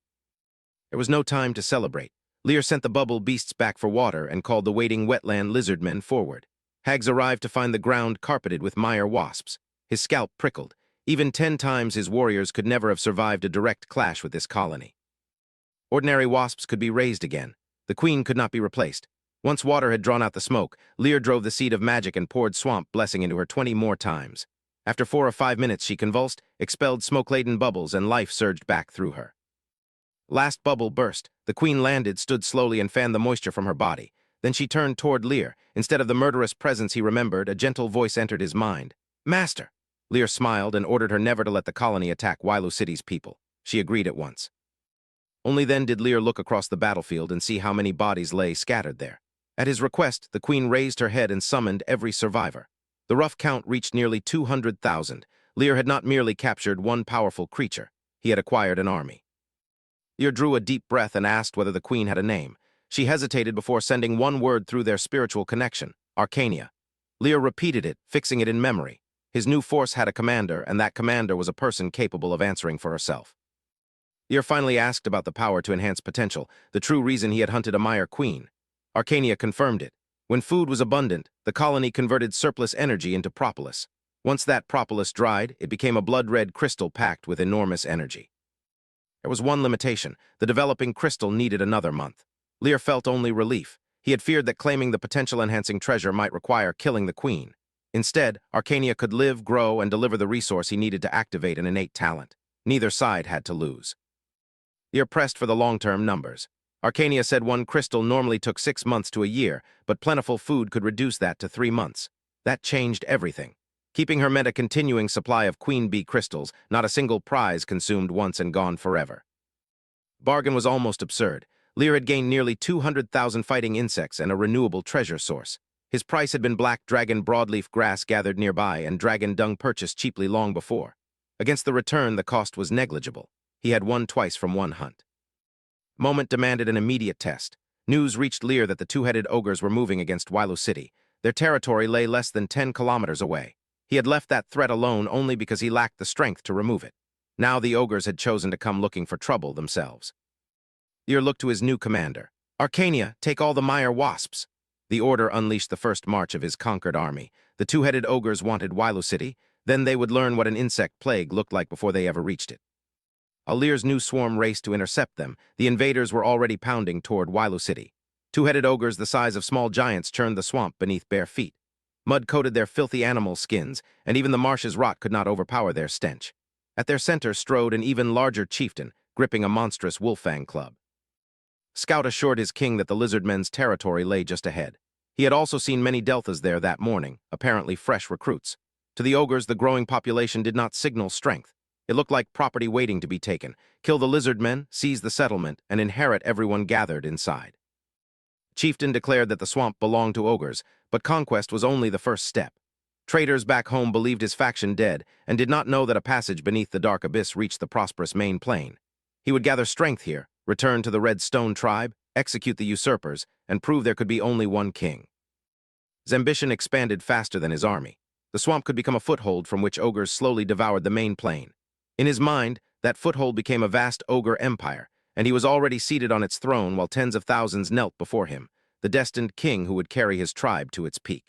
There was no time to celebrate. Lear sent the bubble beasts back for water and called the waiting wetland lizardmen forward. Hags arrived to find the ground carpeted with Mire wasps. His scalp prickled. Even 10 times his warriors could never have survived a direct clash with this colony. Ordinary wasps could be raised again. The queen could not be replaced. Once water had drawn out the smoke, Lear drove the seed of magic and poured swamp blessing into her 20 more times. After 4 or 5 minutes, she convulsed, expelled smoke-laden bubbles, and life surged back through her. Last bubble burst. The queen landed, stood slowly, and fanned the moisture from her body. Then she turned toward Lear. Instead of the murderous presence he remembered, a gentle voice entered his mind. Master! Lear smiled and ordered her never to let the colony attack Wilo City's people. She agreed at once. Only then did Lear look across the battlefield and see how many bodies lay scattered there. At his request, the queen raised her head and summoned every survivor. The rough count reached nearly 200,000. Lear had not merely captured one powerful creature. He had acquired an army. Lear drew a deep breath and asked whether the queen had a name. She hesitated before sending one word through their spiritual connection, Arcania. Lear repeated it, fixing it in memory. His new force had a commander, and that commander was a person capable of answering for herself. Lear finally asked about the power to enhance potential, the true reason he had hunted a Mire queen. Arcania confirmed it. When food was abundant, the colony converted surplus energy into propolis. Once that propolis dried, it became a blood-red crystal packed with enormous energy. There was one limitation. The developing crystal needed another month. Lear felt only relief. He had feared that claiming the potential-enhancing treasure might require killing the queen. Instead, Arcania could live, grow, and deliver the resource he needed to activate an innate talent. Neither side had to lose. Lear pressed for the long-term numbers. Arcania said one crystal normally took 6 months to a year, but plentiful food could reduce that to 3 months. That changed everything. Keeping her meant a continuing supply of queen bee crystals, not a single prize consumed once and gone forever. Bargain was almost absurd. Lear had gained nearly 200,000 fighting insects and a renewable treasure source. His price had been black dragon broadleaf grass gathered nearby and dragon dung purchased cheaply long before. Against the return, the cost was negligible. He had won twice from one hunt. Moment demanded an immediate test. News reached Lear that the two-headed ogres were moving against Wailu City. Their territory lay less than 10 kilometers away. He had left that threat alone only because he lacked the strength to remove it. Now the ogres had chosen to come looking for trouble themselves. Lear looked to his new commander. Arcania, take all the Mire Wasps. The order unleashed the first march of his conquered army. The two-headed ogres wanted Wailu City. Then they would learn what an insect plague looked like before they ever reached it. While Lear's new swarm raced to intercept them, the invaders were already pounding toward Wailu City. Two-headed ogres the size of small giants churned the swamp beneath bare feet. Mud coated their filthy animal skins, and even the marsh's rot could not overpower their stench. At their center strode an even larger chieftain, gripping a monstrous wolf-fang club. Scout assured his king that the lizardmen's territory lay just ahead. He had also seen many deltas there that morning, apparently fresh recruits. To the ogres, the growing population did not signal strength. It looked like property waiting to be taken. Kill the lizardmen, seize the settlement, and inherit everyone gathered inside. Chieftain declared that the swamp belonged to ogres, but conquest was only the first step. Traders back home believed his faction dead and did not know that a passage beneath the dark abyss reached the prosperous main plain. He would gather strength here, return to the Red Stone tribe, execute the usurpers, and prove there could be only one king. His ambition expanded faster than his army. The swamp could become a foothold from which ogres slowly devoured the main plain. In his mind, that foothold became a vast ogre empire, and he was already seated on its throne while tens of thousands knelt before him, the destined king who would carry his tribe to its peak.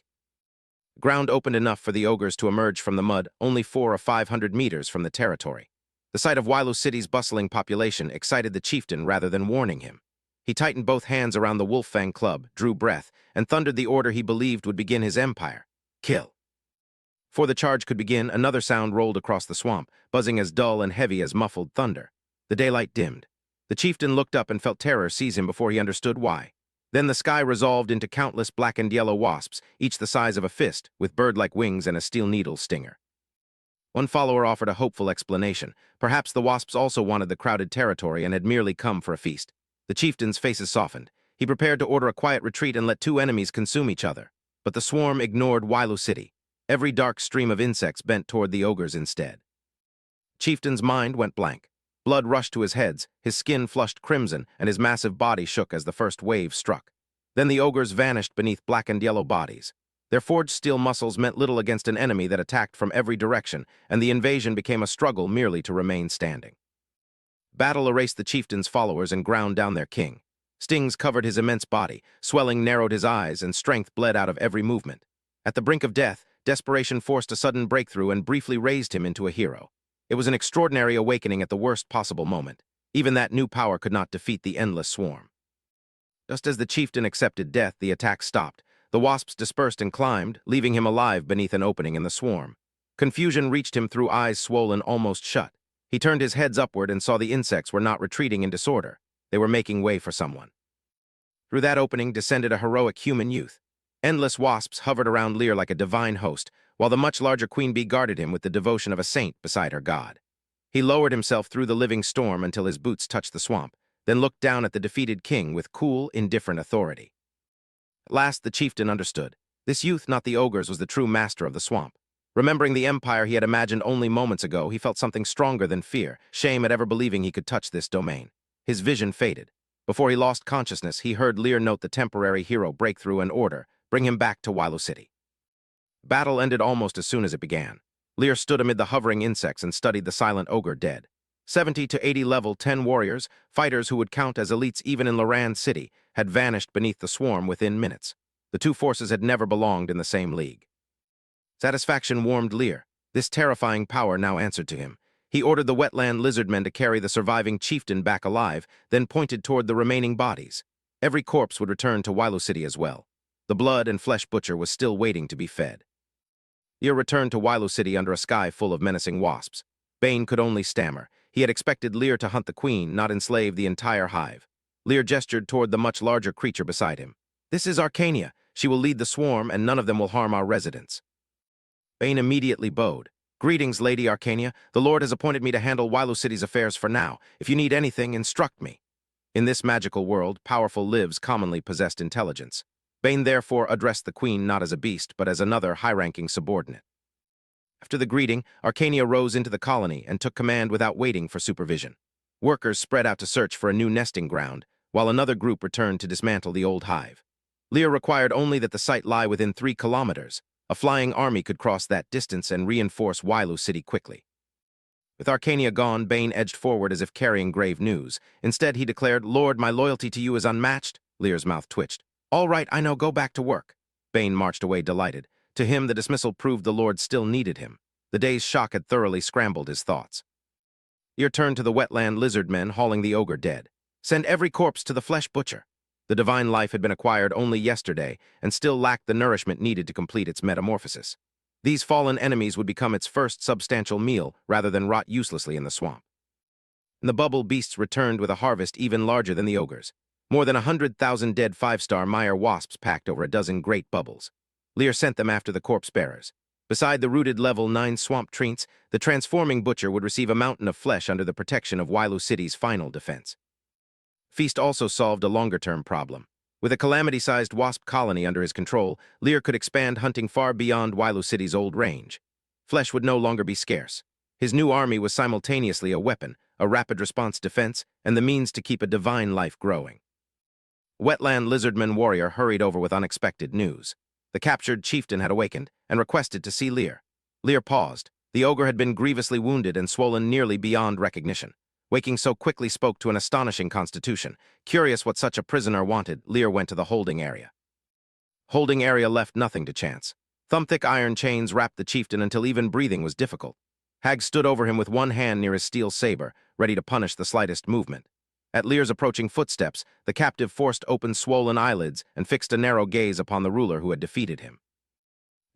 The ground opened enough for the ogres to emerge from the mud only 400 or 500 meters from the territory. The sight of Wailu City's bustling population excited the chieftain rather than warning him. He tightened both hands around the wolf-fang club, drew breath, and thundered the order he believed would begin his empire. Kill. Before the charge could begin, another sound rolled across the swamp, buzzing as dull and heavy as muffled thunder. The daylight dimmed. The chieftain looked up and felt terror seize him before he understood why. Then the sky resolved into countless black and yellow wasps, each the size of a fist, with bird-like wings and a steel needle stinger. One follower offered a hopeful explanation. Perhaps the wasps also wanted the crowded territory and had merely come for a feast. The chieftain's faces softened. He prepared to order a quiet retreat and let two enemies consume each other. But the swarm ignored Wailu City. Every dark stream of insects bent toward the ogres instead. Chieftain's mind went blank. Blood rushed to his head, his skin flushed crimson, and his massive body shook as the first wave struck. Then the ogres vanished beneath black and yellow bodies. Their forged steel muscles meant little against an enemy that attacked from every direction, and the invasion became a struggle merely to remain standing. Battle erased the chieftain's followers and ground down their king. Stings covered his immense body, swelling narrowed his eyes, and strength bled out of every movement. At the brink of death, desperation forced a sudden breakthrough and briefly raised him into a hero. It was an extraordinary awakening at the worst possible moment. Even that new power could not defeat the endless swarm. Just as the chieftain accepted death, the attack stopped. The wasps dispersed and climbed, leaving him alive beneath an opening in the swarm. Confusion reached him through eyes swollen almost shut. He turned his head upward and saw the insects were not retreating in disorder. They were making way for someone. Through that opening descended a heroic human youth. Endless wasps hovered around Lear like a divine host, while the much larger queen bee guarded him with the devotion of a saint beside her god. He lowered himself through the living storm until his boots touched the swamp. then looked down at the defeated king with cool, indifferent authority. At last, the chieftain understood. This youth, not the ogres, was the true master of the swamp. Remembering the empire he had imagined only moments ago, he felt something stronger than fear, shame at ever believing he could touch this domain. His vision faded. Before he lost consciousness, he heard Lear note the temporary hero breakthrough and order, bring him back to Wailu City. Battle ended almost as soon as it began. Lear stood amid the hovering insects and studied the silent ogre dead. 70 to 80 level 10 warriors, fighters who would count as elites even in Lear City, had vanished beneath the swarm within minutes. The two forces had never belonged in the same league. Satisfaction warmed Lear. This terrifying power now answered to him. He ordered the Wetland lizardmen to carry the surviving chieftain back alive, then pointed toward the remaining bodies. Every corpse would return to Wailu City as well. The blood and flesh butcher was still waiting to be fed. Lear returned to Wailu City under a sky full of menacing wasps. Bane could only stammer. He had expected Lear to hunt the queen, not enslave the entire hive. Lear gestured toward the much larger creature beside him. "This is Arcania. She will lead the swarm, and none of them will harm our residents." Bane immediately bowed. "Greetings, Lady Arcania. The Lord has appointed me to handle Wailu City's affairs for now. If you need anything, instruct me." In this magical world, powerful lives commonly possessed intelligence. Bane therefore addressed the queen not as a beast, but as another high-ranking subordinate. After the greeting, Arcania rose into the colony and took command without waiting for supervision. Workers spread out to search for a new nesting ground, while another group returned to dismantle the old hive. Lear required only that the site lie within 3 kilometers. A flying army could cross that distance and reinforce Wailu City quickly. With Arcania gone, Bane edged forward as if carrying grave news. Instead, he declared, "Lord, my loyalty to you is unmatched." Lear's mouth twitched. "All right, I know, go back to work." Bane marched away delighted. To him, the dismissal proved the Lord still needed him. The day's shock had thoroughly scrambled his thoughts. Lear turned to the Wetland lizardmen hauling the ogre dead. "Send every corpse to the flesh butcher." The divine life had been acquired only yesterday and still lacked the nourishment needed to complete its metamorphosis. These fallen enemies would become its first substantial meal rather than rot uselessly in the swamp. And the bubble beasts returned with a harvest even larger than the ogres. More than 100,000 dead 5-star Mire wasps packed over a dozen great bubbles. Lear sent them after the corpse bearers. Beside the rooted level 9 swamp treants, the transforming butcher would receive a mountain of flesh under the protection of Wailu City's final defense. Feast also solved a longer-term problem. With a calamity-sized wasp colony under his control, Lear could expand hunting far beyond Wailu City's old range. Flesh would no longer be scarce. His new army was simultaneously a weapon, a rapid response defense, and the means to keep a divine life growing. Wetland lizardman warrior hurried over with unexpected news. The captured chieftain had awakened and requested to see Lear. Lear paused. The ogre had been grievously wounded and swollen nearly beyond recognition. Waking so quickly spoke to an astonishing constitution. Curious what such a prisoner wanted, Lear went to the holding area. Holding area left nothing to chance. Thumb-thick iron chains wrapped the chieftain until even breathing was difficult. Hag stood over him with one hand near his steel saber, ready to punish the slightest movement. At Lear's approaching footsteps, the captive forced open swollen eyelids and fixed a narrow gaze upon the ruler who had defeated him.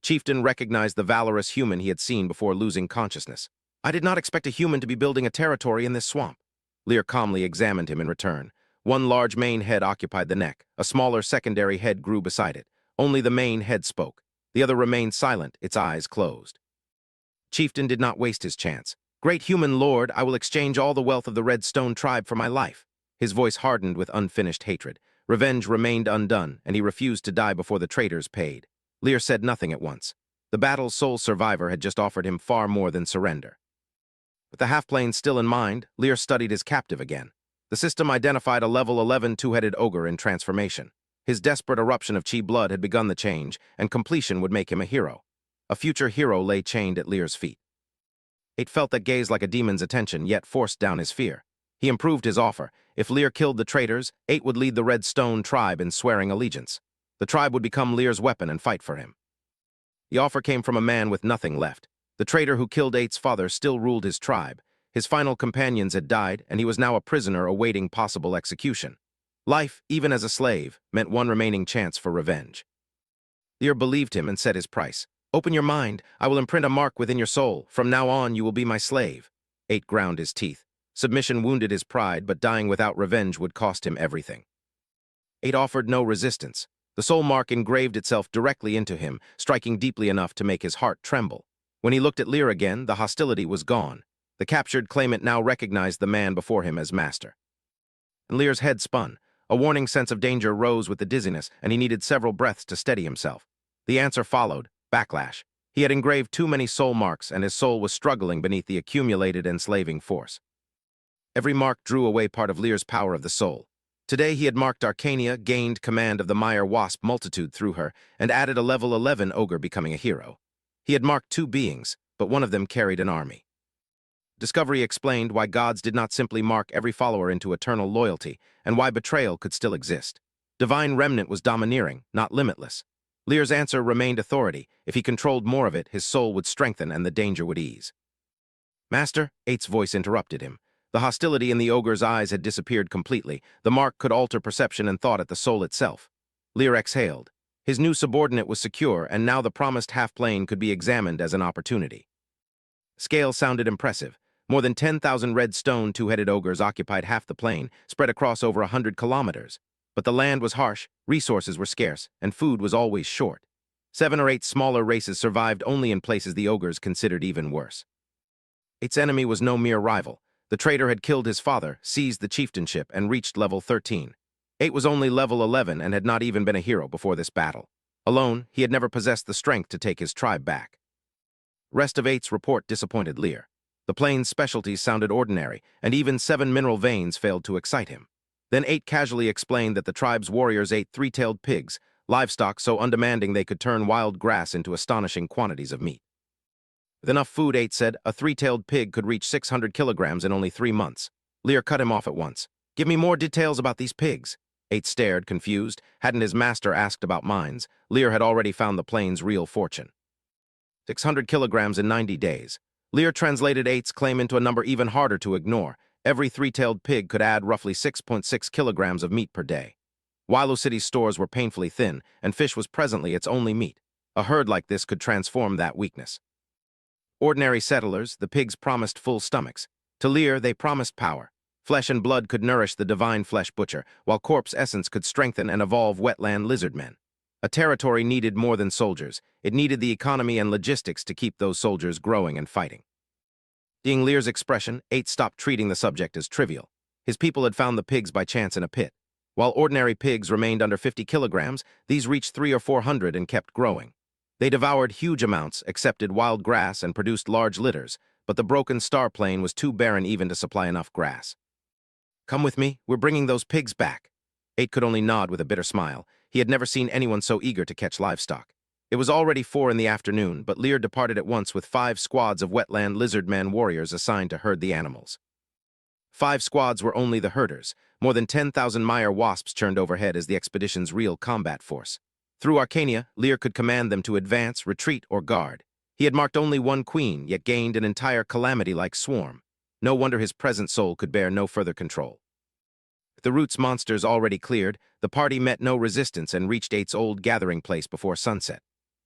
Chieftain recognized the valorous human he had seen before losing consciousness. "I did not expect a human to be building a territory in this swamp." Lear calmly examined him in return. One large main head occupied the neck. A smaller secondary head grew beside it. Only the main head spoke. The other remained silent, its eyes closed. Chieftain did not waste his chance. "Great human lord, I will exchange all the wealth of the Red Stone tribe for my life." His voice hardened with unfinished hatred. Revenge remained undone, and he refused to die before the traitors paid. Lear said nothing at once. The battle's sole survivor had just offered him far more than surrender. With the half-plane still in mind, Lear studied his captive again. The system identified a level 11 two-headed ogre in transformation. His desperate eruption of chi blood had begun the change, and completion would make him a hero. A future hero lay chained at Lear's feet. It felt that gaze like a demon's attention, yet forced down his fear. He improved his offer. If Lear killed the traitors, 8 would lead the Red Stone tribe in swearing allegiance. The tribe would become Lear's weapon and fight for him. The offer came from a man with nothing left. The traitor who killed 8's father still ruled his tribe. His final companions had died, and he was now a prisoner awaiting possible execution. Life, even as a slave, meant one remaining chance for revenge. Lear believed him and set his price. "Open your mind. I will imprint a mark within your soul. From now on, you will be my slave." 8 ground his teeth. Submission wounded his pride, but dying without revenge would cost him everything. 8 offered no resistance. The soul mark engraved itself directly into him, striking deeply enough to make his heart tremble. When he looked at Lear again, the hostility was gone. The captured claimant now recognized the man before him as master. and Lear's head spun. A warning sense of danger rose with the dizziness, and he needed several breaths to steady himself. The answer followed, backlash. He had engraved too many soul marks, and his soul was struggling beneath the accumulated enslaving force. Every mark drew away part of Lear's power of the soul. Today he had marked Arcania, gained command of the Mire Wasp multitude through her, and added a level 11 ogre becoming a hero. He had marked two beings, but one of them carried an army. Discovery explained why gods did not simply mark every follower into eternal loyalty, and why betrayal could still exist. Divine remnant was domineering, not limitless. Lear's answer remained authority. If he controlled more of it, his soul would strengthen and the danger would ease. Master, Eight's voice interrupted him. The hostility in the ogre's eyes had disappeared completely. The mark could alter perception and thought at the soul itself. Lear exhaled. His new subordinate was secure, and now the promised half-plane could be examined as an opportunity. Scale sounded impressive. More than 10,000 red stone two-headed ogres occupied half the plain, spread across over 100 kilometers. But the land was harsh, resources were scarce, and food was always short. 7 or 8 smaller races survived only in places the ogres considered even worse. Its enemy was no mere rival. The traitor had killed his father, seized the chieftainship, and reached level 13. 8 was only level 11 and had not even been a hero before this battle. Alone, he had never possessed the strength to take his tribe back. Rest of 8's report disappointed Lear. The plain's specialties sounded ordinary, and even 7 mineral veins failed to excite him. Then 8 casually explained that the tribe's warriors ate 3-tailed pigs, livestock so undemanding they could turn wild grass into astonishing quantities of meat. With enough food, 8 said, a 3-tailed pig could reach 600 kilograms in only 3 months. Lear cut him off at once. Give me more details about these pigs. 8 stared, confused. Hadn't his master asked about mines? Lear had already found the plain's real fortune. 600 kilograms in 90 days. Lear translated 8's claim into a number even harder to ignore. Every 3-tailed pig could add roughly 6.6 kilograms of meat per day. Wilo City's stores were painfully thin, and fish was presently its only meat. A herd like this could transform that weakness. Ordinary settlers, the pigs promised full stomachs. To Lear, they promised power. Flesh and blood could nourish the divine flesh butcher, while corpse essence could strengthen and evolve wetland lizard men. A territory needed more than soldiers. It needed the economy and logistics to keep those soldiers growing and fighting. Seeing Lear's expression, 8 stopped treating the subject as trivial. His people had found the pigs by chance in a pit. While ordinary pigs remained under 50 kilograms, these reached 300 or 400 and kept growing. They devoured huge amounts, accepted wild grass, and produced large litters, but the broken star plain was too barren even to supply enough grass. Come with me, we're bringing those pigs back. 8 could only nod with a bitter smile. He had never seen anyone so eager to catch livestock. It was already 4 in the afternoon, but Lear departed at once with 5 squads of wetland lizardman warriors assigned to herd the animals. 5 squads were only the herders. More than 10,000 Mire Wasps churned overhead as the expedition's real combat force. Through Arcania, Lear could command them to advance, retreat, or guard. He had marked only one queen, yet gained an entire calamity-like swarm. No wonder his present soul could bear no further control. With the roots monsters already cleared, the party met no resistance and reached 8's old gathering place before sunset.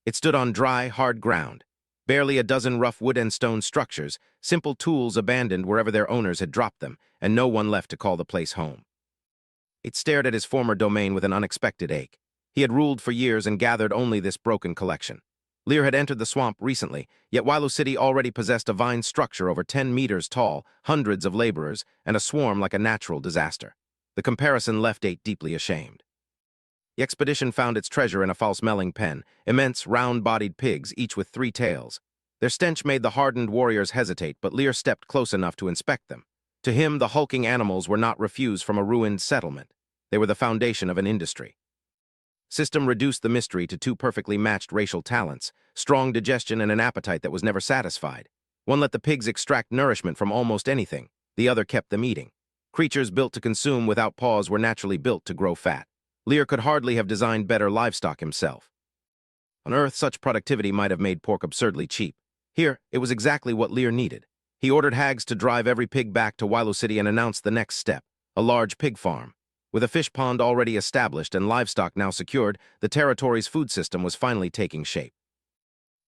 It stood on dry, hard ground. Barely a dozen rough wood and stone structures, simple tools abandoned wherever their owners had dropped them, and no one left to call the place home. 8 stared at his former domain with an unexpected ache. He had ruled for years and gathered only this broken collection. Lear had entered the swamp recently, yet Wilo City already possessed a vine structure over 10 meters tall, hundreds of laborers, and a swarm like a natural disaster. The comparison left 8 deeply ashamed. The expedition found its treasure in a foul-smelling pen, immense, round-bodied pigs, each with 3 tails. Their stench made the hardened warriors hesitate, but Lear stepped close enough to inspect them. To him, the hulking animals were not refuse from a ruined settlement. They were the foundation of an industry. System reduced the mystery to 2 perfectly matched racial talents, strong digestion and an appetite that was never satisfied. One let the pigs extract nourishment from almost anything, the other kept them eating. Creatures built to consume without pause were naturally built to grow fat. Lear could hardly have designed better livestock himself. On Earth, such productivity might have made pork absurdly cheap. Here, it was exactly what Lear needed. He ordered hags to drive every pig back to Wilo City and announced the next step, a large pig farm. With a fish pond already established and livestock now secured, the territory's food system was finally taking shape.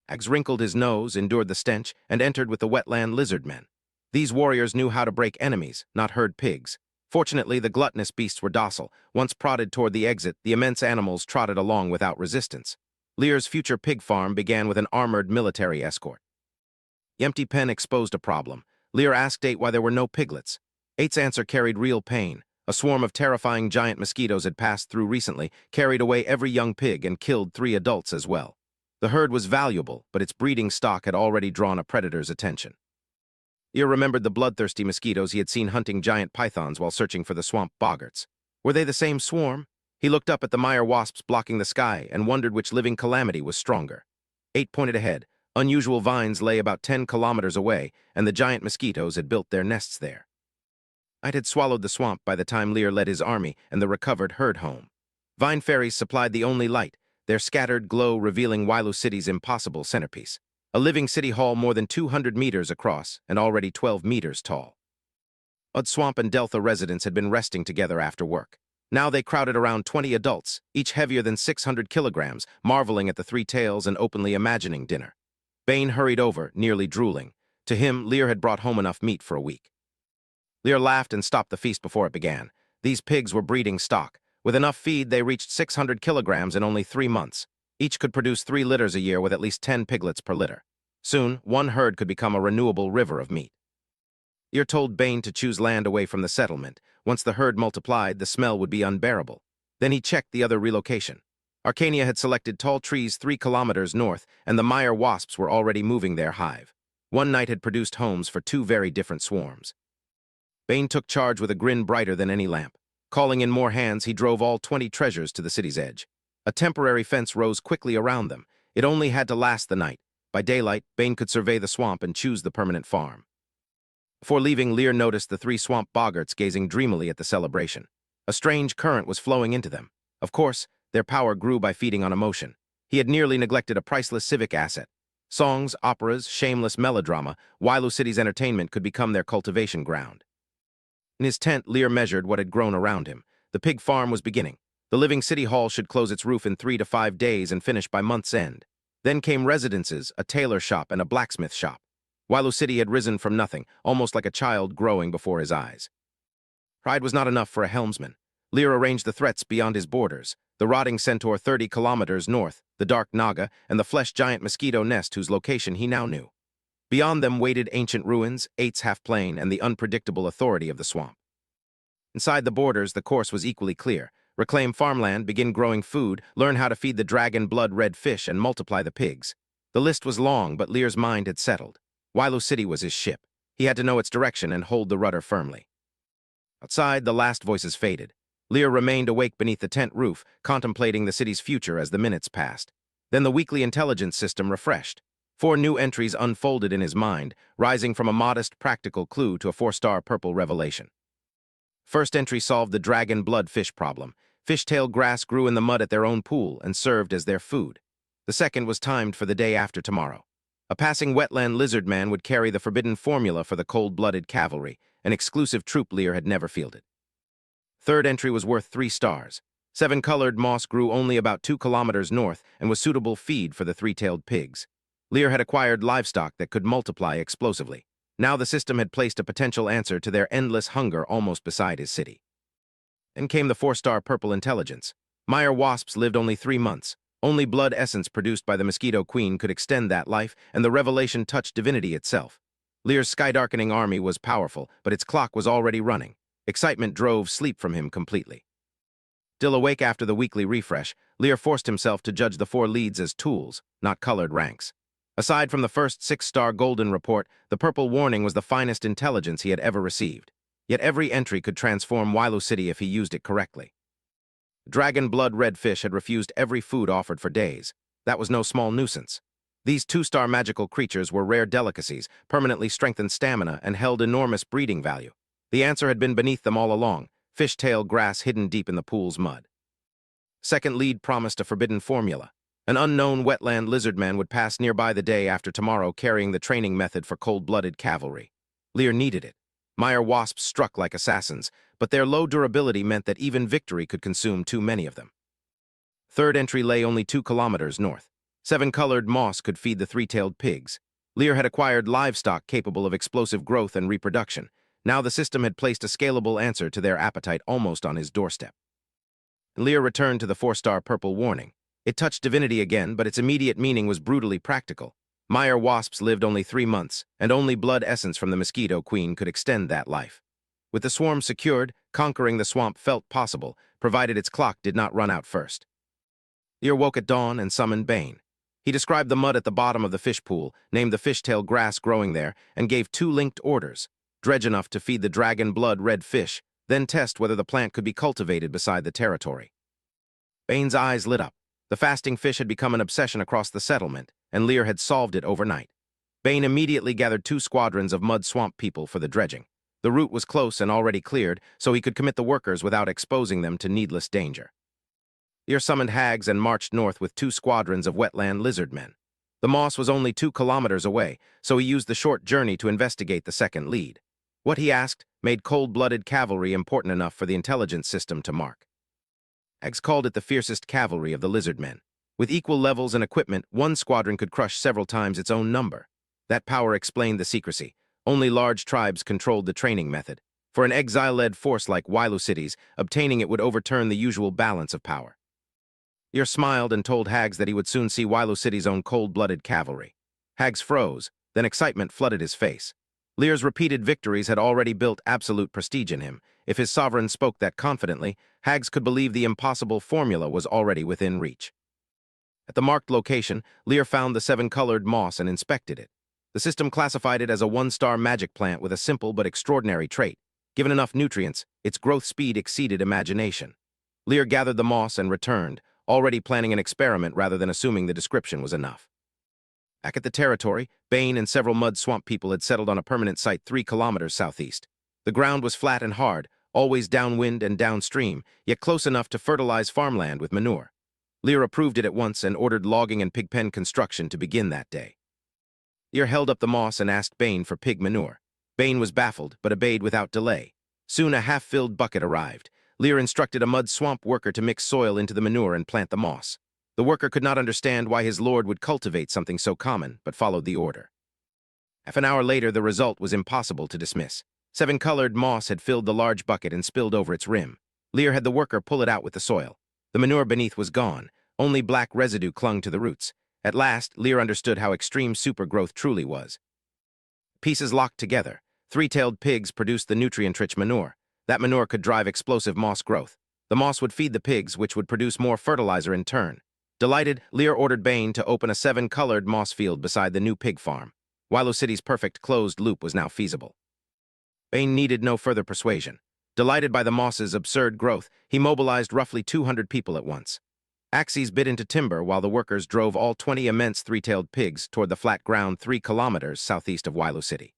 Hags wrinkled his nose, endured the stench, and entered with the wetland lizard men. These warriors knew how to break enemies, not herd pigs. Fortunately, the gluttonous beasts were docile. Once prodded toward the exit, the immense animals trotted along without resistance. Lear's future pig farm began with an armored military escort. The empty pen exposed a problem. Lear asked 8 why there were no piglets. 8's answer carried real pain. A swarm of terrifying giant mosquitoes had passed through recently, carried away every young pig, and killed 3 adults as well. The herd was valuable, but its breeding stock had already drawn a predator's attention. Lear remembered the bloodthirsty mosquitoes he had seen hunting giant pythons while searching for the swamp boggarts. Were they the same swarm? He looked up at the Mire wasps blocking the sky and wondered which living calamity was stronger. 8 pointed ahead. Unusual vines lay about 10 kilometers away, and the giant mosquitoes had built their nests there. Night had swallowed the swamp by the time Lear led his army and the recovered herd home. Vine fairies supplied the only light, their scattered glow revealing Wailu City's impossible centerpiece. A living city hall more than 200 meters across and already 12 meters tall. Ud Swamp and Delta residents had been resting together after work. Now they crowded around 20 adults, each heavier than 600 kilograms, marveling at the 3 tails and openly imagining dinner. Bane hurried over, nearly drooling. To him, Lear had brought home enough meat for a week. Lear laughed and stopped the feast before it began. These pigs were breeding stock. With enough feed, they reached 600 kilograms in only 3 months. Each could produce 3 litters a year with at least 10 piglets per litter. Soon, one herd could become a renewable river of meat. Lear told Bane to choose land away from the settlement. Once the herd multiplied, the smell would be unbearable. Then he checked the other relocation. Arcania had selected tall trees 3 kilometers north, and the Mire wasps were already moving their hive. One night had produced homes for 2 very different swarms. Bane took charge with a grin brighter than any lamp. Calling in more hands, he drove all 20 treasures to the city's edge. A temporary fence rose quickly around them. It only had to last the night. By daylight, Bane could survey the swamp and choose the permanent farm. Before leaving, Lear noticed the 3 swamp boggarts gazing dreamily at the celebration. A strange current was flowing into them. Of course, their power grew by feeding on emotion. He had nearly neglected a priceless civic asset. Songs, operas, shameless melodrama, Wailu City's entertainment could become their cultivation ground. In his tent, Lear measured what had grown around him. The pig farm was beginning. The living city hall should close its roof in 3 to 5 days and finish by month's end. Then came residences, a tailor shop, and a blacksmith shop. Wailu City had risen from nothing, almost like a child growing before his eyes. Pride was not enough for a helmsman. Lear arranged the threats beyond his borders. The rotting centaur 30 kilometers north, the dark naga, and the flesh giant mosquito nest whose location he now knew. Beyond them waited ancient ruins, Eight's half-plane, and the unpredictable authority of the swamp. Inside the borders, the course was equally clear. Reclaim farmland, begin growing food, learn how to feed the dragon blood-red fish, and multiply the pigs. The list was long, but Lear's mind had settled. Wailu City was his ship. He had to know its direction and hold the rudder firmly. Outside, the last voices faded. Lear remained awake beneath the tent roof, contemplating the city's future as the minutes passed. Then the weekly intelligence system refreshed. 4 new entries unfolded in his mind, rising from a modest, practical clue to a 4-star purple revelation. First entry solved the dragon blood fish problem. Fishtail grass grew in the mud at their own pool and served as their food. The second was timed for the day after tomorrow. A passing wetland lizard man would carry the forbidden formula for the cold-blooded cavalry, an exclusive troop Lear had never fielded. Third entry was worth 3 stars. 7-colored moss grew only about 2 kilometers north and was suitable feed for the 3-tailed pigs. Lear had acquired livestock that could multiply explosively. Now the system had placed a potential answer to their endless hunger almost beside his city. Then came the 4-star purple intelligence. Mire wasps lived only 3 months. Only blood essence produced by the mosquito queen could extend that life, and the revelation touched divinity itself. Lear's sky-darkening army was powerful, but its clock was already running. Excitement drove sleep from him completely. Still awake after the weekly refresh, Lear forced himself to judge the 4 leads as tools, not colored ranks. Aside from the first 6-star golden report, the purple warning was the finest intelligence he had ever received. Yet every entry could transform Wailu City if he used it correctly. Dragon blood red fish had refused every food offered for days. That was no small nuisance. These 2-star magical creatures were rare delicacies, permanently strengthened stamina, and held enormous breeding value. The answer had been beneath them all along, fishtail grass hidden deep in the pool's mud. Second lead promised a forbidden formula. An unknown wetland lizardman would pass nearby the day after tomorrow carrying the training method for cold-blooded cavalry. Lear needed it. Mire wasps struck like assassins, but their low durability meant that even victory could consume too many of them. Third entry lay only 2 kilometers north. 7-colored moss could feed the 3-tailed pigs. Lear had acquired livestock capable of explosive growth and reproduction. Now the system had placed a scalable answer to their appetite almost on his doorstep. Lear returned to the 4-star purple warning. It touched divinity again, but its immediate meaning was brutally practical. Mire wasps lived only 3 months, and only blood essence from the mosquito queen could extend that life. With the swarm secured, Conquering the swamp felt possible, provided its clock did not run out first. Lear woke at dawn and summoned Bane. He described the mud at the bottom of the fish pool, named the fishtail grass growing there, and gave 2 linked orders: dredge enough to feed the dragon blood red fish, then test whether the plant could be cultivated beside the territory. Bane's eyes lit up. The fasting fish had become an obsession across the settlement, and Lear had solved it overnight. Bane immediately gathered 2 squadrons of mud swamp people for the dredging. The route was close and already cleared, so he could commit the workers without exposing them to needless danger. Lear summoned hags and marched north with 2 squadrons of wetland lizard men. The moss was only 2 kilometers away, so he used the short journey to investigate the second lead. What he asked made cold-blooded cavalry important enough for the intelligence system to mark. Hags called it the fiercest cavalry of the lizard men. With equal levels and equipment, one squadron could crush several times its own number. That power explained the secrecy. Only large tribes controlled the training method. For an exile-led force like Wailu cities, obtaining it would overturn the usual balance of power. Lear smiled and told Hags that he would soon see Wailu city's own cold-blooded cavalry. Hags froze, then excitement flooded his face. Lear's repeated victories had already built absolute prestige in him. If his sovereign spoke that confidently, Hags could believe the impossible formula was already within reach. At the marked location, Lear found the 7-colored moss and inspected it. The system classified it as a 1-star magic plant with a simple but extraordinary trait. Given enough nutrients, its growth speed exceeded imagination. Lear gathered the moss and returned, already planning an experiment rather than assuming the description was enough. Back at the territory, Bane and several mud swamp people had settled on a permanent site 3 kilometers southeast. The ground was flat and hard, always downwind and downstream, yet close enough to fertilize farmland with manure. Lear approved it at once and ordered logging and pigpen construction to begin that day. Lear held up the moss and asked Bane for pig manure. Bane was baffled, but obeyed without delay. Soon a half-filled bucket arrived. Lear instructed a mud swamp worker to mix soil into the manure and plant the moss. The worker could not understand why his lord would cultivate something so common, but followed the order. Half an hour later, the result was impossible to dismiss. 7-colored moss had filled the large bucket and spilled over its rim. Lear had the worker pull it out with the soil. The manure beneath was gone. Only black residue clung to the roots. At last, Lear understood how extreme supergrowth truly was. Pieces locked together. 3-tailed pigs produced the nutrient-rich manure. That manure could drive explosive moss growth. The moss would feed the pigs, which would produce more fertilizer in turn. Delighted, Lear ordered Bane to open a 7-colored moss field beside the new pig farm. Wailu City's perfect closed loop was now feasible. Bane needed no further persuasion. Delighted by the moss's absurd growth, he mobilized roughly 200 people at once. Axes bit into timber while the workers drove all 20 immense 3-tailed pigs toward the flat ground 3 kilometers southeast of Wailu City.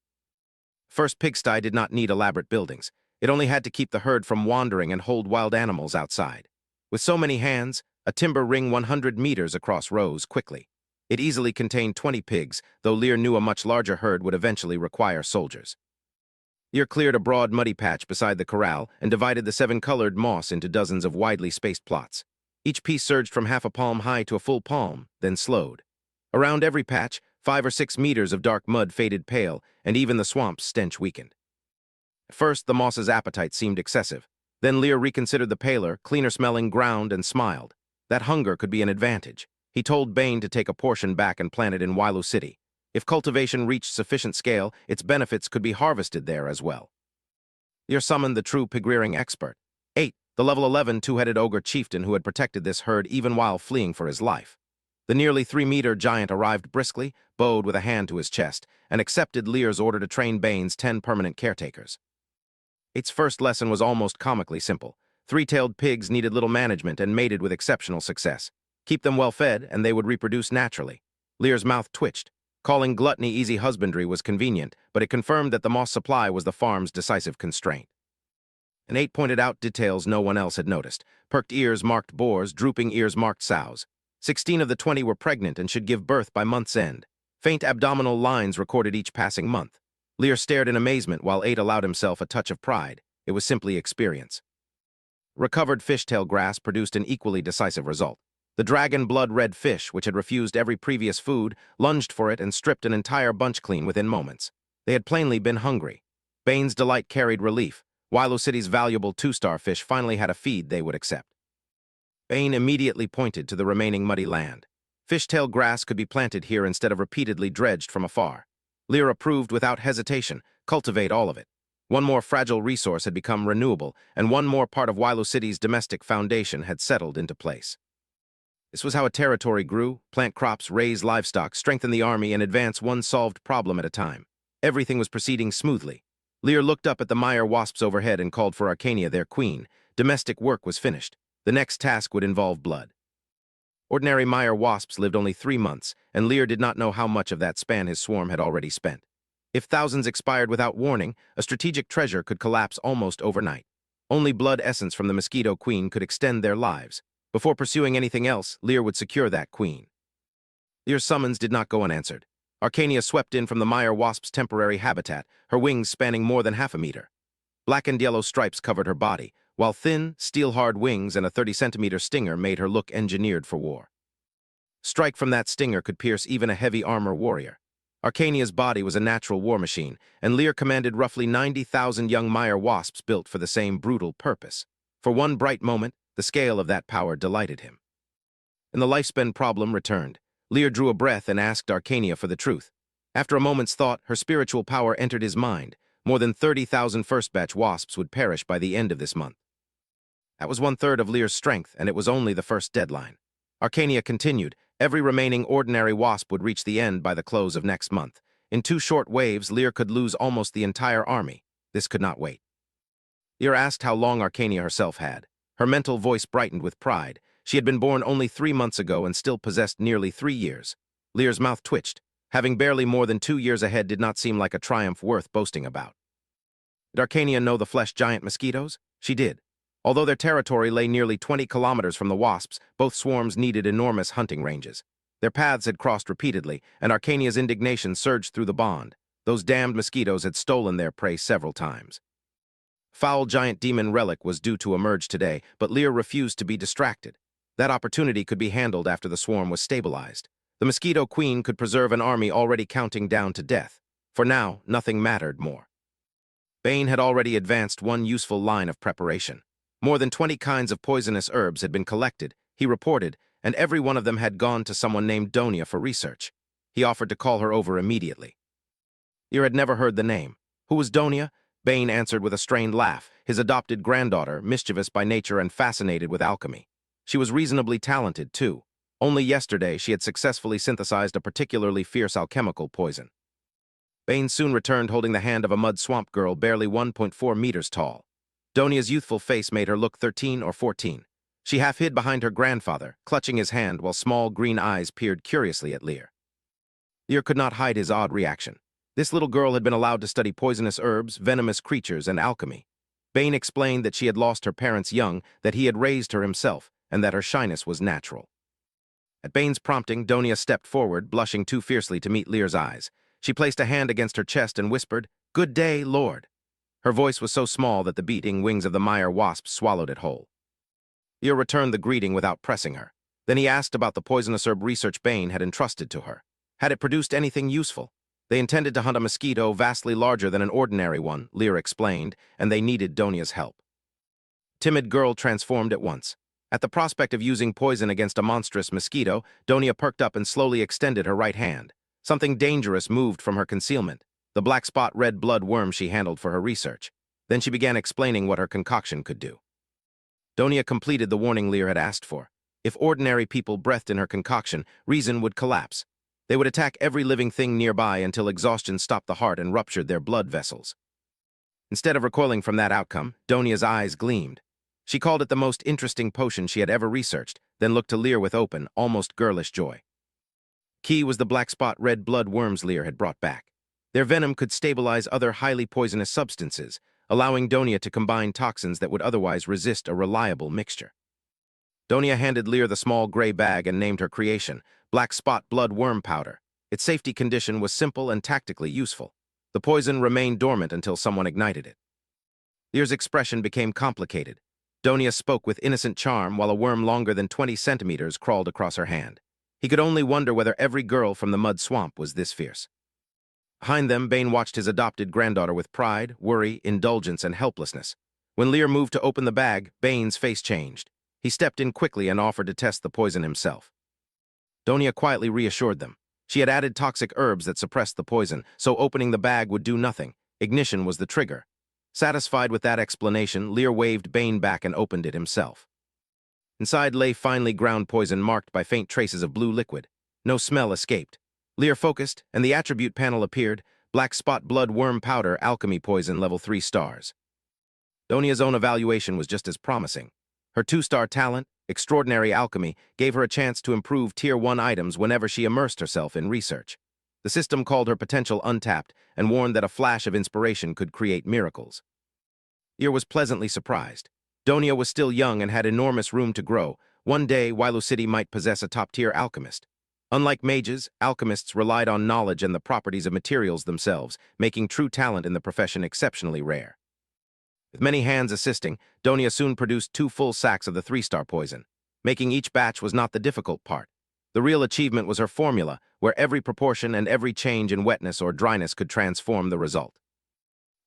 First pigsty did not need elaborate buildings. It only had to keep the herd from wandering and hold wild animals outside. With so many hands, a timber ring 100 meters across rose quickly. It easily contained 20 pigs, though Lear knew a much larger herd would eventually require soldiers. Lear cleared a broad muddy patch beside the corral and divided the 7-colored moss into dozens of widely spaced plots. Each piece surged from half a palm high to a full palm, then slowed. Around every patch, 5 or 6 meters of dark mud faded pale, and even the swamp's stench weakened. At first, the moss's appetite seemed excessive. Then Lear reconsidered the paler, cleaner-smelling ground and smiled. That hunger could be an advantage. He told Bane to take a portion back and plant it in Wailu City. If cultivation reached sufficient scale, its benefits could be harvested there as well. Lear summoned the true pig-rearing expert. 8, the level 11 two-headed ogre chieftain who had protected this herd even while fleeing for his life. The nearly 3-meter giant arrived briskly, bowed with a hand to his chest, and accepted Lear's order to train Bane's 10 permanent caretakers. 8's first lesson was almost comically simple. 3-tailed pigs needed little management and mated with exceptional success. Keep them well fed, and they would reproduce naturally. Lear's mouth twitched. Calling gluttony easy husbandry was convenient, but it confirmed that the moss supply was the farm's decisive constraint. And 8 pointed out details no one else had noticed. Perked ears marked boars, drooping ears marked sows. 16 of the 20 were pregnant and should give birth by month's end. Faint abdominal lines recorded each passing month. Lear stared in amazement while 8 allowed himself a touch of pride. It was simply experience. Recovered fishtail grass produced an equally decisive result. The dragon blood red fish, which had refused every previous food, lunged for it and stripped an entire bunch clean within moments. They had plainly been hungry. Bane's delight carried relief. Wailu City's valuable 2-star fish finally had a feed they would accept. Bane immediately pointed to the remaining muddy land. Fishtail grass could be planted here instead of repeatedly dredged from afar. Lear approved without hesitation. Cultivate all of it. One more fragile resource had become renewable, and one more part of Wilo City's domestic foundation had settled into place. This was how a territory grew: plant crops, raise livestock, strengthen the army, and advance one solved problem at a time. Everything was proceeding smoothly. Lear looked up at the Mire Wasps overhead and called for Arcania, their queen. Domestic work was finished. The next task would involve blood. Ordinary Mire Wasps lived only 3 months, and Lear did not know how much of that span his swarm had already spent. If thousands expired without warning, a strategic treasure could collapse almost overnight. Only blood essence from the Mosquito Queen could extend their lives. Before pursuing anything else, Lear would secure that queen. Lear's summons did not go unanswered. Arcania swept in from the Mire Wasp's temporary habitat, her wings spanning more than half a meter. Black and yellow stripes covered her body, while thin, steel-hard wings and a 30-centimeter stinger made her look engineered for war. Strike from that stinger could pierce even a heavy armor warrior. Arcania's body was a natural war machine, and Lear commanded roughly 90,000 young Mire Wasps built for the same brutal purpose. For one bright moment, the scale of that power delighted him. And the lifespan problem returned. Lear drew a breath and asked Arcania for the truth. After a moment's thought, her spiritual power entered his mind. More than 30,000 first-batch wasps would perish by the end of this month. That was 1/3 of Lear's strength, and it was only the first deadline. Arcania continued. Every remaining ordinary wasp would reach the end by the close of next month. In 2 short waves, Lear could lose almost the entire army. This could not wait. Lear asked how long Arcania herself had. Her mental voice brightened with pride. She had been born only 3 months ago and still possessed nearly 3 years. Lear's mouth twitched. Having barely more than 2 years ahead did not seem like a triumph worth boasting about. Did Arcania know the flesh giant mosquitoes? She did. Although their territory lay nearly 20 kilometers from the wasps, both swarms needed enormous hunting ranges. Their paths had crossed repeatedly, and Arcania's indignation surged through the bond. Those damned mosquitoes had stolen their prey several times. Foul giant demon relic was due to emerge today, but Lear refused to be distracted. That opportunity could be handled after the swarm was stabilized. The Mosquito Queen could preserve an army already counting down to death. For now, nothing mattered more. Bane had already advanced one useful line of preparation. More than 20 kinds of poisonous herbs had been collected, he reported, and every one of them had gone to someone named Donia for research. He offered to call her over immediately. Lear had never heard the name. Who was Donia? Bane answered with a strained laugh, his adopted granddaughter, mischievous by nature and fascinated with alchemy. She was reasonably talented, too. Only yesterday she had successfully synthesized a particularly fierce alchemical poison. Bane soon returned holding the hand of a mud swamp girl barely 1.4 meters tall. Donia's youthful face made her look 13 or 14. She half hid behind her grandfather, clutching his hand while small green eyes peered curiously at Lear. Lear could not hide his odd reaction. This little girl had been allowed to study poisonous herbs, venomous creatures, and alchemy. Bane explained that she had lost her parents young, that he had raised her himself, and that her shyness was natural. At Bane's prompting, Donia stepped forward, blushing too fiercely to meet Lear's eyes. She placed a hand against her chest and whispered, "Good day, Lord." Her voice was so small that the beating wings of the Mire Wasp swallowed it whole. Lear returned the greeting without pressing her. Then he asked about the poisonous herb research Bane had entrusted to her. Had it produced anything useful? They intended to hunt a mosquito vastly larger than an ordinary one, Lear explained, and they needed Donia's help. Timid girl transformed at once. At the prospect of using poison against a monstrous mosquito, Donia perked up and slowly extended her right hand. Something dangerous moved from her concealment, the black spot red blood worm she handled for her research. Then she began explaining what her concoction could do. Donia completed the warning Lear had asked for. If ordinary people breathed in her concoction, reason would collapse. They would attack every living thing nearby until exhaustion stopped the heart and ruptured their blood vessels. Instead of recoiling from that outcome, Donia's eyes gleamed. She called it the most interesting potion she had ever researched, then looked to Lear with open, almost girlish joy. Key was the black spot red blood worms Lear had brought back. Their venom could stabilize other highly poisonous substances, allowing Donia to combine toxins that would otherwise resist a reliable mixture. Donia handed Lear the small gray bag and named her creation, black spot blood worm powder. Its safety condition was simple and tactically useful. The poison remained dormant until someone ignited it. Lear's expression became complicated. Donia spoke with innocent charm while a worm longer than 20 centimeters crawled across her hand. He could only wonder whether every girl from the mud swamp was this fierce. Behind them, Bane watched his adopted granddaughter with pride, worry, indulgence, and helplessness. When Lear moved to open the bag, Bane's face changed. He stepped in quickly and offered to test the poison himself. Donia quietly reassured them. She had added toxic herbs that suppressed the poison, so opening the bag would do nothing. Ignition was the trigger. Satisfied with that explanation, Lear waved Bane back and opened it himself. Inside lay finely ground poison marked by faint traces of blue liquid. No smell escaped. Lear focused, and the attribute panel appeared: black spot blood worm powder, alchemy poison, level 3 stars. Donia's own evaluation was just as promising. Her 2-star talent, extraordinary alchemy, gave her a chance to improve Tier 1 items whenever she immersed herself in research. The system called her potential untapped and warned that a flash of inspiration could create miracles. Lear was pleasantly surprised. Donia was still young and had enormous room to grow. One day, Wailu City might possess a top-tier alchemist. Unlike mages, alchemists relied on knowledge and the properties of materials themselves, making true talent in the profession exceptionally rare. With many hands assisting, Donia soon produced 2 full sacks of the 3-star poison. Making each batch was not the difficult part. The real achievement was her formula, where every proportion and every change in wetness or dryness could transform the result.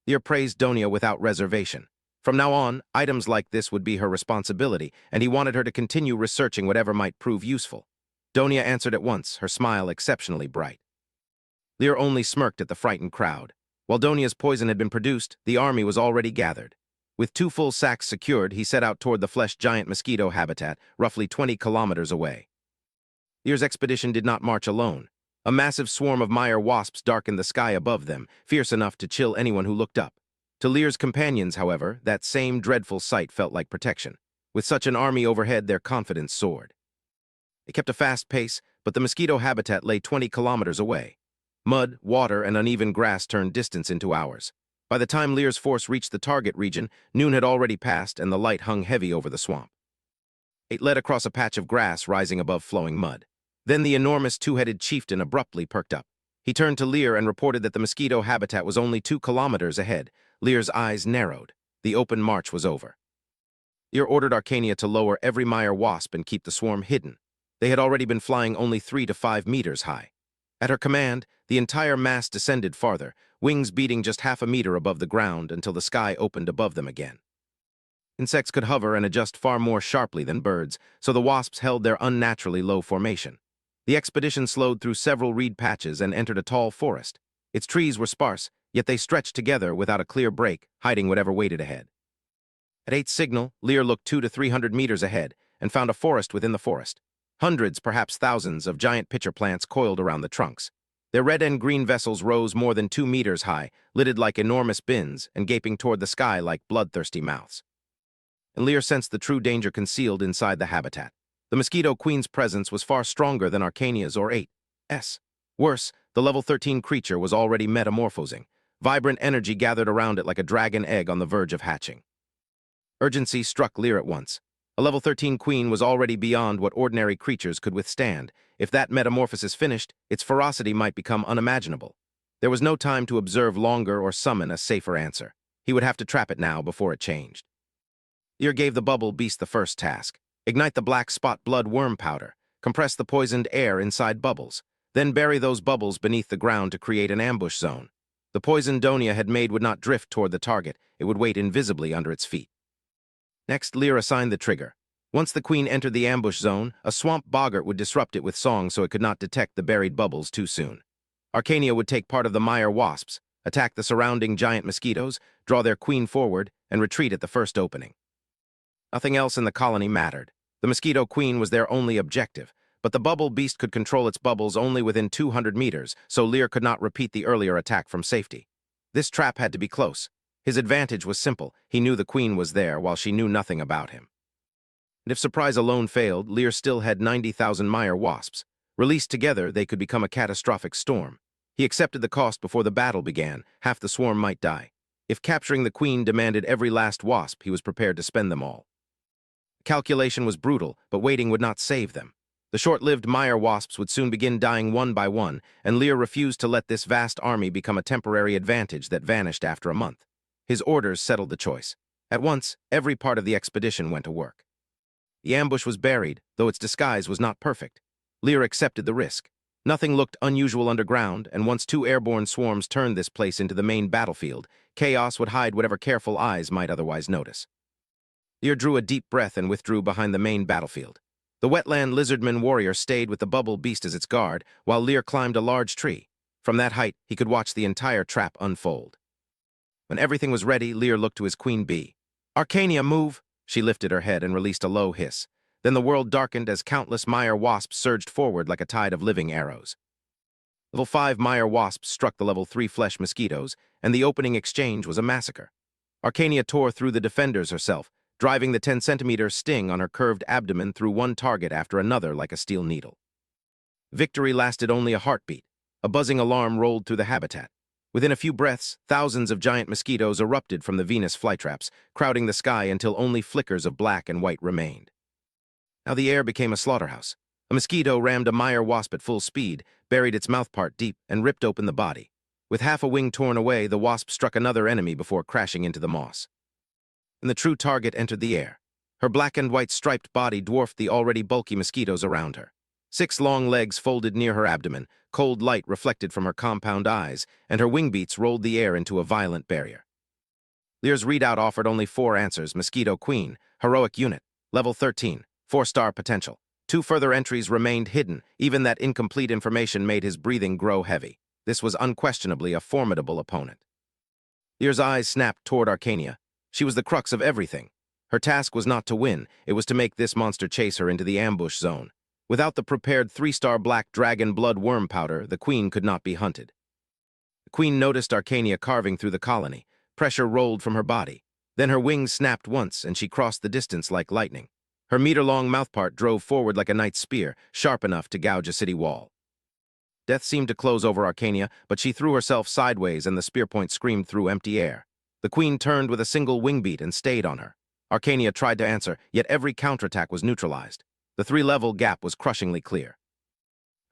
Lear praised Donia without reservation. From now on, items like this would be her responsibility, and he wanted her to continue researching whatever might prove useful. Donia answered at once, her smile exceptionally bright. Lear only smirked at the frightened crowd. While Donia's poison had been produced, the army was already gathered. With 2 full sacks secured, he set out toward the flesh giant mosquito habitat, roughly 20 kilometers away. Lear's expedition did not march alone. A massive swarm of Mire Wasps darkened the sky above them, fierce enough to chill anyone who looked up. To Lear's companions, however, that same dreadful sight felt like protection. With such an army overhead, their confidence soared. They kept a fast pace, but the mosquito habitat lay 20 kilometers away. Mud, water, and uneven grass turned distance into hours. By the time Lear's force reached the target region, noon had already passed and the light hung heavy over the swamp. It led across a patch of grass rising above flowing mud. Then the enormous 2-headed chieftain abruptly perked up. He turned to Lear and reported that the mosquito habitat was only 2 kilometers ahead. Lear's eyes narrowed. The open march was over. Lear ordered Arcania to lower every Mire Wasp and keep the swarm hidden. They had already been flying only 3 to 5 meters high. At her command, the entire mass descended farther, wings beating just half a meter above the ground until the sky opened above them again. Insects could hover and adjust far more sharply than birds, so the wasps held their unnaturally low formation. The expedition slowed through several reed patches and entered a tall forest. Its trees were sparse, yet they stretched together without a clear break, hiding whatever waited ahead. At 8's signal, Lear looked 200 to 300 meters ahead and found a forest within the forest. Hundreds, perhaps thousands, of giant pitcher plants coiled around the trunks. Their red and green vessels rose more than 2 meters high, lidded like enormous bins and gaping toward the sky like bloodthirsty mouths. And Lear sensed the true danger concealed inside the habitat. The Mosquito Queen's presence was far stronger than Arcania's or 8's. Worse, the level 13 creature was already metamorphosing. Vibrant energy gathered around it like a dragon egg on the verge of hatching. Urgency struck Lear at once. A level 13 queen was already beyond what ordinary creatures could withstand. If that metamorphosis finished, its ferocity might become unimaginable. There was no time to observe longer or summon a safer answer. He would have to trap it now before it changed. Lear gave the bubble beast the first task. Ignite the black spot blood worm powder. Compress the poisoned air inside bubbles. Then bury those bubbles beneath the ground to create an ambush zone. The poison Donia had made would not drift toward the target. It would wait invisibly under its feet. Next, Lear assigned the trigger. Once the queen entered the ambush zone, a swamp boggart would disrupt it with song so it could not detect the buried bubbles too soon. Arcania would take part of the Mire Wasps, attack the surrounding giant mosquitoes, draw their queen forward, and retreat at the first opening. Nothing else in the colony mattered. The Mosquito Queen was their only objective, but the bubble beast could control its bubbles only within 200 meters, so Lear could not repeat the earlier attack from safety. This trap had to be close. His advantage was simple. He knew the queen was there while she knew nothing about him. And if surprise alone failed, Lear still had 90,000 Mire Wasps. Released together, they could become a catastrophic storm. He accepted the cost before the battle began. Half the swarm might die. If capturing the queen demanded every last wasp, he was prepared to spend them all. Calculation was brutal, but waiting would not save them. The short-lived Mire Wasps would soon begin dying one by one, and Lear refused to let this vast army become a temporary advantage that vanished after a month. His orders settled the choice. At once, every part of the expedition went to work. The ambush was buried, though its disguise was not perfect. Lear accepted the risk. Nothing looked unusual underground, and once 2 airborne swarms turned this place into the main battlefield, chaos would hide whatever careful eyes might otherwise notice. Lear drew a deep breath and withdrew behind the main battlefield. The Wetland lizardman warrior stayed with the bubble beast as its guard, while Lear climbed a large tree. From that height, he could watch the entire trap unfold. When everything was ready, Lear looked to his queen bee. "Arcania, move!" She lifted her head and released a low hiss. Then the world darkened as countless Mire Wasps surged forward like a tide of living arrows. Level 5 Mire Wasps struck the Level 3 flesh mosquitoes, and the opening exchange was a massacre. Arcania tore through the defenders herself, driving the 10-centimeter sting on her curved abdomen through one target after another like a steel needle. Victory lasted only a heartbeat. A buzzing alarm rolled through the habitat. Within a few breaths, thousands of giant mosquitoes erupted from the Venus flytraps, crowding the sky until only flickers of black and white remained. Now the air became a slaughterhouse. A mosquito rammed a Mire wasp at full speed, buried its mouthpart deep, and ripped open the body. With half a wing torn away, the wasp struck another enemy before crashing into the moss. And the true target entered the air. Her black and white striped body dwarfed the already bulky mosquitoes around her. 6 long legs folded near her abdomen, cold light reflected from her compound eyes, and her wing beats rolled the air into a violent barrier. Lear's readout offered only 4 answers: Mosquito Queen, Heroic Unit, Level 13, 4-star potential. 2 further entries remained hidden. Even that incomplete information made his breathing grow heavy. This was unquestionably a formidable opponent. Lear's eyes snapped toward Arcania. She was the crux of everything. Her task was not to win, it was to make this monster chase her into the ambush zone. Without the prepared 3-star black dragon blood worm powder, the queen could not be hunted. The queen noticed Arcania carving through the colony. Pressure rolled from her body. Then her wings snapped once, and she crossed the distance like lightning. Her meter-long mouthpart drove forward like a knight's spear, sharp enough to gouge a city wall. Death seemed to close over Arcania, but she threw herself sideways and the spear point screamed through empty air. The queen turned with a single wing beat and stayed on her. Arcania tried to answer, yet every counterattack was neutralized. The 3-level gap was crushingly clear.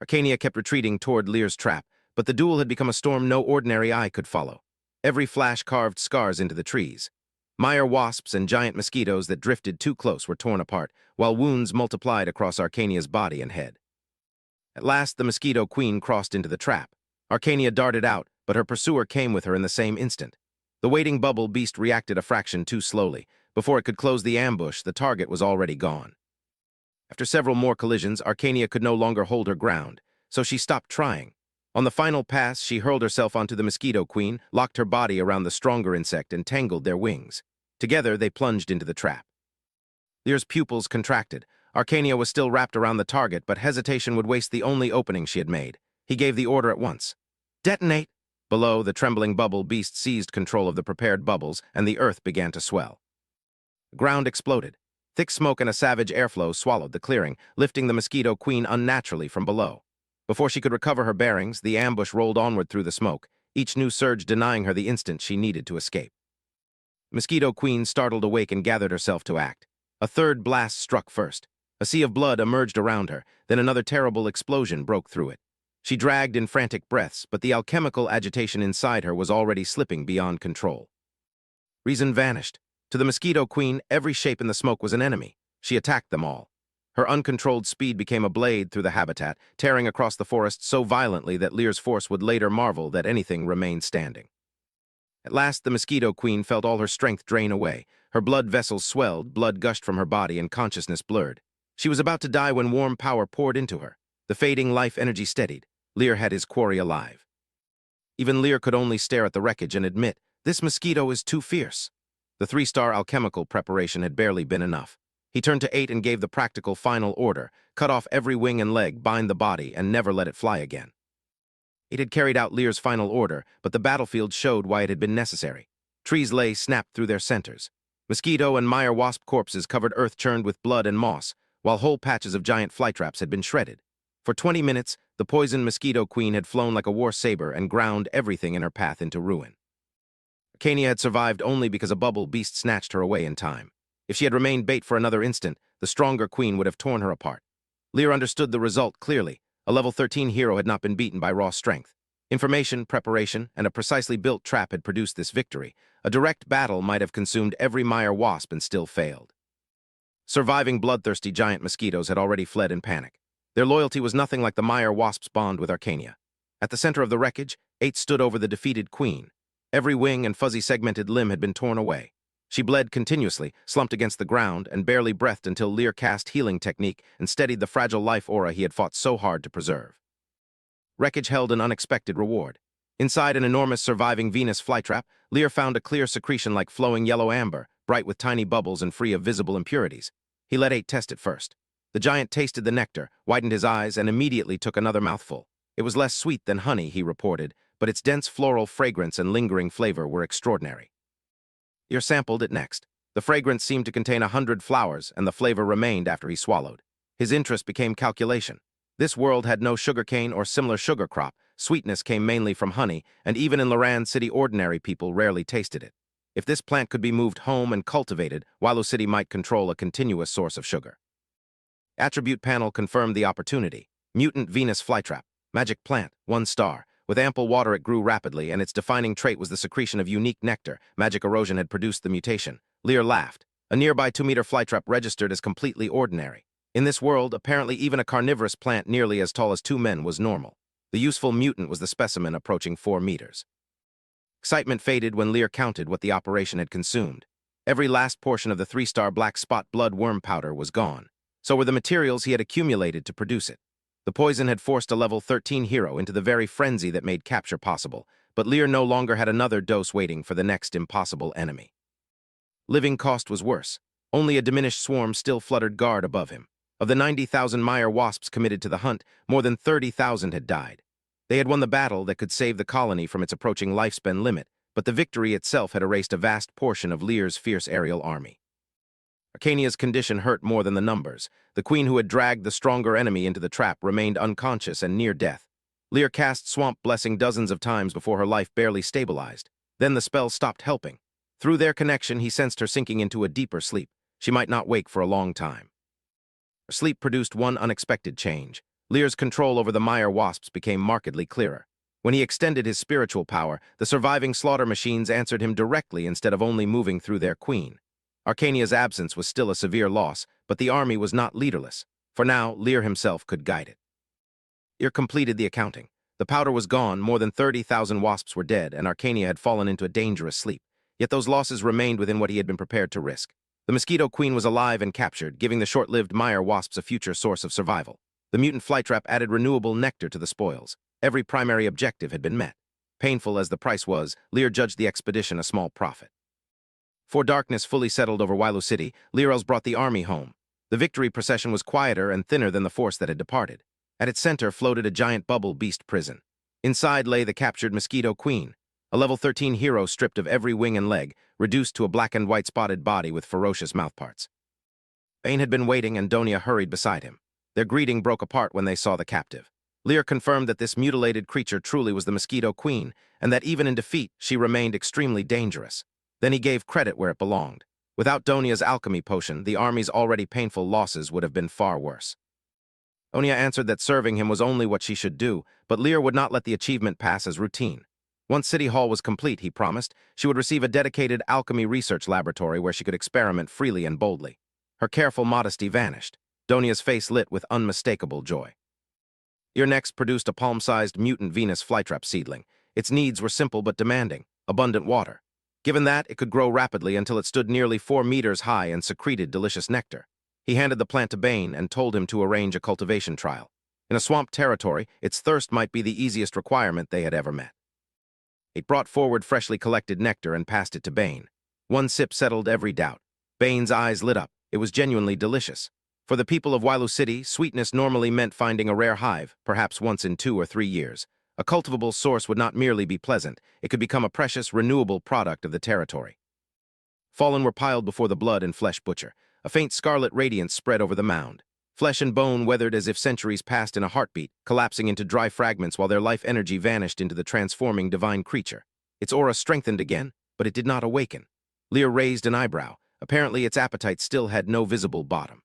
Arcania kept retreating toward Lear's trap, but the duel had become a storm no ordinary eye could follow. Every flash carved scars into the trees. Mire wasps and giant mosquitoes that drifted too close were torn apart, while wounds multiplied across Arcania's body and head. At last, the Mosquito Queen crossed into the trap. Arcania darted out, but her pursuer came with her in the same instant. The waiting bubble beast reacted a fraction too slowly. Before it could close the ambush, the target was already gone. After several more collisions, Arcania could no longer hold her ground, so she stopped trying. On the final pass, she hurled herself onto the Mosquito Queen, locked her body around the stronger insect, and tangled their wings. Together, they plunged into the trap. Lear's pupils contracted. Arcania was still wrapped around the target, but hesitation would waste the only opening she had made. He gave the order at once. "Detonate!" Below, the trembling bubble beast seized control of the prepared bubbles, and the earth began to swell. The ground exploded. Thick smoke and a savage airflow swallowed the clearing, lifting the Mosquito Queen unnaturally from below. Before she could recover her bearings, the ambush rolled onward through the smoke, each new surge denying her the instant she needed to escape. The Mosquito Queen startled awake and gathered herself to act. A third blast struck first. A sea of blood emerged around her, then another terrible explosion broke through it. She dragged in frantic breaths, but the alchemical agitation inside her was already slipping beyond control. Reason vanished. To the Mosquito Queen, every shape in the smoke was an enemy. She attacked them all. Her uncontrolled speed became a blade through the habitat, tearing across the forest so violently that Lear's force would later marvel that anything remained standing. At last, the Mosquito Queen felt all her strength drain away. Her blood vessels swelled, blood gushed from her body, and consciousness blurred. She was about to die when warm power poured into her. The fading life energy steadied. Lear had his quarry alive. Even Lear could only stare at the wreckage and admit, this mosquito is too fierce. The 3-star alchemical preparation had barely been enough. He turned to 8 and gave the practical final order: cut off every wing and leg, bind the body, and never let it fly again. It had carried out Lear's final order, but the battlefield showed why it had been necessary. Trees lay snapped through their centers. Mosquito and Mire wasp corpses covered earth churned with blood and moss, while whole patches of giant flytraps had been shredded. For 20 minutes, the poisoned Mosquito Queen had flown like a war saber and ground everything in her path into ruin. Arcania had survived only because a bubble beast snatched her away in time. If she had remained bait for another instant, the stronger queen would have torn her apart. Lear understood the result clearly. A level 13 hero had not been beaten by raw strength. Information, preparation, and a precisely built trap had produced this victory. A direct battle might have consumed every Mire wasp and still failed. Surviving bloodthirsty giant mosquitoes had already fled in panic. Their loyalty was nothing like the Mire wasp's bond with Arcania. At the center of the wreckage, 8 stood over the defeated queen. Every wing and fuzzy segmented limb had been torn away. She bled continuously, slumped against the ground, and barely breathed until Lear cast healing technique and steadied the fragile life aura he had fought so hard to preserve. Wreckage held an unexpected reward. Inside an enormous surviving Venus flytrap, Lear found a clear secretion like flowing yellow amber, bright with tiny bubbles and free of visible impurities. He let 8 test it first. The giant tasted the nectar, widened his eyes, and immediately took another mouthful. It was less sweet than honey, he reported, but its dense floral fragrance and lingering flavor were extraordinary. Lear sampled it next. The fragrance seemed to contain 100 flowers, and the flavor remained after he swallowed. His interest became calculation. This world had no sugarcane or similar sugar crop. Sweetness came mainly from honey, and even in Lear City ordinary people rarely tasted it. If this plant could be moved home and cultivated, Welu City might control a continuous source of sugar. Attribute panel confirmed the opportunity. Mutant Venus flytrap. Magic plant, 1 star. With ample water it grew rapidly, and its defining trait was the secretion of unique nectar. Magic erosion had produced the mutation. Lear laughed. A nearby 2-meter flytrap registered as completely ordinary. In this world, apparently even a carnivorous plant nearly as tall as 2 men was normal. The useful mutant was the specimen approaching 4 meters. Excitement faded when Lear counted what the operation had consumed. Every last portion of the 3-star black spot blood worm powder was gone. So were the materials he had accumulated to produce it. The poison had forced a level 13 hero into the very frenzy that made capture possible, but Lear no longer had another dose waiting for the next impossible enemy. Living cost was worse. Only a diminished swarm still fluttered guard above him. Of the 90,000 Mire Wasps committed to the hunt, more than 30,000 had died. They had won the battle that could save the colony from its approaching lifespan limit, but the victory itself had erased a vast portion of Lear's fierce aerial army. Arcania's condition hurt more than the numbers. The queen who had dragged the stronger enemy into the trap remained unconscious and near death. Lear cast Swamp Blessing dozens of times before her life barely stabilized. Then the spell stopped helping. Through their connection, he sensed her sinking into a deeper sleep. She might not wake for a long time. Her sleep produced one unexpected change. Lear's control over the Mire Wasps became markedly clearer. When he extended his spiritual power, the surviving slaughter machines answered him directly instead of only moving through their queen. Arcania's absence was still a severe loss, but the army was not leaderless. For now, Lear himself could guide it. Lear completed the accounting. The powder was gone, more than 30,000 wasps were dead, and Arcania had fallen into a dangerous sleep. Yet those losses remained within what he had been prepared to risk. The Mosquito Queen was alive and captured, giving the short-lived Mire Wasps a future source of survival. The mutant flytrap added renewable nectar to the spoils. Every primary objective had been met. Painful as the price was, Lear judged the expedition a small profit. Before darkness fully settled over Welu City, Lear Els brought the army home. The victory procession was quieter and thinner than the force that had departed. At its center floated a giant bubble beast prison. Inside lay the captured Mosquito Queen, a level 13 hero stripped of every wing and leg, reduced to a black and white spotted body with ferocious mouthparts. Bane had been waiting, and Donia hurried beside him. Their greeting broke apart when they saw the captive. Lear confirmed that this mutilated creature truly was the Mosquito Queen, and that even in defeat, she remained extremely dangerous. Then he gave credit where it belonged. Without Donia's alchemy potion, the army's already painful losses would have been far worse. Donia answered that serving him was only what she should do, but Lear would not let the achievement pass as routine. Once City Hall was complete, he promised, she would receive a dedicated alchemy research laboratory where she could experiment freely and boldly. Her careful modesty vanished. Donia's face lit with unmistakable joy. Lear next produced a palm-sized mutant Venus flytrap seedling. Its needs were simple but demanding: abundant water. Given that, it could grow rapidly until it stood nearly 4 meters high and secreted delicious nectar. He handed the plant to Bane and told him to arrange a cultivation trial. In a swamp territory, its thirst might be the easiest requirement they had ever met. It brought forward freshly collected nectar and passed it to Bane. One sip settled every doubt. Bane's eyes lit up. It was genuinely delicious. For the people of Welu City, sweetness normally meant finding a rare hive, perhaps once in 2 or 3 years. A cultivable source would not merely be pleasant, it could become a precious, renewable product of the territory. Fallen were piled before the blood and flesh butcher. A faint scarlet radiance spread over the mound. Flesh and bone weathered as if centuries passed in a heartbeat, collapsing into dry fragments while their life energy vanished into the transforming divine creature. Its aura strengthened again, but it did not awaken. Lear raised an eyebrow. Apparently its appetite still had no visible bottom.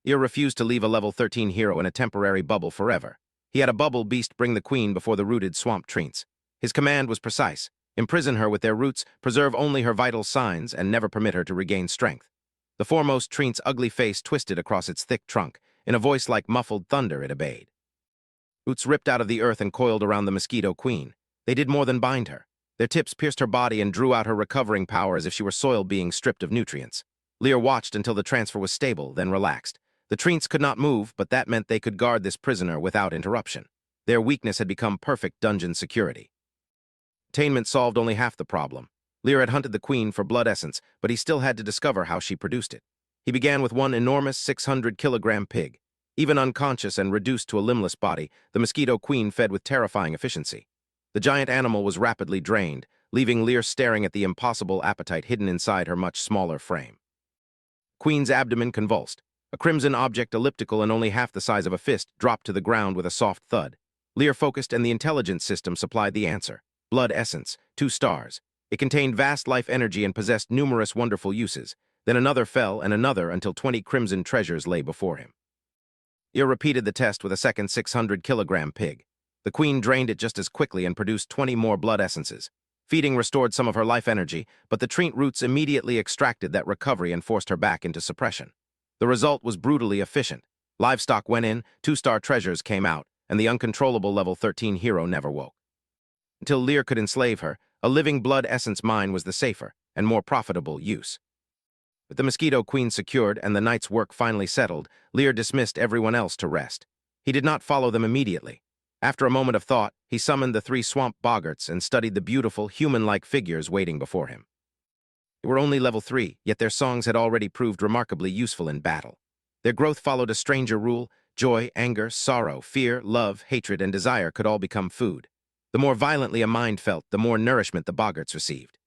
Lear refused to leave a level 13 hero in a temporary bubble forever. He had a bubble beast bring the queen before the rooted swamp treants. His command was precise: imprison her with their roots, preserve only her vital signs, and never permit her to regain strength. The foremost treant's ugly face twisted across its thick trunk. In a voice like muffled thunder, it obeyed. Roots ripped out of the earth and coiled around the Mosquito Queen. They did more than bind her. Their tips pierced her body and drew out her recovering power as if she were soil being stripped of nutrients. Lear watched until the transfer was stable, then relaxed. The treants could not move, but that meant they could guard this prisoner without interruption. Their weakness had become perfect dungeon security. Attainment solved only half the problem. Lear had hunted the queen for blood essence, but he still had to discover how she produced it. He began with one enormous 600-kilogram pig. Even unconscious and reduced to a limbless body, the mosquito queen fed with terrifying efficiency. The giant animal was rapidly drained, leaving Lear staring at the impossible appetite hidden inside her much smaller frame. Queen's abdomen convulsed. A crimson object elliptical and only half the size of a fist dropped to the ground with a soft thud. Lear focused and the intelligence system supplied the answer. Blood essence, 2 stars. It contained vast life energy and possessed numerous wonderful uses. Then another fell and another until 20 crimson treasures lay before him. Lear repeated the test with a second 600-kilogram pig. The queen drained it just as quickly and produced 20 more blood essences. Feeding restored some of her life energy, but the treant roots immediately extracted that recovery and forced her back into suppression. The result was brutally efficient. Livestock went in, 2-star treasures came out, and the uncontrollable level 13 hero never woke. Until Lear could enslave her, a living blood essence mine was the safer and more profitable use. With the mosquito queen secured and the night's work finally settled, Lear dismissed everyone else to rest. He did not follow them immediately. After a moment of thought, he summoned the 3 swamp boggarts and studied the beautiful, human-like figures waiting before him. They were only level 3, yet their songs had already proved remarkably useful in battle. Their growth followed a stranger rule. Joy, anger, sorrow, fear, love, hatred, and desire could all become food. The more violently a mind felt, the more nourishment the boggarts received.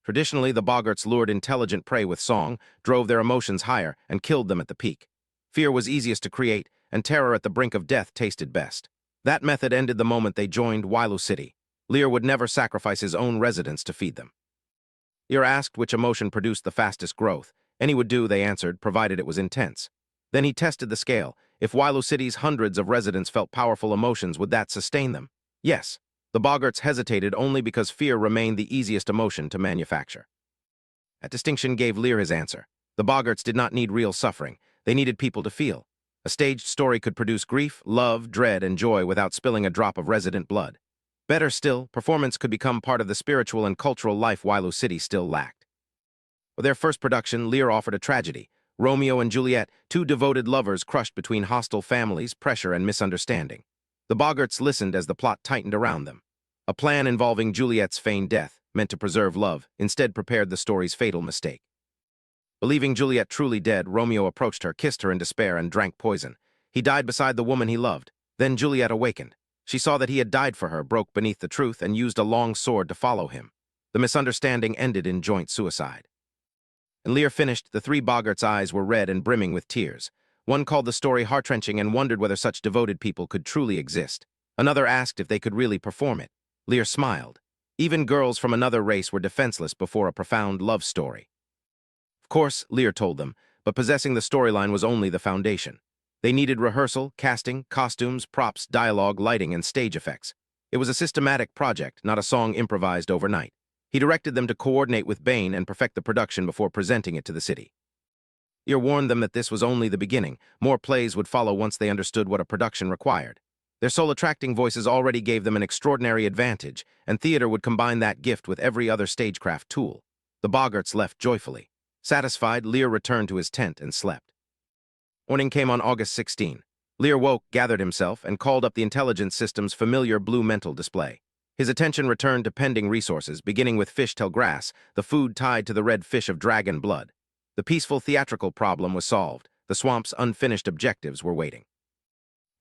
Traditionally, the boggarts lured intelligent prey with song, drove their emotions higher, and killed them at the peak. Fear was easiest to create, and terror at the brink of death tasted best. That method ended the moment they joined Wailu City. Lear would never sacrifice his own residents to feed them. Lear asked which emotion produced the fastest growth. Any would do, they answered, provided it was intense. Then he tested the scale. If Wailu City's hundreds of residents felt powerful emotions, would that sustain them? Yes. The boggarts hesitated only because fear remained the easiest emotion to manufacture. That distinction gave Lear his answer. The boggarts did not need real suffering. They needed people to feel. A staged story could produce grief, love, dread, and joy without spilling a drop of resident blood. Better still, performance could become part of the spiritual and cultural life Wailu City still lacked. For their first production, Lear offered a tragedy. Romeo and Juliet, 2 devoted lovers crushed between hostile families, pressure, and misunderstanding. The boggarts listened as the plot tightened around them. A plan involving Juliet's feigned death, meant to preserve love, instead prepared the story's fatal mistake. Believing Juliet truly dead, Romeo approached her, kissed her in despair, and drank poison. He died beside the woman he loved. Then Juliet awakened. She saw that he had died for her, broke beneath the truth, and used a long sword to follow him. The misunderstanding ended in joint suicide. And Lear finished, the 3 boggarts' eyes were red and brimming with tears. One called the story heart-wrenching and wondered whether such devoted people could truly exist. Another asked if they could really perform it. Lear smiled. Even girls from another race were defenseless before a profound love story. Of course, Lear told them, but possessing the storyline was only the foundation. They needed rehearsal, casting, costumes, props, dialogue, lighting, and stage effects. It was a systematic project, not a song improvised overnight. He directed them to coordinate with Bain and perfect the production before presenting it to the city. Lear warned them that this was only the beginning. More plays would follow once they understood what a production required. Their soul-attracting voices already gave them an extraordinary advantage, and theater would combine that gift with every other stagecraft tool. The boggarts left joyfully. Satisfied, Lear returned to his tent and slept. Morning came on August 16. Lear woke, gathered himself, and called up the intelligence system's familiar blue mental display. His attention returned to pending resources, beginning with fish till grass, the food tied to the red fish of dragon blood. The peaceful theatrical problem was solved. The swamp's unfinished objectives were waiting.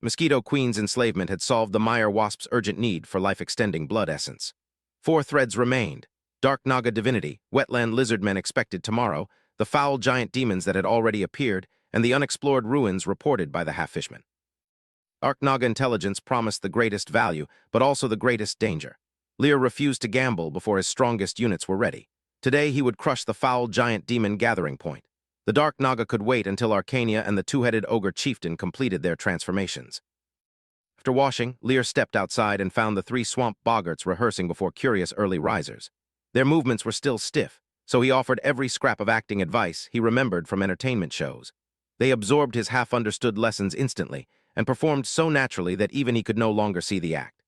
Mosquito Queen's enslavement had solved the Mire Wasp's urgent need for life-extending blood essence. 4 threads remained. Dark Naga divinity, wetland lizardmen expected tomorrow, the foul giant demons that had already appeared, and the unexplored ruins reported by the half-fishmen. Dark Naga intelligence promised the greatest value, but also the greatest danger. Lear refused to gamble before his strongest units were ready. Today he would crush the foul giant demon gathering point. The Dark Naga could wait until Arcania and the 2-headed ogre chieftain completed their transformations. After washing, Lear stepped outside and found the 3 swamp boggarts rehearsing before curious early risers. Their movements were still stiff, so he offered every scrap of acting advice he remembered from entertainment shows. They absorbed his half-understood lessons instantly and performed so naturally that even he could no longer see the act.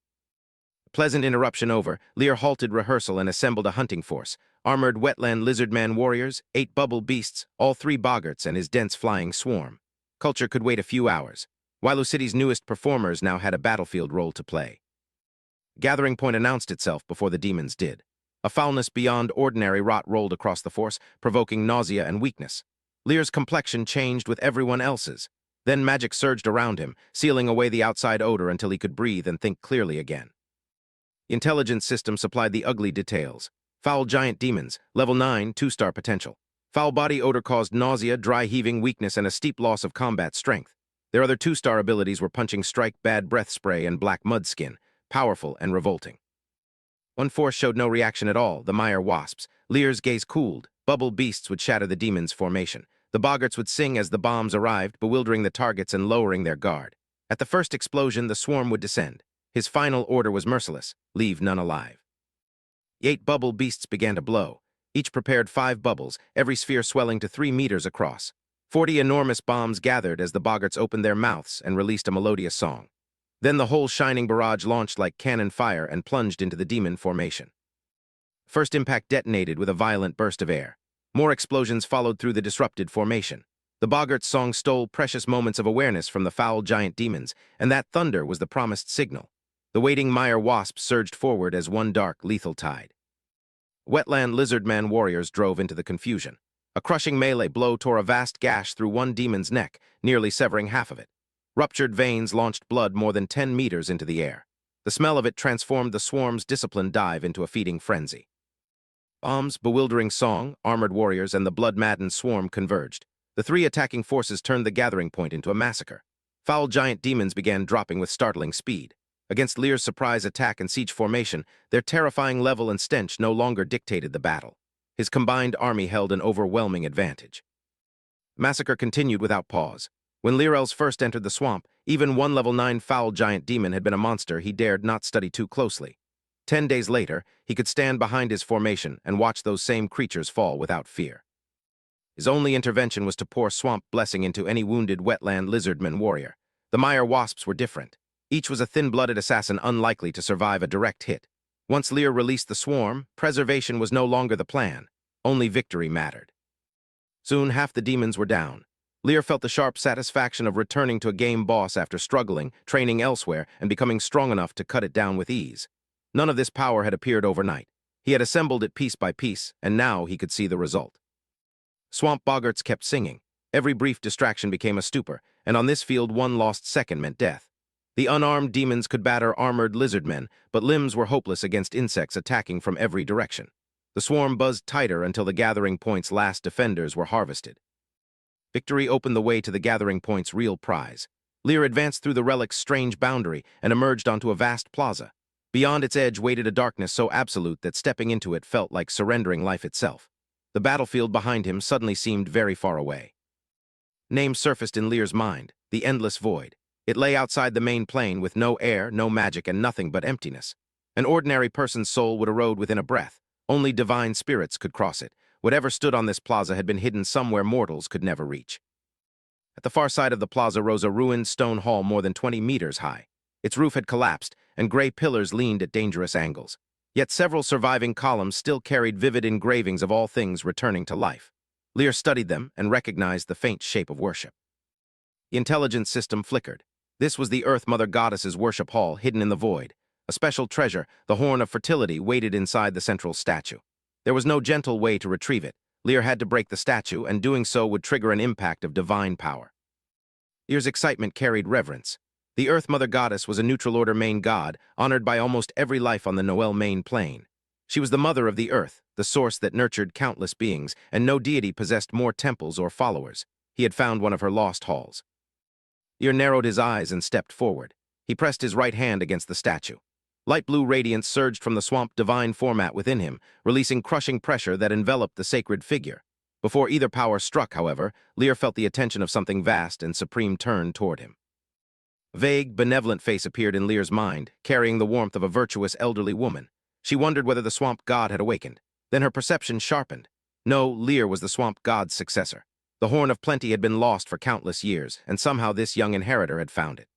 Pleasant interruption over, Lear halted rehearsal and assembled a hunting force. Armored wetland lizardman warriors, 8 bubble beasts, all 3 boggarts and his dense flying swarm. Culture could wait a few hours. Wailu City's newest performers now had a battlefield role to play. Gathering point announced itself before the demons did. A foulness beyond ordinary rot rolled across the force, provoking nausea and weakness. Lear's complexion changed with everyone else's. Then magic surged around him, sealing away the outside odor until he could breathe and think clearly again. The intelligence system supplied the ugly details. Foul giant demons, level 9, 2-star potential. Foul body odor caused nausea, dry heaving, weakness, and a steep loss of combat strength. Their other 2-star abilities were punching strike, bad breath spray, and black mud skin, powerful and revolting. One force showed no reaction at all, the Mire Wasps. Lear's gaze cooled. Bubble beasts would shatter the demons' formation. The boggarts would sing as the bombs arrived, bewildering the targets and lowering their guard. At the first explosion, the swarm would descend. His final order was merciless: leave none alive. 8 bubble beasts began to blow. Each prepared 5 bubbles, every sphere swelling to 3 meters across. 40 enormous bombs gathered as the boggarts opened their mouths and released a melodious song. Then the whole shining barrage launched like cannon fire and plunged into the demon formation. First impact detonated with a violent burst of air. More explosions followed through the disrupted formation. The boggart's song stole precious moments of awareness from the foul giant demons, and that thunder was the promised signal. The waiting Mire Wasps surged forward as one dark, lethal tide. Wetland lizardman warriors drove into the confusion. A crushing melee blow tore a vast gash through one demon's neck, nearly severing half of it. Ruptured veins launched blood more than 10 meters into the air. The smell of it transformed the swarm's disciplined dive into a feeding frenzy. Bombs, bewildering song, armored warriors, and the blood-maddened swarm converged. The 3 attacking forces turned the gathering point into a massacre. Foul giant demons began dropping with startling speed. Against Lear's surprise attack and siege formation, their terrifying level and stench no longer dictated the battle. His combined army held an overwhelming advantage. Massacre continued without pause. When Lear Els first entered the swamp, even one level 9 foul giant demon had been a monster he dared not study too closely. 10 days later, he could stand behind his formation and watch those same creatures fall without fear. His only intervention was to pour swamp blessing into any wounded wetland lizardman warrior. The Mire Wasps were different. Each was a thin-blooded assassin unlikely to survive a direct hit. Once Lear released the swarm, preservation was no longer the plan. Only victory mattered. Soon half the demons were down. Lear felt the sharp satisfaction of returning to a game boss after struggling, training elsewhere, and becoming strong enough to cut it down with ease. None of this power had appeared overnight. He had assembled it piece by piece, and now he could see the result. Swamp boggarts kept singing. Every brief distraction became a stupor, and on this field one lost second meant death. The unarmed demons could batter armored lizardmen, but limbs were hopeless against insects attacking from every direction. The swarm buzzed tighter until the gathering point's last defenders were harvested. Victory opened the way to the gathering point's real prize. Lear advanced through the relic's strange boundary and emerged onto a vast plaza. Beyond its edge waited a darkness so absolute that stepping into it felt like surrendering life itself. The battlefield behind him suddenly seemed very far away. Names surfaced in Lear's mind: the endless void. It lay outside the main plane with no air, no magic, and nothing but emptiness. An ordinary person's soul would erode within a breath. Only divine spirits could cross it. Whatever stood on this plaza had been hidden somewhere mortals could never reach. At the far side of the plaza rose a ruined stone hall more than 20 meters high. Its roof had collapsed, and gray pillars leaned at dangerous angles. Yet several surviving columns still carried vivid engravings of all things returning to life. Lear studied them and recognized the faint shape of worship. The intelligence system flickered. This was the Earth Mother Goddess's worship hall hidden in the void. A special treasure, the Horn of Fertility, waited inside the central statue. There was no gentle way to retrieve it. Lear had to break the statue, and doing so would trigger an impact of divine power. Lear's excitement carried reverence. The Earth Mother Goddess was a neutral order main god, honored by almost every life on the Noel main plane. She was the mother of the Earth, the source that nurtured countless beings, and no deity possessed more temples or followers. He had found one of her lost halls. Lear narrowed his eyes and stepped forward. He pressed his right hand against the statue. Light blue radiance surged from the swamp divine format within him, releasing crushing pressure that enveloped the sacred figure. Before either power struck, however, Lear felt the attention of something vast and supreme turn toward him. A vague, benevolent face appeared in Lear's mind, carrying the warmth of a virtuous elderly woman. She wondered whether the swamp god had awakened. Then her perception sharpened. No, Lear was the swamp god's successor. The Horn of Plenty had been lost for countless years, and somehow this young inheritor had found it.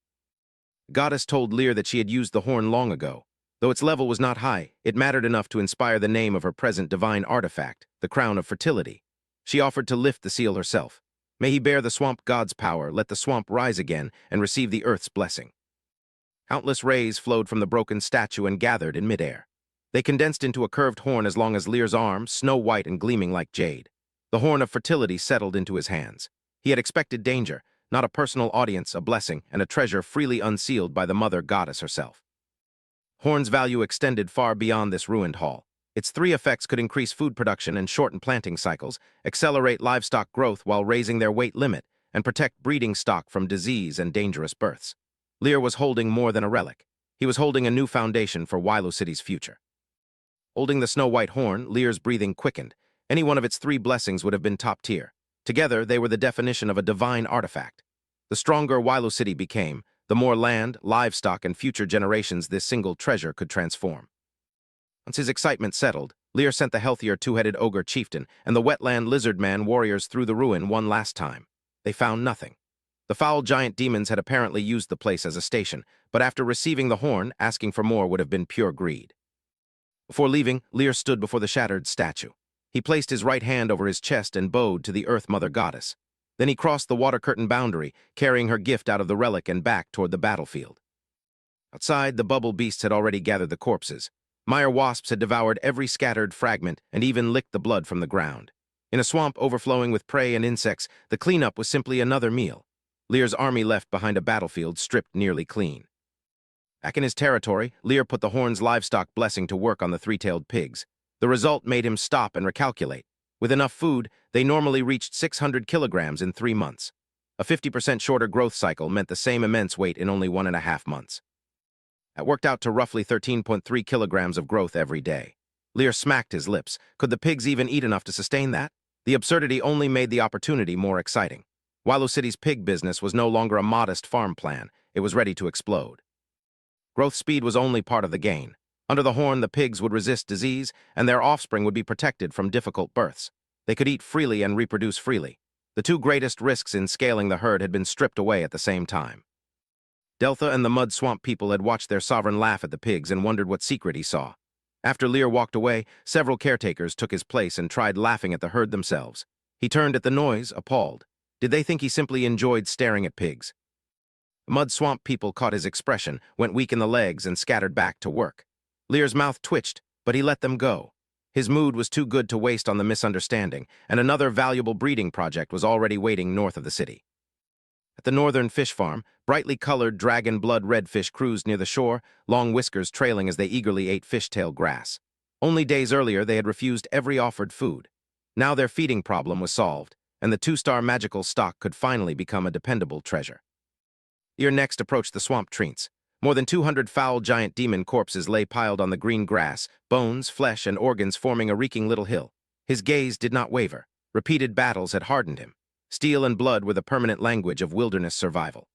The goddess told Lear that she had used the horn long ago. Though its level was not high, it mattered enough to inspire the name of her present divine artifact, the Crown of Fertility. She offered to lift the seal herself. May he bear the swamp god's power, let the swamp rise again, and receive the earth's blessing. Countless rays flowed from the broken statue and gathered in midair. They condensed into a curved horn as long as Lear's arm, snow-white and gleaming like jade. The horn of fertility settled into his hands. He had expected danger, not a personal audience, a blessing, and a treasure freely unsealed by the mother goddess herself. Horn's value extended far beyond this ruined hall. Its three effects could increase food production and shorten planting cycles, accelerate livestock growth while raising their weight limit, and protect breeding stock from disease and dangerous births. Lear was holding more than a relic. He was holding a new foundation for Wilo City's future. Holding the snow-white horn, Lear's breathing quickened. Any one of its three blessings would have been top tier. Together, they were the definition of a divine artifact. The stronger Wilo City became, the more land, livestock, and future generations this single treasure could transform. Once his excitement settled, Lear sent the healthier two-headed ogre chieftain and the wetland lizard man warriors through the ruin one last time. They found nothing. The foul giant demons had apparently used the place as a station, but after receiving the horn, asking for more would have been pure greed. Before leaving, Lear stood before the shattered statue. He placed his right hand over his chest and bowed to the Earth Mother Goddess. Then he crossed the water curtain boundary, carrying her gift out of the relic and back toward the battlefield. Outside, the bubble beasts had already gathered the corpses. Mire wasps had devoured every scattered fragment and even licked the blood from the ground. In a swamp overflowing with prey and insects, the cleanup was simply another meal. Lear's army left behind a battlefield stripped nearly clean. Back in his territory, Lear put the horn's livestock blessing to work on the three-tailed pigs. The result made him stop and recalculate. With enough food, they normally reached 600 kilograms in 3 months. A 50% shorter growth cycle meant the same immense weight in only 1.5 months. That worked out to roughly 13.3 kilograms of growth every day. Lear smacked his lips. Could the pigs even eat enough to sustain that? The absurdity only made the opportunity more exciting. Wilo City's pig business was no longer a modest farm plan. It was ready to explode. Growth speed was only part of the gain. Under the horn, the pigs would resist disease, and their offspring would be protected from difficult births. They could eat freely and reproduce freely. The two greatest risks in scaling the herd had been stripped away at the same time. Delta and the mud swamp people had watched their sovereign laugh at the pigs and wondered what secret he saw. After Lear walked away, several caretakers took his place and tried laughing at the herd themselves. He turned at the noise, appalled. Did they think he simply enjoyed staring at pigs? The mud swamp people caught his expression, went weak in the legs, and scattered back to work. Lear's mouth twitched, but he let them go. His mood was too good to waste on the misunderstanding, and another valuable breeding project was already waiting north of the city. At the northern fish farm, brightly colored dragon blood redfish cruised near the shore, long whiskers trailing as they eagerly ate fishtail grass. Only days earlier they had refused every offered food. Now their feeding problem was solved, and the 2-star magical stock could finally become a dependable treasure. Lear next approached the swamp treants. More than 200 foul giant demon corpses lay piled on the green grass, bones, flesh, and organs forming a reeking little hill. His gaze did not waver. Repeated battles had hardened him. Steel and blood were the permanent language of wilderness survival.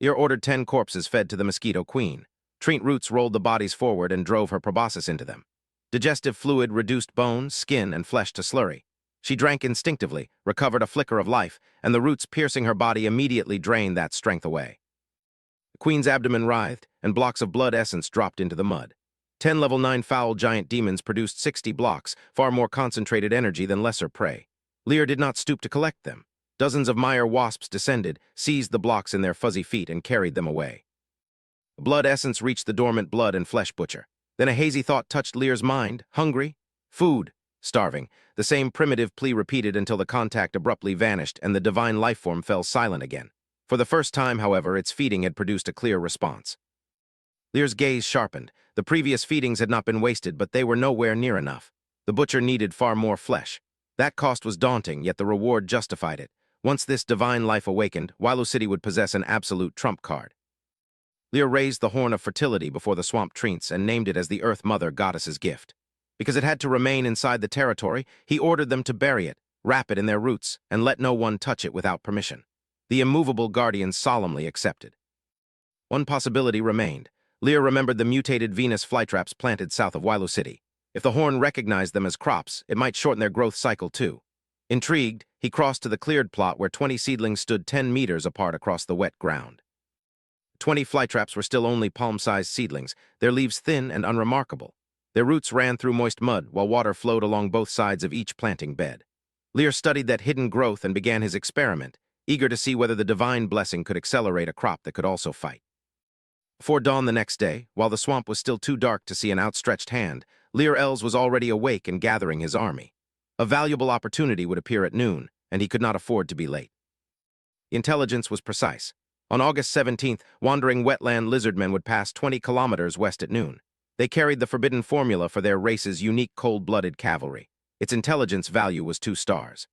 Lear ordered 10 corpses fed to the mosquito queen. Treant roots rolled the bodies forward and drove her proboscis into them. Digestive fluid reduced bone, skin, and flesh to slurry. She drank instinctively, recovered a flicker of life, and the roots piercing her body immediately drained that strength away. The queen's abdomen writhed, and blocks of blood essence dropped into the mud. 10 level 9 foul giant demons produced 60 blocks, far more concentrated energy than lesser prey. Lear did not stoop to collect them. Dozens of Mire wasps descended, seized the blocks in their fuzzy feet, and carried them away. The blood essence reached the dormant blood and flesh butcher. Then a hazy thought touched Lear's mind. Hungry? Food. Starving. The same primitive plea repeated until the contact abruptly vanished and the divine lifeform fell silent again. For the first time, however, its feeding had produced a clear response. Lear's gaze sharpened. The previous feedings had not been wasted, but they were nowhere near enough. The butcher needed far more flesh. That cost was daunting, yet the reward justified it. Once this divine life awakened, Wilo City would possess an absolute trump card. Lear raised the horn of fertility before the swamp treants and named it as the Earth Mother Goddess's gift. Because it had to remain inside the territory, he ordered them to bury it, wrap it in their roots, and let no one touch it without permission. The immovable guardians solemnly accepted. One possibility remained. Lear remembered the mutated Venus flytraps planted south of Wilo City. If the horn recognized them as crops, it might shorten their growth cycle too. Intrigued, he crossed to the cleared plot where 20 seedlings stood 10 meters apart across the wet ground. 20 flytraps were still only palm-sized seedlings, their leaves thin and unremarkable. Their roots ran through moist mud, while water flowed along both sides of each planting bed. Lear studied that hidden growth and began his experiment, eager to see whether the divine blessing could accelerate a crop that could also fight. Before dawn the next day, while the swamp was still too dark to see an outstretched hand, Lear Els was already awake and gathering his army. A valuable opportunity would appear at noon, and he could not afford to be late. The intelligence was precise. On August 17th, wandering wetland lizardmen would pass 20 kilometers west at noon. They carried the forbidden formula for their race's unique cold-blooded cavalry. Its intelligence value was 2 stars.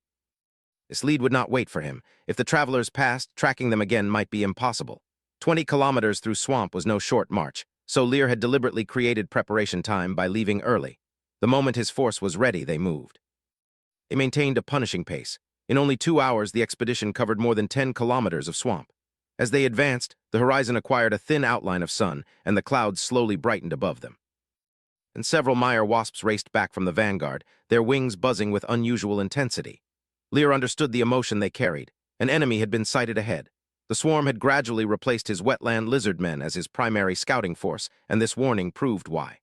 This lead would not wait for him. If the travelers passed, tracking them again might be impossible. 20 kilometers through swamp was no short march, so Lear had deliberately created preparation time by leaving early. The moment his force was ready, they moved. They maintained a punishing pace. In only 2 hours, the expedition covered more than 10 kilometers of swamp. As they advanced, the horizon acquired a thin outline of sun, and the clouds slowly brightened above them. And several Mire Wasps raced back from the vanguard, their wings buzzing with unusual intensity. Lear understood the emotion they carried. An enemy had been sighted ahead. The swarm had gradually replaced his wetland lizardmen as his primary scouting force, and this warning proved why.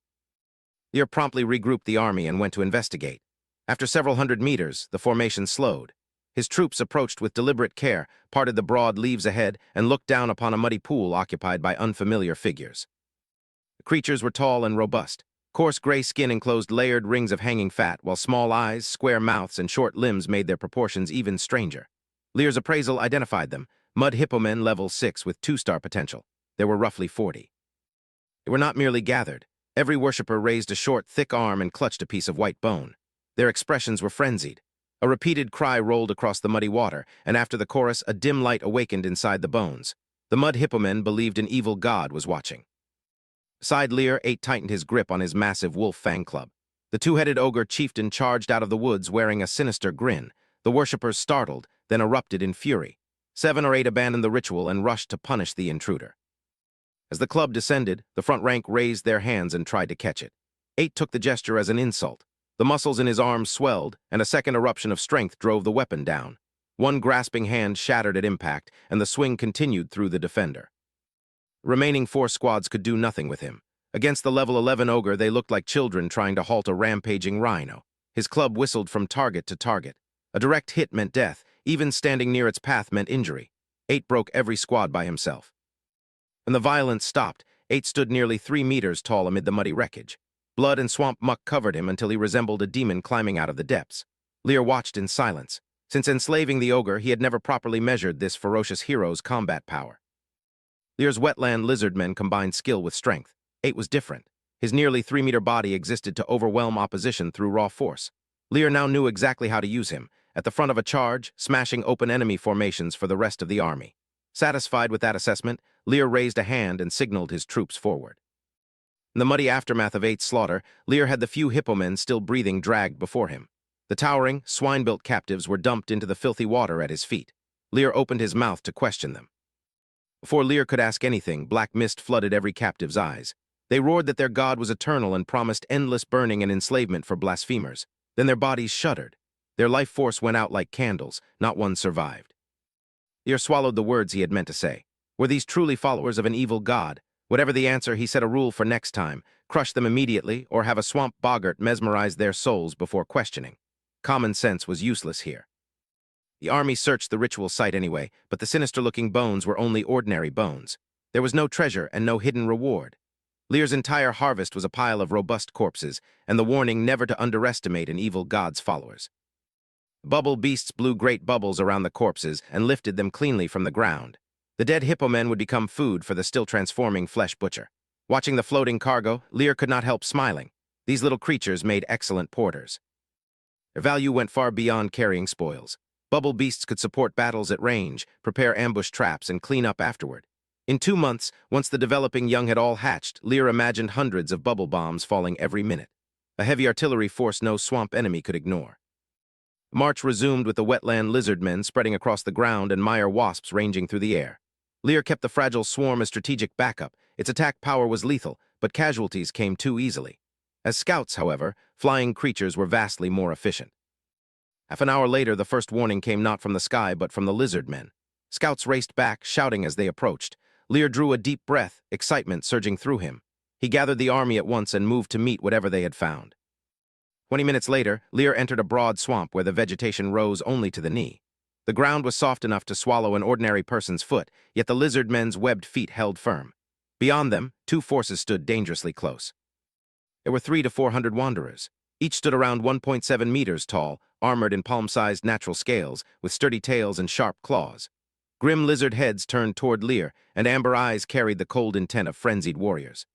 Lear promptly regrouped the army and went to investigate. After several hundred meters, the formation slowed. His troops approached with deliberate care, parted the broad leaves ahead, and looked down upon a muddy pool occupied by unfamiliar figures. The creatures were tall and robust. Coarse gray skin enclosed layered rings of hanging fat, while small eyes, square mouths, and short limbs made their proportions even stranger. Lear's appraisal identified them: mud hippomen level 6 with 2-star potential. There were roughly 40. They were not merely gathered. Every worshipper raised a short, thick arm and clutched a piece of white bone. Their expressions were frenzied. A repeated cry rolled across the muddy water, and after the chorus, a dim light awakened inside the bones. The mud hippomen believed an evil god was watching. Beside Lear, 8 tightened his grip on his massive wolf fang club. The 2-headed ogre chieftain charged out of the woods wearing a sinister grin. The worshippers startled, then erupted in fury. 7 or 8 abandoned the ritual and rushed to punish the intruder. As the club descended, the front rank raised their hands and tried to catch it. 8 took the gesture as an insult. The muscles in his arms swelled, and a second eruption of strength drove the weapon down. One grasping hand shattered at impact, and the swing continued through the defender. The remaining 4 squads could do nothing with him. Against the level 11 ogre, they looked like children trying to halt a rampaging rhino. His club whistled from target to target. A direct hit meant death. Even standing near its path meant injury. 8 broke every squad by himself. When the violence stopped, 8 stood nearly 3 meters tall amid the muddy wreckage. Blood and swamp muck covered him until he resembled a demon climbing out of the depths. Lear watched in silence. Since enslaving the ogre, he had never properly measured this ferocious hero's combat power. Lear's wetland lizardmen combined skill with strength. 8 was different. His nearly 3-meter body existed to overwhelm opposition through raw force. Lear now knew exactly how to use him, at the front of a charge, smashing open enemy formations for the rest of the army. Satisfied with that assessment, Lear raised a hand and signaled his troops forward. In the muddy aftermath of 8's slaughter, Lear had the few hippomen still breathing dragged before him. The towering, swine-built captives were dumped into the filthy water at his feet. Lear opened his mouth to question them. Before Lear could ask anything, black mist flooded every captive's eyes. They roared that their god was eternal and promised endless burning and enslavement for blasphemers. Then their bodies shuddered. Their life force went out like candles. Not one survived. Lear swallowed the words he had meant to say. Were these truly followers of an evil god? Whatever the answer, he set a rule for next time: crush them immediately or have a swamp boggart mesmerize their souls before questioning. Common sense was useless here. The army searched the ritual site anyway, but the sinister-looking bones were only ordinary bones. There was no treasure and no hidden reward. Lear's entire harvest was a pile of robust corpses, and the warning never to underestimate an evil god's followers. Bubble beasts blew great bubbles around the corpses and lifted them cleanly from the ground. The dead hippomen would become food for the still-transforming flesh butcher. Watching the floating cargo, Lear could not help smiling. These little creatures made excellent porters. Their value went far beyond carrying spoils. Bubble beasts could support battles at range, prepare ambush traps, and clean up afterward. In 2 months, once the developing young had all hatched, Lear imagined hundreds of bubble bombs falling every minute. A heavy artillery force no swamp enemy could ignore. The march resumed with the wetland lizardmen spreading across the ground and Mire Wasps ranging through the air. Lear kept the fragile swarm as strategic backup. Its attack power was lethal, but casualties came too easily. As scouts, however, flying creatures were vastly more efficient. Half an hour later, the first warning came not from the sky but from the lizardmen. Scouts raced back, shouting as they approached. Lear drew a deep breath, excitement surging through him. He gathered the army at once and moved to meet whatever they had found. 20 minutes later, Lear entered a broad swamp where the vegetation rose only to the knee. The ground was soft enough to swallow an ordinary person's foot, yet the lizardmen's webbed feet held firm. Beyond them, two forces stood dangerously close. There were 300 to 400 wanderers. Each stood around 1.7 meters tall, armored in palm-sized natural scales, with sturdy tails and sharp claws. Grim lizard heads turned toward Lear, and amber eyes carried the cold intent of frenzied warriors.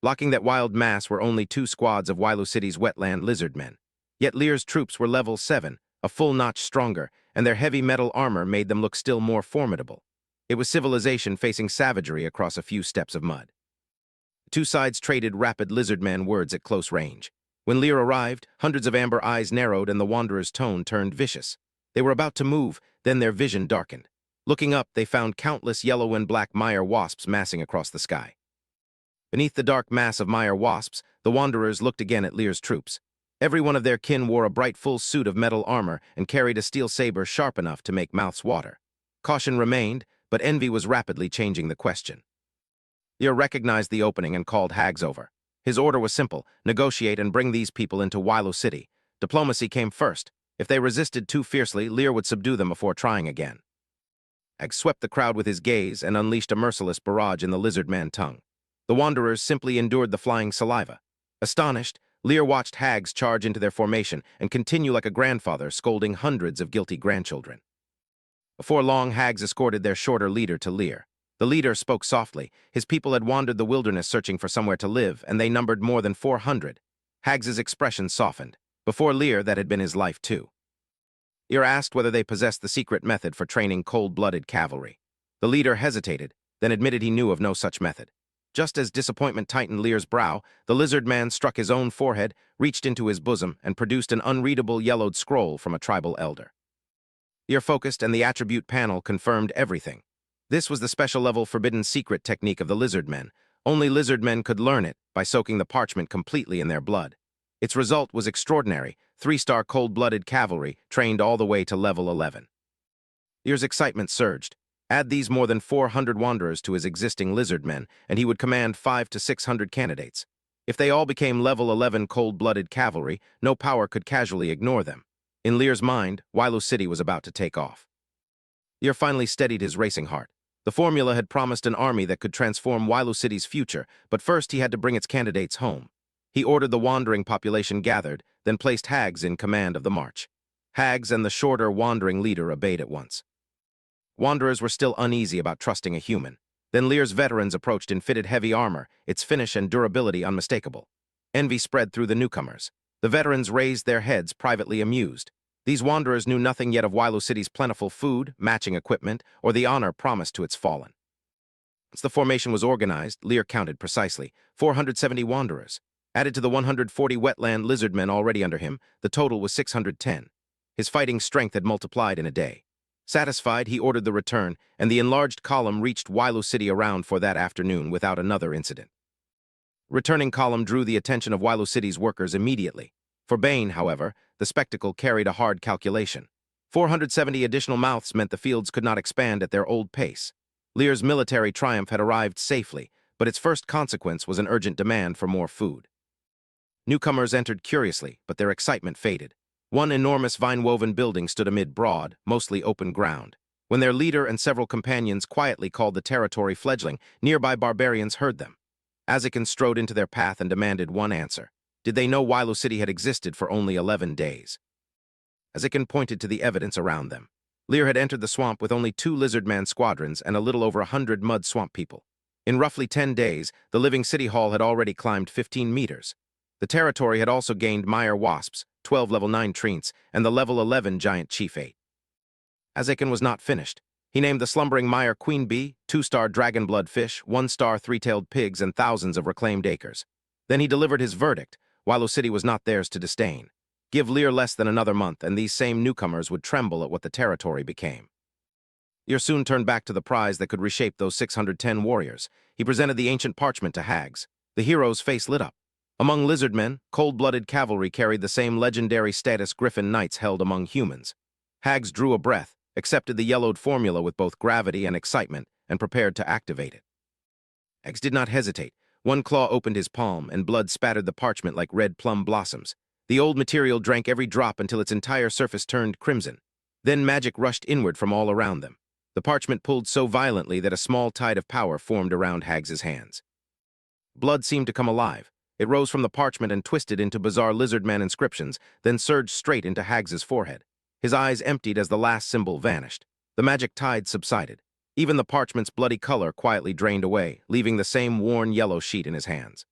Blocking that wild mass were only two squads of Wilo City's Wetland lizard men. Yet Lear's troops were level 7, a full notch stronger, and their heavy metal armor made them look still more formidable. It was civilization facing savagery across a few steps of mud. Two sides traded rapid lizardman words at close range. When Lear arrived, hundreds of amber eyes narrowed and the wanderer's tone turned vicious. They were about to move, then their vision darkened. Looking up, they found countless yellow and black Mire wasps massing across the sky. Beneath the dark mass of Mire wasps, the wanderers looked again at Lear's troops. Every one of their kin wore a bright full suit of metal armor and carried a steel saber sharp enough to make mouths water. Caution remained, but envy was rapidly changing the question. Lear recognized the opening and called Hags over. His order was simple: negotiate and bring these people into Wilo City. Diplomacy came first. If they resisted too fiercely, Lear would subdue them before trying again. Hags swept the crowd with his gaze and unleashed a merciless barrage in the lizard-man tongue. The wanderers simply endured the flying saliva. Astonished, Lear watched Hags charge into their formation and continue like a grandfather scolding hundreds of guilty grandchildren. Before long, Hags escorted their shorter leader to Lear. The leader spoke softly. His people had wandered the wilderness searching for somewhere to live, and they numbered more than 400. Hags's expression softened. Before Lear, that had been his life too. Lear asked whether they possessed the secret method for training cold-blooded cavalry. The leader hesitated, then admitted he knew of no such method. Just as disappointment tightened Lear's brow, the lizard man struck his own forehead, reached into his bosom, and produced an unreadable yellowed scroll from a tribal elder. Lear focused, and the attribute panel confirmed everything. This was the special-level forbidden secret technique of the lizard men. Only lizard men could learn it by soaking the parchment completely in their blood. Its result was extraordinary: 3-star cold-blooded cavalry trained all the way to level 11. Lear's excitement surged. Add these more than 400 wanderers to his existing lizard men, and he would command 500 to 600 candidates. If they all became level 11 cold-blooded cavalry, no power could casually ignore them. In Lear's mind, Wilo City was about to take off. Lear finally steadied his racing heart. The formula had promised an army that could transform Wilo City's future, but first he had to bring its candidates home. He ordered the wandering population gathered, then placed Hags in command of the march. Hags and the shorter wandering leader obeyed at once. Wanderers were still uneasy about trusting a human. Then Lear's veterans approached in fitted heavy armor, its finish and durability unmistakable. Envy spread through the newcomers. The veterans raised their heads, privately amused. These wanderers knew nothing yet of Wilo City's plentiful food, matching equipment, or the honor promised to its fallen. Once the formation was organized, Lear counted precisely: 470 wanderers. Added to the 140 wetland lizardmen already under him, the total was 610. His fighting strength had multiplied in a day. Satisfied, he ordered the return, and the enlarged column reached Wilo City around for that afternoon without another incident. Returning column drew the attention of Wilo City's workers immediately. For Bane, however, the spectacle carried a hard calculation. 470 additional mouths meant the fields could not expand at their old pace. Lear's military triumph had arrived safely, but its first consequence was an urgent demand for more food. Newcomers entered curiously, but their excitement faded. One enormous vine-woven building stood amid broad, mostly open ground. When their leader and several companions quietly called the territory fledgling, nearby barbarians heard them. Awakens strode into their path and demanded one answer. Did they know Wilo City had existed for only 11 days? Awakens pointed to the evidence around them. Lear had entered the swamp with only 2 lizard-man squadrons and a little over 100 mud swamp people. In roughly 10 days, the living city hall had already climbed 15 meters. The territory had also gained Mire Wasps, 12 level 9 treants, and the level 11 giant chief 8. Awakens was not finished. He named the slumbering Mire queen bee, 2-star dragon-blood fish, 1-star 3-tailed pigs, and thousands of reclaimed acres. Then he delivered his verdict. Wilo City was not theirs to disdain. Give Lear less than another month, and these same newcomers would tremble at what the territory became. Lear soon turned back to the prize that could reshape those 610 warriors. He presented the ancient parchment to Hags. The hero's face lit up. Among lizardmen, cold-blooded cavalry carried the same legendary status Griffin Knights held among humans. Hags drew a breath, accepted the yellowed formula with both gravity and excitement, and prepared to activate it. Hags did not hesitate. One claw opened his palm, and blood spattered the parchment like red plum blossoms. The old material drank every drop until its entire surface turned crimson. Then magic rushed inward from all around them. The parchment pulled so violently that a small tide of power formed around Hags's hands. Blood seemed to come alive. It rose from the parchment and twisted into bizarre lizardman inscriptions, then surged straight into Hags's forehead. His eyes emptied as the last symbol vanished. The magic tide subsided. Even the parchment's bloody color quietly drained away, leaving the same worn yellow sheet in his hands.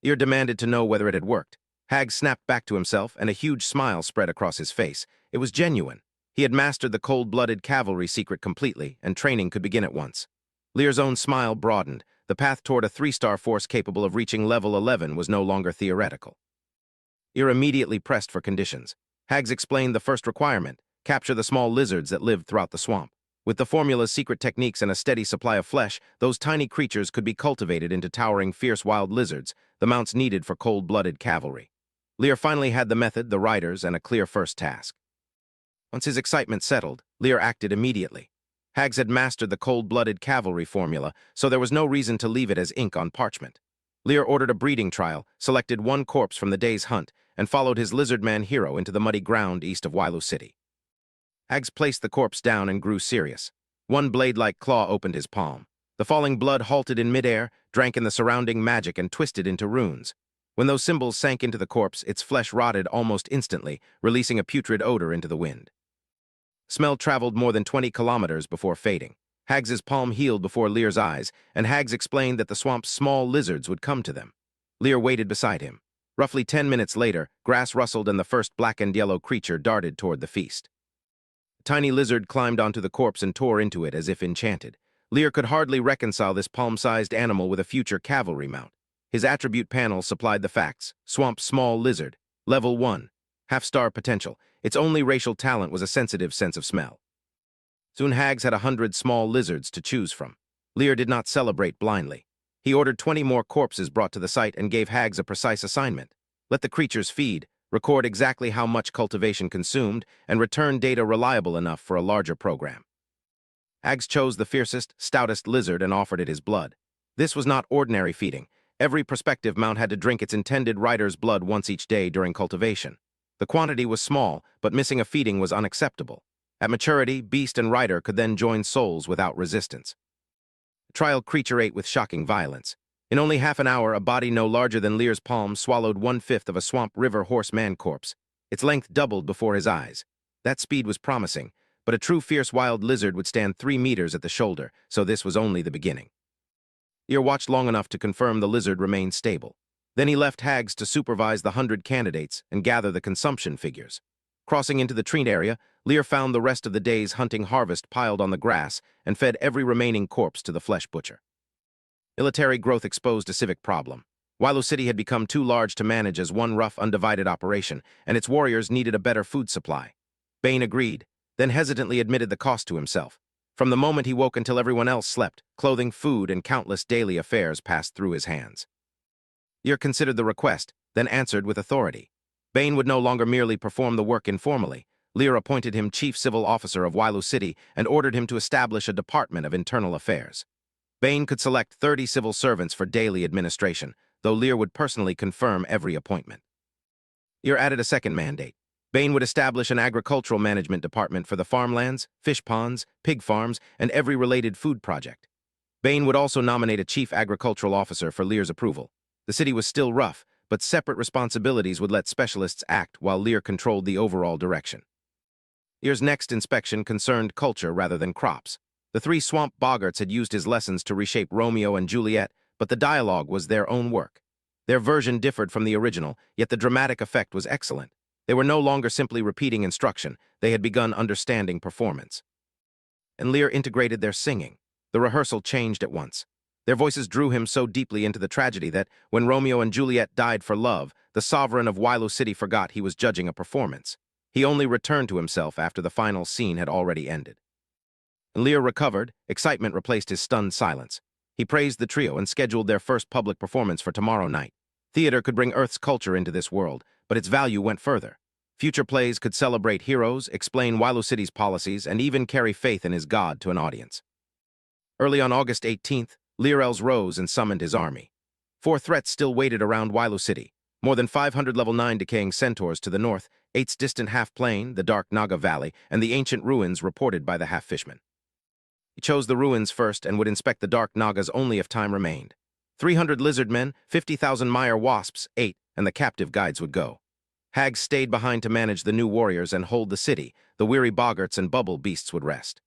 Ear demanded to know whether it had worked. Hags snapped back to himself, and a huge smile spread across his face. It was genuine. He had mastered the cold-blooded cavalry secret completely, and training could begin at once. Lear's own smile broadened. The path toward a 3-star force capable of reaching level 11 was no longer theoretical. Ear immediately pressed for conditions. Hags explained the first requirement: capture the small lizards that lived throughout the swamp. With the formula's secret techniques and a steady supply of flesh, those tiny creatures could be cultivated into towering, fierce wild lizards, the mounts needed for cold-blooded cavalry. Lear finally had the method, the riders, and a clear first task. Once his excitement settled, Lear acted immediately. Hags had mastered the cold-blooded cavalry formula, so there was no reason to leave it as ink on parchment. Lear ordered a breeding trial, selected one corpse from the day's hunt, and followed his lizardman hero into the muddy ground east of Wailu City. Hags placed the corpse down and grew serious. One blade-like claw opened his palm. The falling blood halted in midair, drank in the surrounding magic, and twisted into runes. When those symbols sank into the corpse, its flesh rotted almost instantly, releasing a putrid odor into the wind. Smell traveled more than 20 kilometers before fading. Hags's palm healed before Lear's eyes, and Hags explained that the swamp's small lizards would come to them. Lear waited beside him. Roughly 10 minutes later, grass rustled and the first black and yellow creature darted toward the feast. A tiny lizard climbed onto the corpse and tore into it as if enchanted. Lear could hardly reconcile this palm-sized animal with a future cavalry mount. His attribute panel supplied the facts. Swamp small lizard. Level 1. Half-star potential. Its only racial talent was a sensitive sense of smell. Soon Hags had 100 small lizards to choose from. Lear did not celebrate blindly. He ordered 20 more corpses brought to the site and gave Hags a precise assignment. Let the creatures feed, record exactly how much cultivation consumed, and return data reliable enough for a larger program. Hags chose the fiercest, stoutest lizard and offered it his blood. This was not ordinary feeding. Every prospective mount had to drink its intended rider's blood once each day during cultivation. The quantity was small, but missing a feeding was unacceptable. At maturity, beast and rider could then join souls without resistance. The trial creature ate with shocking violence. In only half an hour, a body no larger than Lear's palm swallowed 1/5 of a swamp river horseman corpse. Its length doubled before his eyes. That speed was promising, but a true fierce wild lizard would stand 3 meters at the shoulder, so this was only the beginning. Lear watched long enough to confirm the lizard remained stable. Then he left Hags to supervise the 100 candidates and gather the consumption figures. Crossing into the treat area, Lear found the rest of the day's hunting harvest piled on the grass and fed every remaining corpse to the flesh butcher. Military growth exposed a civic problem. Wailu City had become too large to manage as one rough, undivided operation, and its warriors needed a better food supply. Bane agreed, then hesitantly admitted the cost to himself. From the moment he woke until everyone else slept, clothing, food, and countless daily affairs passed through his hands. Lear considered the request, then answered with authority. Bane would no longer merely perform the work informally. Lear appointed him chief civil officer of Wailu City and ordered him to establish a department of internal affairs. Bane could select 30 civil servants for daily administration, though Lear would personally confirm every appointment. Lear added a second mandate. Bane would establish an agricultural management department for the farmlands, fish ponds, pig farms, and every related food project. Bane would also nominate a chief agricultural officer for Lear's approval. The city was still rough, but separate responsibilities would let specialists act while Lear controlled the overall direction. Lear's next inspection concerned culture rather than crops. The 3 swamp boggarts had used his lessons to reshape Romeo and Juliet, but the dialogue was their own work. Their version differed from the original, yet the dramatic effect was excellent. They were no longer simply repeating instruction, they had begun understanding performance. And Lear integrated their singing. The rehearsal changed at once. Their voices drew him so deeply into the tragedy that, when Romeo and Juliet died for love, the sovereign of Wailu City forgot he was judging a performance. He only returned to himself after the final scene had already ended. Lear recovered, excitement replaced his stunned silence. He praised the trio and scheduled their first public performance for tomorrow night. Theater could bring Earth's culture into this world, but its value went further. Future plays could celebrate heroes, explain Wailu City's policies, and even carry faith in his god to an audience. Early on August 18th, Lear Els rose and summoned his army. 4 threats still waited around Wailu City. More than 500 level 9 decaying centaurs to the north, 8's distant half-plane, the dark Naga Valley, and the ancient ruins reported by the half-fishmen. He chose the ruins first and would inspect the dark Nagas only if time remained. 300 lizard men, 50,000 Mire Wasps, 8, and the captive guides would go. Hags stayed behind to manage the new warriors and hold the city. The weary boggarts and bubble beasts would rest.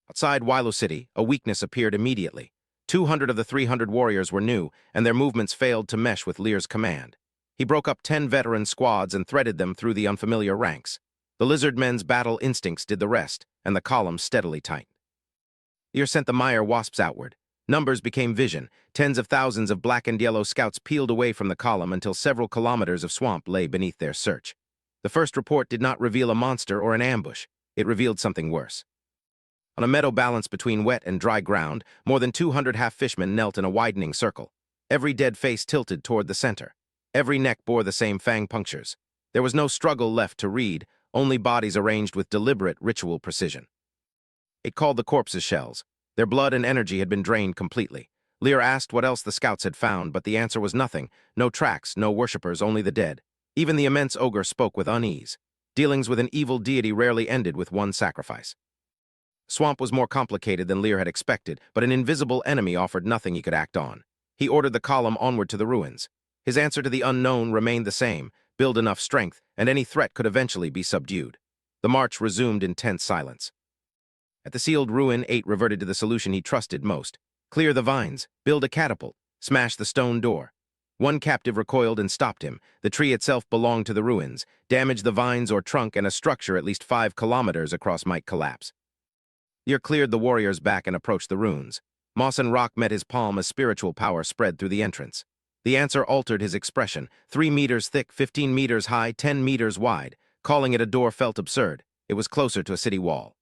Outside Wilo City, a weakness appeared immediately. 200 of the 300 warriors were new, and their movements failed to mesh with Lear's command. He broke up 10 veteran squads and threaded them through the unfamiliar ranks. The lizard men's battle instincts did the rest, and the column steadily tightened. Lear sent the Mire Wasps outward. Numbers became vision. Tens of thousands of black and yellow scouts peeled away from the column until several kilometers of swamp lay beneath their search. The first report did not reveal a monster or an ambush. It revealed something worse. On a meadow balanced between wet and dry ground, more than 200 half-fishmen knelt in a widening circle. Every dead face tilted toward the center. Every neck bore the same fang punctures. There was no struggle left to read, only bodies arranged with deliberate ritual precision. It called the corpses shells. Their blood and energy had been drained completely. Lear asked what else the scouts had found, but the answer was nothing. No tracks, no worshippers, only the dead. Even the immense ogre spoke with unease. Dealings with an evil deity rarely ended with one sacrifice. Swamp was more complicated than Lear had expected, but an invisible enemy offered nothing he could act on. He ordered the column onward to the ruins. His answer to the unknown remained the same: build enough strength, and any threat could eventually be subdued. The march resumed in tense silence. At the sealed ruin, 8 reverted to the solution he trusted most. Clear the vines, build a catapult, smash the stone door. One captive recoiled and stopped him. The tree itself belonged to the ruins. Damage the vines or trunk, and a structure at least 5 kilometers across might collapse. Lear cleared the warriors back and approached the ruins. Moss and rock met his palm as spiritual power spread through the entrance. The answer altered his expression. 3 meters thick, 15 meters high, 10 meters wide. Calling it a door felt absurd. It was closer to a city wall.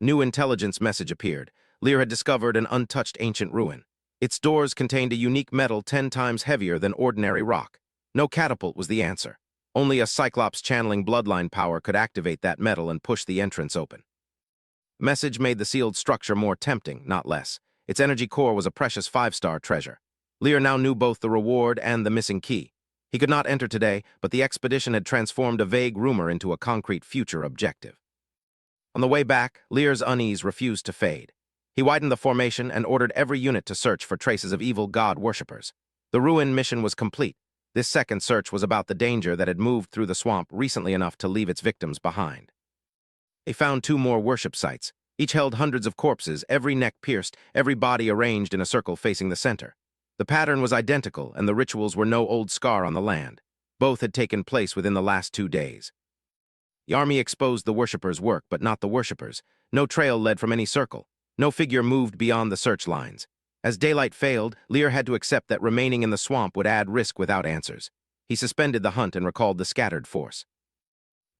New intelligence message appeared. Lear had discovered an untouched ancient ruin. Its doors contained a unique metal 10 times heavier than ordinary rock. No catapult was the answer. Only a Cyclops channeling bloodline power could activate that metal and push the entrance open. The message made the sealed structure more tempting, not less. Its energy core was a precious 5-star treasure. Lear now knew both the reward and the missing key. He could not enter today, but the expedition had transformed a vague rumor into a concrete future objective. On the way back, Lear's unease refused to fade. He widened the formation and ordered every unit to search for traces of evil god worshippers. The ruin mission was complete. This second search was about the danger that had moved through the swamp recently enough to leave its victims behind. They found 2 more worship sites. Each held hundreds of corpses, every neck pierced, every body arranged in a circle facing the center. The pattern was identical, and the rituals were no old scar on the land. Both had taken place within the last 2 days. The army exposed the worshippers' work, but not the worshippers. No trail led from any circle. No figure moved beyond the search lines. As daylight failed, Lear had to accept that remaining in the swamp would add risk without answers. He suspended the hunt and recalled the scattered force.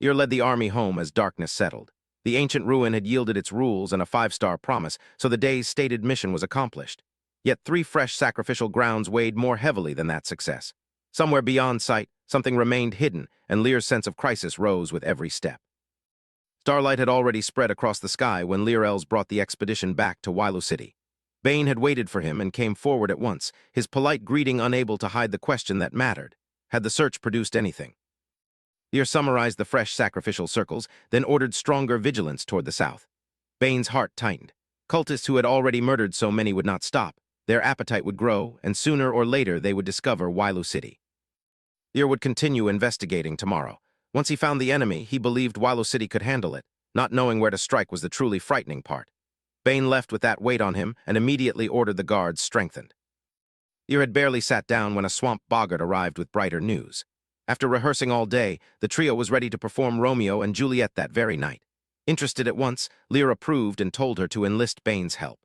Lear led the army home as darkness settled. The ancient ruin had yielded its rules and a 5-star promise, so the day's stated mission was accomplished. Yet 3 fresh sacrificial grounds weighed more heavily than that success. Somewhere beyond sight, something remained hidden, and Lear's sense of crisis rose with every step. Starlight had already spread across the sky when Lear Els brought the expedition back to Wilo City. Bane had waited for him and came forward at once, his polite greeting unable to hide the question that mattered. Had the search produced anything? Lear summarized the fresh sacrificial circles, then ordered stronger vigilance toward the south. Bane's heart tightened. Cultists who had already murdered so many would not stop. Their appetite would grow, and sooner or later they would discover Wilo City. Lear would continue investigating tomorrow. Once he found the enemy, he believed Wilo City could handle it. Not knowing where to strike was the truly frightening part. Bane left with that weight on him and immediately ordered the guards strengthened. Lear had barely sat down when a swamp boggart arrived with brighter news. After rehearsing all day, the trio was ready to perform Romeo and Juliet that very night. Interested at once, Lear approved and told her to enlist Bane's help.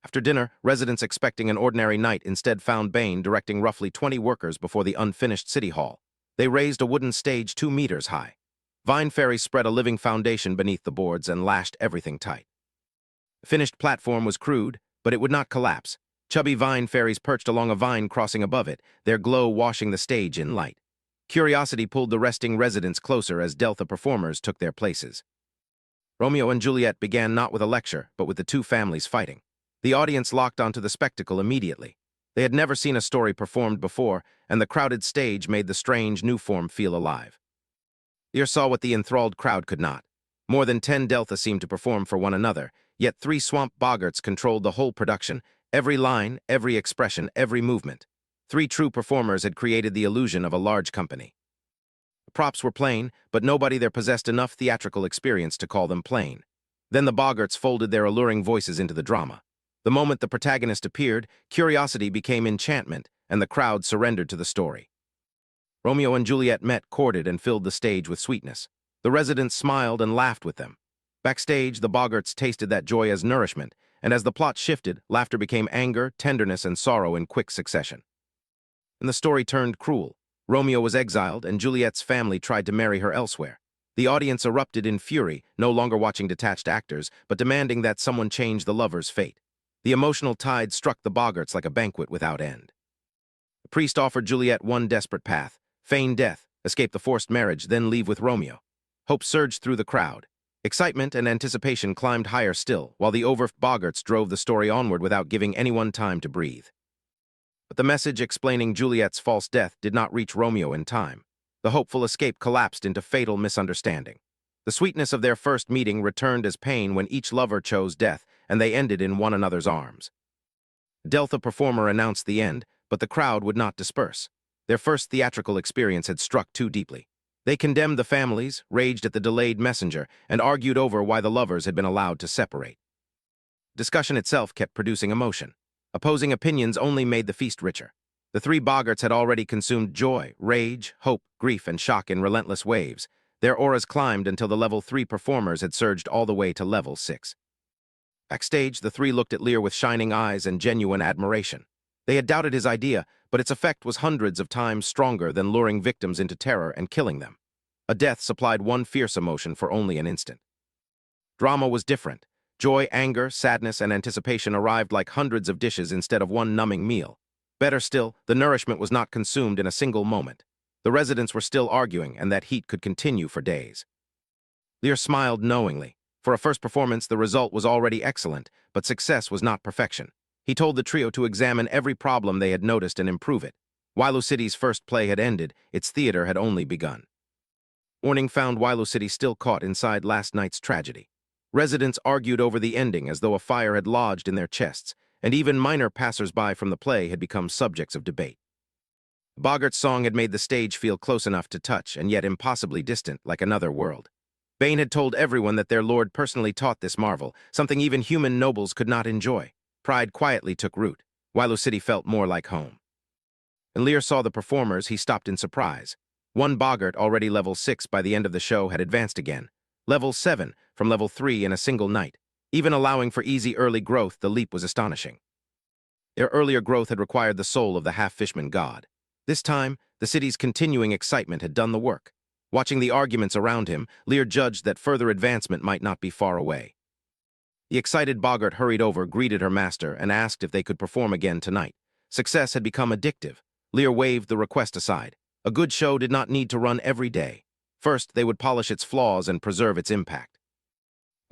After dinner, residents expecting an ordinary night instead found Bane directing roughly 20 workers before the unfinished city hall. They raised a wooden stage 2 meters high. Vine fairies spread a living foundation beneath the boards and lashed everything tight. The finished platform was crude, but it would not collapse. Chubby vine fairies perched along a vine crossing above it, their glow washing the stage in light. Curiosity pulled the resting residents closer as Delta performers took their places. Romeo and Juliet began not with a lecture, but with the 2 families fighting. The audience locked onto the spectacle immediately. They had never seen a story performed before, and the crowded stage made the strange new form feel alive. Lear saw what the enthralled crowd could not. More than 10 Delta seemed to perform for one another, yet 3 swamp boggarts controlled the whole production, every line, every expression, every movement. 3 true performers had created the illusion of a large company. The props were plain, but nobody there possessed enough theatrical experience to call them plain. Then the boggarts folded their alluring voices into the drama. The moment the protagonist appeared, curiosity became enchantment, and the crowd surrendered to the story. Romeo and Juliet met, courted, and filled the stage with sweetness. The residents smiled and laughed with them. Backstage, the boggarts tasted that joy as nourishment, and as the plot shifted, laughter became anger, tenderness, and sorrow in quick succession. And the story turned cruel. Romeo was exiled, and Juliet's family tried to marry her elsewhere. The audience erupted in fury, no longer watching detached actors, but demanding that someone change the lover's fate. The emotional tide struck the boggarts like a banquet without end. The priest offered Juliet one desperate path: feign death, escape the forced marriage, then leave with Romeo. Hope surged through the crowd. Excitement and anticipation climbed higher still, while the overwhelmed boggarts drove the story onward without giving anyone time to breathe. But the message explaining Juliet's false death did not reach Romeo in time. The hopeful escape collapsed into fatal misunderstanding. The sweetness of their first meeting returned as pain when each lover chose death, and they ended in one another's arms. The performer announced the end, but the crowd would not disperse. Their first theatrical experience had struck too deeply. They condemned the families, raged at the delayed messenger, and argued over why the lovers had been allowed to separate. Discussion itself kept producing emotion. Opposing opinions only made the feast richer. The 3 boggarts had already consumed joy, rage, hope, grief, and shock in relentless waves. Their auras climbed until the level 3 performers had surged all the way to level 6. Backstage, the 3 looked at Lear with shining eyes and genuine admiration. They had doubted his idea, but its effect was hundreds of times stronger than luring victims into terror and killing them. A death supplied one fierce emotion for only an instant. Drama was different. Joy, anger, sadness, and anticipation arrived like hundreds of dishes instead of one numbing meal. Better still, the nourishment was not consumed in a single moment. The residents were still arguing, and that heat could continue for days. Lear smiled knowingly. For a first performance, the result was already excellent, but success was not perfection. He told the trio to examine every problem they had noticed and improve it. Wailu City's first play had ended, its theater had only begun. Morning found Wailu City still caught inside last night's tragedy. Residents argued over the ending as though a fire had lodged in their chests, and even minor passers-by from the play had become subjects of debate. Boggart's song had made the stage feel close enough to touch, and yet impossibly distant, like another world. Bane had told everyone that their lord personally taught this marvel, something even human nobles could not enjoy. Pride quietly took root. Wailu City felt more like home. When Lear saw the performers, he stopped in surprise. One boggart, already level 6 by the end of the show, had advanced again. Level 7 from level 3 in a single night. Even allowing for easy early growth, the leap was astonishing. Their earlier growth had required the soul of the half-fishman god. This time, the city's continuing excitement had done the work. Watching the arguments around him, Lear judged that further advancement might not be far away. The excited boggart hurried over, greeted her master, and asked if they could perform again tonight. Success had become addictive. Lear waved the request aside. A good show did not need to run every day. First, they would polish its flaws and preserve its impact.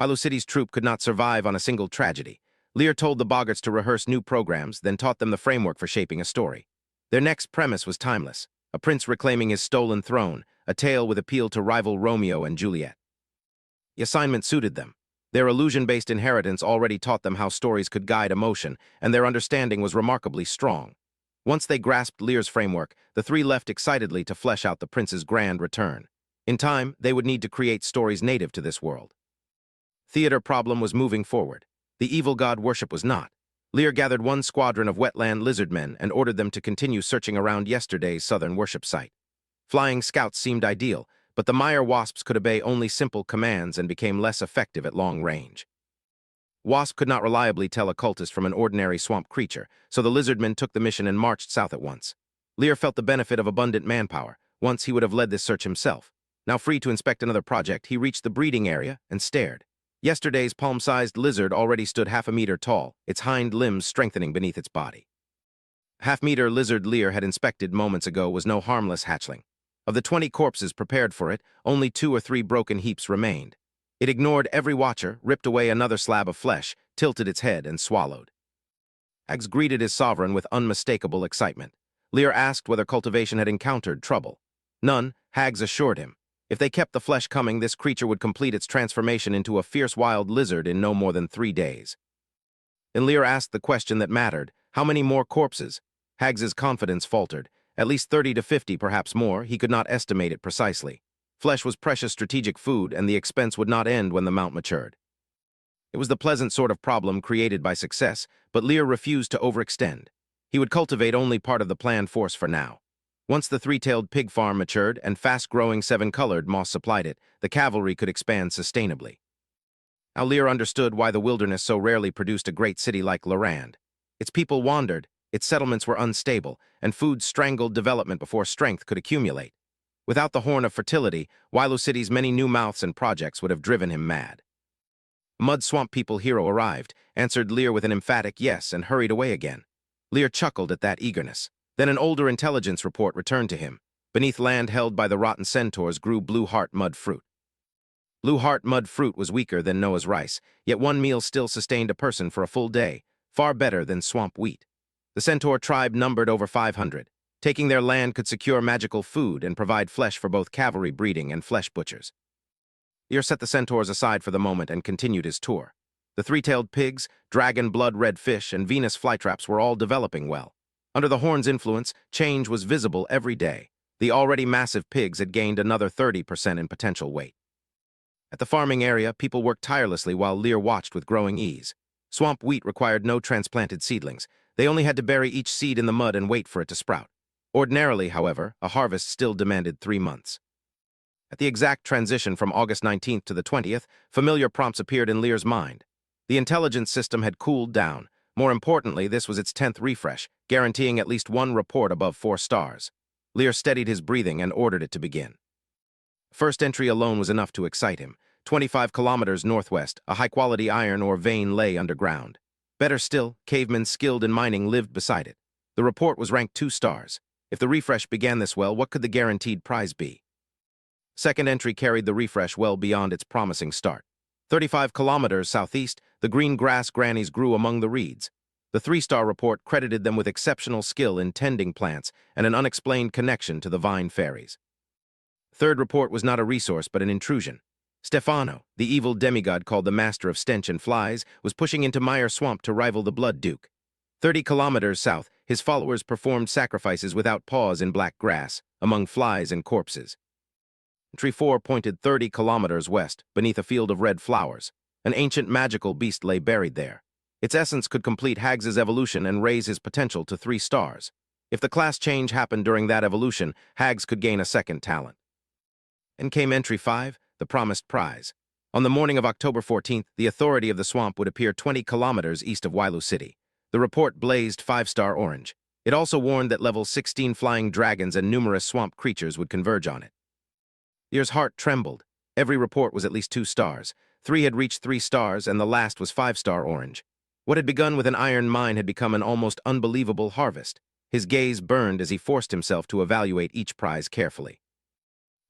Wailu City's troupe could not survive on a single tragedy. Lear told the boggarts to rehearse new programs, then taught them the framework for shaping a story. Their next premise was timeless: a prince reclaiming his stolen throne, a tale with appeal to rival Romeo and Juliet. The assignment suited them. Their illusion-based inheritance already taught them how stories could guide emotion, and their understanding was remarkably strong. Once they grasped Lear's framework, the 3 left excitedly to flesh out the prince's grand return. In time, they would need to create stories native to this world. Theater problem was moving forward. The evil god worship was not. Lear gathered one squadron of Wetland lizardmen and ordered them to continue searching around yesterday's southern worship site. Flying scouts seemed ideal, but the Mire Wasps could obey only simple commands and became less effective at long range. Wasp could not reliably tell a cultist from an ordinary swamp creature, so the lizardmen took the mission and marched south at once. Lear felt the benefit of abundant manpower. Once he would have led this search himself. Now free to inspect another project, he reached the breeding area and stared. Yesterday's palm-sized lizard already stood half a meter tall, its hind limbs strengthening beneath its body. Half-meter lizard Lear had inspected moments ago was no harmless hatchling. Of the 20 corpses prepared for it, only 2 or 3 broken heaps remained. It ignored every watcher, ripped away another slab of flesh, tilted its head, and swallowed. Hags greeted his sovereign with unmistakable excitement. Lear asked whether cultivation had encountered trouble. None, Hags assured him. If they kept the flesh coming, this creature would complete its transformation into a fierce wild lizard in no more than 3 days. And Lear asked the question that mattered: how many more corpses? Hags's confidence faltered. At least 30 to 50, perhaps more. He could not estimate it precisely. Flesh was precious strategic food, and the expense would not end when the mount matured. It was the pleasant sort of problem created by success, but Lear refused to overextend. He would cultivate only part of the planned force for now. Once the three-tailed pig farm matured and fast-growing seven-colored moss supplied it, the cavalry could expand sustainably. Now Lear understood why the wilderness so rarely produced a great city like Lear. Its people wandered, its settlements were unstable, and food strangled development before strength could accumulate. Without the horn of fertility, Wailu City's many new mouths and projects would have driven him mad. Mud Swamp People hero arrived, answered Lear with an emphatic yes, and hurried away again. Lear chuckled at that eagerness. Then an older intelligence report returned to him. Beneath land held by the rotten centaurs grew blue heart mud fruit. Blue heart mud fruit was weaker than Noah's rice, yet one meal still sustained a person for a full day, far better than swamp wheat. The centaur tribe numbered over 500. Taking their land could secure magical food and provide flesh for both cavalry breeding and flesh butchers. Lear set the centaurs aside for the moment and continued his tour. The three-tailed pigs, dragon blood-red fish, and Venus flytraps were all developing well. Under the horn's influence, change was visible every day. The already massive pigs had gained another 30% in potential weight. At the farming area, people worked tirelessly while Lear watched with growing ease. Swamp wheat required no transplanted seedlings. They only had to bury each seed in the mud and wait for it to sprout. Ordinarily, however, a harvest still demanded 3 months. At the exact transition from August 19th to the 20th, familiar prompts appeared in Lear's mind. The intelligence system had cooled down. More importantly, this was its 10th refresh, guaranteeing at least one report above 4 stars. Lear steadied his breathing and ordered it to begin. First entry alone was enough to excite him. 25 kilometers northwest, a high-quality iron ore vein lay underground. Better still, cavemen skilled in mining lived beside it. The report was ranked 2 stars. If the refresh began this well, what could the guaranteed prize be? Second entry carried the refresh well beyond its promising start. 35 kilometers southeast, the green grass grannies grew among the reeds. The 3-star report credited them with exceptional skill in tending plants and an unexplained connection to the vine fairies. Third report was not a resource but an intrusion. Stefano, the evil demigod called the Master of Stench and Flies, was pushing into Mire Swamp to rival the Blood Duke. 30 kilometers south, his followers performed sacrifices without pause in black grass, among flies and corpses. Entry 4 pointed 30 kilometers west, beneath a field of red flowers. An ancient magical beast lay buried there. Its essence could complete Hags's evolution and raise his potential to 3 stars. If the class change happened during that evolution, Hags could gain a second talent. And came entry 5, the promised prize. On the morning of October 14th, the authority of the swamp would appear 20 kilometers east of Wailu City. The report blazed 5-star orange. It also warned that level 16 flying dragons and numerous swamp creatures would converge on it. Lear's heart trembled. Every report was at least 2 stars. 3 had reached 3 stars, and the last was 5-star orange. What had begun with an iron mine had become an almost unbelievable harvest. His gaze burned as he forced himself to evaluate each prize carefully.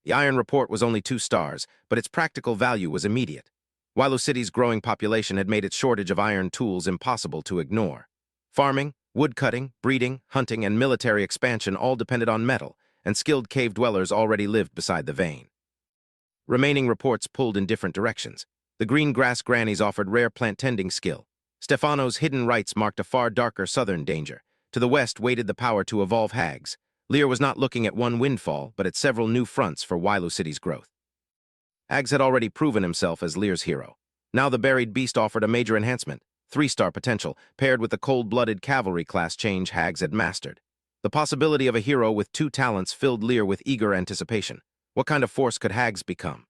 The iron report was only 2 stars, but its practical value was immediate. Wailu City's growing population had made its shortage of iron tools impossible to ignore. Farming, woodcutting, breeding, hunting, and military expansion all depended on metal, and skilled cave dwellers already lived beside the vein. Remaining reports pulled in different directions. The green grass grannies offered rare plant tending skill. Stefano's hidden rites marked a far darker southern danger. To the west waited the power to evolve Hags. Lear was not looking at one windfall, but at several new fronts for Wailu City's growth. Hags had already proven himself as Lear's hero. Now the buried beast offered a major enhancement, 3-star potential, paired with the cold-blooded cavalry class change Hags had mastered. The possibility of a hero with 2 talents filled Lear with eager anticipation. What kind of force could Hags become?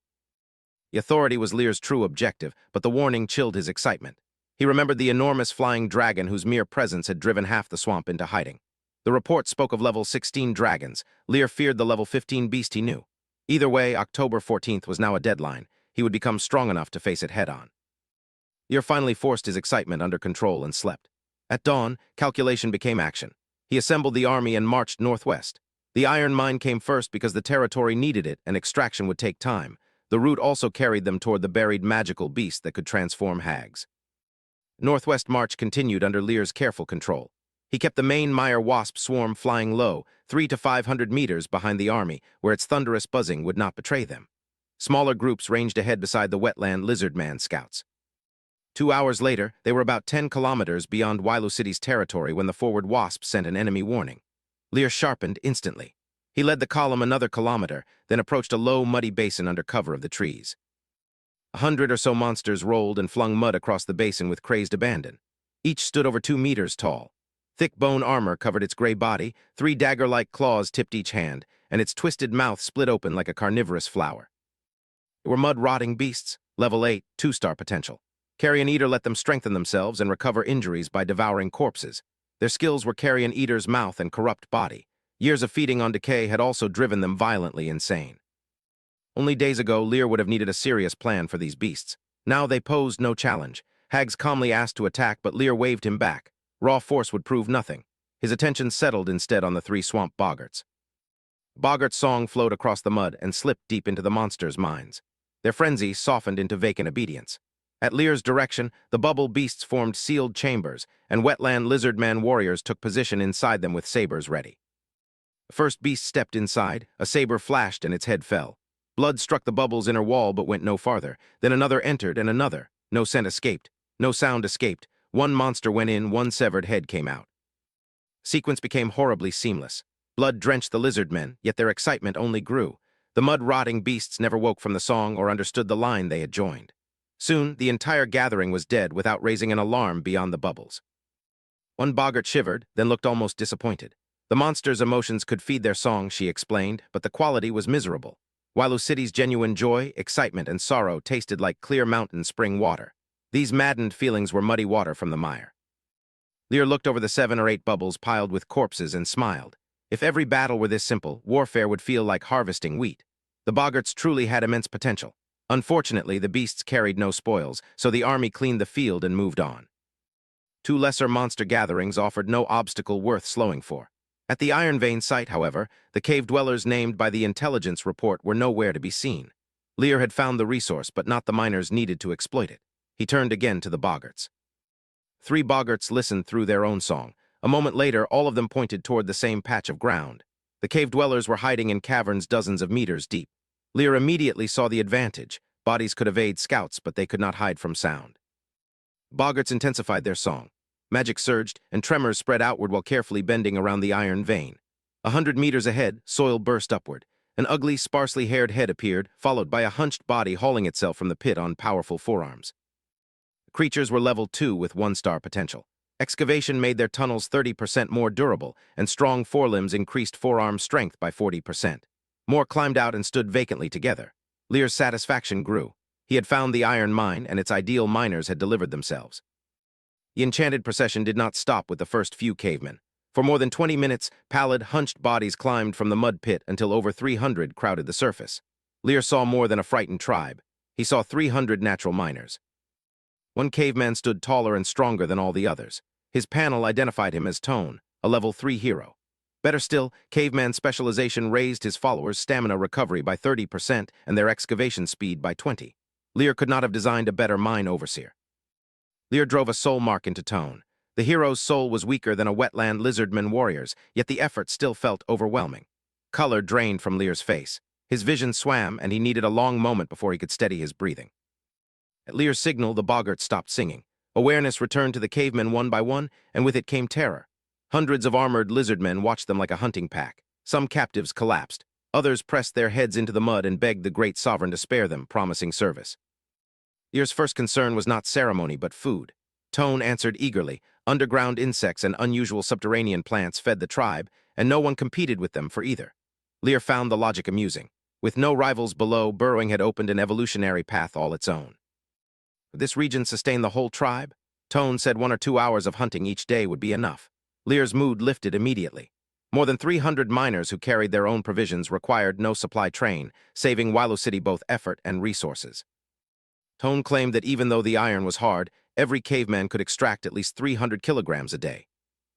The authority was Lear's true objective, but the warning chilled his excitement. He remembered the enormous flying dragon whose mere presence had driven half the swamp into hiding. The report spoke of level 16 dragons. Lear feared the level 15 beast he knew. Either way, October 14th was now a deadline. He would become strong enough to face it head-on. Lear finally forced his excitement under control and slept. At dawn, calculation became action. He assembled the army and marched northwest. The iron mine came first because the territory needed it and extraction would take time. The route also carried them toward the buried magical beast that could transform Hags. Northwest march continued under Lear's careful control. He kept the main Mire Wasp swarm flying low, 300 to 500 meters behind the army, where its thunderous buzzing would not betray them. Smaller groups ranged ahead beside the Wetland Lizard Man scouts. 2 hours later, they were about 10 kilometers beyond Wailu City's territory when the forward Wasps sent an enemy warning. Lear sharpened instantly. He led the column another kilometer, then approached a low, muddy basin under cover of the trees. 100 or so monsters rolled and flung mud across the basin with crazed abandon. Each stood over 2 meters tall. Thick bone armor covered its gray body, 3 dagger-like claws tipped each hand, and its twisted mouth split open like a carnivorous flower. They were mud-rotting beasts, level 8, 2-star potential. Carrion Eater let them strengthen themselves and recover injuries by devouring corpses. Their skills were Carrion Eater's mouth and corrupt body. Years of feeding on decay had also driven them violently insane. Only days ago, Lear would have needed a serious plan for these beasts. Now they posed no challenge. Hags calmly asked to attack, but Lear waved him back. Raw force would prove nothing. His attention settled instead on the 3 swamp boggarts. Boggart's song flowed across the mud and slipped deep into the monsters' minds. Their frenzy softened into vacant obedience. At Lear's direction, the bubble beasts formed sealed chambers, and Wetland Lizard Man warriors took position inside them with sabers ready. The first beast stepped inside, a saber flashed and its head fell. Blood struck the bubble's inner wall but went no farther. Then another entered and another. No scent escaped. No sound escaped. One monster went in, one severed head came out. Sequence became horribly seamless. Blood drenched the lizard men, yet their excitement only grew. The mud-rotting beasts never woke from the song or understood the line they had joined. Soon, the entire gathering was dead without raising an alarm beyond the bubbles. One boggart shivered, then looked almost disappointed. The monster's emotions could feed their song, she explained, but the quality was miserable. Wailu City's genuine joy, excitement, and sorrow tasted like clear mountain spring water. These maddened feelings were muddy water from the mire. Lear looked over the 7 or 8 bubbles piled with corpses and smiled. If every battle were this simple, warfare would feel like harvesting wheat. The boggarts truly had immense potential. Unfortunately, the beasts carried no spoils, so the army cleaned the field and moved on. 2 lesser monster gatherings offered no obstacle worth slowing for. At the Iron Vein site, however, the cave dwellers named by the intelligence report were nowhere to be seen. Lear had found the resource, but not the miners needed to exploit it. He turned again to the boggarts. 3 boggarts listened through their own song. A moment later, all of them pointed toward the same patch of ground. The cave dwellers were hiding in caverns dozens of meters deep. Lear immediately saw the advantage. Bodies could evade scouts, but they could not hide from sound. Boggarts intensified their song. Magic surged, and tremors spread outward while carefully bending around the iron vein. 100 meters ahead, soil burst upward. An ugly, sparsely haired head appeared, followed by a hunched body hauling itself from the pit on powerful forearms. The creatures were level 2 with 1-star potential. Excavation made their tunnels 30% more durable, and strong forelimbs increased forearm strength by 40%. More climbed out and stood vacantly together. Lear's satisfaction grew. He had found the iron mine, and its ideal miners had delivered themselves. The enchanted procession did not stop with the first few cavemen. For more than 20 minutes, pallid, hunched bodies climbed from the mud pit until over 300 crowded the surface. Lear saw more than a frightened tribe. He saw 300 natural miners. One caveman stood taller and stronger than all the others. His panel identified him as Tone, a level 3 hero. Better still, caveman specialization raised his followers' stamina recovery by 30% and their excavation speed by 20%. Lear could not have designed a better mine overseer. Lear drove a soul mark into Tone. The hero's soul was weaker than a Wetland Lizardman warrior's, yet the effort still felt overwhelming. Color drained from Lear's face. His vision swam, and he needed a long moment before he could steady his breathing. At Lear's signal, the boggart stopped singing. Awareness returned to the cavemen one by one, and with it came terror. Hundreds of armored lizardmen watched them like a hunting pack. Some captives collapsed. Others pressed their heads into the mud and begged the great sovereign to spare them, promising service. Lear's first concern was not ceremony, but food. Tone answered eagerly. Underground insects and unusual subterranean plants fed the tribe, and no one competed with them for either. Lear found the logic amusing. With no rivals below, burrowing had opened an evolutionary path all its own. Would this region sustain the whole tribe? Tone said 1 or 2 hours of hunting each day would be enough. Lear's mood lifted immediately. More than 300 miners who carried their own provisions required no supply train, saving Wailu City both effort and resources. Tone claimed that even though the iron was hard, every caveman could extract at least 300 kilograms a day.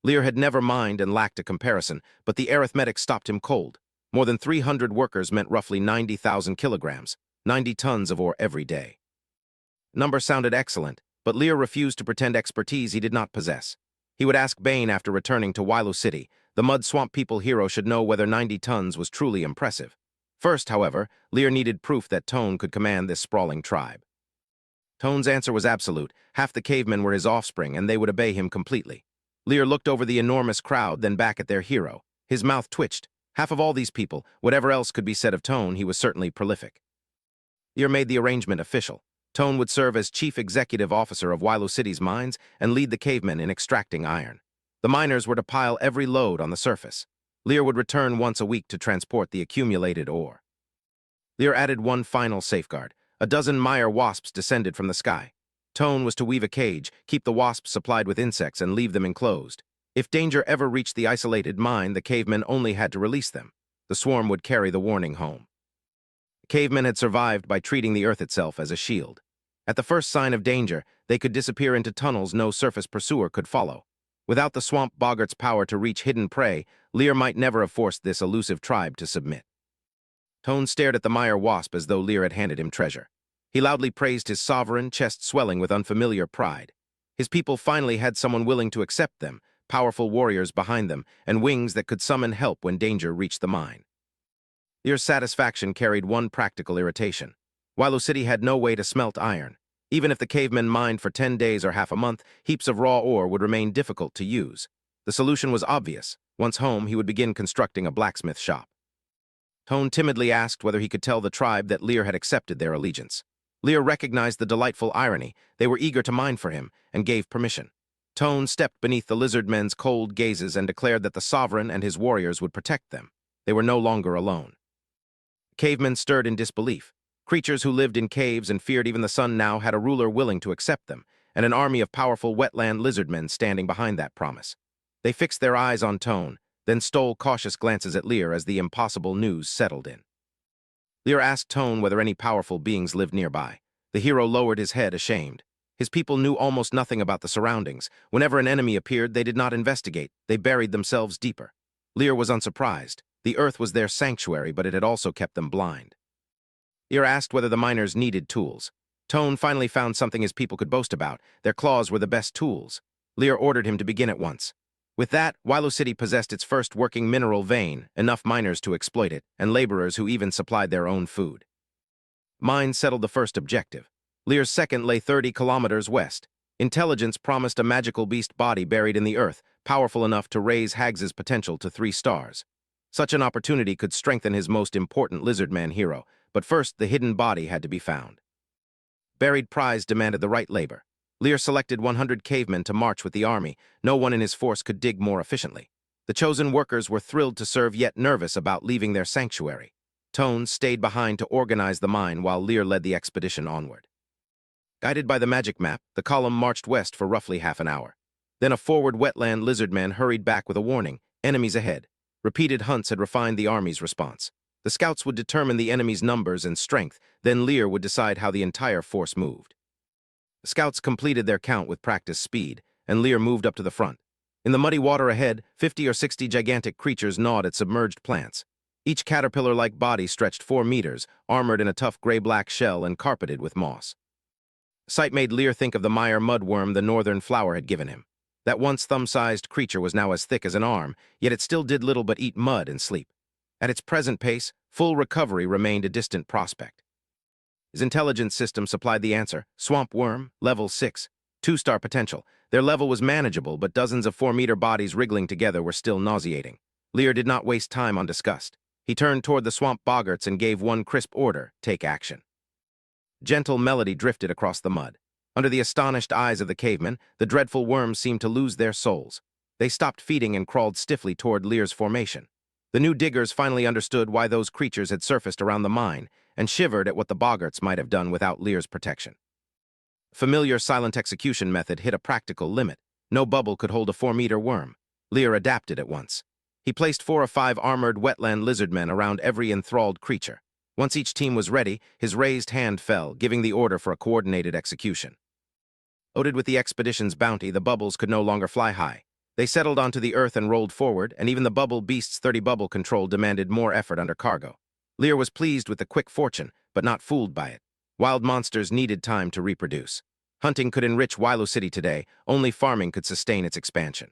Lear had never mined and lacked a comparison, but the arithmetic stopped him cold. More than 300 workers meant roughly 90,000 kilograms, 90 tons of ore every day. Number sounded excellent, but Lear refused to pretend expertise he did not possess. He would ask Bane after returning to Wailu City. The Mud Swamp People hero should know whether 90 tons was truly impressive. First, however, Lear needed proof that Tone could command this sprawling tribe. Tone's answer was absolute. Half the cavemen were his offspring, and they would obey him completely. Lear looked over the enormous crowd, then back at their hero. His mouth twitched. Half of all these people, whatever else could be said of Tone, he was certainly prolific. Lear made the arrangement official. Tone would serve as chief executive officer of Wilo City's mines and lead the cavemen in extracting iron. The miners were to pile every load on the surface. Lear would return once a week to transport the accumulated ore. Lear added one final safeguard. A dozen Mire wasps descended from the sky. Tone was to weave a cage, keep the wasps supplied with insects, and leave them enclosed. If danger ever reached the isolated mine, the cavemen only had to release them. The swarm would carry the warning home. The cavemen had survived by treating the earth itself as a shield. At the first sign of danger, they could disappear into tunnels no surface pursuer could follow. Without the swamp boggart's power to reach hidden prey, Lear might never have forced this elusive tribe to submit. Tone stared at the Mire wasp as though Lear had handed him treasure. He loudly praised his sovereign, chest swelling with unfamiliar pride. His people finally had someone willing to accept them, powerful warriors behind them, and wings that could summon help when danger reached the mine. Lear's satisfaction carried one practical irritation. Wilo City had no way to smelt iron. Even if the cavemen mined for 10 days or half a month, heaps of raw ore would remain difficult to use. The solution was obvious. Once home, he would begin constructing a blacksmith shop. Tone timidly asked whether he could tell the tribe that Lear had accepted their allegiance. Lear recognized the delightful irony. They were eager to mine for him, and gave permission. Tone stepped beneath the lizard men's cold gazes and declared that the sovereign and his warriors would protect them. They were no longer alone. Cavemen stirred in disbelief. Creatures who lived in caves and feared even the sun now had a ruler willing to accept them, and an army of powerful wetland lizardmen standing behind that promise. They fixed their eyes on Tone, then stole cautious glances at Lear as the impossible news settled in. Lear asked Tone whether any powerful beings lived nearby. The hero lowered his head, ashamed. His people knew almost nothing about the surroundings. Whenever an enemy appeared, they did not investigate. They buried themselves deeper. Lear was unsurprised. The earth was their sanctuary, but it had also kept them blind. Lear asked whether the miners needed tools. Tone finally found something his people could boast about. Their claws were the best tools. Lear ordered him to begin at once. With that, Wilo City possessed its first working mineral vein, enough miners to exploit it, and laborers who even supplied their own food. Mines settled the first objective. Lear's second lay 30 kilometers west. Intelligence promised a magical beast body buried in the earth, powerful enough to raise Hags's potential to 3 stars. Such an opportunity could strengthen his most important lizardman hero, but first the hidden body had to be found. Buried prize demanded the right labor. Lear selected 100 cavemen to march with the army. No one in his force could dig more efficiently. The chosen workers were thrilled to serve yet nervous about leaving their sanctuary. Tone stayed behind to organize the mine while Lear led the expedition onward. Guided by the magic map, the column marched west for roughly half an hour. Then a forward wetland lizardman hurried back with a warning: enemies ahead. Repeated hunts had refined the army's response. The scouts would determine the enemy's numbers and strength, then Lear would decide how the entire force moved. The scouts completed their count with practiced speed, and Lear moved up to the front. In the muddy water ahead, 50 or 60 gigantic creatures gnawed at submerged plants. Each caterpillar-like body stretched 4 meters, armored in a tough gray-black shell and carpeted with moss. The sight made Lear think of the mire mudworm the northern flower had given him. That once thumb-sized creature was now as thick as an arm, yet it still did little but eat mud and sleep. At its present pace, full recovery remained a distant prospect. His intelligence system supplied the answer: swamp worm, level 6, 2-star potential. Their level was manageable, but dozens of 4-meter bodies wriggling together were still nauseating. Lear did not waste time on disgust. He turned toward the swamp boggarts and gave one crisp order: take action. Gentle melody drifted across the mud. Under the astonished eyes of the cavemen, the dreadful worms seemed to lose their souls. They stopped feeding and crawled stiffly toward Lear's formation. The new diggers finally understood why those creatures had surfaced around the mine, and shivered at what the boggarts might have done without Lear's protection. Familiar silent execution method hit a practical limit. No bubble could hold a 4-meter worm. Lear adapted at once. He placed 4 or 5 armored wetland lizardmen around every enthralled creature. Once each team was ready, his raised hand fell, giving the order for a coordinated execution. Loaded with the expedition's bounty, the bubbles could no longer fly high. They settled onto the earth and rolled forward, and even the bubble beast's 30 bubble control demanded more effort under cargo. Lear was pleased with the quick fortune, but not fooled by it. Wild monsters needed time to reproduce. Hunting could enrich Wilo City today, only farming could sustain its expansion.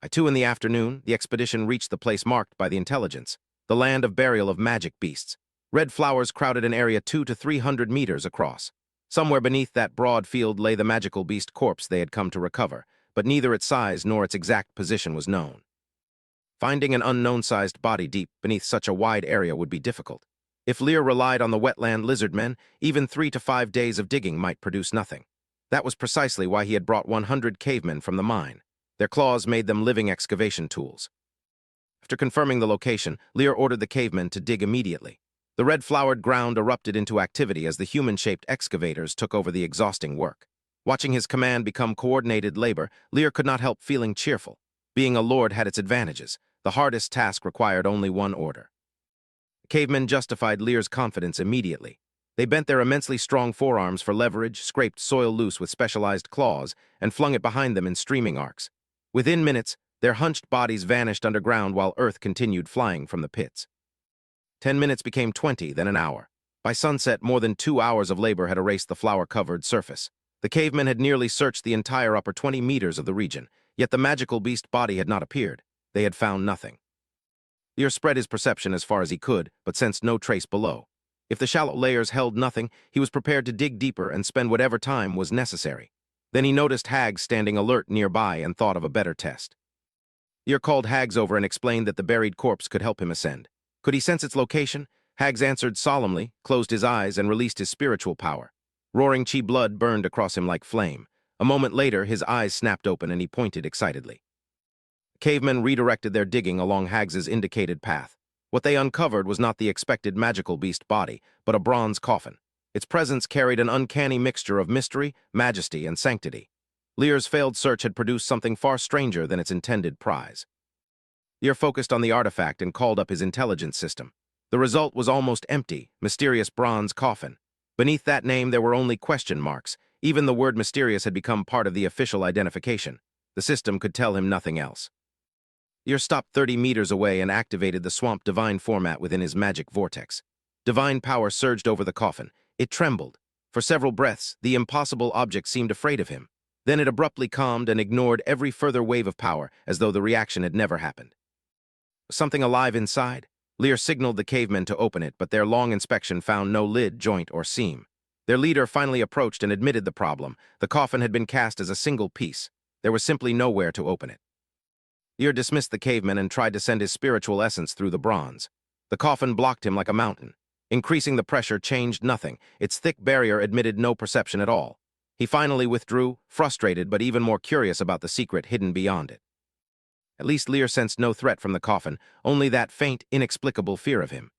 By 2 in the afternoon, the expedition reached the place marked by the intelligence. the land of burial of magic beasts. Red flowers crowded an area 200 to 300 meters across. Somewhere beneath that broad field lay the magical beast corpse they had come to recover, but neither its size nor its exact position was known. Finding an unknown-sized body deep beneath such a wide area would be difficult. If Lear relied on the wetland lizardmen, even 3 to 5 days of digging might produce nothing. That was precisely why he had brought 100 cavemen from the mine. Their claws made them living excavation tools. After confirming the location, Lear ordered the cavemen to dig immediately. The red-flowered ground erupted into activity as the human-shaped excavators took over the exhausting work. Watching his command become coordinated labor, Lear could not help feeling cheerful. Being a lord had its advantages. The hardest task required only one order. The cavemen justified Lear's confidence immediately. They bent their immensely strong forearms for leverage, scraped soil loose with specialized claws, and flung it behind them in streaming arcs. Within minutes, their hunched bodies vanished underground while earth continued flying from the pits. 10 minutes became 20, then an hour. By sunset, more than 2 hours of labor had erased the flower-covered surface. The cavemen had nearly searched the entire upper 20 meters of the region, yet the magical beast body had not appeared. They had found nothing. Lear spread his perception as far as he could, but sensed no trace below. If the shallow layers held nothing, he was prepared to dig deeper and spend whatever time was necessary. Then he noticed Hags standing alert nearby and thought of a better test. Lear called Hags over and explained that the buried corpse could help him ascend. Could he sense its location? Hags answered solemnly, closed his eyes, and released his spiritual power. Roaring chi blood burned across him like flame. A moment later, his eyes snapped open and he pointed excitedly. Cavemen redirected their digging along Hags's indicated path. What they uncovered was not the expected magical beast body, but a bronze coffin. Its presence carried an uncanny mixture of mystery, majesty, and sanctity. Lear's failed search had produced something far stranger than its intended prize. Lear focused on the artifact and called up his intelligence system. The result was almost empty, mysterious bronze coffin. Beneath that name there were only question marks. Even the word mysterious had become part of the official identification. The system could tell him nothing else. Lear stopped 30 meters away and activated the Swamp Divine format within his magic vortex. Divine power surged over the coffin. It trembled. For several breaths, the impossible object seemed afraid of him. Then it abruptly calmed and ignored every further wave of power, as though the reaction had never happened. Was something alive inside? Lear signaled the cavemen to open it, but their long inspection found no lid, joint, or seam. Their leader finally approached and admitted the problem. The coffin had been cast as a single piece. There was simply nowhere to open it. Lear dismissed the caveman and tried to send his spiritual essence through the bronze. The coffin blocked him like a mountain. Increasing the pressure changed nothing. Its thick barrier admitted no perception at all. He finally withdrew, frustrated but even more curious about the secret hidden beyond it. At least Lear sensed no threat from the coffin, only that faint, inexplicable fear of him.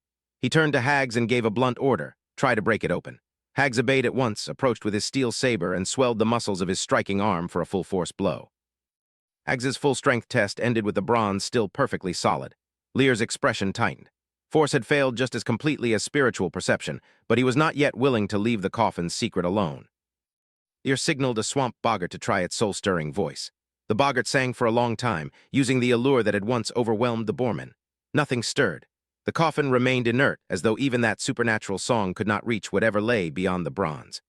He turned to Hags and gave a blunt order, try to break it open. Hags obeyed at once, approached with his steel saber and swelled the muscles of his striking arm for a full-force blow. Hags's full-strength test ended with the bronze still perfectly solid. Lear's expression tightened. Force had failed just as completely as spiritual perception, but he was not yet willing to leave the coffin's secret alone. Lear signaled a swamp boggart to try its soul-stirring voice. The boggart sang for a long time, using the allure that had once overwhelmed the boreman. Nothing stirred. The coffin remained inert, as though even that supernatural song could not reach whatever lay beyond the bronze.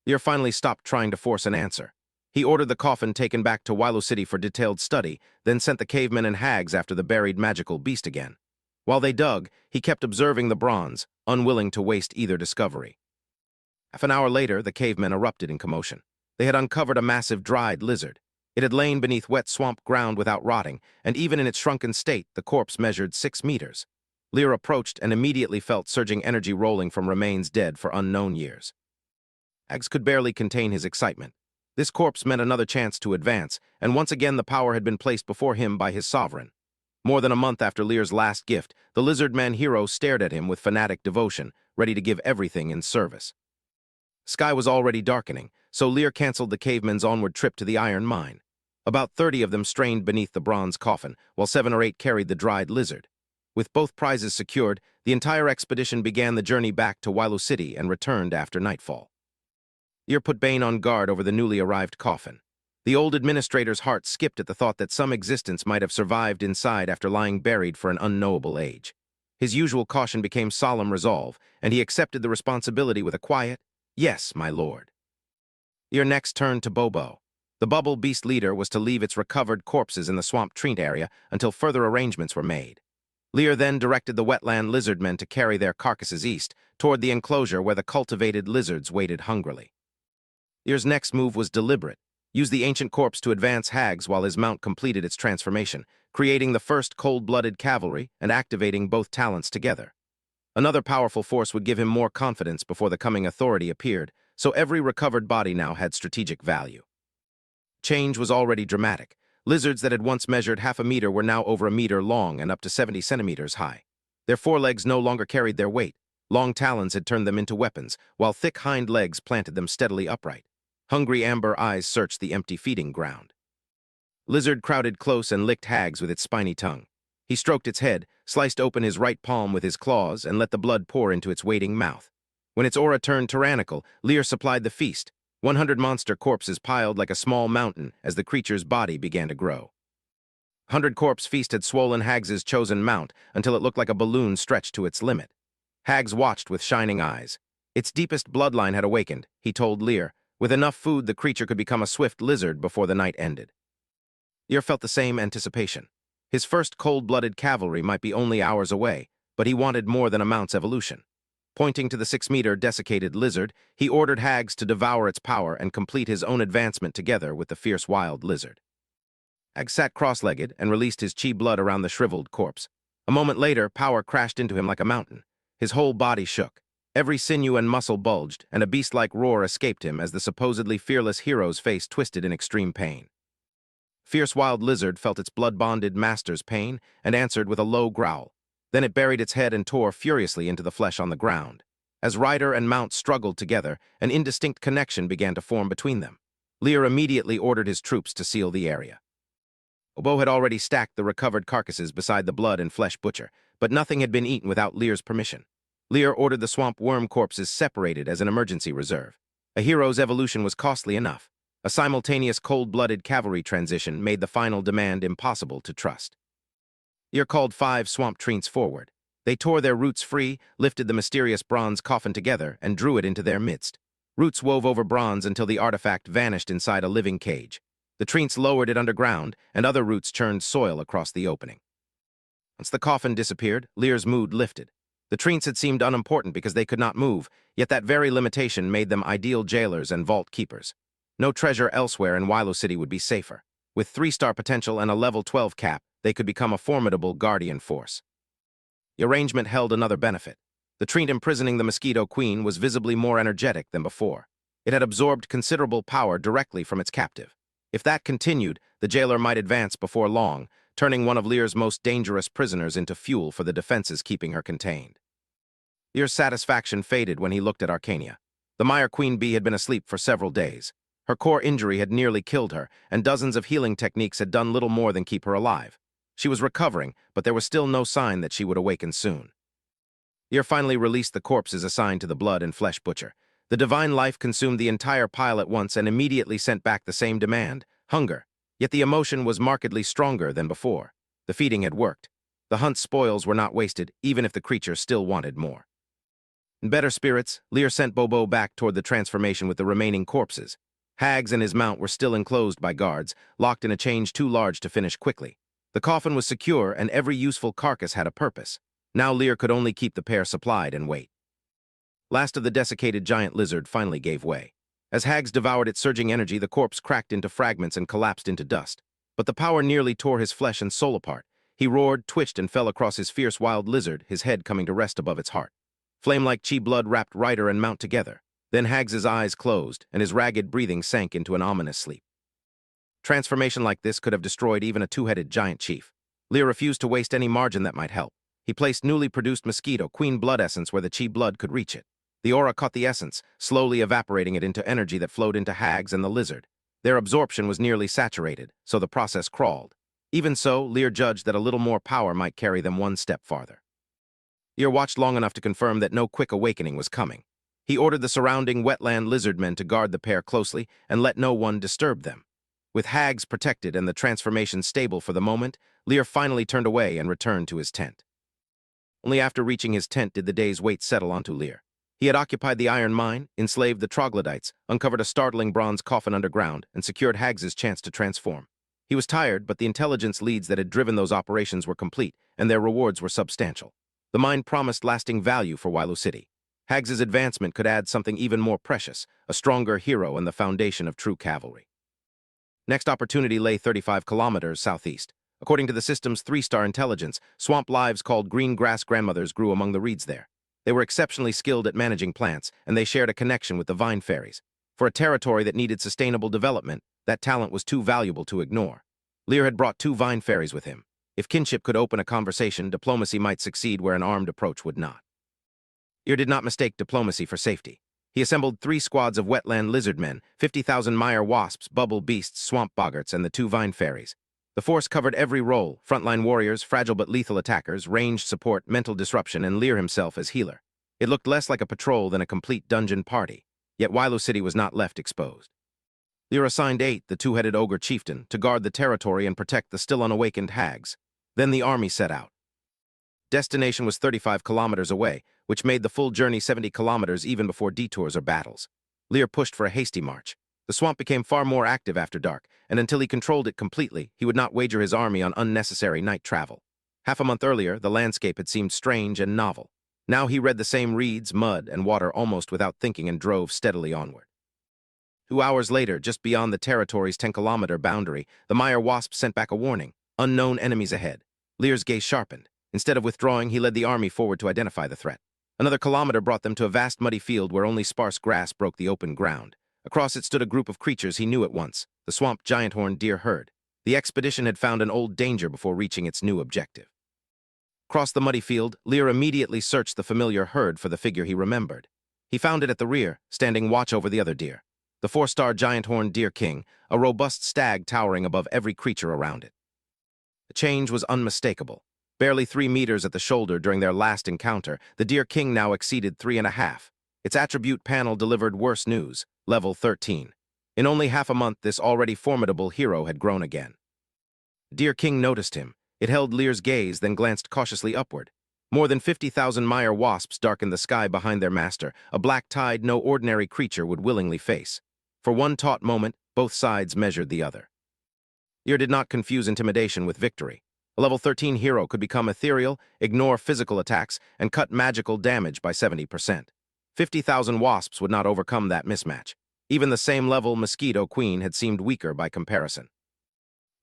Lear finally stopped trying to force an answer. He ordered the coffin taken back to Wilo City for detailed study, then sent the cavemen and Hags after the buried magical beast again. While they dug, he kept observing the bronze, unwilling to waste either discovery. Half an hour later, the cavemen erupted in commotion. They had uncovered a massive dried lizard. It had lain beneath wet swamp ground without rotting, and even in its shrunken state, the corpse measured 6 meters. Lear approached and immediately felt surging energy rolling from remains dead for unknown years. Hags could barely contain his excitement. This corpse meant another chance to advance, and once again the power had been placed before him by his sovereign. More than a month after Lear's last gift, the lizard-man hero stared at him with fanatic devotion, ready to give everything in service. Sky was already darkening, so Lear canceled the cavemen's onward trip to the iron mine. About 30 of them strained beneath the bronze coffin, while 7 or 8 carried the dried lizard. With both prizes secured, the entire expedition began the journey back to Wilo City and returned after nightfall. Lear put Bane on guard over the newly arrived coffin. The old administrator's heart skipped at the thought that some existence might have survived inside after lying buried for an unknowable age. His usual caution became solemn resolve, and he accepted the responsibility with a quiet, "Yes, my lord." Lear next turned to Bobo. The bubble beast leader was to leave its recovered corpses in the swamp treant area until further arrangements were made. Lear then directed the Wetland lizardmen to carry their carcasses east, toward the enclosure where the cultivated lizards waited hungrily. Lear's next move was deliberate. Use the ancient corpse to advance hags while his mount completed its transformation, creating the first cold-blooded cavalry and activating both talents together. Another powerful force would give him more confidence before the coming authority appeared, so every recovered body now had strategic value. Change was already dramatic. Lizards that had once measured half a meter were now over a meter long and up to 70 centimeters high. Their forelegs no longer carried their weight. Long talons had turned them into weapons, while thick hind legs planted them steadily upright. Hungry amber eyes searched the empty feeding ground. Lizard crowded close and licked hags with its spiny tongue. He stroked its head, sliced open his right palm with his claws, and let the blood pour into its waiting mouth. When its aura turned tyrannical, Lear supplied the feast. 100 monster corpses piled like a small mountain as the creature's body began to grow. 100 corpse feast had swollen Hags's chosen mount until it looked like a balloon stretched to its limit. Hags watched with shining eyes. Its deepest bloodline had awakened, he told Lear. With enough food, the creature could become a swift lizard before the night ended. Lear felt the same anticipation. His first cold-blooded cavalry might be only hours away, but he wanted more than a mount's evolution. Pointing to the 6-meter desiccated lizard, he ordered Hags to devour its power and complete his own advancement together with the fierce wild lizard. Hags sat cross-legged and released his chi blood around the shriveled corpse. A moment later, power crashed into him like a mountain. His whole body shook. Every sinew and muscle bulged, and a beast-like roar escaped him as the supposedly fearless hero's face twisted in extreme pain. Fierce wild lizard felt its blood-bonded master's pain and answered with a low growl. Then it buried its head and tore furiously into the flesh on the ground. As rider and mount struggled together, an indistinct connection began to form between them. Lear immediately ordered his troops to seal the area. Obo had already stacked the recovered carcasses beside the blood and flesh butcher, but nothing had been eaten without Lear's permission. Lear ordered the swamp worm corpses separated as an emergency reserve. A hero's evolution was costly enough. A simultaneous cold-blooded cavalry transition made the final demand impossible to trust. Lear called 5 swamp treants forward. They tore their roots free, lifted the mysterious bronze coffin together, and drew it into their midst. Roots wove over bronze until the artifact vanished inside a living cage. The treants lowered it underground, and other roots churned soil across the opening. Once the coffin disappeared, Lear's mood lifted. The treants had seemed unimportant because they could not move, yet that very limitation made them ideal jailers and vault keepers. No treasure elsewhere in Wilo City would be safer. With 3-star potential and a level 12 cap, they could become a formidable guardian force. The arrangement held another benefit. The treant imprisoning the Mosquito Queen was visibly more energetic than before. It had absorbed considerable power directly from its captive. If that continued, the jailer might advance before long, turning one of Lear's most dangerous prisoners into fuel for the defenses keeping her contained. Lear's satisfaction faded when he looked at Arcania. The Mire Queen Bee had been asleep for several days. Her core injury had nearly killed her, and dozens of healing techniques had done little more than keep her alive. She was recovering, but there was still no sign that she would awaken soon. Lear finally released the corpses assigned to the blood and flesh butcher. The divine life consumed the entire pile at once and immediately sent back the same demand, hunger. Yet the emotion was markedly stronger than before. The feeding had worked. The hunt's spoils were not wasted, even if the creature still wanted more. In better spirits, Lear sent Bobo back toward the transformation with the remaining corpses. Hags and his mount were still enclosed by guards, locked in a cage too large to finish quickly. The coffin was secure, and every useful carcass had a purpose. Now Lear could only keep the pair supplied and wait. Last of the desiccated giant lizard finally gave way. As Hags devoured its surging energy, the corpse cracked into fragments and collapsed into dust. But the power nearly tore his flesh and soul apart. He roared, twitched, and fell across his fierce wild lizard, his head coming to rest above its heart. Flame-like chi blood wrapped rider and mount together. Then Hags's eyes closed, and his ragged breathing sank into an ominous sleep. Transformation like this could have destroyed even a 2-headed giant chief. Lear refused to waste any margin that might help. He placed newly produced Mosquito Queen blood essence where the chi blood could reach it. The aura caught the essence, slowly evaporating it into energy that flowed into Hags and the lizard. Their absorption was nearly saturated, so the process crawled. Even so, Lear judged that a little more power might carry them one step farther. Lear watched long enough to confirm that no quick awakening was coming. He ordered the surrounding wetland lizardmen to guard the pair closely and let no one disturb them. With Hags protected and the transformation stable for the moment, Lear finally turned away and returned to his tent. Only after reaching his tent did the day's weight settle onto Lear. He had occupied the iron mine, enslaved the troglodytes, uncovered a startling bronze coffin underground, and secured Hags's chance to transform. He was tired, but the intelligence leads that had driven those operations were complete, and their rewards were substantial. The mine promised lasting value for Wailu City. Hags's advancement could add something even more precious, a stronger hero and the foundation of true cavalry. Next opportunity lay 35 kilometers southeast. According to the system's 3-star intelligence, swamp lives called green grass grandmothers grew among the reeds there. They were exceptionally skilled at managing plants, and they shared a connection with the vine fairies. For a territory that needed sustainable development, that talent was too valuable to ignore. Lear had brought 2 vine fairies with him. If kinship could open a conversation, diplomacy might succeed where an armed approach would not. Lear did not mistake diplomacy for safety. He assembled 3 squads of wetland lizard men, 50,000 Mire wasps, bubble beasts, swamp boggarts, and the 2 vine fairies. The force covered every role: frontline warriors, fragile but lethal attackers, ranged support, mental disruption, and Lear himself as healer. It looked less like a patrol than a complete dungeon party, yet Wailu City was not left exposed. Lear assigned 8, the 2-headed ogre chieftain, to guard the territory and protect the still unawakened hags. Then the army set out. Destination was 35 kilometers away, which made the full journey 70 kilometers even before detours or battles. Lear pushed for a hasty march. The swamp became far more active after dark, and until he controlled it completely, he would not wager his army on unnecessary night travel. Half a month earlier, the landscape had seemed strange and novel. Now he read the same reeds, mud, and water almost without thinking and drove steadily onward. 2 hours later, just beyond the territory's 10-kilometer boundary, the Mire Wasps sent back a warning: unknown enemies ahead. Lear's gaze sharpened. Instead of withdrawing, he led the army forward to identify the threat. Another kilometer brought them to a vast muddy field where only sparse grass broke the open ground. Across it stood a group of creatures he knew at once: the swamp giant-horned deer herd. The expedition had found an old danger before reaching its new objective. Across the muddy field, Lear immediately searched the familiar herd for the figure he remembered. He found it at the rear, standing watch over the other deer. The 4-star giant-horned deer king, a robust stag towering above every creature around it. The change was unmistakable. Barely 3 meters at the shoulder during their last encounter, the deer king now exceeded 3.5. Its attribute panel delivered worse news: level 13. In only half a month, this already formidable hero had grown again. Deer king noticed him. It held Lear's gaze, then glanced cautiously upward. More than 50,000 Mire wasps darkened the sky behind their master, a black tide no ordinary creature would willingly face. For one taut moment, both sides measured the other. Lear did not confuse intimidation with victory. A level 13 hero could become ethereal, ignore physical attacks, and cut magical damage by 70%. 50,000 wasps would not overcome that mismatch. Even the same-level Mosquito Queen had seemed weaker by comparison.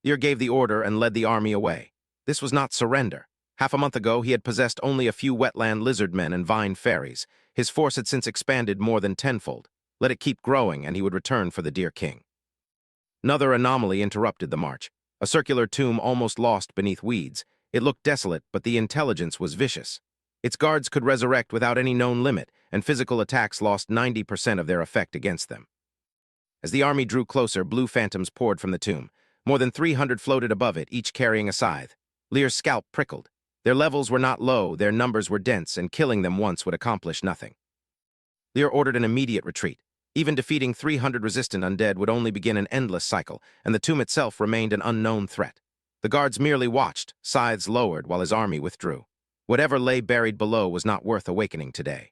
Lear gave the order and led the army away. This was not surrender. Half a month ago, he had possessed only a few wetland lizard men and vine fairies. His force had since expanded more than tenfold. Let it keep growing, and he would return for the Deer King. Another anomaly interrupted the march. A circular tomb almost lost beneath weeds. It looked desolate, but the intelligence was vicious. Its guards could resurrect without any known limit, and physical attacks lost 90% of their effect against them. As the army drew closer, blue phantoms poured from the tomb. More than 300 floated above it, each carrying a scythe. Lear's scalp prickled. Their levels were not low, their numbers were dense, and killing them once would accomplish nothing. Lear ordered an immediate retreat. Even defeating 300 resistant undead would only begin an endless cycle, and the tomb itself remained an unknown threat. The guards merely watched, scythes lowered, while his army withdrew. Whatever lay buried below was not worth awakening today.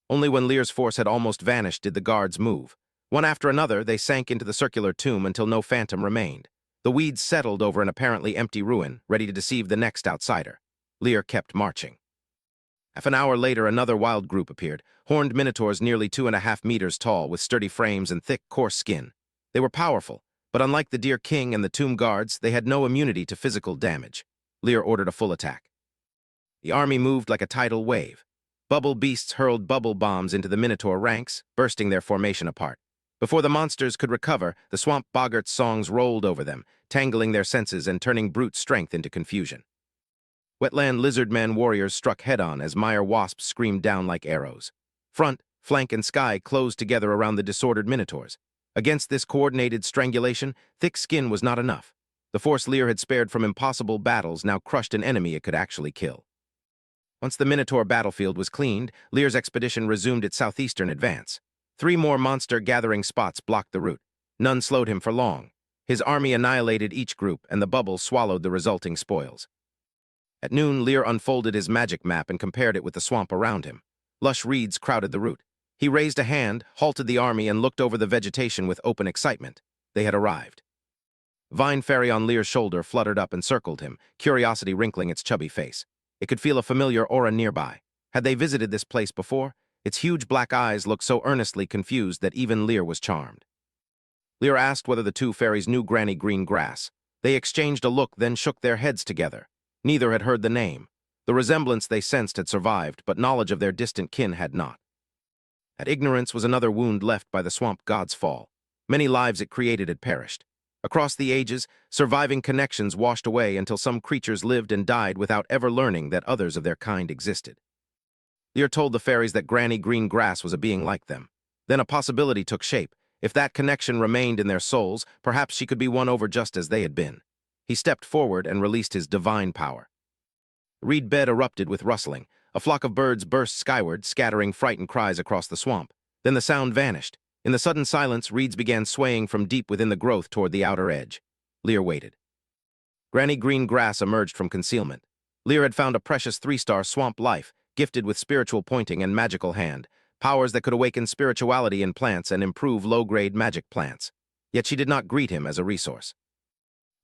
Only when Lear's force had almost vanished did the guards move. One after another, they sank into the circular tomb until no phantom remained. The weeds settled over an apparently empty ruin, ready to deceive the next outsider. Lear kept marching. Half an hour later, another wild group appeared, horned minotaurs nearly 2.5 meters tall, with sturdy frames and thick, coarse skin. They were powerful, but unlike the Deer King and the tomb guards, they had no immunity to physical damage. Lear ordered a full attack. The army moved like a tidal wave. Bubble beasts hurled bubble bombs into the minotaur ranks, bursting their formation apart. Before the monsters could recover, the swamp boggart's songs rolled over them, tangling their senses and turning brute strength into confusion. Wetland lizard-man warriors struck head-on as Mire wasps screamed down like arrows. Front, flank, and sky closed together around the disordered minotaurs. Against this coordinated strangulation, thick skin was not enough. The force Lear had spared from impossible battles now crushed an enemy it could actually kill. Once the minotaur battlefield was cleaned, Lear's expedition resumed its southeastern advance. 3 more monster-gathering spots blocked the route. None slowed him for long. His army annihilated each group, and the bubble swallowed the resulting spoils. At noon, Lear unfolded his magic map and compared it with the swamp around him. Lush reeds crowded the route. He raised a hand, halted the army, and looked over the vegetation with open excitement. They had arrived. Vine fairy on Lear's shoulder fluttered up and circled him, curiosity wrinkling its chubby face. It could feel a familiar aura nearby. Had they visited this place before? Its huge black eyes looked so earnestly confused that even Lear was charmed. Lear asked whether the two fairies knew Granny Green Grass. They exchanged a look, then shook their heads together. Neither had heard the name. The resemblance they sensed had survived, but knowledge of their distant kin had not. That ignorance was another wound left by the swamp god's fall. Many lives it created had perished. Across the ages, surviving connections washed away until some creatures lived and died without ever learning that others of their kind existed. Lear told the fairies that Granny Green Grass was a being like them. Then a possibility took shape. If that connection remained in their souls, perhaps she could be won over just as they had been. He stepped forward and released his divine power. The reed bed erupted with rustling. A flock of birds burst skyward, scattering frightened cries across the swamp. Then the sound vanished. In the sudden silence, reeds began swaying from deep within the growth toward the outer edge. Lear waited. Granny Green Grass emerged from concealment. Lear had found a precious 3-star swamp life, gifted with spiritual pointing and magical hand, powers that could awaken spirituality in plants and improve low-grade magic plants. Yet she did not greet him as a resource.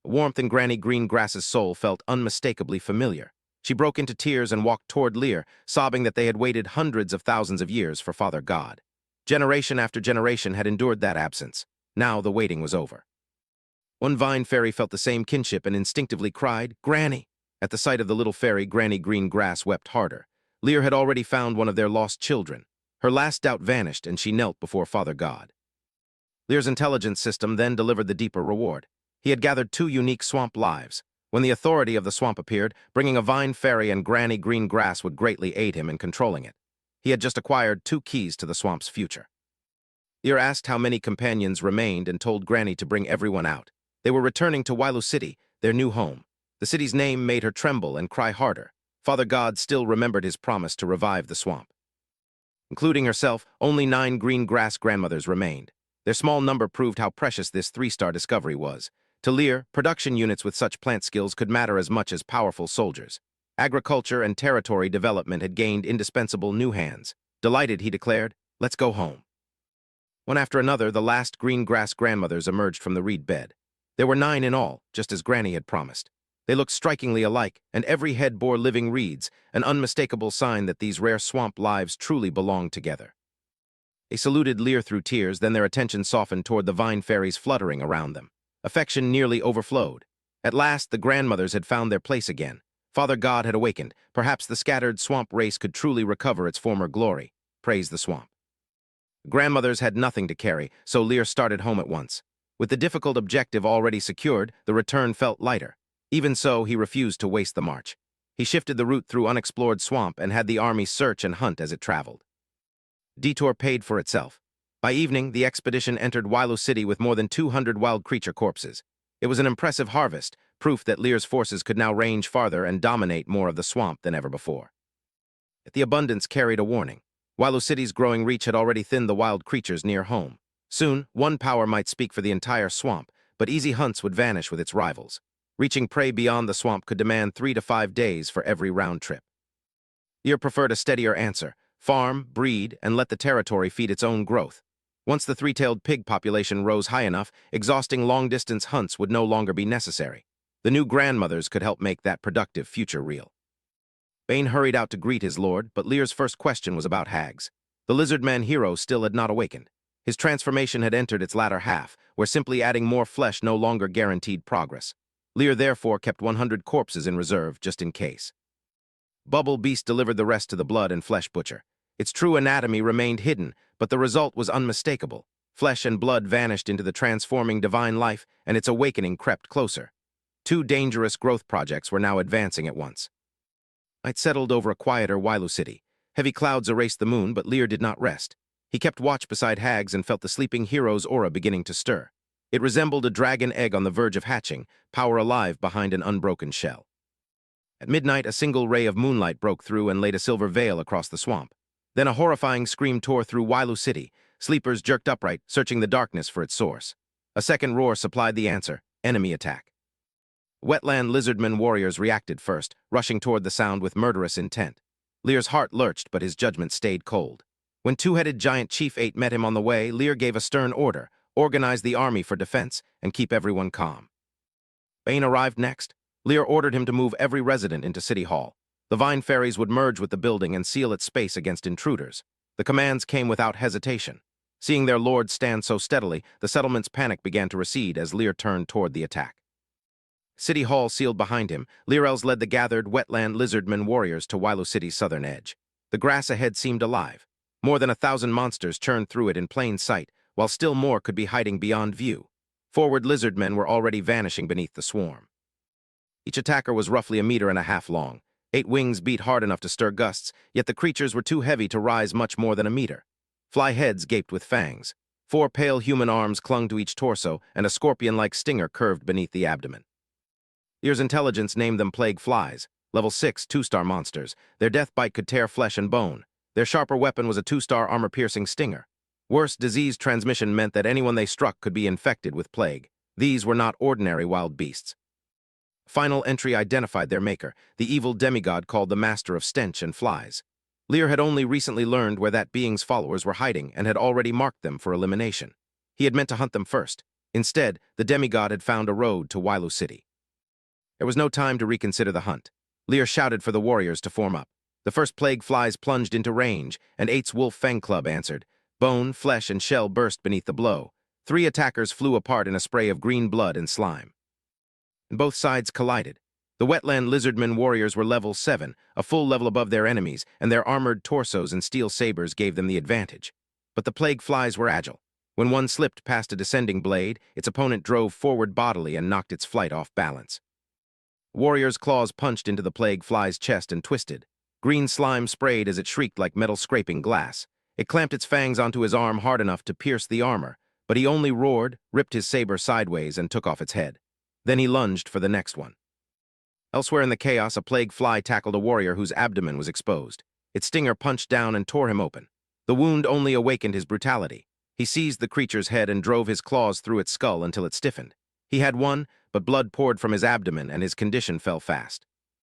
The warmth in Granny Green Grass's soul felt unmistakably familiar. She broke into tears and walked toward Lear, sobbing that they had waited hundreds of thousands of years for Father God. Generation after generation had endured that absence. Now the waiting was over. One vine fairy felt the same kinship and instinctively cried, "Granny!" At the sight of the little fairy, Granny Green Grass wept harder. Lear had already found one of their lost children. Her last doubt vanished, and she knelt before Father God. Lear's intelligence system then delivered the deeper reward. He had gathered 2 unique swamp lives. When the authority of the swamp appeared, bringing a vine fairy and Granny Green Grass would greatly aid him in controlling it. He had just acquired 2 keys to the swamp's future. Lear asked how many companions remained and told Granny to bring everyone out. They were returning to Wailu City, their new home. The city's name made her tremble and cry harder. Father God still remembered his promise to revive the swamp. Including herself, only 9 green grass grandmothers remained. Their small number proved how precious this 3-star discovery was. To Lear, production units with such plant skills could matter as much as powerful soldiers. Agriculture and territory development had gained indispensable new hands. Delighted, he declared, "Let's go home." One after another, the last green grass grandmothers emerged from the reed bed. There were 9 in all, just as Granny had promised. They looked strikingly alike, and every head bore living reeds, an unmistakable sign that these rare swamp lives truly belonged together. They saluted Lear through tears, then their attention softened toward the vine fairies fluttering around them. Affection nearly overflowed. At last, the grandmothers had found their place again. Father God had awakened. Perhaps the scattered swamp race could truly recover its former glory. Praise the swamp. The grandmothers had nothing to carry, so Lear started home at once. With the difficult objective already secured, the return felt lighter. Even so, he refused to waste the march. He shifted the route through unexplored swamp and had the army search and hunt as it traveled. Detour paid for itself. By evening, the expedition entered Wailu City with more than 200 wild creature corpses. It was an impressive harvest, proof that Lear's forces could now range farther and dominate more of the swamp than ever before. Yet the abundance carried a warning. Wailu City's growing reach had already thinned the wild creatures near home. Soon, one power might speak for the entire swamp, but easy hunts would vanish with its rivals. Reaching prey beyond the swamp could demand 3 to 5 days for every round trip. Lear preferred a steadier answer: farm, breed, and let the territory feed its own growth. Once the 3-tailed pig population rose high enough, exhausting long-distance hunts would no longer be necessary. The new grandmothers could help make that productive future real. Bane hurried out to greet his lord, but Lear's first question was about hags. The lizard-man hero still had not awakened. His transformation had entered its latter half, where simply adding more flesh no longer guaranteed progress. Lear therefore kept 100 corpses in reserve, just in case. Bubble Beast delivered the rest to the blood and flesh butcher. Its true anatomy remained hidden, but the result was unmistakable. Flesh and blood vanished into the transforming divine life, and its awakening crept closer. 2 dangerous growth projects were now advancing at once. Night settled over a quieter Wailu City. Heavy clouds erased the moon, but Lear did not rest. He kept watch beside hags and felt the sleeping hero's aura beginning to stir. It resembled a dragon egg on the verge of hatching, power alive behind an unbroken shell. At midnight, a single ray of moonlight broke through and laid a silver veil across the swamp. Then a horrifying scream tore through Wailu City. Sleepers jerked upright, searching the darkness for its source. A second roar supplied the answer: enemy attack. Wetland lizardmen warriors reacted first, rushing toward the sound with murderous intent. Lear's heart lurched, but his judgment stayed cold. When 2-headed giant Chief 8 met him on the way, Lear gave a stern order: organize the army for defense and keep everyone calm. Bane arrived next. Lear ordered him to move every resident into City Hall. The vine fairies would merge with the building and seal its space against intruders. The commands came without hesitation. Seeing their lord stand so steadily, the settlement's panic began to recede as Lear turned toward the attack. City Hall sealed behind him, Lear Els led the gathered Wetland lizardmen warriors to Wailu City's southern edge. The grass ahead seemed alive. More than 1,000 monsters churned through it in plain sight, while still more could be hiding beyond view. Forward lizardmen were already vanishing beneath the swarm. Each attacker was roughly 1.5 meters long. 8 wings beat hard enough to stir gusts, yet the creatures were too heavy to rise much more than a meter. Fly heads gaped with fangs. 4 pale human arms clung to each torso, and a scorpion-like stinger curved beneath the abdomen. Lear's intelligence named them plague flies, level 6 2-star monsters. Their death bite could tear flesh and bone. Their sharper weapon was a 2-star armor-piercing stinger. Worse, disease transmission meant that anyone they struck could be infected with plague. These were not ordinary wild beasts. Final entry identified their maker, the evil demigod called the Master of Stench and Flies. Lear had only recently learned where that being's followers were hiding and had already marked them for elimination. He had meant to hunt them first. Instead, the demigod had found a road to Wailu City. There was no time to reconsider the hunt. Lear shouted for the warriors to form up. The first plague flies plunged into range, and 8's Wolf Fang Club answered. Bone, flesh, and shell burst beneath the blow. 3 attackers flew apart in a spray of green blood and slime. And both sides collided. The Wetland lizardmen warriors were level 7, a full level above their enemies, and their armored torsos and steel sabers gave them the advantage. But the plague flies were agile. When one slipped past a descending blade, its opponent drove forward bodily and knocked its flight off balance. Warrior's claws punched into the plague fly's chest and twisted. Green slime sprayed as it shrieked like metal scraping glass. It clamped its fangs onto his arm hard enough to pierce the armor, but he only roared, ripped his saber sideways, and took off its head. Then he lunged for the next one. Elsewhere in the chaos, a plague fly tackled a warrior whose abdomen was exposed. Its stinger punched down and tore him open. The wound only awakened his brutality. He seized the creature's head and drove his claws through its skull until it stiffened. He had won, but blood poured from his abdomen and his condition fell fast.